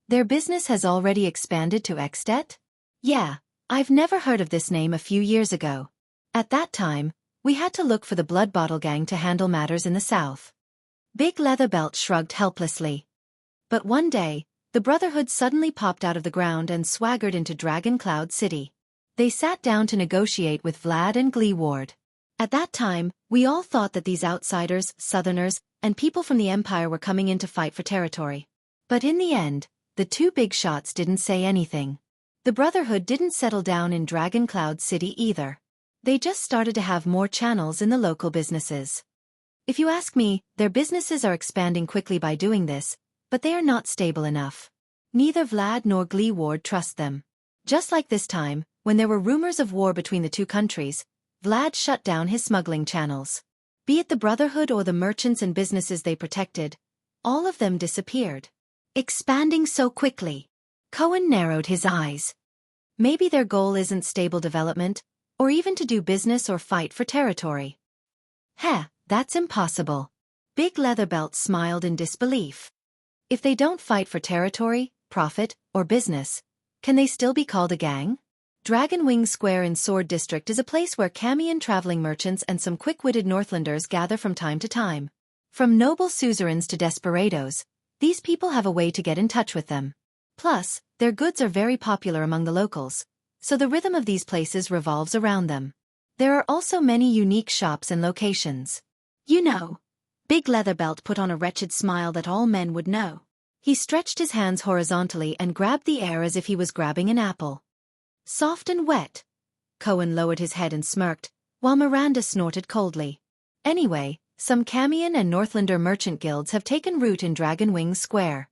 Their business has already expanded to At? Yeah, I've never heard of this name a few years ago. At that time, we had to look for the Blood Bottle Gang to handle matters in the south. Big Leatherbelt shrugged helplessly. But one day, the Brotherhood suddenly popped out of the ground and swaggered into Dragon Cloud City. They sat down to negotiate with Vlad and Glee Ward. At that time, we all thought that these outsiders, southerners, and people from the Empire were coming in to fight for territory. But in the end, the two big shots didn't say anything. The Brotherhood didn't settle down in Dragon Cloud City either. They just started to have more channels in the local businesses. If you ask me, their businesses are expanding quickly by doing this, but they are not stable enough. Neither Vlad nor Glee Ward trust them. Just like this time, when there were rumors of war between the two countries, Vlad shut down his smuggling channels. Be it the Brotherhood or the merchants and businesses they protected, All of them disappeared. Expanding so quickly. Cohen narrowed his eyes. Maybe their goal isn't stable development, or even to do business or fight for territory. Heh, that's impossible. Big Leatherbelt smiled in disbelief. If they don't fight for territory, profit, or business, can they still be called a gang? Dragon Wing Square in Sword District is a place where Camian traveling merchants and some quick-witted Northlanders gather from time to time. From noble suzerains to desperados, these people have a way to get in touch with them. Plus, their goods are very popular among the locals, so the rhythm of these places revolves around them. There are also many unique shops and locations. You know. Big Leatherbelt put on a wretched smile that all men would know. He stretched his hands horizontally and grabbed the air as if he was grabbing an apple. Soft and wet. Cohen lowered his head and smirked, while Miranda snorted coldly. Anyway, some Camian and Northlander merchant guilds have taken root in Dragon Wing Square.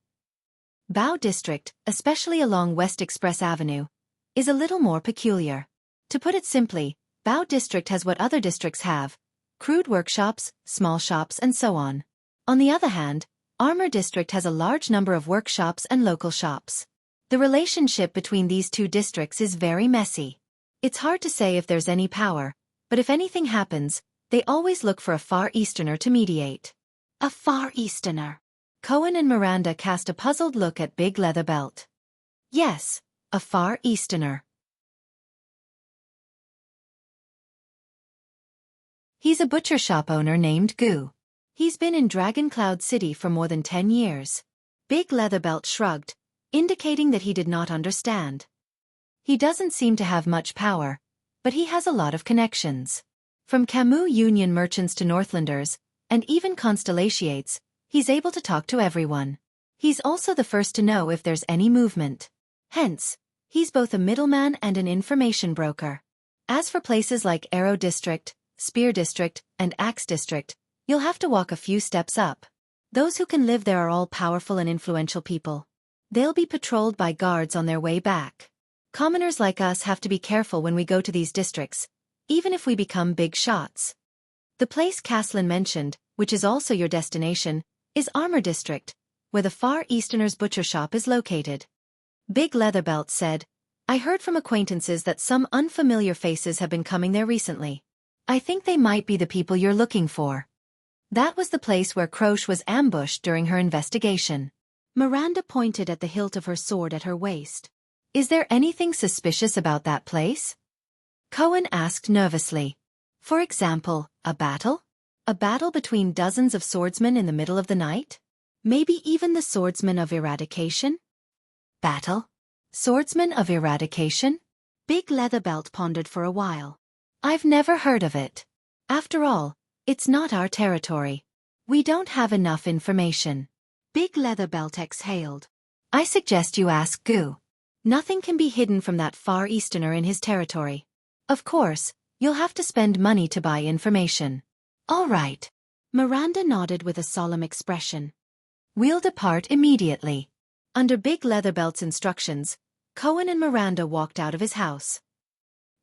Bao District, especially along West Express Avenue, is a little more peculiar. To put it simply, Bao District has what other districts have: crude workshops, small shops, and so on. On the other hand, Armor District has a large number of workshops and local shops. The relationship between these two districts is very messy. It's hard to say if there's any power, but if anything happens, they always look for a Far Easterner to mediate. A Far Easterner. Cohen and Miranda cast a puzzled look at Big Leatherbelt. Yes, a Far Easterner. He's a butcher shop owner named Gu. He's been in Dragon Cloud City for more than 10 years. Big Leatherbelt shrugged, indicating that he did not understand. He doesn't seem to have much power, but he has a lot of connections. From Camus Union merchants to Northlanders, and even Constellations, he's able to talk to everyone. He's also the first to know if there's any movement. Hence, he's both a middleman and an information broker. As for places like Arrow District, Spear District, and Axe District, you'll have to walk a few steps up. Those who can live there are all powerful and influential people. They'll be patrolled by guards on their way back. Commoners like us have to be careful when we go to these districts, even if we become big shots. The place Caslin mentioned, which is also your destination, is Armor District, where the Far Easterner's butcher shop is located. Big Leatherbelt said, I heard from acquaintances that some unfamiliar faces have been coming there recently. I think they might be the people you're looking for. That was the place where Croche was ambushed during her investigation. Miranda pointed at the hilt of her sword at her waist. Is there anything suspicious about that place? Cohen asked nervously. For example, a battle? A battle between dozens of swordsmen in the middle of the night? Maybe even the swordsmen of eradication? Battle? Swordsmen of eradication? Big Leatherbelt pondered for a while. I've never heard of it. After all, it's not our territory. We don't have enough information. Big Leatherbelt exhaled. I suggest you ask Gu. Nothing can be hidden from that Far Easterner in his territory. Of course, you'll have to spend money to buy information. All right. Miranda nodded with a solemn expression. We'll depart immediately. Under Big Leatherbelt's instructions, Cohen and Miranda walked out of his house.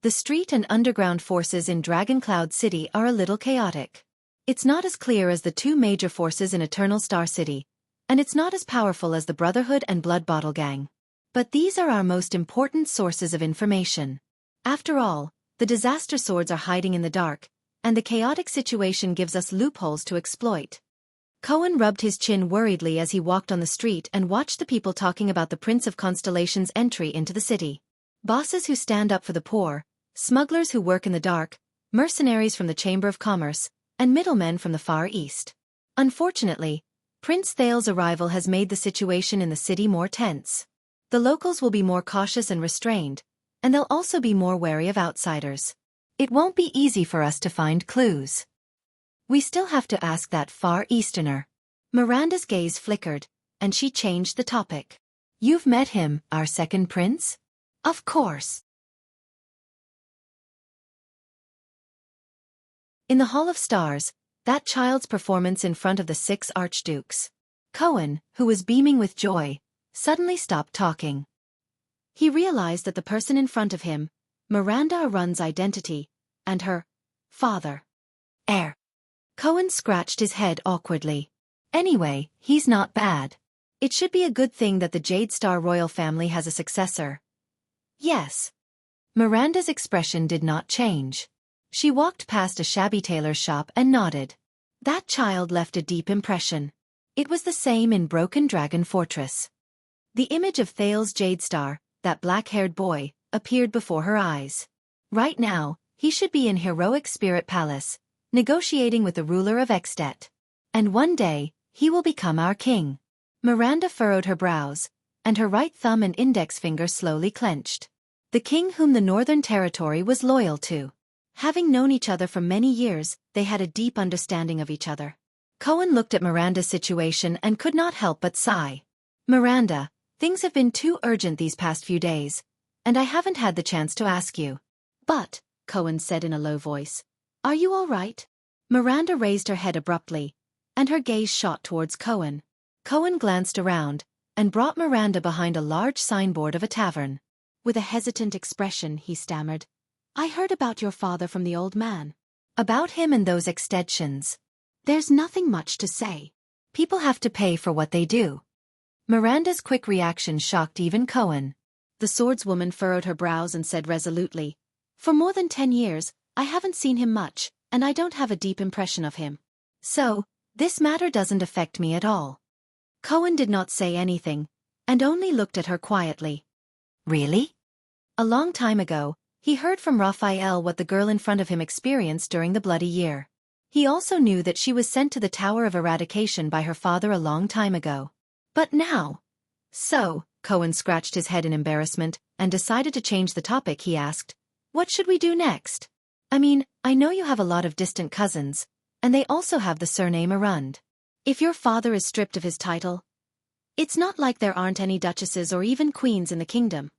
The street and underground forces in Dragon Cloud City are a little chaotic. It's not as clear as the two major forces in Eternal Star City, and it's not as powerful as the Brotherhood and Blood Bottle Gang. But these are our most important sources of information. After all, the disaster swords are hiding in the dark, and the chaotic situation gives us loopholes to exploit. Cohen rubbed his chin worriedly as he walked on the street and watched the people talking about the Prince of Constellation's entry into the city. Bosses who stand up for the poor, smugglers who work in the dark, mercenaries from the Chamber of Commerce, and middlemen from the Far East. Unfortunately, Prince Thal's arrival has made the situation in the city more tense. The locals will be more cautious and restrained, and they'll also be more wary of outsiders. It won't be easy for us to find clues. We still have to ask that Far Easterner. Miranda's gaze flickered, and she changed the topic. You've met him, our second prince? Of course. In the Hall of Stars, that child's performance in front of the 6 archdukes. Cohen, who was beaming with joy, suddenly stopped talking. He realized that the person in front of him, Miranda Arun's identity, and her father. Cohen scratched his head awkwardly. Anyway, he's not bad. It should be a good thing that the Jade Star royal family has a successor. Yes. Miranda's expression did not change. She walked past a shabby tailor's shop and nodded. That child left a deep impression. It was the same in Broken Dragon Fortress. The image of Thales Jade Star, that black-haired boy, appeared before her eyes. Right now, he should be in Heroic Spirit Palace, negotiating with the ruler of At. And one day, he will become our king. Miranda furrowed her brows, and her right thumb and index finger slowly clenched. The king whom the Northern Territory was loyal to. Having known each other for many years, they had a deep understanding of each other. Cohen looked at Miranda's situation and could not help but sigh. Miranda, things have been too urgent these past few days, and I haven't had the chance to ask you. But, Cohen said in a low voice, are you all right? Miranda raised her head abruptly, and her gaze shot towards Cohen. Cohen glanced around, and brought Miranda behind a large signboard of a tavern. With a hesitant expression, he stammered, I heard about your father from the old man. About him and those extensions. There's nothing much to say. People have to pay for what they do. Miranda's quick reaction shocked even Cohen. The swordswoman furrowed her brows and said resolutely, For more than 10 years, I haven't seen him much, and I don't have a deep impression of him. So, this matter doesn't affect me at all. Cohen did not say anything, and only looked at her quietly. Really? A long time ago, he heard from Raphael what the girl in front of him experienced during the Bloody Year. He also knew that she was sent to the Tower of Eradication by her father a long time ago. But now... So, Cohen scratched his head in embarrassment, and decided to change the topic. He asked, What should we do next? I mean, I know you have a lot of distant cousins, and they also have the surname Arund. If your father is stripped of his title, it's not like there aren't any duchesses or even queens in the kingdom.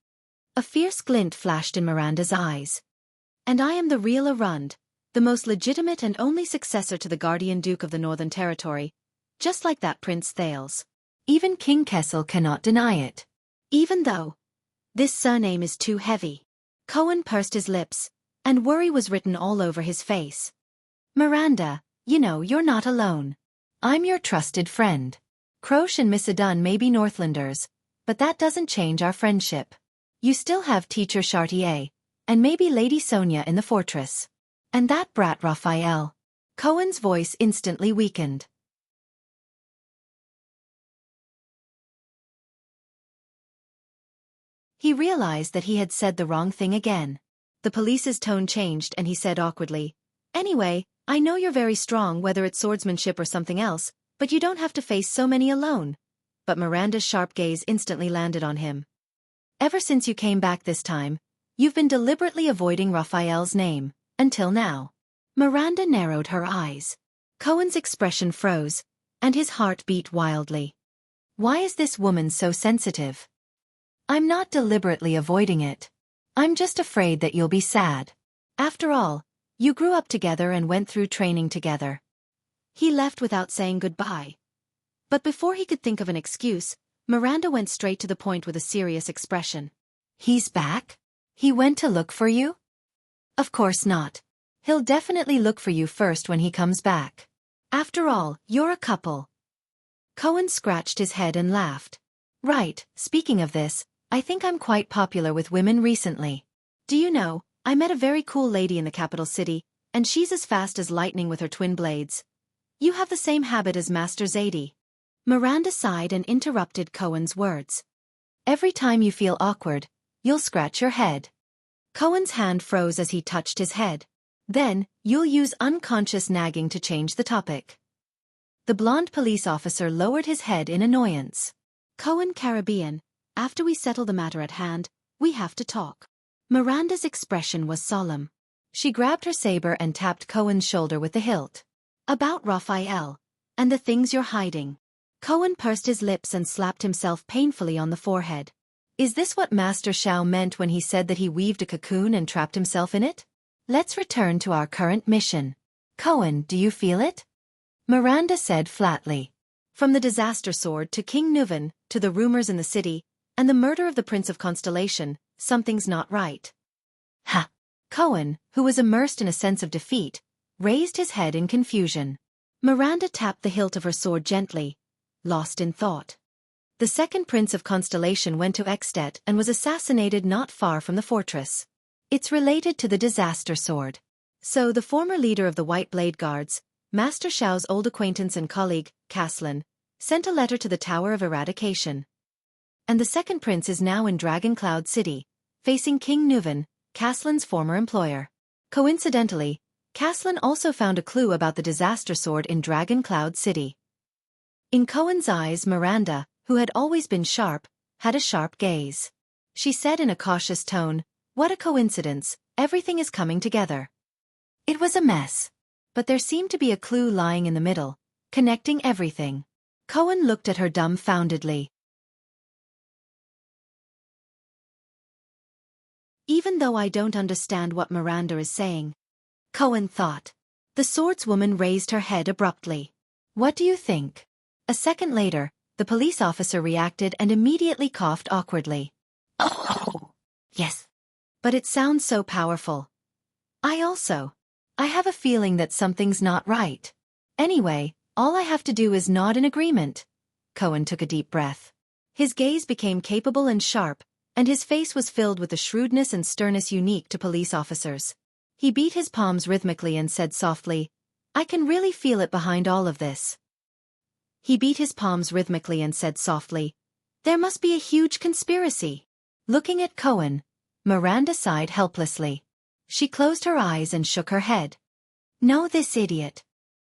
A fierce glint flashed in Miranda's eyes. And I am the real Arund, the most legitimate and only successor to the Guardian Duke of the Northern Territory, just like that Prince Thales. Even King Kessel cannot deny it. Even though this surname is too heavy. Cohen pursed his lips, and worry was written all over his face. Miranda, you know you're not alone. I'm your trusted friend. Croche and Miss Adun may be Northlanders, but that doesn't change our friendship. You still have Teacher Chartier, and maybe Lady Sonia in the fortress. And that brat Raphael. Cohen's voice instantly weakened. He realized that he had said the wrong thing again. The police's tone changed and he said awkwardly, Anyway, I know you're very strong whether it's swordsmanship or something else, but you don't have to face so many alone. But Miranda's sharp gaze instantly landed on him. Ever since you came back this time, you've been deliberately avoiding Raphael's name, until now. Miranda narrowed her eyes. Cohen's expression froze, and his heart beat wildly. Why is this woman so sensitive? I'm not deliberately avoiding it. I'm just afraid that you'll be sad. After all, you grew up together and went through training together. He left without saying goodbye. But before he could think of an excuse, Miranda went straight to the point with a serious expression. He's back? He went to look for you? Of course not. He'll definitely look for you first when he comes back. After all, you're a couple. Cohen scratched his head and laughed. Right, speaking of this, I think I'm quite popular with women recently. Do you know, I met a very cool lady in the capital city, and she's as fast as lightning with her twin blades. You have the same habit as Master Zadie. Miranda sighed and interrupted Cohen's words. Every time you feel awkward, you'll scratch your head. Cohen's hand froze as he touched his head. Then, you'll use unconscious nagging to change the topic. The blonde police officer lowered his head in annoyance. Cohen Caribbean, after we settle the matter at hand, we have to talk. Miranda's expression was solemn. She grabbed her saber and tapped Cohen's shoulder with the hilt. About Raphael, and the things you're hiding. Cohen pursed his lips and slapped himself painfully on the forehead. Is this what Master Xiao meant when he said that he weaved a cocoon and trapped himself in it? Let's return to our current mission. Cohen, do you feel it? Miranda said flatly. From the disaster sword to King Nuven, to the rumors in the city, and the murder of the Prince of Constellation, something's not right. Ha! Cohen, who was immersed in a sense of defeat, raised his head in confusion. Miranda tapped the hilt of her sword gently, lost in thought. The second prince of Constellation went to At and was assassinated not far from the fortress. It's related to the disaster sword. So the former leader of the White Blade Guards, Master Xiao's old acquaintance and colleague, Caslin, sent a letter to the Tower of Eradication. And the second prince is now in Dragon Cloud City, facing King Nuven, Caslin's former employer. Coincidentally, Caslin also found a clue about the disaster sword in Dragon Cloud City. In Cohen's eyes, Miranda, who had always been sharp, had a sharp gaze. She said in a cautious tone, "What a coincidence, everything is coming together." It was a mess. But there seemed to be a clue lying in the middle, connecting everything. Cohen looked at her dumbfoundedly. Even though I don't understand what Miranda is saying, Cohen thought. The swordswoman raised her head abruptly. What do you think? A second later, the police officer reacted and immediately coughed awkwardly. Oh, yes. But it sounds so powerful. I have a feeling that something's not right. Anyway, all I have to do is nod in agreement. Cohen took a deep breath. His gaze became capable and sharp, and his face was filled with the shrewdness and sternness unique to police officers. He beat his palms rhythmically and said softly, "I can really feel it behind all of this." He beat his palms rhythmically and said softly, "There must be a huge conspiracy." Looking at Cohen, Miranda sighed helplessly. She closed her eyes and shook her head. No, this idiot.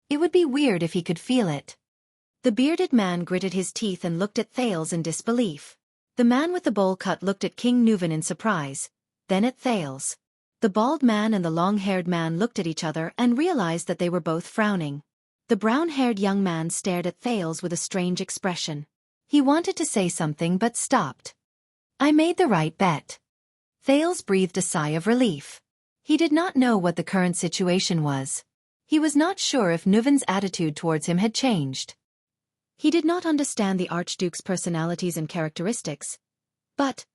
It would be weird if he could feel it. The bearded man gritted his teeth and looked at Thales in disbelief. The man with the bowl cut looked at King Nuven in surprise, then at Thales. The bald man and the long-haired man looked at each other and realized that they were both frowning. The brown-haired young man stared at Thales with a strange expression. He wanted to say something but stopped. I made the right bet. Thales breathed a sigh of relief. He did not know what the current situation was. He was not sure if Nuven's attitude towards him had changed. He did not understand the Archduke's personalities and characteristics. But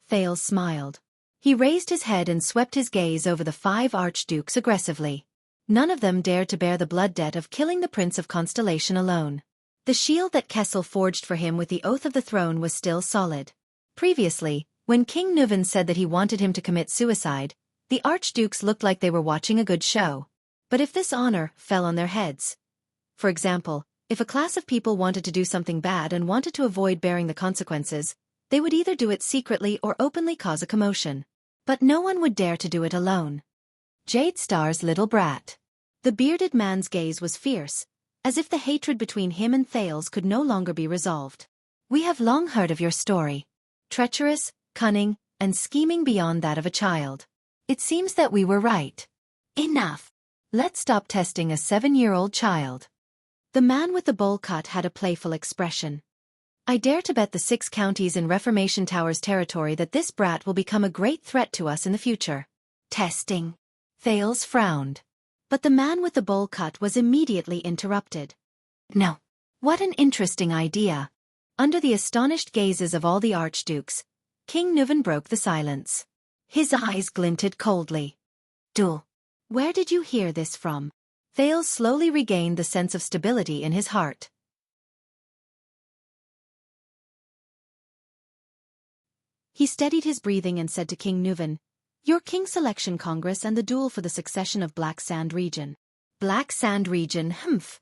Thales smiled. He raised his head and swept his gaze over the 5 archdukes aggressively. None of them dared to bear the blood debt of killing the Prince of Constellation alone. The shield that Kessel forged for him with the oath of the throne was still solid. Previously, when King Nuven said that he wanted him to commit suicide, the archdukes looked like they were watching a good show. But if this honor fell on their heads, for example, if a class of people wanted to do something bad and wanted to avoid bearing the consequences, they would either do it secretly or openly cause a commotion. But no one would dare to do it alone. Jade Star's little brat. The bearded man's gaze was fierce, as if the hatred between him and Thales could no longer be resolved. We have long heard of your story. Treacherous, cunning, and scheming beyond that of a child. It seems that we were right. Enough. Let's stop testing a 7-year-old child. The man with the bowl cut had a playful expression. I dare to bet the 6 counties in Reformation Tower's territory that this brat will become a great threat to us in the future. Testing. Thales frowned. But the man with the bowl cut was immediately interrupted. No. What an interesting idea. Under the astonished gazes of all the archdukes, King Nuven broke the silence. His eyes glinted coldly. Duel. Where did you hear this from? Thales slowly regained the sense of stability in his heart. He steadied his breathing and said to King Nuven, Your King Selection Congress and the duel for the succession of Black Sand Region. Black Sand Region, humph.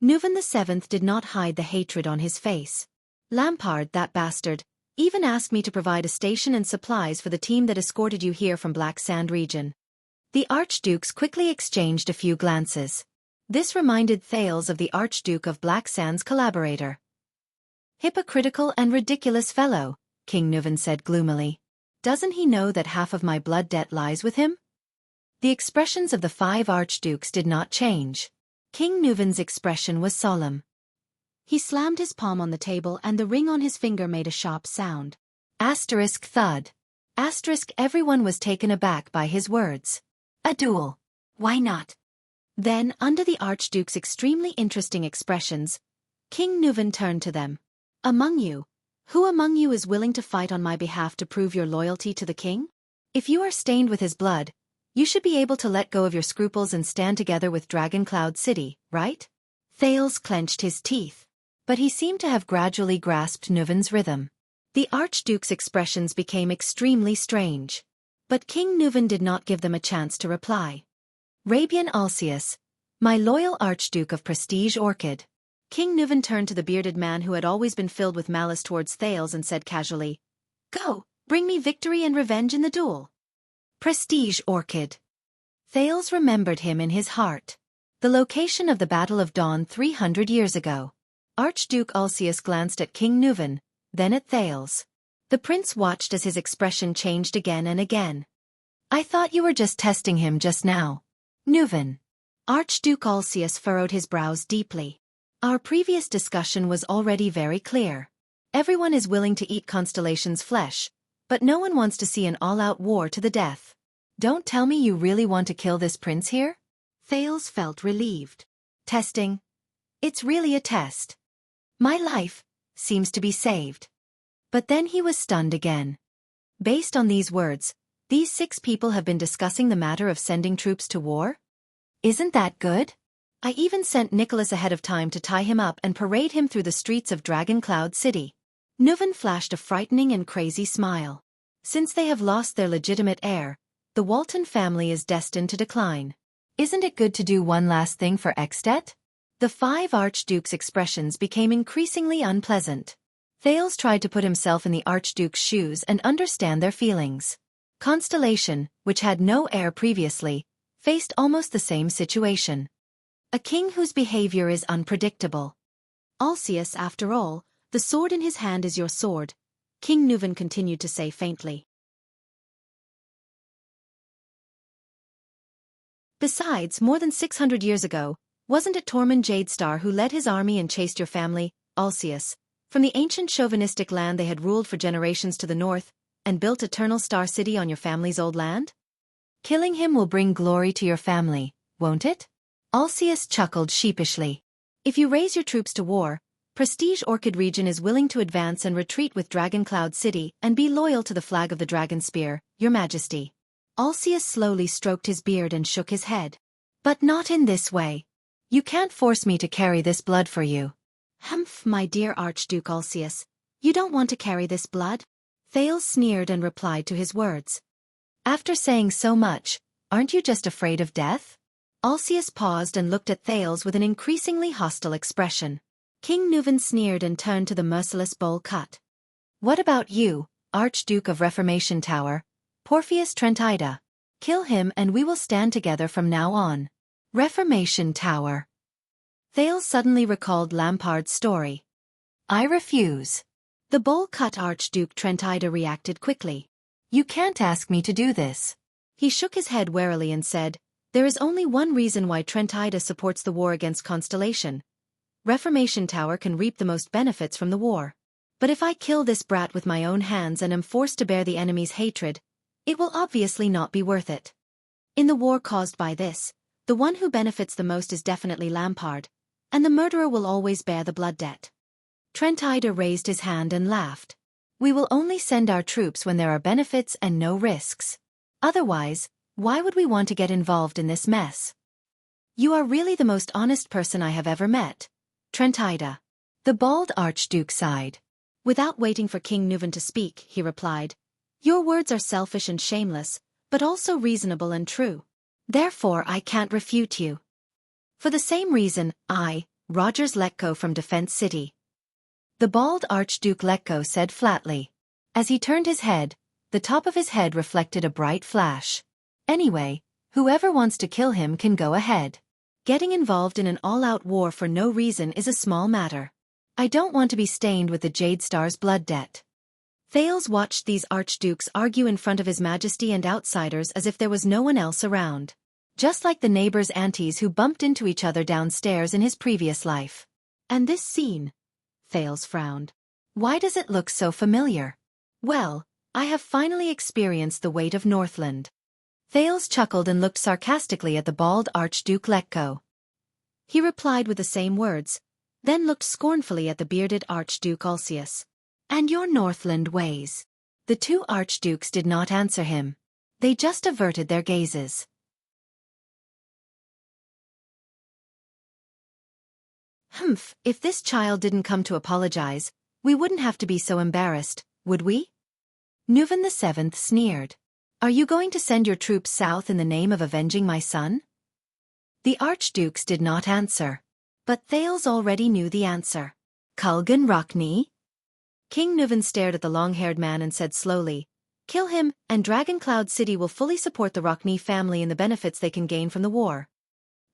Nuven VII did not hide the hatred on his face. Lampard, that bastard, even asked me to provide a station and supplies for the team that escorted you here from Black Sand Region. The archdukes quickly exchanged a few glances. This reminded Thales of the Archduke of Black Sand's collaborator. Hypocritical and ridiculous fellow, King Nuven said gloomily. Doesn't he know that half of my blood debt lies with him? The expressions of the 5 archdukes did not change. King Nuven's expression was solemn. He slammed his palm on the table and the ring on his finger made a sharp sound. Asterisk thud. Asterisk everyone was taken aback by his words. A duel. Why not? Then, under the Archduke's extremely interesting expressions, King Nuven turned to them. Who among you is willing to fight on my behalf to prove your loyalty to the king? If you are stained with his blood, you should be able to let go of your scruples and stand together with Dragon Cloud City, right? Thales clenched his teeth. But he seemed to have gradually grasped Nuven's rhythm. The Archduke's expressions became extremely strange. But King Nuven did not give them a chance to reply. Rabian Alcius, my loyal Archduke of Prestige Orchid. King Nuven turned to the bearded man who had always been filled with malice towards Thales and said casually, "Go, bring me victory and revenge in the duel." Prestige Orchid. Thales remembered him in his heart. The location of the Battle of Dawn 300 years ago. Archduke Alcius glanced at King Nuven, then at Thales. The prince watched as his expression changed again and again. "I thought you were just testing him just now. Nuven." Archduke Alcius furrowed his brows deeply. "Our previous discussion was already very clear. Everyone is willing to eat Constellation's flesh, but no one wants to see an all-out war to the death. Don't tell me you really want to kill this prince here?" Thales felt relieved. "Testing? It's really a test. My life seems to be saved." But then he was stunned again. Based on these words, these 6 people have been discussing the matter of sending troops to war? Isn't that good? I even sent Nicholas ahead of time to tie him up and parade him through the streets of Dragon Cloud City. Nuven flashed a frightening and crazy smile. Since they have lost their legitimate heir, the Walton family is destined to decline. Isn't it good to do one last thing for Xianxia? The 5 archdukes' expressions became increasingly unpleasant. Thales tried to put himself in the archduke's shoes and understand their feelings. Constellation, which had no heir previously, faced almost the same situation. A king whose behavior is unpredictable. "Alcius, after all, the sword in his hand is your sword," King Nuven continued to say faintly. "Besides, more than 600 years ago, wasn't it Tormund Jadestar who led his army and chased your family, Alcius, from the ancient chauvinistic land they had ruled for generations to the north, and built Eternal Star City on your family's old land? Killing him will bring glory to your family, won't it?" Alcius chuckled sheepishly. "If you raise your troops to war, Prestige Orchid region is willing to advance and retreat with Dragon Cloud City and be loyal to the flag of the Dragon Spear, your majesty." Alcius slowly stroked his beard and shook his head. "But not in this way. You can't force me to carry this blood for you." "Humph, my dear Archduke Alcius, you don't want to carry this blood?" Thales sneered and replied to his words. "After saying so much, aren't you just afraid of death?" Alcius paused and looked at Thales with an increasingly hostile expression. King Nuven sneered and turned to the merciless bowl cut. "What about you, Archduke of Reformation Tower, Porpheus Trentida? Kill him and we will stand together from now on." Reformation Tower. Thales suddenly recalled Lampard's story. "I refuse." The bowl-cut Archduke Trentida reacted quickly. "You can't ask me to do this." He shook his head warily and said, "There is only one reason why Trentida supports the war against Constellation. Reformation Tower can reap the most benefits from the war. But if I kill this brat with my own hands and am forced to bear the enemy's hatred, it will obviously not be worth it. In the war caused by this, the one who benefits the most is definitely Lampard, and the murderer will always bear the blood debt." Trentida raised his hand and laughed. "We will only send our troops when there are benefits and no risks. Otherwise, why would we want to get involved in this mess?" "You are really the most honest person I have ever met, Trentida." The bald Archduke sighed. Without waiting for King Nuven to speak, he replied, "Your words are selfish and shameless, but also reasonable and true. Therefore I can't refute you. For the same reason, I, Rogers let go from Defense City." The bald Archduke let go said flatly. As he turned his head, the top of his head reflected a bright flash. "Anyway, whoever wants to kill him can go ahead. Getting involved in an all-out war for no reason is a small matter. I don't want to be stained with the Jadestar's blood debt." Thales watched these archdukes argue in front of His Majesty and outsiders as if there was no one else around. Just like the neighbors' aunties who bumped into each other downstairs in his previous life. "And this scene?" Thales frowned. "Why does it look so familiar?" "Well, I have finally experienced the weight of Northland." Thales chuckled and looked sarcastically at the bald Archduke Letko. He replied with the same words, then looked scornfully at the bearded Archduke Alcius. "And your Northland ways?" The 2 archdukes did not answer him. They just averted their gazes. If this child didn't come to apologize, we wouldn't have to be so embarrassed, would we? Nuvan the Seventh sneered. Are you going to send your troops south in the name of avenging my son? The archdukes did not answer. But Thales already knew the answer. Kulgan Rockney? King Nuvan stared at the long-haired man and said slowly, kill him, and Dragon Cloud City will fully support the Rockney family in the benefits they can gain from the war.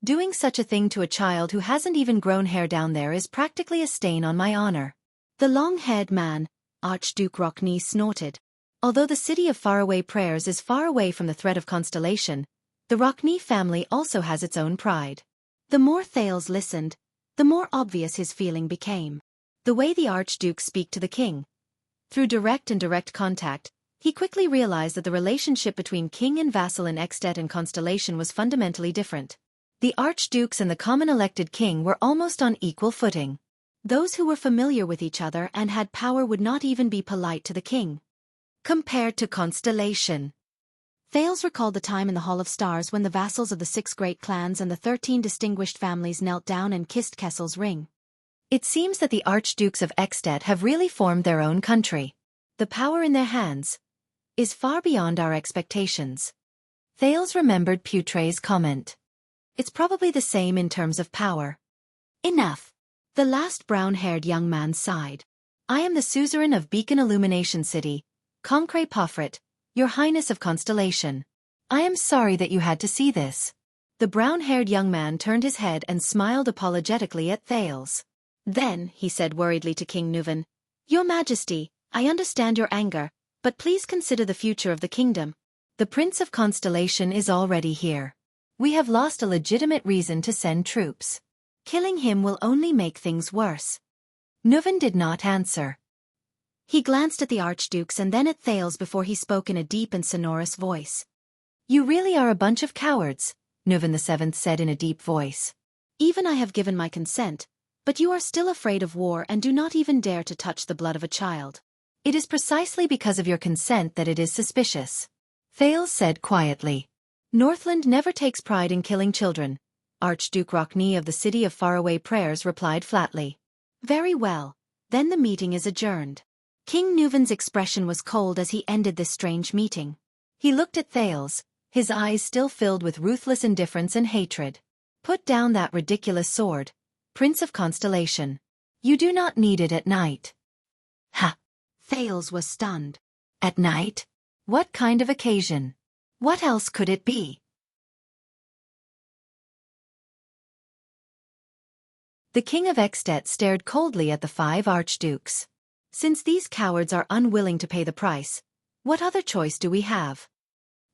Doing such a thing to a child who hasn't even grown hair down there is practically a stain on my honor. The long-haired man, Archduke Rockney, snorted. Although the city of faraway prayers is far away from the threat of Constellation, the Rockney family also has its own pride. The more Thales listened, the more obvious his feeling became. The way the Archduke speak to the king. Through direct and indirect contact, he quickly realized that the relationship between king and vassal in At and Constellation was fundamentally different. The archdukes and the common elected king were almost on equal footing. Those who were familiar with each other and had power would not even be polite to the king. Compared to Constellation. Thales recalled the time in the Hall of Stars when the vassals of the 6 great clans and the 13 distinguished families knelt down and kissed Kessel's ring. It seems that the archdukes of At have really formed their own country. The power in their hands is far beyond our expectations. Thales remembered Putre's comment. It's probably the same in terms of power. Enough. The last brown-haired young man sighed. I am the suzerain of Beacon Illumination City, Concre Pofrit, Your Highness of Constellation. I am sorry that you had to see this. The brown-haired young man turned his head and smiled apologetically at Thales. Then, he said worriedly to King Nuvan, Your Majesty, I understand your anger, but please consider the future of the kingdom. The Prince of Constellation is already here. We have lost a legitimate reason to send troops. Killing him will only make things worse. Nuvan did not answer. He glanced at the archdukes and then at Thales before he spoke in a deep and sonorous voice. You really are a bunch of cowards, Nuvan the Seventh said in a deep voice. Even I have given my consent, but you are still afraid of war and do not even dare to touch the blood of a child. It is precisely because of your consent that it is suspicious. Thales said quietly. Northland never takes pride in killing children, Archduke Rockney of the City of Faraway Prayers replied flatly. Very well, then the meeting is adjourned. King Nuvan's expression was cold as he ended this strange meeting. He looked at Thales, his eyes still filled with ruthless indifference and hatred. Put down that ridiculous sword, Prince of Constellation. You do not need it at night. Ha! Thales was stunned. At night? What kind of occasion? What else could it be? The king of At stared coldly at the 5 archdukes. Since these cowards are unwilling to pay the price, what other choice do we have?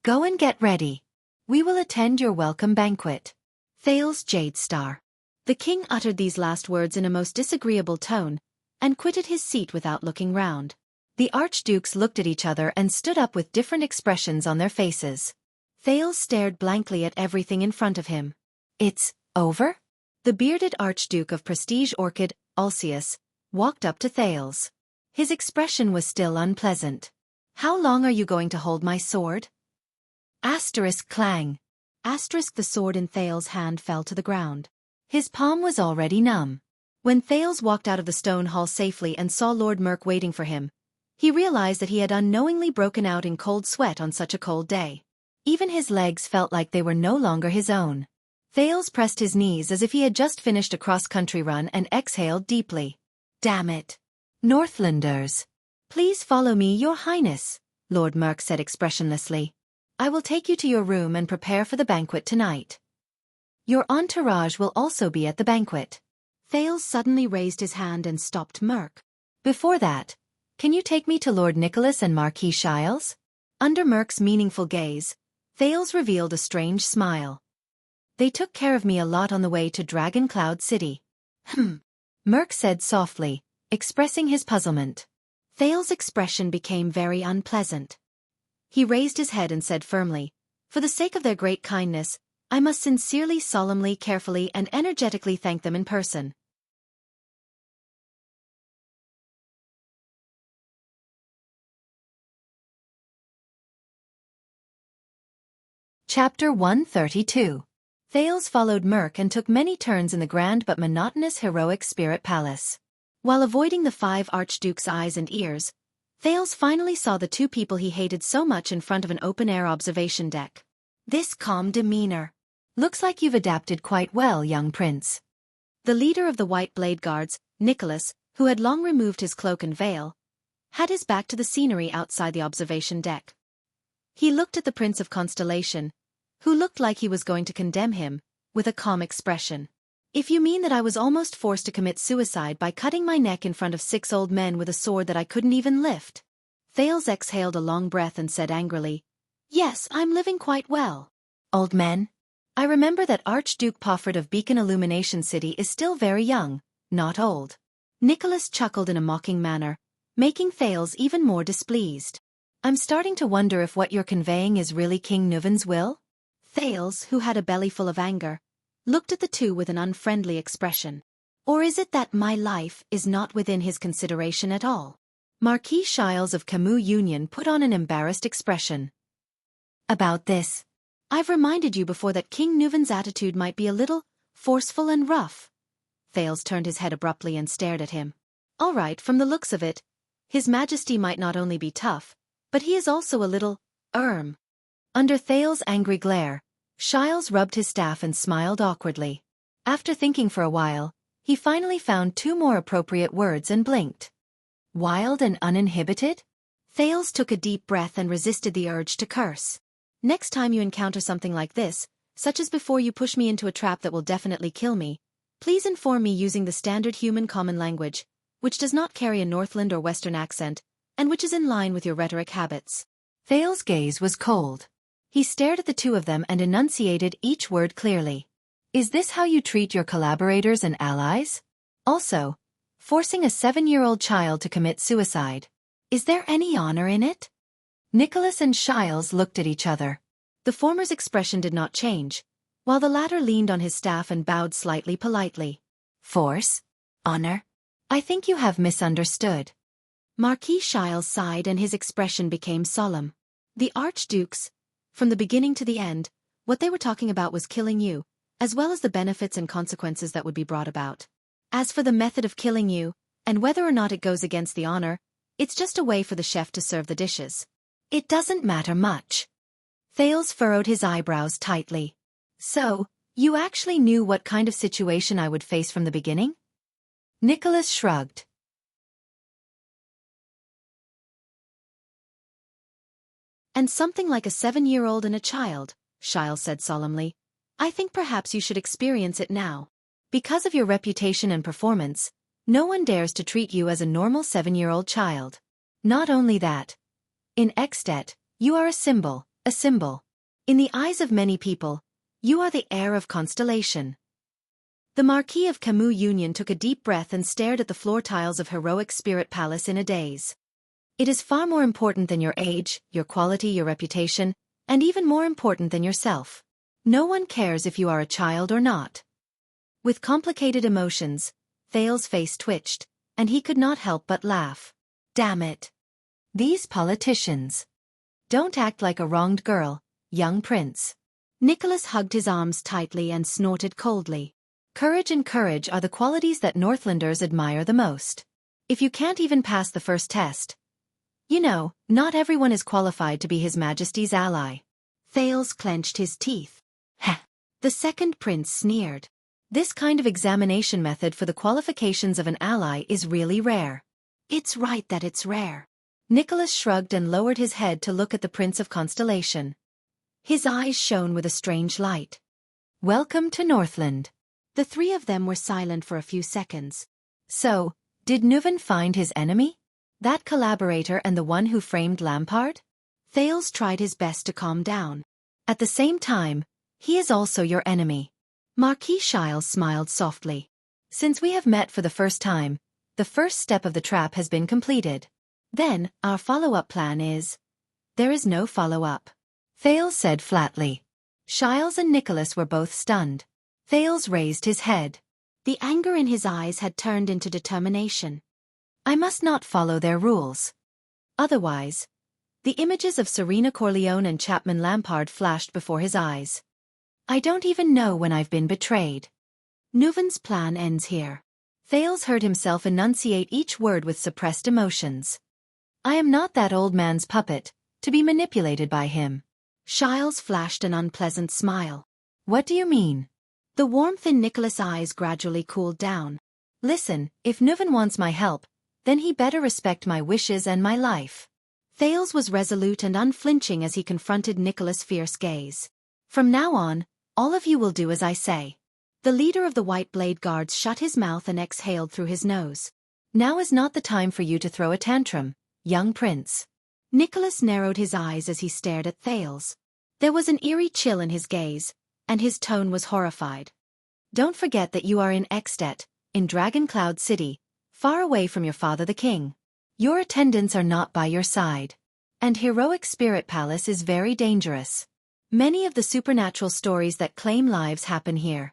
Go and get ready. We will attend your welcome banquet. Thales Jade Star. The king uttered these last words in a most disagreeable tone, and quitted his seat without looking round. The archdukes looked at each other and stood up with different expressions on their faces. Thales stared blankly at everything in front of him. It's over? The bearded archduke of Prestige Orchid, Ulcius, walked up to Thales. His expression was still unpleasant. How long are you going to hold my sword? Asterisk clang. Asterisk the sword in Thales' hand fell to the ground. His palm was already numb. When Thales walked out of the stone hall safely and saw Lord Merk waiting for him, he realized that he had unknowingly broken out in cold sweat on such a cold day. Even his legs felt like they were no longer his own. Thales pressed his knees as if he had just finished a cross-country run and exhaled deeply. Damn it. Northlanders. Please follow me, Your Highness, Lord Merk said expressionlessly. I will take you to your room and prepare for the banquet tonight. Your entourage will also be at the banquet. Thales suddenly raised his hand and stopped Merk. Before that, can you take me to Lord Nicholas and Marquis Shiles? Under Merk's meaningful gaze, Thales revealed a strange smile. They took care of me a lot on the way to Dragon Cloud City. Merk said softly, expressing his puzzlement. Thales' expression became very unpleasant. He raised his head and said firmly, For the sake of their great kindness, I must sincerely, solemnly, carefully, and energetically thank them in person. Chapter 132. Thales followed Merc and took many turns in the grand but monotonous heroic spirit palace. While avoiding the 5 archduke's eyes and ears, Thales finally saw the 2 people he hated so much in front of an open-air observation deck. This calm demeanor. Looks like you've adapted quite well, young prince. The leader of the White Blade Guards, Nicholas, who had long removed his cloak and veil, had his back to the scenery outside the observation deck. He looked at the Prince of Constellation, who looked like he was going to condemn him, with a calm expression. If you mean that I was almost forced to commit suicide by cutting my neck in front of 6 old men with a sword that I couldn't even lift. Thales exhaled a long breath and said angrily, Yes, I'm living quite well. Old men? I remember that Archduke Pofford of Beacon Illumination City is still very young, not old. Nicholas chuckled in a mocking manner, making Thales even more displeased. I'm starting to wonder if what you're conveying is really King Nuven's will? Thales, who had a belly full of anger, looked at the 2 with an unfriendly expression. Or is it that my life is not within his consideration at all? Marquis Shiles of Camus Union put on an embarrassed expression. About this. I've reminded you before that King Nuven's attitude might be a little forceful and rough. Thales turned his head abruptly and stared at him. All right, from the looks of it, His Majesty might not only be tough, but he is also a little, Under Thales' angry glare, Shiles rubbed his staff and smiled awkwardly. After thinking for a while, he finally found 2 more appropriate words and blinked. Wild and uninhibited? Thales took a deep breath and resisted the urge to curse. Next time you encounter something like this, such as before you push me into a trap that will definitely kill me, please inform me using the standard human common language, which does not carry a Northland or Western accent, and which is in line with your rhetoric habits. Thales' gaze was cold. He stared at the 2 of them and enunciated each word clearly. Is this how you treat your collaborators and allies? Also, forcing a 7-year-old child to commit suicide. Is there any honor in it? Nicholas and Shiles looked at each other. The former's expression did not change, while the latter leaned on his staff and bowed slightly politely. Force? Honor? I think you have misunderstood. Marquis Shiles sighed and his expression became solemn. The archdukes, from the beginning to the end, what they were talking about was killing you, as well as the benefits and consequences that would be brought about. As for the method of killing you, and whether or not it goes against the honor, it's just a way for the chef to serve the dishes. It doesn't matter much. Thales furrowed his eyebrows tightly. So, you actually knew what kind of situation I would face from the beginning? Nicholas shrugged. And something like a 7-year-old and a child, Shiles said solemnly. I think perhaps you should experience it now. Because of your reputation and performance, no one dares to treat you as a normal 7-year-old child. Not only that. In At, you are a symbol, a symbol. In the eyes of many people, you are the heir of Constellation. The Marquis of Camus Union took a deep breath and stared at the floor tiles of Heroic Spirit Palace in a daze. It is far more important than your age, your quality, your reputation, and even more important than yourself. No one cares if you are a child or not. With complicated emotions, Thales' face twitched, and he could not help but laugh. Damn it. These politicians. Don't act like a wronged girl, young prince. Nicholas hugged his arms tightly and snorted coldly. Courage and courage are the qualities that Northlanders admire the most. If you can't even pass the first test, you know, not everyone is qualified to be His Majesty's ally. Thales clenched his teeth. Heh. The second prince sneered. This kind of examination method for the qualifications of an ally is really rare. It's right that it's rare. Nicholas shrugged and lowered his head to look at the Prince of Constellation. His eyes shone with a strange light. Welcome to Northland. The 3 of them were silent for a few seconds. So, did Nuven find his enemy? That collaborator and the one who framed Lampard? Thales tried his best to calm down. At the same time, he is also your enemy. Marquis Shiles smiled softly. Since we have met for the first time, the first step of the trap has been completed. Then, our follow-up plan is... There is no follow-up. Thales said flatly. Shiles and Nicholas were both stunned. Thales raised his head. The anger in his eyes had turned into determination. I must not follow their rules. Otherwise... The images of Serena Corleone and Chapman Lampard flashed before his eyes. I don't even know when I've been betrayed. Nuven's plan ends here. Thales heard himself enunciate each word with suppressed emotions. I am not that old man's puppet, to be manipulated by him. Xiles flashed an unpleasant smile. What do you mean? The warmth in Nicholas' eyes gradually cooled down. Listen, if Nuven wants my help, then he better respect my wishes and my life. Thales was resolute and unflinching as he confronted Nicholas' fierce gaze. From now on, all of you will do as I say. The leader of the White Blade Guards shut his mouth and exhaled through his nose. Now is not the time for you to throw a tantrum, young prince. Nicholas narrowed his eyes as he stared at Thales. There was an eerie chill in his gaze, and his tone was horrified. Don't forget that you are in At, in Dragon Cloud City, far away from your father the king. Your attendants are not by your side. And Heroic Spirit Palace is very dangerous. Many of the supernatural stories that claim lives happen here.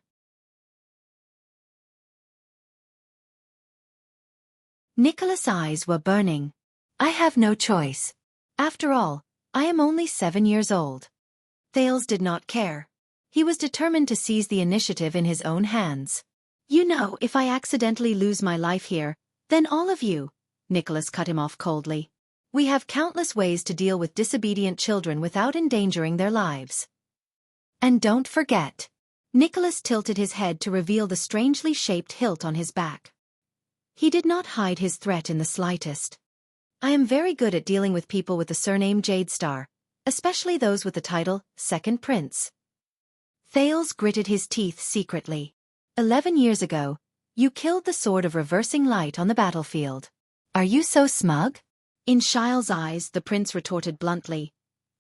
Nicholas' eyes were burning. I have no choice. After all, I am only 7 years old. Thales did not care. He was determined to seize the initiative in his own hands. You know, if I accidentally lose my life here, then all of you, Nicholas cut him off coldly. We have countless ways to deal with disobedient children without endangering their lives. And don't forget. Nicholas tilted his head to reveal the strangely shaped hilt on his back. He did not hide his threat in the slightest. I am very good at dealing with people with the surname Jadestar, especially those with the title Second Prince. Thales gritted his teeth secretly. 11 years ago, you killed the Sword of Reversing Light on the battlefield. Are you so smug? In Xiles' eyes, the prince retorted bluntly.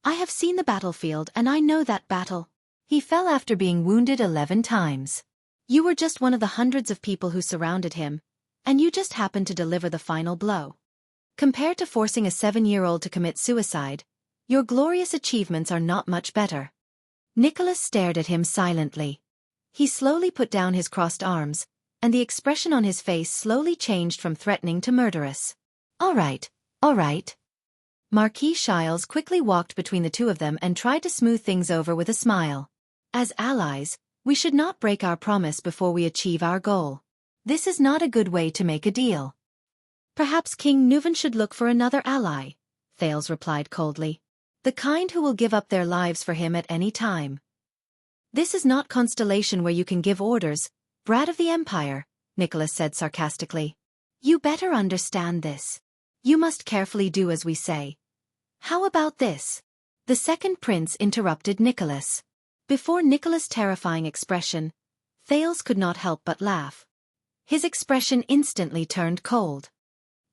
I have seen the battlefield and I know that battle. He fell after being wounded 11 times. You were just one of the hundreds of people who surrounded him, and you just happened to deliver the final blow. Compared to forcing a 7-year-old to commit suicide, your glorious achievements are not much better. Nicholas stared at him silently. He slowly put down his crossed arms, and the expression on his face slowly changed from threatening to murderous. All right. Marquis Xiles quickly walked between the two of them and tried to smooth things over with a smile. As allies, we should not break our promise before we achieve our goal. This is not a good way to make a deal. Perhaps King Nuven should look for another ally, Thales replied coldly. The kind who will give up their lives for him at any time. This is not Constellation where you can give orders, brat of the Empire, Nicholas said sarcastically. You better understand this. You must carefully do as we say. How about this? The second prince interrupted Nicholas. Before Nicholas' terrifying expression, Thales could not help but laugh. His expression instantly turned cold.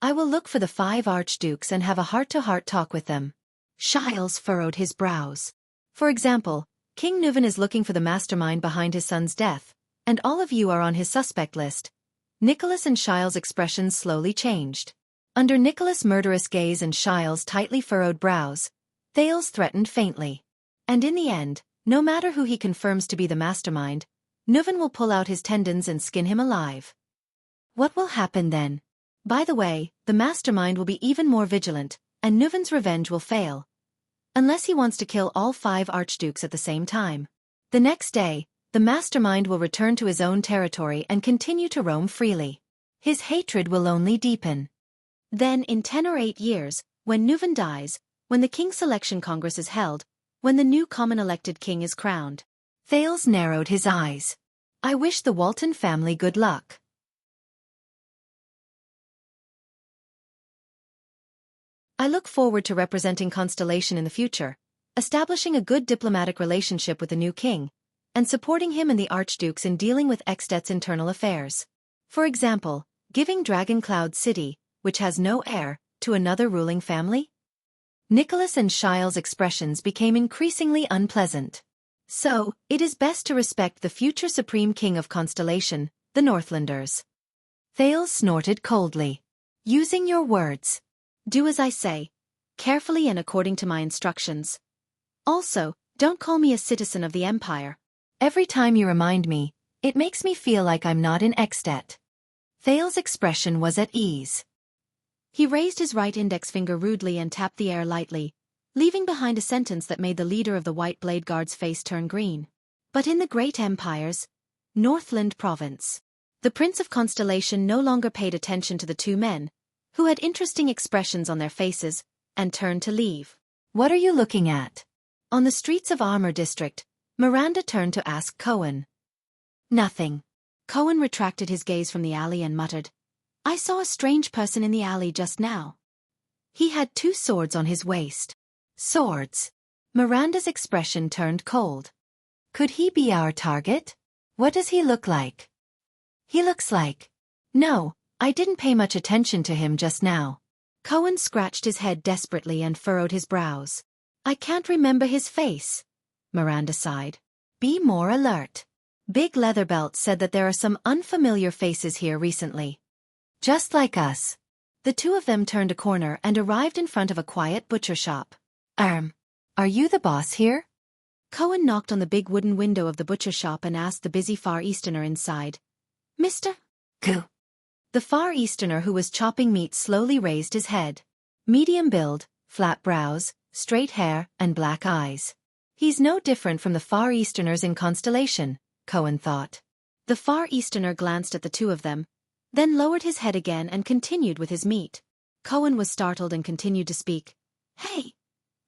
I will look for the 5 archdukes and have a heart-to-heart talk with them. Xiles furrowed his brows. For example, King Nuven is looking for the mastermind behind his son's death, and all of you are on his suspect list. Nicholas and Xiles' expressions slowly changed. Under Nicholas' murderous gaze and Xiles' tightly furrowed brows, Thales threatened faintly. And in the end, no matter who he confirms to be the mastermind, Nuven will pull out his tendons and skin him alive. What will happen then? By the way, the mastermind will be even more vigilant, and Nuven's revenge will fail. Unless he wants to kill all 5 archdukes at the same time. The next day, the mastermind will return to his own territory and continue to roam freely. His hatred will only deepen. Then in 10 or 8 years, when Nuven dies, when the King Selection Congress is held, when the new common elected king is crowned. Thales narrowed his eyes. I wish the Walton family good luck. I look forward to representing Constellation in the future, establishing a good diplomatic relationship with the new king, and supporting him and the archdukes in dealing with Xtet's internal affairs. For example, giving Dragon Cloud City, which has no heir, to another ruling family? Nicholas and Xiles' expressions became increasingly unpleasant. So, it is best to respect the future Supreme King of Constellation, the Northlanders. Thales snorted coldly. Using your words. Do as I say, carefully and according to my instructions. Also, don't call me a citizen of the Empire. Every time you remind me, it makes me feel like I'm not in Xtet. Thales' expression was at ease. He raised his right index finger rudely and tapped the air lightly, leaving behind a sentence that made the leader of the White Blade Guard's face turn green. But in the great empires, Northland Province, the Prince of Constellation no longer paid attention to the two men, who had interesting expressions on their faces, and turned to leave. What are you looking at? On the streets of Armor District, Miranda turned to ask Cohen. Nothing. Cohen retracted his gaze from the alley and muttered, I saw a strange person in the alley just now. He had 2 swords on his waist. Swords. Miranda's expression turned cold. Could he be our target? What does he look like? He looks like... No, I didn't pay much attention to him just now. Cohen scratched his head desperately and furrowed his brows. I can't remember his face. Miranda sighed. Be more alert. Big Leatherbelt said that there are some unfamiliar faces here recently. Just like us. The two of them turned a corner and arrived in front of a quiet butcher shop. Are you the boss here? Cohen knocked on the big wooden window of the butcher shop and asked the busy Far Easterner inside. Mr. Gu. The Far Easterner who was chopping meat slowly raised his head. Medium build, flat brows, straight hair, and black eyes. He's no different from the Far Easterners in Constellation, Cohen thought. The Far Easterner glanced at the two of them, then lowered his head again and continued with his meat. Cohen was startled and continued to speak. Hey!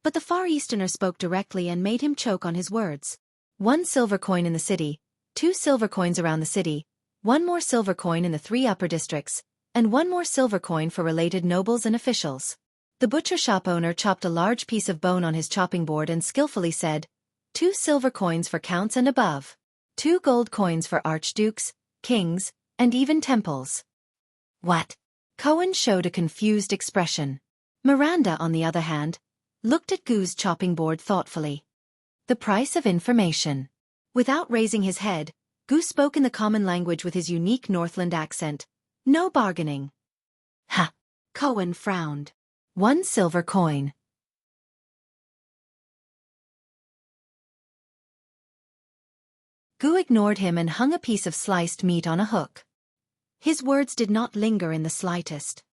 But the Far Easterner spoke directly and made him choke on his words. 1 silver coin in the city, 2 silver coins around the city, 1 more silver coin in the 3 upper districts, and 1 more silver coin for related nobles and officials. The butcher shop owner chopped a large piece of bone on his chopping board and skillfully said, 2 silver coins for counts and above, 2 gold coins for archdukes, kings, and even temples. What? Cohen showed a confused expression. Miranda, on the other hand, looked at Gu's chopping board thoughtfully. The price of information. Without raising his head, Gu spoke in the common language with his unique Northland accent. No bargaining. Ha! Cohen frowned. 1 silver coin. Gu ignored him and hung a piece of sliced meat on a hook. His words did not linger in the slightest.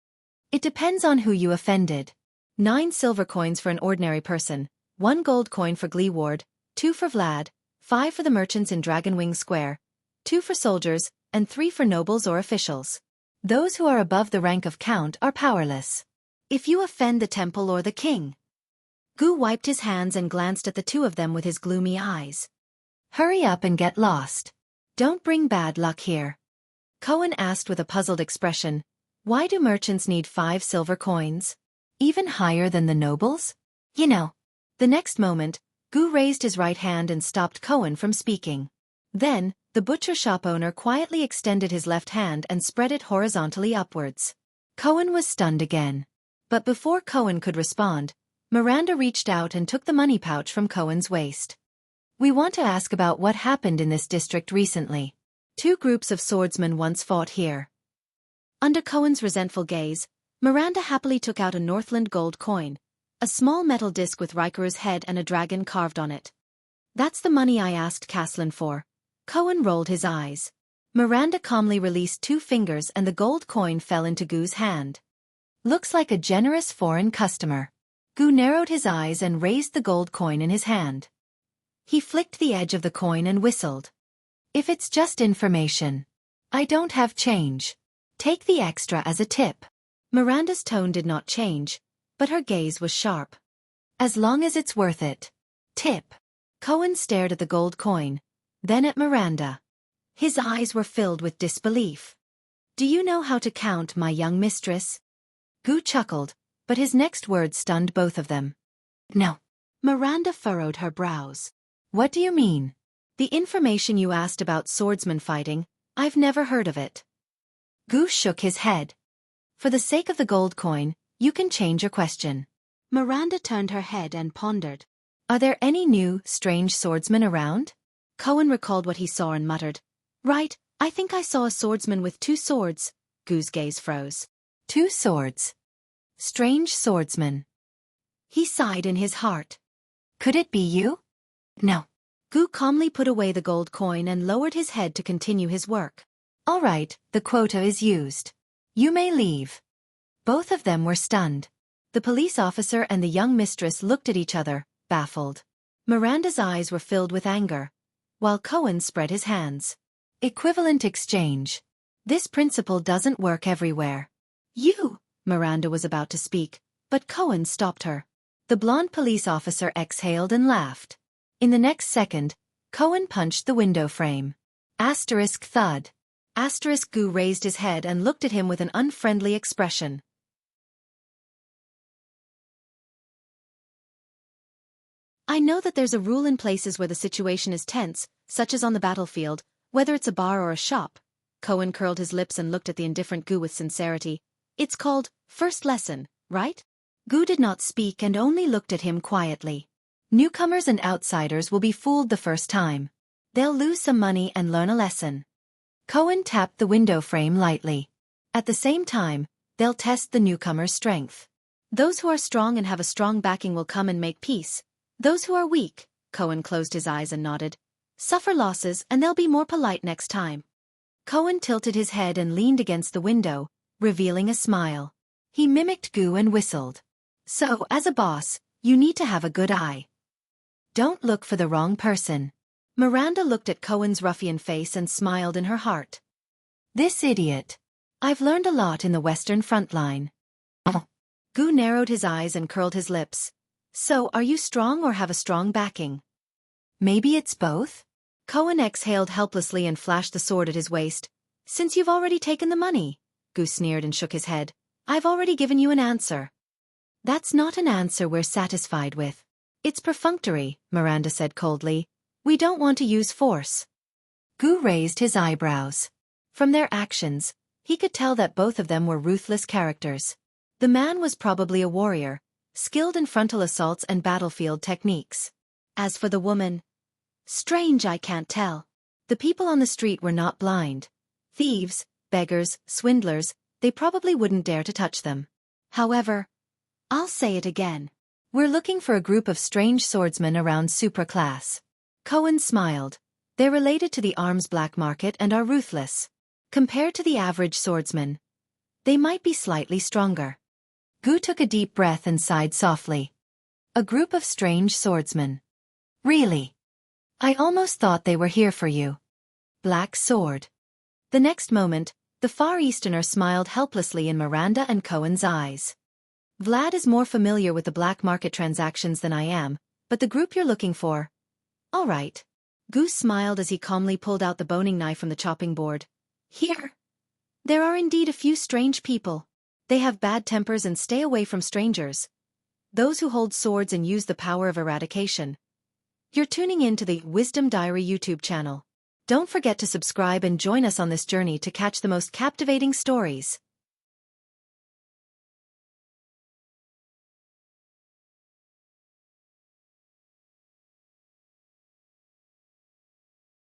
It depends on who you offended. 9 silver coins for an ordinary person, 1 gold coin for Gleeward, 2 for Vlad, 5 for the merchants in Dragonwing Square, 2 for soldiers, and 3 for nobles or officials. Those who are above the rank of count are powerless. If you offend the temple or the king. Gu wiped his hands and glanced at the two of them with his gloomy eyes. Hurry up and get lost. Don't bring bad luck here. Cohen asked with a puzzled expression, why do merchants need 5 silver coins? Even higher than the nobles? You know. The next moment, Gu raised his right hand and stopped Cohen from speaking. Then, the butcher shop owner quietly extended his left hand and spread it horizontally upwards. Cohen was stunned again. But before Cohen could respond, Miranda reached out and took the money pouch from Cohen's waist. We want to ask about what happened in this district recently. 2 groups of swordsmen once fought here. Under Cohen's resentful gaze, Miranda happily took out a Northland gold coin, a small metal disc with Rikaru's head and a dragon carved on it. That's the money I asked Caslin for. Cohen rolled his eyes. Miranda calmly released 2 fingers and the gold coin fell into Gu's hand. Looks like a generous foreign customer. Gu narrowed his eyes and raised the gold coin in his hand. He flicked the edge of the coin and whistled. If it's just information. I don't have change. Take the extra as a tip. Miranda's tone did not change, but her gaze was sharp. As long as it's worth it. Tip. Cohen stared at the gold coin, then at Miranda. His eyes were filled with disbelief. Do you know how to count, my young mistress? Gu chuckled, but his next word stunned both of them. No. Miranda furrowed her brows. What do you mean? The information you asked about swordsman fighting, I've never heard of it. Gu shook his head. For the sake of the gold coin, you can change your question. Miranda turned her head and pondered. Are there any new, strange swordsmen around? Cohen recalled what he saw and muttered. Right, I think I saw a swordsman with 2 swords. Gu's gaze froze. 2 swords. Strange swordsman. He sighed in his heart. Could it be you? No. Gu calmly put away the gold coin and lowered his head to continue his work. All right, the quota is used. You may leave. Both of them were stunned. The police officer and the young mistress looked at each other, baffled. Miranda's eyes were filled with anger. while Cohen spread his hands. Equivalent exchange. This principle doesn't work everywhere. You! Miranda was about to speak, but Cohen stopped her. The blonde police officer exhaled and laughed. In the next second, Cohen punched the window frame. Asterisk thud. Asterisk Gu raised his head and looked at him with an unfriendly expression. I know that there's a rule in places where the situation is tense, such as on the battlefield, whether it's a bar or a shop. Cohen curled his lips and looked at the indifferent Gu with sincerity. It's called first lesson, right? Gu did not speak and only looked at him quietly. Newcomers and outsiders will be fooled the first time. They'll lose some money and learn a lesson. Cohen tapped the window frame lightly. At the same time, they'll test the newcomer's strength. Those who are strong and have a strong backing will come and make peace. Those who are weak, Cohen closed his eyes and nodded, suffer losses and they'll be more polite next time. Cohen tilted his head and leaned against the window, revealing a smile. He mimicked Gu and whistled. So, as a boss, you need to have a good eye. Don't look for the wrong person. Miranda looked at Cohen's ruffian face and smiled in her heart. This idiot. I've learned a lot in the Western front line. Gu narrowed his eyes and curled his lips. So, are you strong or have a strong backing? Maybe it's both? Cohen exhaled helplessly and flashed the sword at his waist. Since you've already taken the money, Gu sneered and shook his head. I've already given you an answer. That's not an answer we're satisfied with. It's perfunctory, Miranda said coldly. We don't want to use force. Gu raised his eyebrows. From their actions, he could tell that both of them were ruthless characters. The man was probably a warrior, skilled in frontal assaults and battlefield techniques. As for the woman, strange, I can't tell. The people on the street were not blind. Thieves, beggars, swindlers, they probably wouldn't dare to touch them. However, I'll say it again. We're looking for a group of strange swordsmen around supraclass. Cohen smiled. They're related to the arms black market and are ruthless. Compared to the average swordsman, they might be slightly stronger. Gu took a deep breath and sighed softly. A group of strange swordsmen. Really? I almost thought they were here for you. Black sword. The next moment, the Far Easterner smiled helplessly in Miranda and Cohen's eyes. Vlad is more familiar with the black market transactions than I am, but the group you're looking for. All right. Gu smiled as he calmly pulled out the boning knife from the chopping board. Here. There are indeed a few strange people. They have bad tempers and stay away from strangers. Those who hold swords and use the power of eradication. You're tuning in to the Wisdom Diary YouTube channel. Don't forget to subscribe and join us on this journey to catch the most captivating stories.